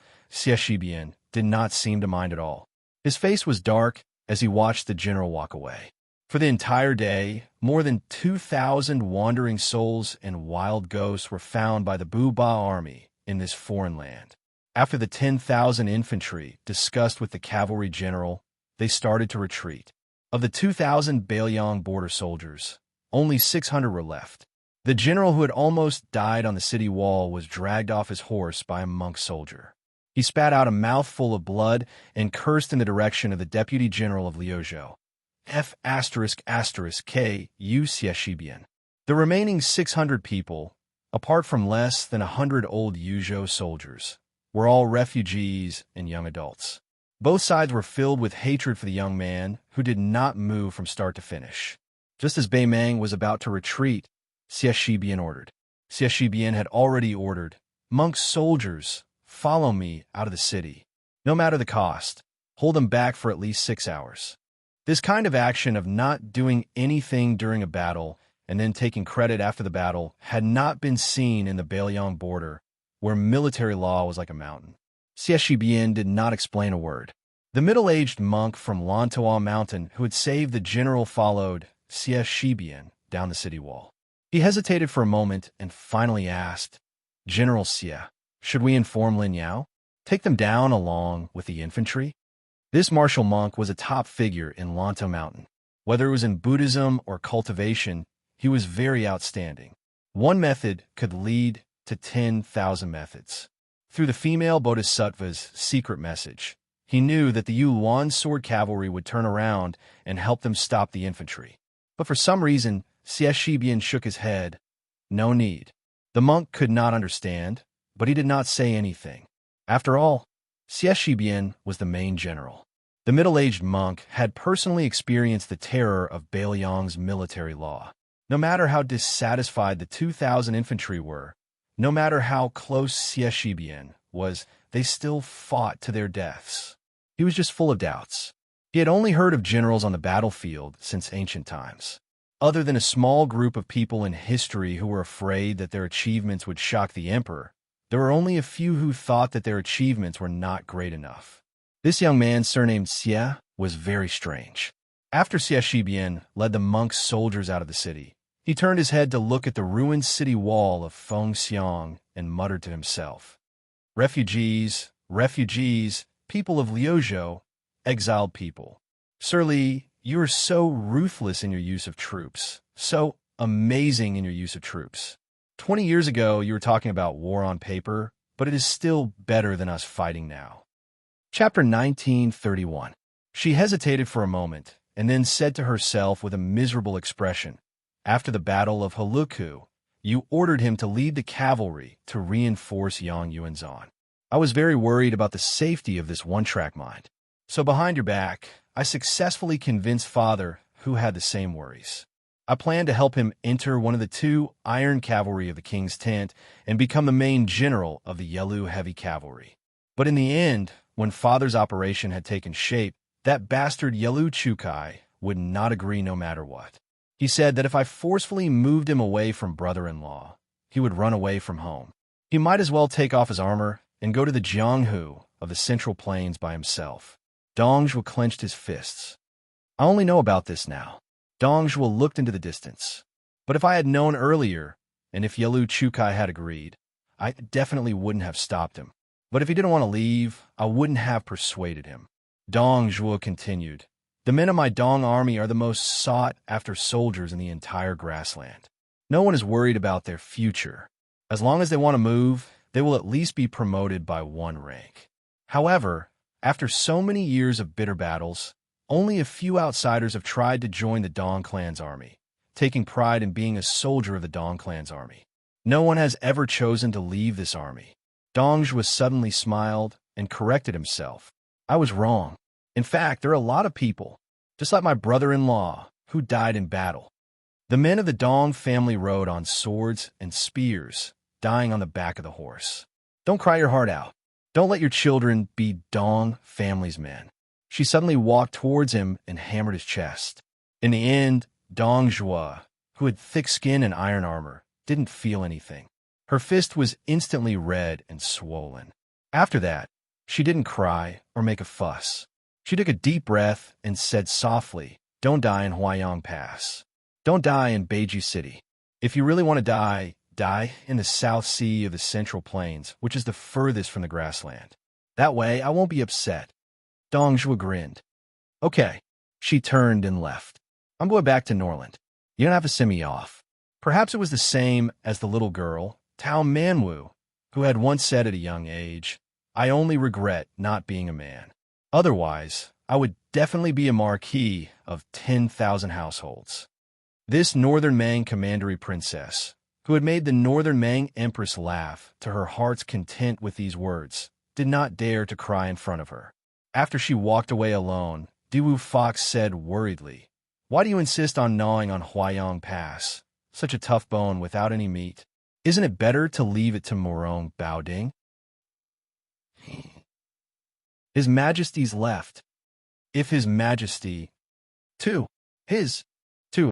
Bien did not seem to mind at all. His face was dark as he watched the general walk away. For the entire day, more than 2,000 wandering souls and wild ghosts were found by the Bu Ba army in this foreign land. After the 10,000 infantry discussed with the cavalry general, they started to retreat. Of the 2,000 Beiliang border soldiers, only 600 were left. The general who had almost died on the city wall was dragged off his horse by a monk soldier. He spat out a mouthful of blood and cursed in the direction of the deputy general of Liuzhou. F***K U Bien. The remaining 600 people, apart from less than 100 old Yuzhou soldiers, were all refugees and young adults. Both sides were filled with hatred for the young man who did not move from start to finish. Just as Bei Mang was about to retreat, Bien ordered. Bien had already ordered, "Monk soldiers, follow me out of the city. No matter the cost, hold them back for at least 6 hours." This kind of action of not doing anything during a battle and then taking credit after the battle had not been seen in the Beiliang border, where military law was like a mountain. Bien did not explain a word. The middle-aged monk from Lantois Mountain who had saved the general followed Bien down the city wall. He hesitated for a moment and finally asked, "General Xie, should we inform Lin Yao? Take them down along with the infantry?" This martial monk was a top figure in Lanto Mountain. Whether it was in Buddhism or cultivation, he was very outstanding. One method could lead to 10,000 methods. Through the female bodhisattva's secret message, he knew that the Yuan sword cavalry would turn around and help them stop the infantry. But for some reason, Xie Shibian shook his head. No need. The monk could not understand, but he did not say anything. After all, Xie Shibian was the main general. The middle-aged monk had personally experienced the terror of Bailiang's military law. No matter how dissatisfied the 2,000 infantry were, no matter how close Xie Shibian was, they still fought to their deaths. He was just full of doubts. He had only heard of generals on the battlefield since ancient times. Other than a small group of people in history who were afraid that their achievements would shock the emperor, there were only a few who thought that their achievements were not great enough. This young man, surnamed Xie, was very strange. After Xie Shibian led the monk's soldiers out of the city, he turned his head to look at the ruined city wall of Fengxiang and muttered to himself, "Refugees, refugees, people of Liuzhou, exiled people. Sir Li, you are so ruthless in your use of troops, so amazing in your use of troops. 20 years ago, you were talking about war on paper, but it is still better than us fighting now." Chapter 1931. She hesitated for a moment, and then said to herself with a miserable expression, "After the Battle of Heluku, you ordered him to lead the cavalry to reinforce Yang Yuanzhan. I was very worried about the safety of this one-track mind. So behind your back, I successfully convinced Father, who had the same worries. I planned to help him enter one of the 2 iron cavalry of the king's tent and become the main general of the Yelu heavy cavalry. But in the end, when Father's operation had taken shape, that bastard Yelu Chukai would not agree no matter what. He said that if I forcefully moved him away from brother-in-law, he would run away from home. He might as well take off his armor and go to the Jianghu of the Central Plains by himself." Dong Zhuo clenched his fists. "I only know about this now." Dong Zhuo looked into the distance. "But if I had known earlier, and if Yelu Chukai had agreed, I definitely wouldn't have stopped him. But if he didn't want to leave, I wouldn't have persuaded him." Dong Zhuo continued, "The men of my Dong army are the most sought-after soldiers in the entire grassland. No one is worried about their future. As long as they want to move, they will at least be promoted by 1 rank. However, after so many years of bitter battles, only a few outsiders have tried to join the Dong clan's army, taking pride in being a soldier of the Dong clan's army. No one has ever chosen to leave this army." Dong Zhuo suddenly smiled and corrected himself. "I was wrong. In fact, there are a lot of people, just like my brother-in-law, who died in battle. The men of the Dong family rode on swords and spears, dying on the back of the horse. Don't cry your heart out. Don't let your children be Dong family's men." She suddenly walked towards him and hammered his chest. In the end, Dong Zhuo, who had thick skin and iron armor, didn't feel anything. Her fist was instantly red and swollen. After that, she didn't cry or make a fuss. She took a deep breath and said softly, "Don't die in Huayang Pass. Don't die in Beiji City. If you really want to die, die in the South Sea of the Central Plains, which is the furthest from the grassland. That way, I won't be upset." Dong Zhuo grinned. "Okay." She turned and left. "I'm going back to Norland. You don't have to send me off." Perhaps it was the same as the little girl, Tao Manwu, who had once said at a young age, "I only regret not being a man. Otherwise, I would definitely be a marquis of 10,000 households." This Northern Mang commandery princess, who had made the Northern Mang empress laugh to her heart's content with these words, did not dare to cry in front of her. After she walked away alone, Diwu Fox said worriedly, "Why do you insist on gnawing on Huayang Pass? Such a tough bone without any meat. Isn't it better to leave it to Morong Baoding?" His Majesty's left. If His Majesty, too, his, too.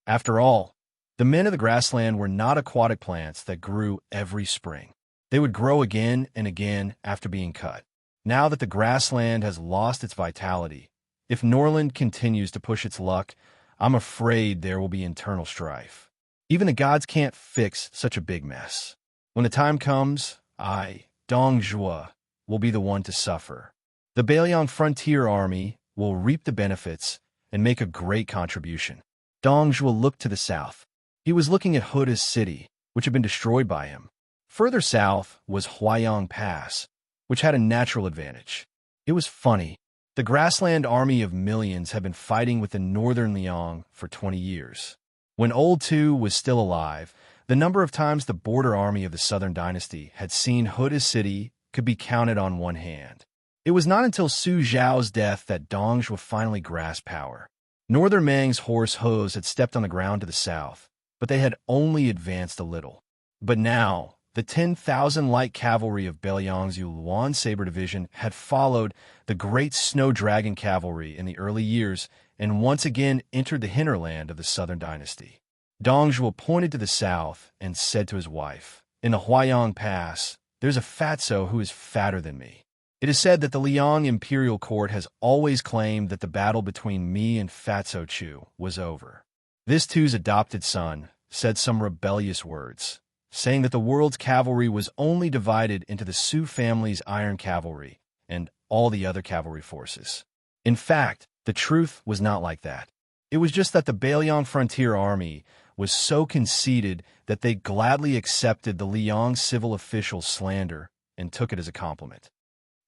After all, the men of the grassland were not aquatic plants that grew every spring. They would grow again and again after being cut. Now that the grassland has lost its vitality, if Norland continues to push its luck, I'm afraid there will be internal strife. Even the gods can't fix such a big mess. When the time comes, I, Dong Zhuo, will be the one to suffer. The Bailiang Frontier Army will reap the benefits and make a great contribution. Dong Zhuo looked to the south. He was looking at Huda's city, which had been destroyed by him. Further south was Huayang Pass, which had a natural advantage. It was funny. The grassland army of millions had been fighting with the northern Liang for 20 years. When Old Tu was still alive, the number of times the border army of the southern dynasty had seen Huda's city could be counted on one hand. It was not until Su Zhao's death that Dongzhuo finally grasped power. Northern Mang's horse Hos had stepped on the ground to the south, but they had only advanced a little. But now, the 10,000 light cavalry of Beiliang's Luan Saber Division had followed the great Snow Dragon cavalry in the early years and once again entered the hinterland of the southern dynasty. Dongzhuo pointed to the south and said to his wife, "In the Huayang Pass, there's a fatso who is fatter than me. It is said that the Liang imperial court has always claimed that the battle between me and Fatso Chu was over." This Tu's adopted son said some rebellious words, saying that the world's cavalry was only divided into the Su family's iron cavalry and all the other cavalry forces. In fact, the truth was not like that. It was just that the Beiliang frontier army was so conceited that they gladly accepted the Liang civil official's slander and took it as a compliment.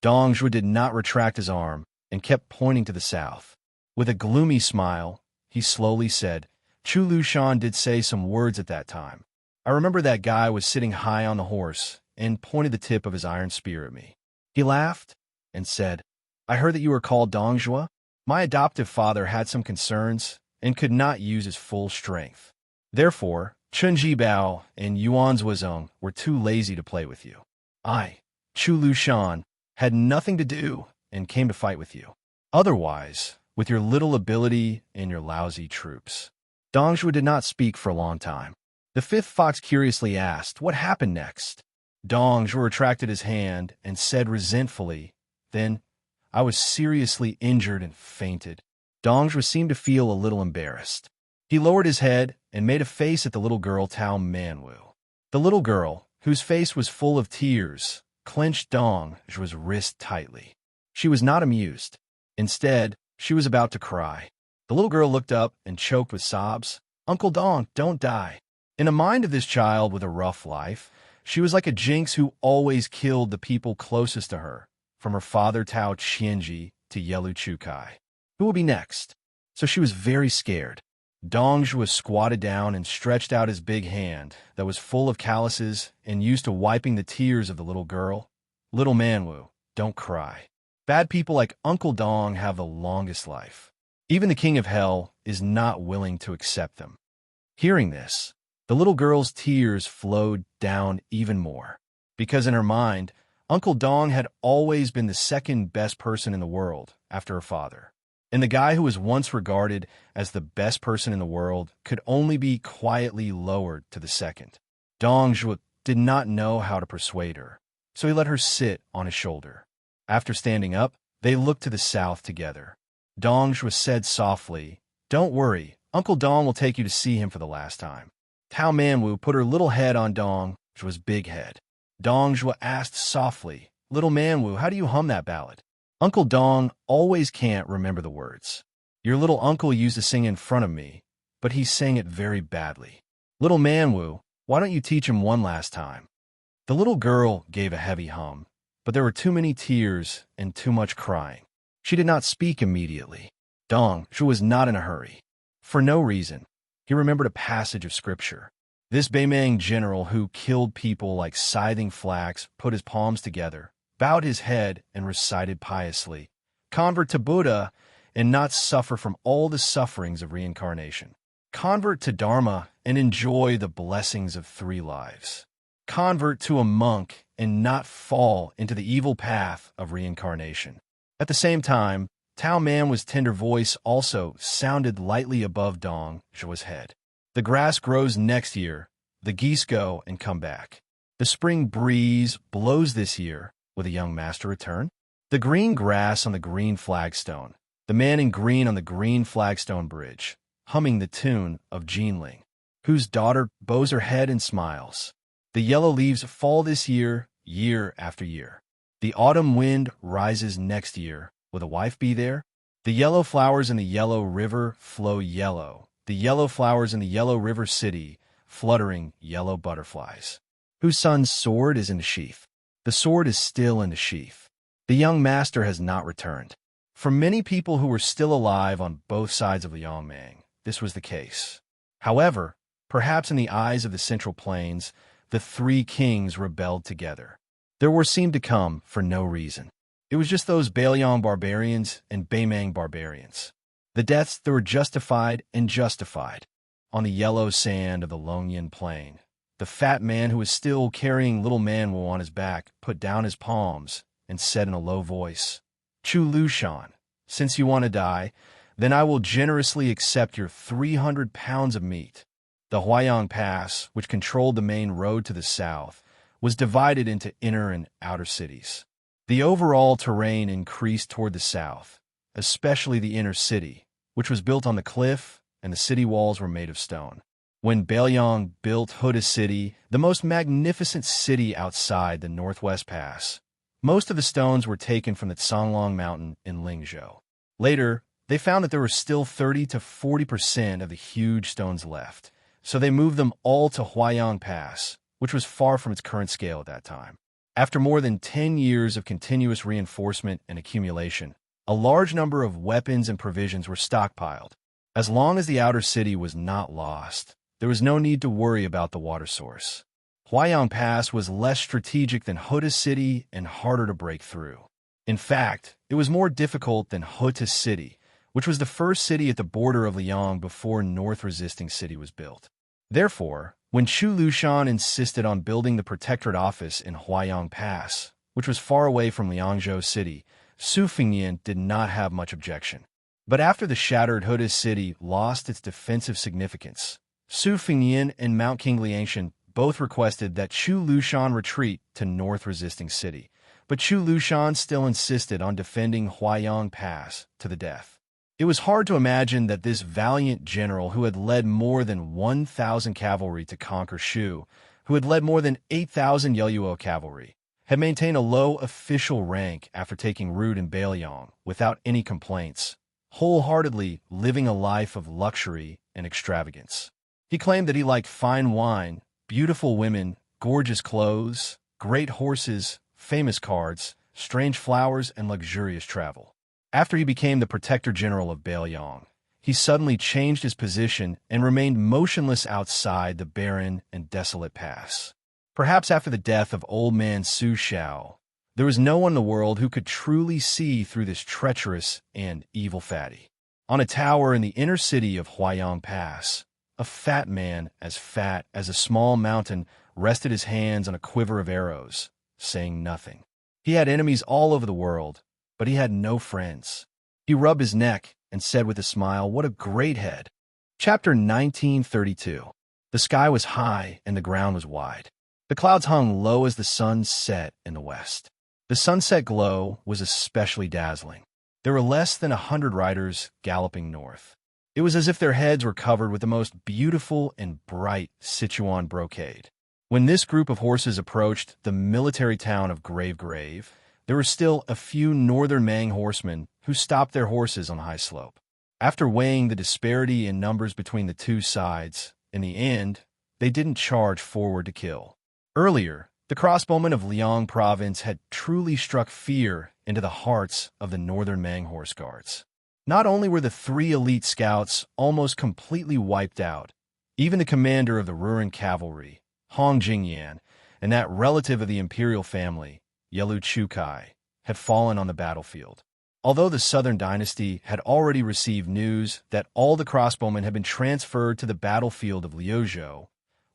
Dongzhuo did not retract his arm and kept pointing to the south. With a gloomy smile, he slowly said, "Chu Lushan did say some words at that time. I remember that guy was sitting high on the horse and pointed the tip of his iron spear at me. He laughed and said, 'I heard that you were called Dongzhuo. My adoptive father had some concerns and could not use his full strength. Therefore, Chun Jibao and Yuan Zuozong were too lazy to play with you. I, Chu Lushan, had nothing to do and came to fight with you. Otherwise, with your little ability and your lousy troops." Dongzhuo did not speak for a long time. The fifth fox curiously asked, "What happened next?" Dongzhuo retracted his hand and said resentfully, "Then, I was seriously injured and fainted." Dongzhuo seemed to feel a little embarrassed. He lowered his head and made a face at the little girl Tao Manwu. The little girl, whose face was full of tears, clenched Dongzhuo's wrist tightly. She was not amused. Instead, she was about to cry. The little girl looked up and choked with sobs. "Uncle Dong, don't die." In the mind of this child with a rough life, she was like a jinx who always killed the people closest to her, from her father Tao Qianji to Yelu Chukai. Who will be next? So she was very scared. Dongzhuo squatted down and stretched out his big hand that was full of calluses and used to wiping the tears of the little girl. "Little Manwu, don't cry. Bad people like Uncle Dong have the longest life. Even the king of hell is not willing to accept them." Hearing this, the little girl's tears flowed down even more, because in her mind, Uncle Dong had always been the second best person in the world after her father. And the guy who was once regarded as the best person in the world could only be quietly lowered to the second. Dongzhuo did not know how to persuade her, so he let her sit on his shoulder. After standing up, they looked to the south together. Dongzhuo said softly, "Don't worry, Uncle Dong will take you to see him for the last time." Tao Manwu put her little head on Dongzhuo's big head. Dongzhuo asked softly, "Little Manwu, how do you hum that ballad?" "Uncle Dong always can't remember the words. Your little uncle used to sing in front of me, but he sang it very badly. Little Manwu, why don't you teach him one last time?" The little girl gave a heavy hum, but there were too many tears and too much crying. She did not speak immediately. Dongzhuo was not in a hurry. For no reason, he remembered a passage of scripture. This Beimang general who killed people like scything flax put his palms together, bowed his head, and recited piously, "Convert to Buddha and not suffer from all the sufferings of reincarnation. Convert to Dharma and enjoy the blessings of 3 lives. Convert to a monk and not fall into the evil path of reincarnation." At the same time, Tao Manwu's tender voice also sounded lightly above Dongzhuo's head. "The grass grows next year, the geese go and come back. The spring breeze blows this year. Will the young master return? The green grass on the green flagstone, the man in green on the green flagstone bridge, humming the tune of Jinling, whose daughter bows her head and smiles. The yellow leaves fall this year, year after year. The autumn wind rises next year. Will the wife be there? The yellow flowers in the yellow river flow yellow. The yellow flowers in the yellow river city, fluttering yellow butterflies. Whose son's sword is in the sheath? The sword is still in the sheath. The young master has not returned. For many people who were still alive on both sides of Liangmang, this was the case. However, perhaps in the eyes of the Central Plains, the three kings rebelled together. Their war seemed to come for no reason. It was just those Bailiang barbarians and Baimang barbarians. The deaths that were justified and justified. On the yellow sand of the Longyan Plain, the fat man who was still carrying little Manwu on his back put down his palms and said in a low voice, "Chu Lushan, since you want to die, then I will generously accept your 300 pounds of meat." The Huayang Pass, which controlled the main road to the south, was divided into inner and outer cities. The overall terrain increased toward the south, especially the inner city, which was built on the cliff, and the city walls were made of stone. When Bailiang built Huda City, the most magnificent city outside the Northwest Pass, most of the stones were taken from the Songlong Mountain in Lingzhou. Later, they found that there were still 30 to 40% of the huge stones left, so they moved them all to Huayang Pass, which was far from its current scale at that time. After more than 10 years of continuous reinforcement and accumulation, a large number of weapons and provisions were stockpiled. As long as the outer city was not lost, there was no need to worry about the water source. Huayang Pass was less strategic than Huda City and harder to break through. In fact, it was more difficult than Huta City, which was the first city at the border of Liang before North Resisting City was built. Therefore, when Chu Lushan insisted on building the Protectorate Office in Huayang Pass, which was far away from Liangzhou City, Su Fengyan did not have much objection. But after the shattered Huda City lost its defensive significance, Su Fengyan and Mount King Liangshan both requested that Chu Lushan retreat to North Resisting City, but Chu Lushan still insisted on defending Huayang Pass to the death. It was hard to imagine that this valiant general who had led more than 1,000 cavalry to conquer Shu, who had led more than 8,000 Yeyuo cavalry, had maintained a low official rank after taking root in Bailiang without any complaints, wholeheartedly living a life of luxury and extravagance. He claimed that he liked fine wine, beautiful women, gorgeous clothes, great horses, famous cards, strange flowers, and luxurious travel. After he became the Protector General of Bailiang, he suddenly changed his position and remained motionless outside the barren and desolate pass. Perhaps after the death of old man Su Xiao, there was no one in the world who could truly see through this treacherous and evil fatty. On a tower in the inner city of Huayang Pass, a fat man as fat as a small mountain rested his hands on a quiver of arrows, saying nothing. He had enemies all over the world, but he had no friends. He rubbed his neck and said with a smile, "What a great head." Chapter 1932. The sky was high and the ground was wide. The clouds hung low as the sun set in the west. The sunset glow was especially dazzling. There were less than 100 riders galloping north. It was as if their heads were covered with the most beautiful and bright Sichuan brocade. When this group of horses approached the military town of Grave, there were still a few northern Mang horsemen who stopped their horses on the high slope. After weighing the disparity in numbers between the two sides, in the end, they didn't charge forward to kill. Earlier, the crossbowmen of Liang province had truly struck fear into the hearts of the northern Mang horse guards. Not only were the 3 elite scouts almost completely wiped out, even the commander of the Ruren cavalry, Hong Jingyan, and that relative of the imperial family, Yelu Chukai, had fallen on the battlefield. Although the Southern Dynasty had already received news that all the crossbowmen had been transferred to the battlefield of Liuzhou,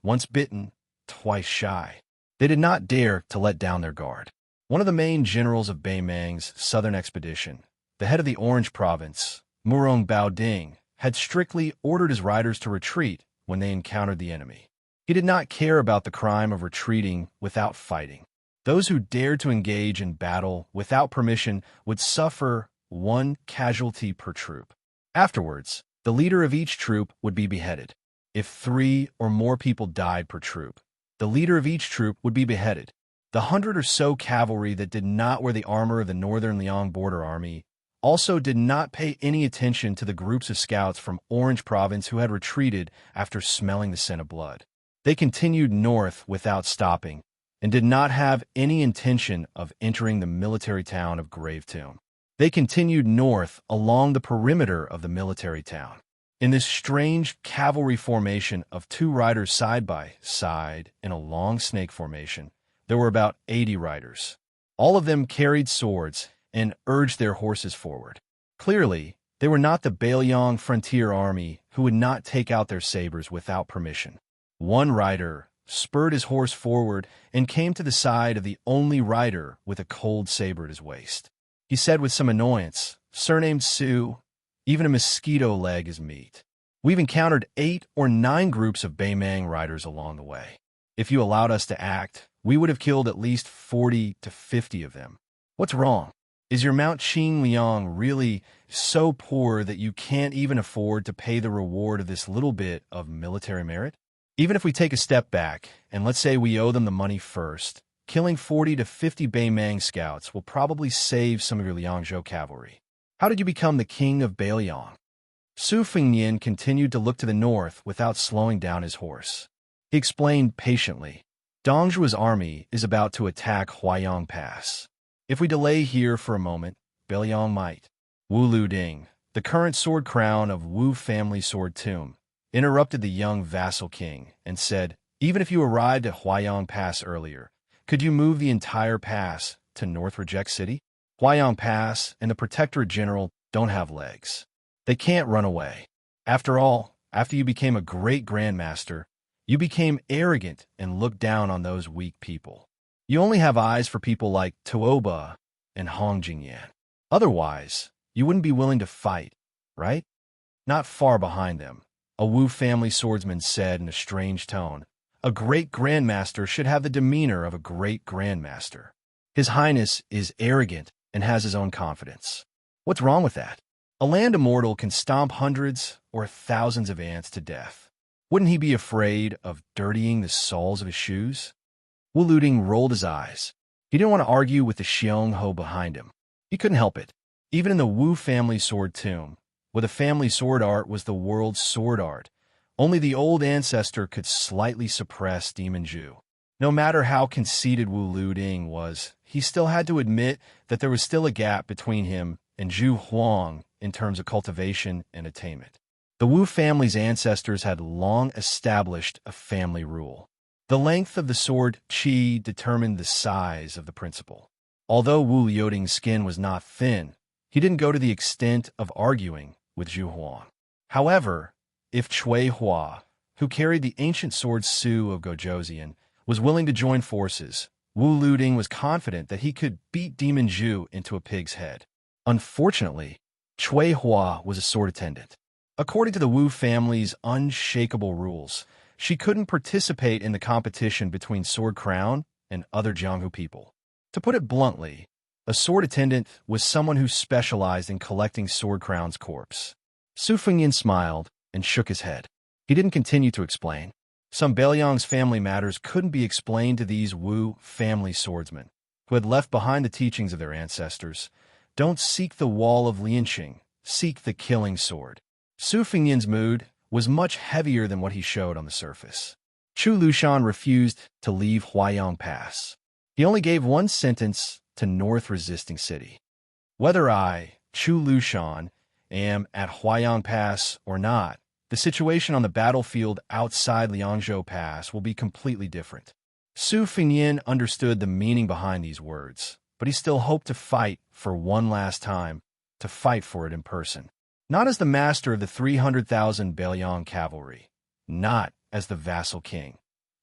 once bitten, twice shy, they did not dare to let down their guard. One of the main generals of Baimang's southern expedition, the head of the Orange Province, Murong Baoding, had strictly ordered his riders to retreat when they encountered the enemy. He did not care about the crime of retreating without fighting. Those who dared to engage in battle without permission would suffer 1 casualty per troop. Afterwards, the leader of each troop would be beheaded. If 3 or more people died per troop, the leader of each troop would be beheaded. The 100 or so cavalry that did not wear the armor of the Northern Liang Border Army also did not pay any attention to the groups of scouts from Orange Province who had retreated after smelling the scent of blood. They continued north without stopping, and did not have any intention of entering the military town of Gravetomb. They continued north along the perimeter of the military town. In this strange cavalry formation of 2 riders side by side in a long snake formation, there were about 80 riders. All of them carried swords and urged their horses forward. Clearly, they were not the Baelyong frontier army who would not take out their sabers without permission. One rider spurred his horse forward and came to the side of the only rider with a cold saber at his waist. He said with some annoyance, "Surnamed Su, even a mosquito leg is meat. We've encountered 8 or 9 groups of Baymang riders along the way. If you allowed us to act, we would have killed at least 40 to 50 of them. What's wrong? Is your Mount Qing Liang really so poor that you can't even afford to pay the reward of this little bit of military merit? Even if we take a step back, and let's say we owe them the money first, killing 40 to 50 Baymang scouts will probably save some of your Liangzhou cavalry. How did you become the king of Baelyong?" Su Fengnian continued to look to the north without slowing down his horse. He explained patiently, "Dongzhuo's army is about to attack Huaiyang Pass. If we delay here for a moment, Baelyong might." Wu Luding, the current sword crown of Wu family sword tomb, interrupted the young vassal king and said, "Even if you arrived at Huaiyang Pass earlier, could you move the entire pass to North Reject City? Huaiyang Pass and the Protectorate General don't have legs. They can't run away. After all, after you became a great grandmaster, you became arrogant and looked down on those weak people. You only have eyes for people like Tuoba and Hong Jingyan. Otherwise, you wouldn't be willing to fight, right?" Not far behind them, a Wu family swordsman said in a strange tone, "A great grandmaster should have the demeanor of a great grandmaster. His Highness is arrogant and has his own confidence. What's wrong with that? A land immortal can stomp hundreds or thousands of ants to death. Wouldn't he be afraid of dirtying the soles of his shoes?" Wu Luding rolled his eyes. He didn't want to argue with the Xiong Ho behind him. He couldn't help it. Even in the Wu family sword tomb, where the family sword art was the world's sword art, only the old ancestor could slightly suppress Demon Zhu. No matter how conceited Wu Luding was, he still had to admit that there was still a gap between him and Zhu Huang in terms of cultivation and attainment. The Wu family's ancestors had long established a family rule. The length of the sword qi determined the size of the principal. Although Wu Liuding's skin was not thin, he didn't go to the extent of arguing with Zhu Huang. However, if Cui Hua, who carried the ancient sword Su of Gojoseon, was willing to join forces, Wu Luding was confident that he could beat Demon Zhu into a pig's head. Unfortunately, Cui Hua was a sword attendant. According to the Wu family's unshakable rules, she couldn't participate in the competition between Sword Crown and other Jianghu people. To put it bluntly, a sword attendant was someone who specialized in collecting Sword Crown's corpse. Su Fengnian smiled and shook his head. He didn't continue to explain. Some Baelyong's family matters couldn't be explained to these Wu family swordsmen, who had left behind the teachings of their ancestors. Don't seek the wall of Lianqing, seek the killing sword. Su Fengnian's mood was much heavier than what he showed on the surface. Chu Lushan refused to leave Huaiyang Pass. He only gave one sentence to North Resisting City. "Whether I, Chu Lushan, am at Huaiyang Pass or not, the situation on the battlefield outside Liangzhou Pass will be completely different." Su Fengnian understood the meaning behind these words, but he still hoped to fight for one last time, to fight for it in person. Not as the master of the 300,000 Baelyong cavalry, not as the vassal king,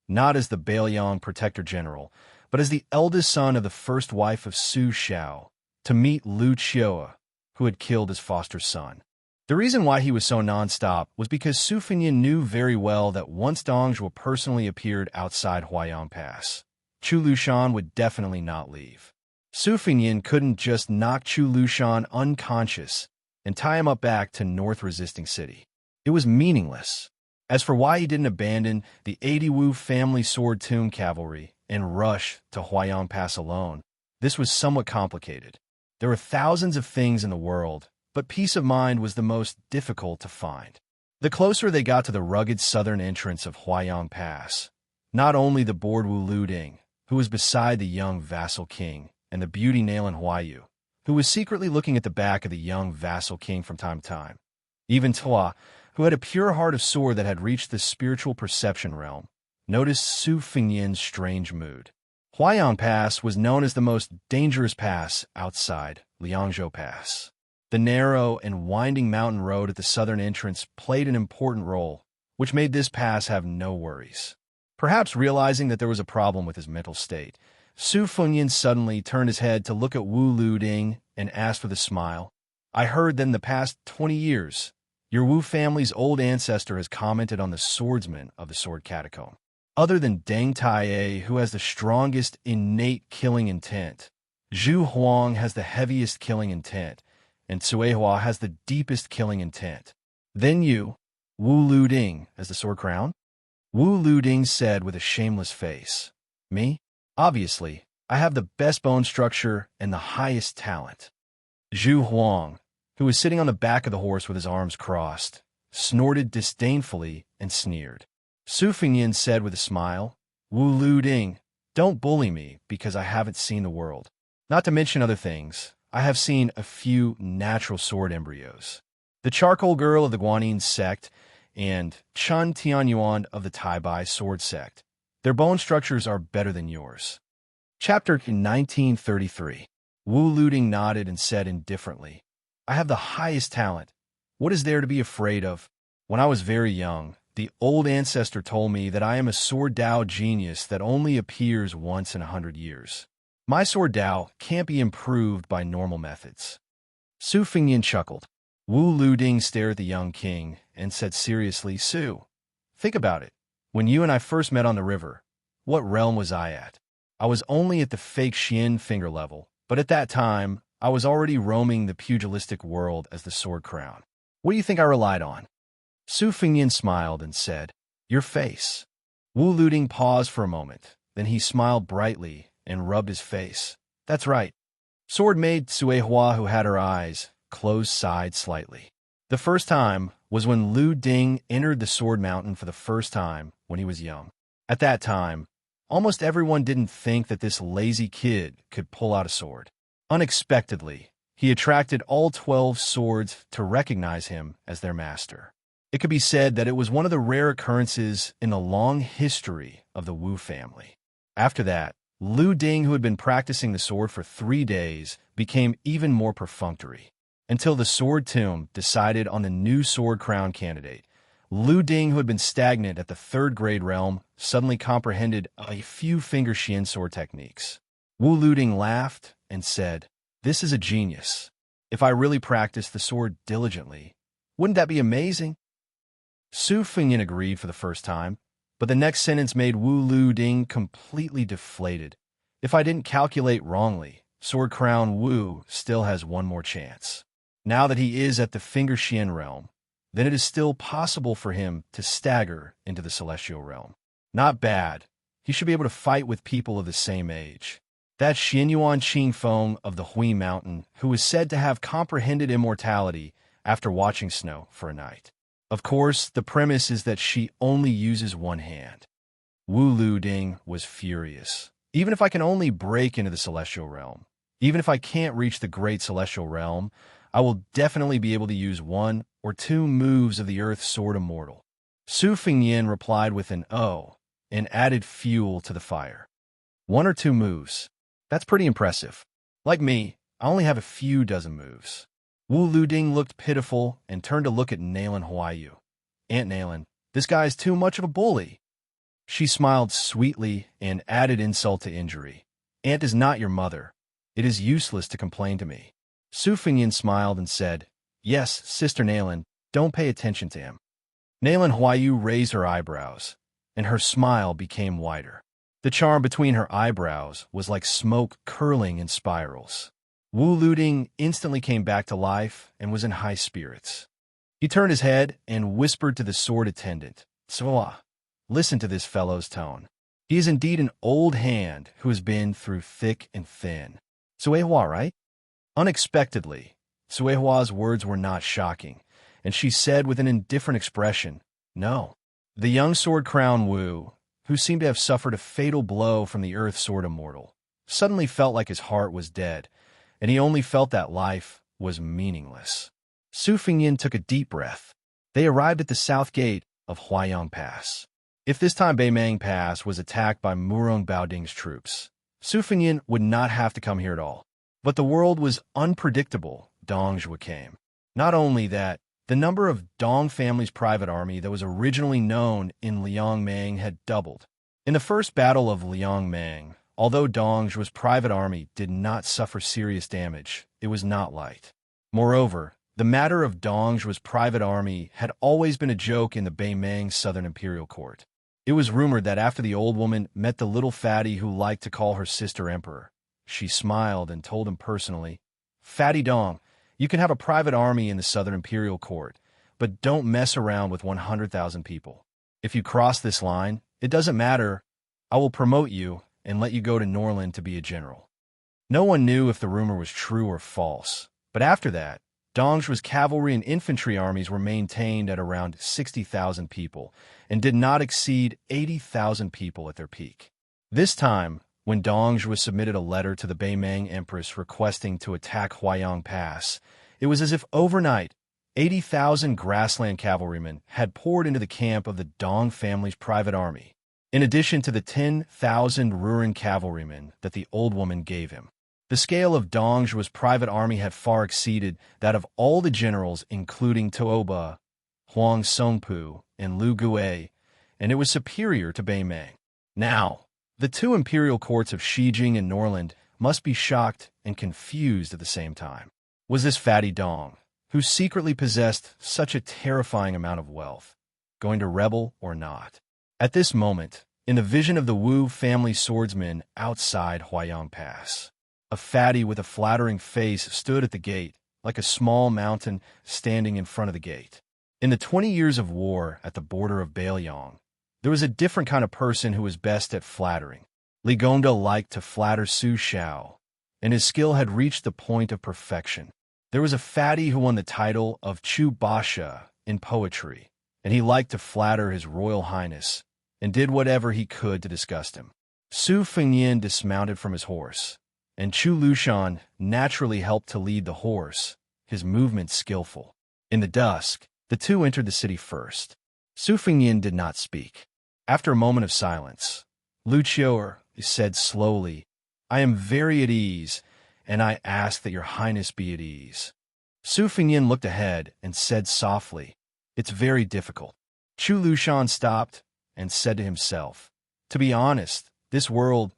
not as the Baelyong protector general, but as the eldest son of the first wife of Su Xiao, to meet Lu Qiuo, who had killed his foster son. The reason why he was so nonstop was because Su Fengnian knew very well that once Dongzhuo personally appeared outside Huaiyang Pass, Chu Lushan would definitely not leave. Su Fengnian couldn't just knock Chu Lushan unconscious and tie him up back to North Resisting City. It was meaningless. As for why he didn't abandon the 80 Wu family sword tomb cavalry and rush to Huaiyang Pass alone, this was somewhat complicated. There were thousands of things in the world, but peace of mind was the most difficult to find. The closer they got to the rugged southern entrance of Huaiyang Pass, not only the bored Wu Luding, who was beside the young vassal king, and the beauty Nalan Huayu, who was secretly looking at the back of the young vassal king from time to time. Even Tua, who had a pure heart of sword that had reached the spiritual perception realm, noticed Su Fengyan's strange mood. Huayan Pass was known as the most dangerous pass outside Liangzhou Pass. The narrow and winding mountain road at the southern entrance played an important role, which made this pass have no worries. Perhaps realizing that there was a problem with his mental state, Su Fengyan suddenly turned his head to look at Wu Luding and asked with a smile, "I heard that in the past 20 years, your Wu family's old ancestor has commented on the swordsman of the Sword Catacomb. Other than Deng Taiye, who has the strongest innate killing intent, Zhu Huang has the heaviest killing intent, and Cui Hua has the deepest killing intent. Then you, Wu Luding, has the sword crown?" Wu Luding said with a shameless face, "Me? Obviously, I have the best bone structure and the highest talent." Zhu Huang, who was sitting on the back of the horse with his arms crossed, snorted disdainfully and sneered. Su Fengyan said with a smile, "Wu Luding, don't bully me because I haven't seen the world. Not to mention other things, I have seen a few natural sword embryos. The charcoal girl of the Guanyin sect and Chun Tianyuan of the Taibai sword sect. Their bone structures are better than yours." Chapter 1933. Wu Luding nodded and said indifferently, "I have the highest talent. What is there to be afraid of? When I was very young, the old ancestor told me that I am a sword Dao genius that only appears once in 100 years. My sword Dao can't be improved by normal methods." Su Fengyan chuckled. Wu Luding stared at the young king and said seriously, "Su, think about it. When you and I first met on the river, what realm was I at? I was only at the fake Xian finger level, but at that time, I was already roaming the pugilistic world as the sword crown. What do you think I relied on?" Su Fengyan smiled and said, "Your face." Wu Luding paused for a moment, then he smiled brightly and rubbed his face. "That's right." Sword maid Cui Hua, who had her eyes closed, sighed slightly. The first time was when Lu Ding entered the Sword Mountain for the first time when he was young. At that time, almost everyone didn't think that this lazy kid could pull out a sword. Unexpectedly, he attracted all 12 swords to recognize him as their master. It could be said that it was one of the rare occurrences in the long history of the Wu family. After that, Lu Ding, who had been practicing the sword for 3 days, became even more perfunctory. Until the Sword Tomb decided on the new sword crown candidate, Lu Ding, who had been stagnant at the 3rd grade realm, suddenly comprehended a few finger Xian sword techniques. Wu Luding laughed and said, "This is a genius. If I really practiced the sword diligently, wouldn't that be amazing?" Su Fengyan agreed for the first time, but the next sentence made Wu Luding completely deflated. "If I didn't calculate wrongly, Sword Crown Wu still has one more chance. Now that he is at the Finger Xian realm, then it is still possible for him to stagger into the Celestial realm. Not bad. He should be able to fight with people of the same age. That Xianyuan Qingfeng of the Hui Mountain, who is said to have comprehended immortality after watching snow for a night. Of course, the premise is that she only uses one hand." Wu Luding was furious. "Even if I can only break into the Celestial realm, even if I can't reach the Great Celestial realm, I will definitely be able to use 1 or 2 moves of the Earth Sword Immortal." Su Fengyan replied with an "oh" and added fuel to the fire. 1 or 2 moves. That's pretty impressive. Like me, I only have a few dozen moves." Wu Luding looked pitiful and turned to look at Nalan Huayu. "Aunt Nalan, this guy is too much of a bully." She smiled sweetly and added insult to injury. "Aunt is not your mother. It is useless to complain to me." Su Fengyan smiled and said, "Yes, Sister Nalan, don't pay attention to him." Nalan Huayu raised her eyebrows, and her smile became wider. The charm between her eyebrows was like smoke curling in spirals. Wu Luding instantly came back to life and was in high spirits. He turned his head and whispered to the sword attendant, "Sua, listen to this fellow's tone. He is indeed an old hand who has been through thick and thin. Cui Hua, right?" Unexpectedly, Cui Hua's words were not shocking, and she said with an indifferent expression, "No." The young Sword Crown Wu, who seemed to have suffered a fatal blow from the Earth Sword Immortal, suddenly felt like his heart was dead, and he only felt that life was meaningless. Su Fingyin took a deep breath. They arrived at the south gate of Huayang Pass. If this time Beimang Pass was attacked by Murong Baoding's troops, Su Fingyin would not have to come here at all. But the world was unpredictable. Dongzhou came. Not only that, the number of Dong family's private army that was originally known in Liangmang had doubled. In the first battle of Liangmang, although Dongzhou's private army did not suffer serious damage, it was not light. Moreover, the matter of Dongzhou's private army had always been a joke in the Beimang Southern Imperial Court. It was rumored that after the old woman met the little fatty who liked to call her sister emperor, she smiled and told him personally, "Fatty Dong, you can have a private army in the Southern Imperial Court, but don't mess around with 100,000 people. If you cross this line, it doesn't matter. I will promote you and let you go to Norland to be a general." No one knew if the rumor was true or false, but after that, Dongzhou's cavalry and infantry armies were maintained at around 60,000 people and did not exceed 80,000 people at their peak. This time, when Dongzhou submitted a letter to the Beimang Empress requesting to attack Huayang Pass, it was as if overnight, 80,000 grassland cavalrymen had poured into the camp of the Dong family's private army, in addition to the 10,000 Ruren cavalrymen that the old woman gave him. The scale of Dongzhou's private army had far exceeded that of all the generals, including Tuoba, Huang Songpu, and Lu Gui, and it was superior to Beimang. Now, the two imperial courts of Shijing and Norland must be shocked and confused at the same time. Was this fatty Dong, who secretly possessed such a terrifying amount of wealth, going to rebel or not? At this moment, in the vision of the Wu family swordsmen outside Huayang Pass, a fatty with a flattering face stood at the gate, like a small mountain standing in front of the gate. In the 20 years of war at the border of Bailiang, there was a different kind of person who was best at flattering. Li Gongda liked to flatter Su Xiao, and his skill had reached the point of perfection. There was a fatty who won the title of Chu Basha in poetry, and he liked to flatter his royal highness, and did whatever he could to disgust him. Su Fingyin dismounted from his horse, and Chu Lushan naturally helped to lead the horse, his movements skillful. In the dusk, the two entered the city first. Su Fingyin did not speak. After a moment of silence, Lu Qiu'er said slowly, "I am very at ease, and I ask that your highness be at ease." Su Fingyin looked ahead and said softly, "It's very difficult." Chu Lushan stopped and said to himself, "To be honest, this world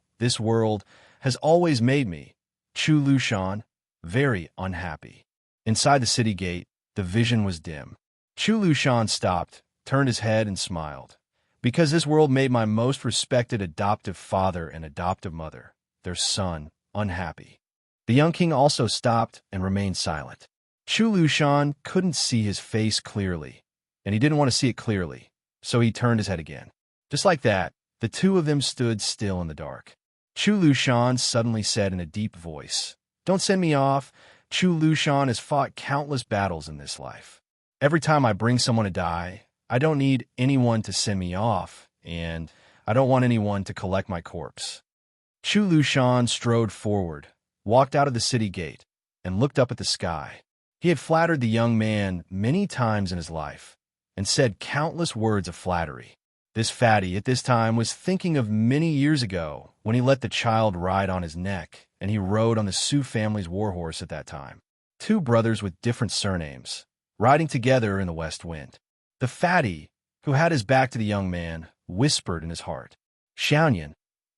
has always made me, Chu Lushan, very unhappy." Inside the city gate, the vision was dim. Chu Lushan stopped, turned his head and smiled. "Because this world made my most respected adoptive father and adoptive mother, their son, unhappy." The young king also stopped and remained silent. Chu Lushan couldn't see his face clearly, and he didn't want to see it clearly, so he turned his head again. Just like that, the two of them stood still in the dark. Chu Lushan suddenly said in a deep voice, "Don't send me off. Chu Lushan has fought countless battles in this life. Every time I bring someone to die, I don't need anyone to send me off, and I don't want anyone to collect my corpse." Chu Lushan strode forward, walked out of the city gate, and looked up at the sky. He had flattered the young man many times in his life, and said countless words of flattery. This fatty at this time was thinking of many years ago when he let the child ride on his neck, and he rode on the Su family's warhorse at that time. Two brothers with different surnames, riding together in the west wind. The fatty, who had his back to the young man, whispered in his heart, "Xiaoyan,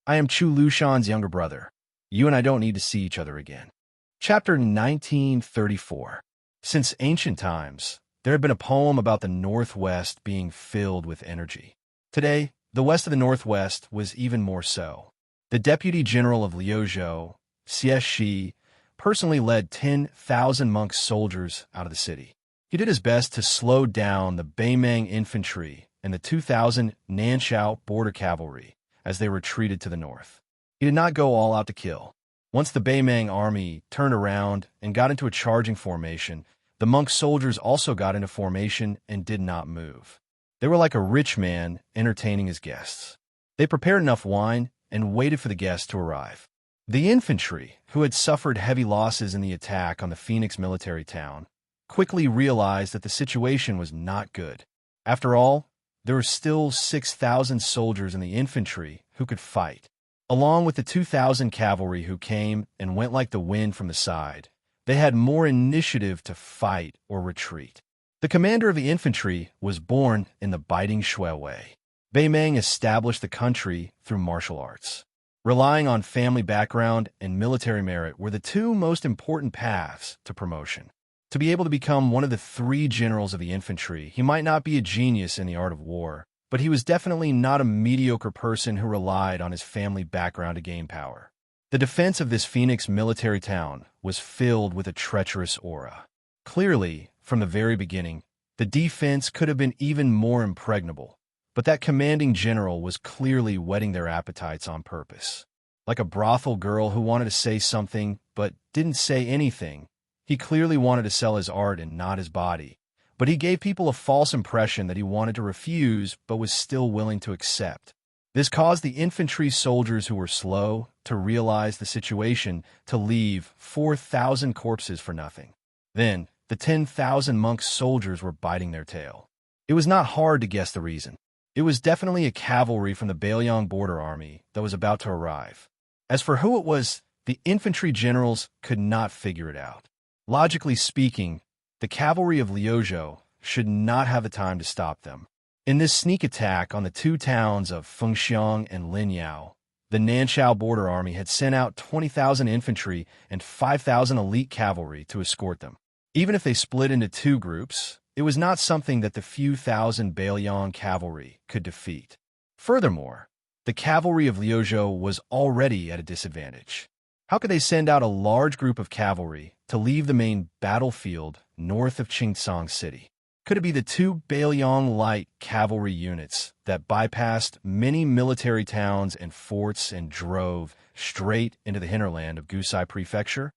I am Chu Lushan's younger brother. You and I don't need to see each other again." Chapter 1934. Since ancient times, there had been a poem about the Northwest being filled with energy. Today, the west of the Northwest was even more so. The Deputy General of Liuzhou, Xie Shi, personally led 10,000 monk soldiers out of the city. He did his best to slow down the Beimang infantry and the 2,000 Nanshao border cavalry as they retreated to the north. He did not go all out to kill. Once the Beimang army turned around and got into a charging formation, the monk soldiers also got into formation and did not move. They were like a rich man entertaining his guests. They prepared enough wine and waited for the guests to arrive. The infantry, who had suffered heavy losses in the attack on the Phoenix military town, quickly realized that the situation was not good. After all, there were still 6,000 soldiers in the infantry who could fight. Along with the 2,000 cavalry who came and went like the wind from the side, they had more initiative to fight or retreat. The commander of the infantry was born in the biting Shui way. Bei Meng established the country through martial arts. Relying on family background and military merit were the two most important paths to promotion. To be able to become one of the 3 generals of the infantry, he might not be a genius in the art of war, but he was definitely not a mediocre person who relied on his family background to gain power. The defense of this Phoenix military town was filled with a treacherous aura. Clearly, from the very beginning, the defense could have been even more impregnable, but that commanding general was clearly whetting their appetites on purpose. Like a brothel girl who wanted to say something but didn't say anything, he clearly wanted to sell his art and not his body, but he gave people a false impression that he wanted to refuse but was still willing to accept. This caused the infantry soldiers who were slow to realize the situation to leave 4,000 corpses for nothing. Then, the 10,000 monk soldiers were biting their tail. It was not hard to guess the reason. It was definitely a cavalry from the Bailiang border army that was about to arrive. As for who it was, the infantry generals could not figure it out. Logically speaking, the cavalry of Liuzhou should not have the time to stop them. In this sneak attack on the 2 towns of Fengxiang and Linyao, the Nanchao border army had sent out 20,000 infantry and 5,000 elite cavalry to escort them. Even if they split into 2 groups, it was not something that the few thousand Bailiang cavalry could defeat. Furthermore, the cavalry of Liuzhou was already at a disadvantage. How could they send out a large group of cavalry to leave the main battlefield north of Qingsong City? Could it be the 2 Bailiang light cavalry units that bypassed many military towns and forts and drove straight into the hinterland of Gusai Prefecture?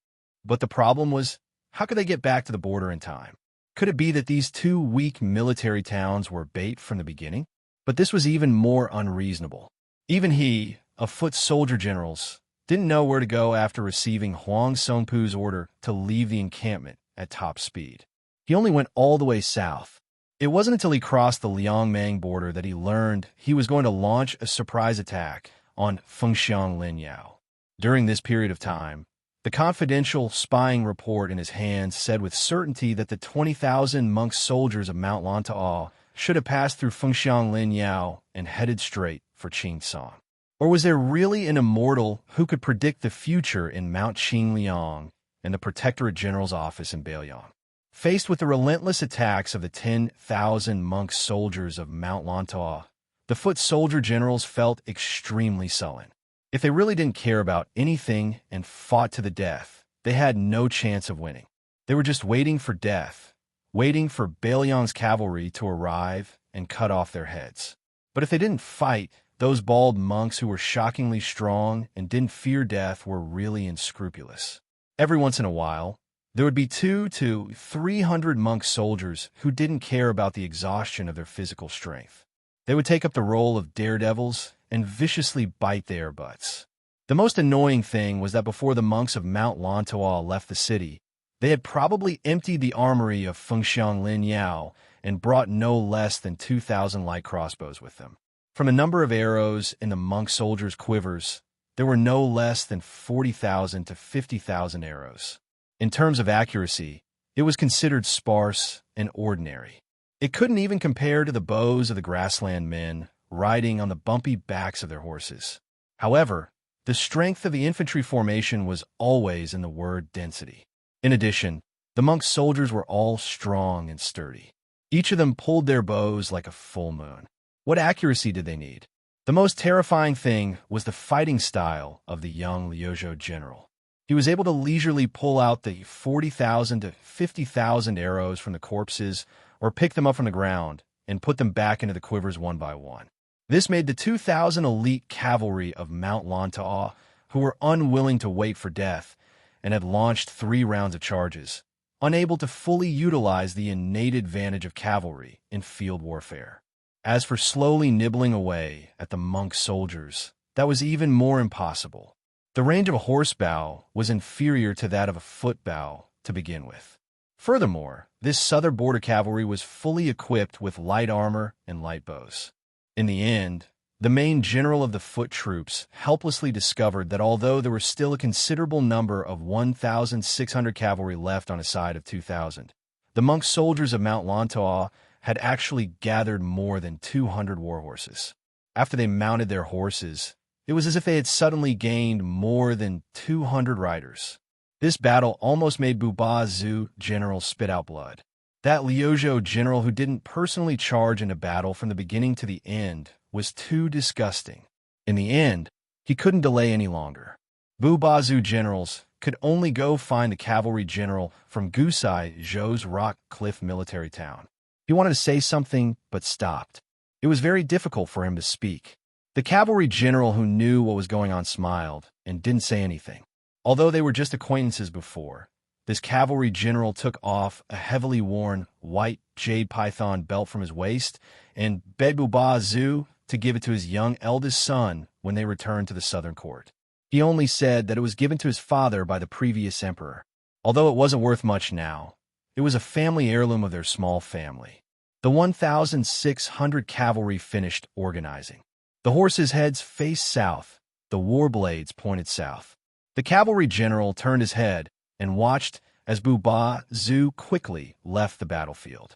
But the problem was, how could they get back to the border in time? Could it be that these 2 weak military towns were bait from the beginning? But this was even more unreasonable. Even he, a foot soldier generals, didn't know where to go after receiving Huang Songpu's order to leave the encampment at top speed. He only went all the way south. It wasn't until he crossed the Liangmang border that he learned he was going to launch a surprise attack on Fengxiang Linyao. During this period of time, the confidential spying report in his hands said with certainty that the 20,000 monk soldiers of Mount Lantau should have passed through Fengxiang Linyao and headed straight for Qingsong. Or was there really an immortal who could predict the future in Mount Qingliang and the Protectorate General's office in Bailiang? Faced with the relentless attacks of the 10,000 monk soldiers of Mount Lantau, the foot soldier generals felt extremely sullen. If they really didn't care about anything and fought to the death, they had no chance of winning. They were just waiting for death, waiting for Bailiang's cavalry to arrive and cut off their heads. But if they didn't fight, those bald monks who were shockingly strong and didn't fear death were really unscrupulous. Every once in a while, there would be 200 to 300 monk soldiers who didn't care about the exhaustion of their physical strength. They would take up the role of daredevils and viciously bite their butts. The most annoying thing was that before the monks of Mount Lantau left the city, they had probably emptied the armory of Fengxiang Linyao and brought no less than 2,000 light crossbows with them. From the number of arrows in the monk soldiers' quivers, there were no less than 40,000 to 50,000 arrows. In terms of accuracy, it was considered sparse and ordinary. It couldn't even compare to the bows of the grassland men riding on the bumpy backs of their horses. However, the strength of the infantry formation was always in the word density. In addition, the monk soldiers were all strong and sturdy. Each of them pulled their bows like a full moon. What accuracy did they need? The most terrifying thing was the fighting style of the young Liuzhou general. He was able to leisurely pull out the 40,000 to 50,000 arrows from the corpses or pick them up from the ground and put them back into the quivers one by one. This made the 2,000 elite cavalry of Mount Lantau, who were unwilling to wait for death and had launched 3 rounds of charges, unable to fully utilize the innate advantage of cavalry in field warfare. As for slowly nibbling away at the monk soldiers, that was even more impossible. The range of a horse bow was inferior to that of a foot bow to begin with. Furthermore, this southern border cavalry was fully equipped with light armor and light bows. In the end, the main general of the foot troops helplessly discovered that although there were still a considerable number of 1,600 cavalry left on a side of 2,000, the monk soldiers of Mount Lantois had actually gathered more than 200 war horses. After they mounted their horses, it was as if they had suddenly gained more than 200 riders. This battle almost made Bubazou general spit out blood. That Liuezhou general who didn't personally charge into battle from the beginning to the end was too disgusting. In the end, he couldn't delay any longer. Bubazou generals could only go find the cavalry general from Gusai Zhou's Rock Cliff military town. He wanted to say something, but stopped. It was very difficult for him to speak. The cavalry general who knew what was going on smiled and didn't say anything. Although they were just acquaintances before, this cavalry general took off a heavily worn white jade python belt from his waist and begged Bubazou to give it to his young eldest son when they returned to the southern court. He only said that it was given to his father by the previous emperor. Although it wasn't worth much now, it was a family heirloom of their small family. The 1,600 cavalry finished organizing. The horses' heads faced south, the war blades pointed south. The cavalry general turned his head and watched as Bubazou quickly left the battlefield.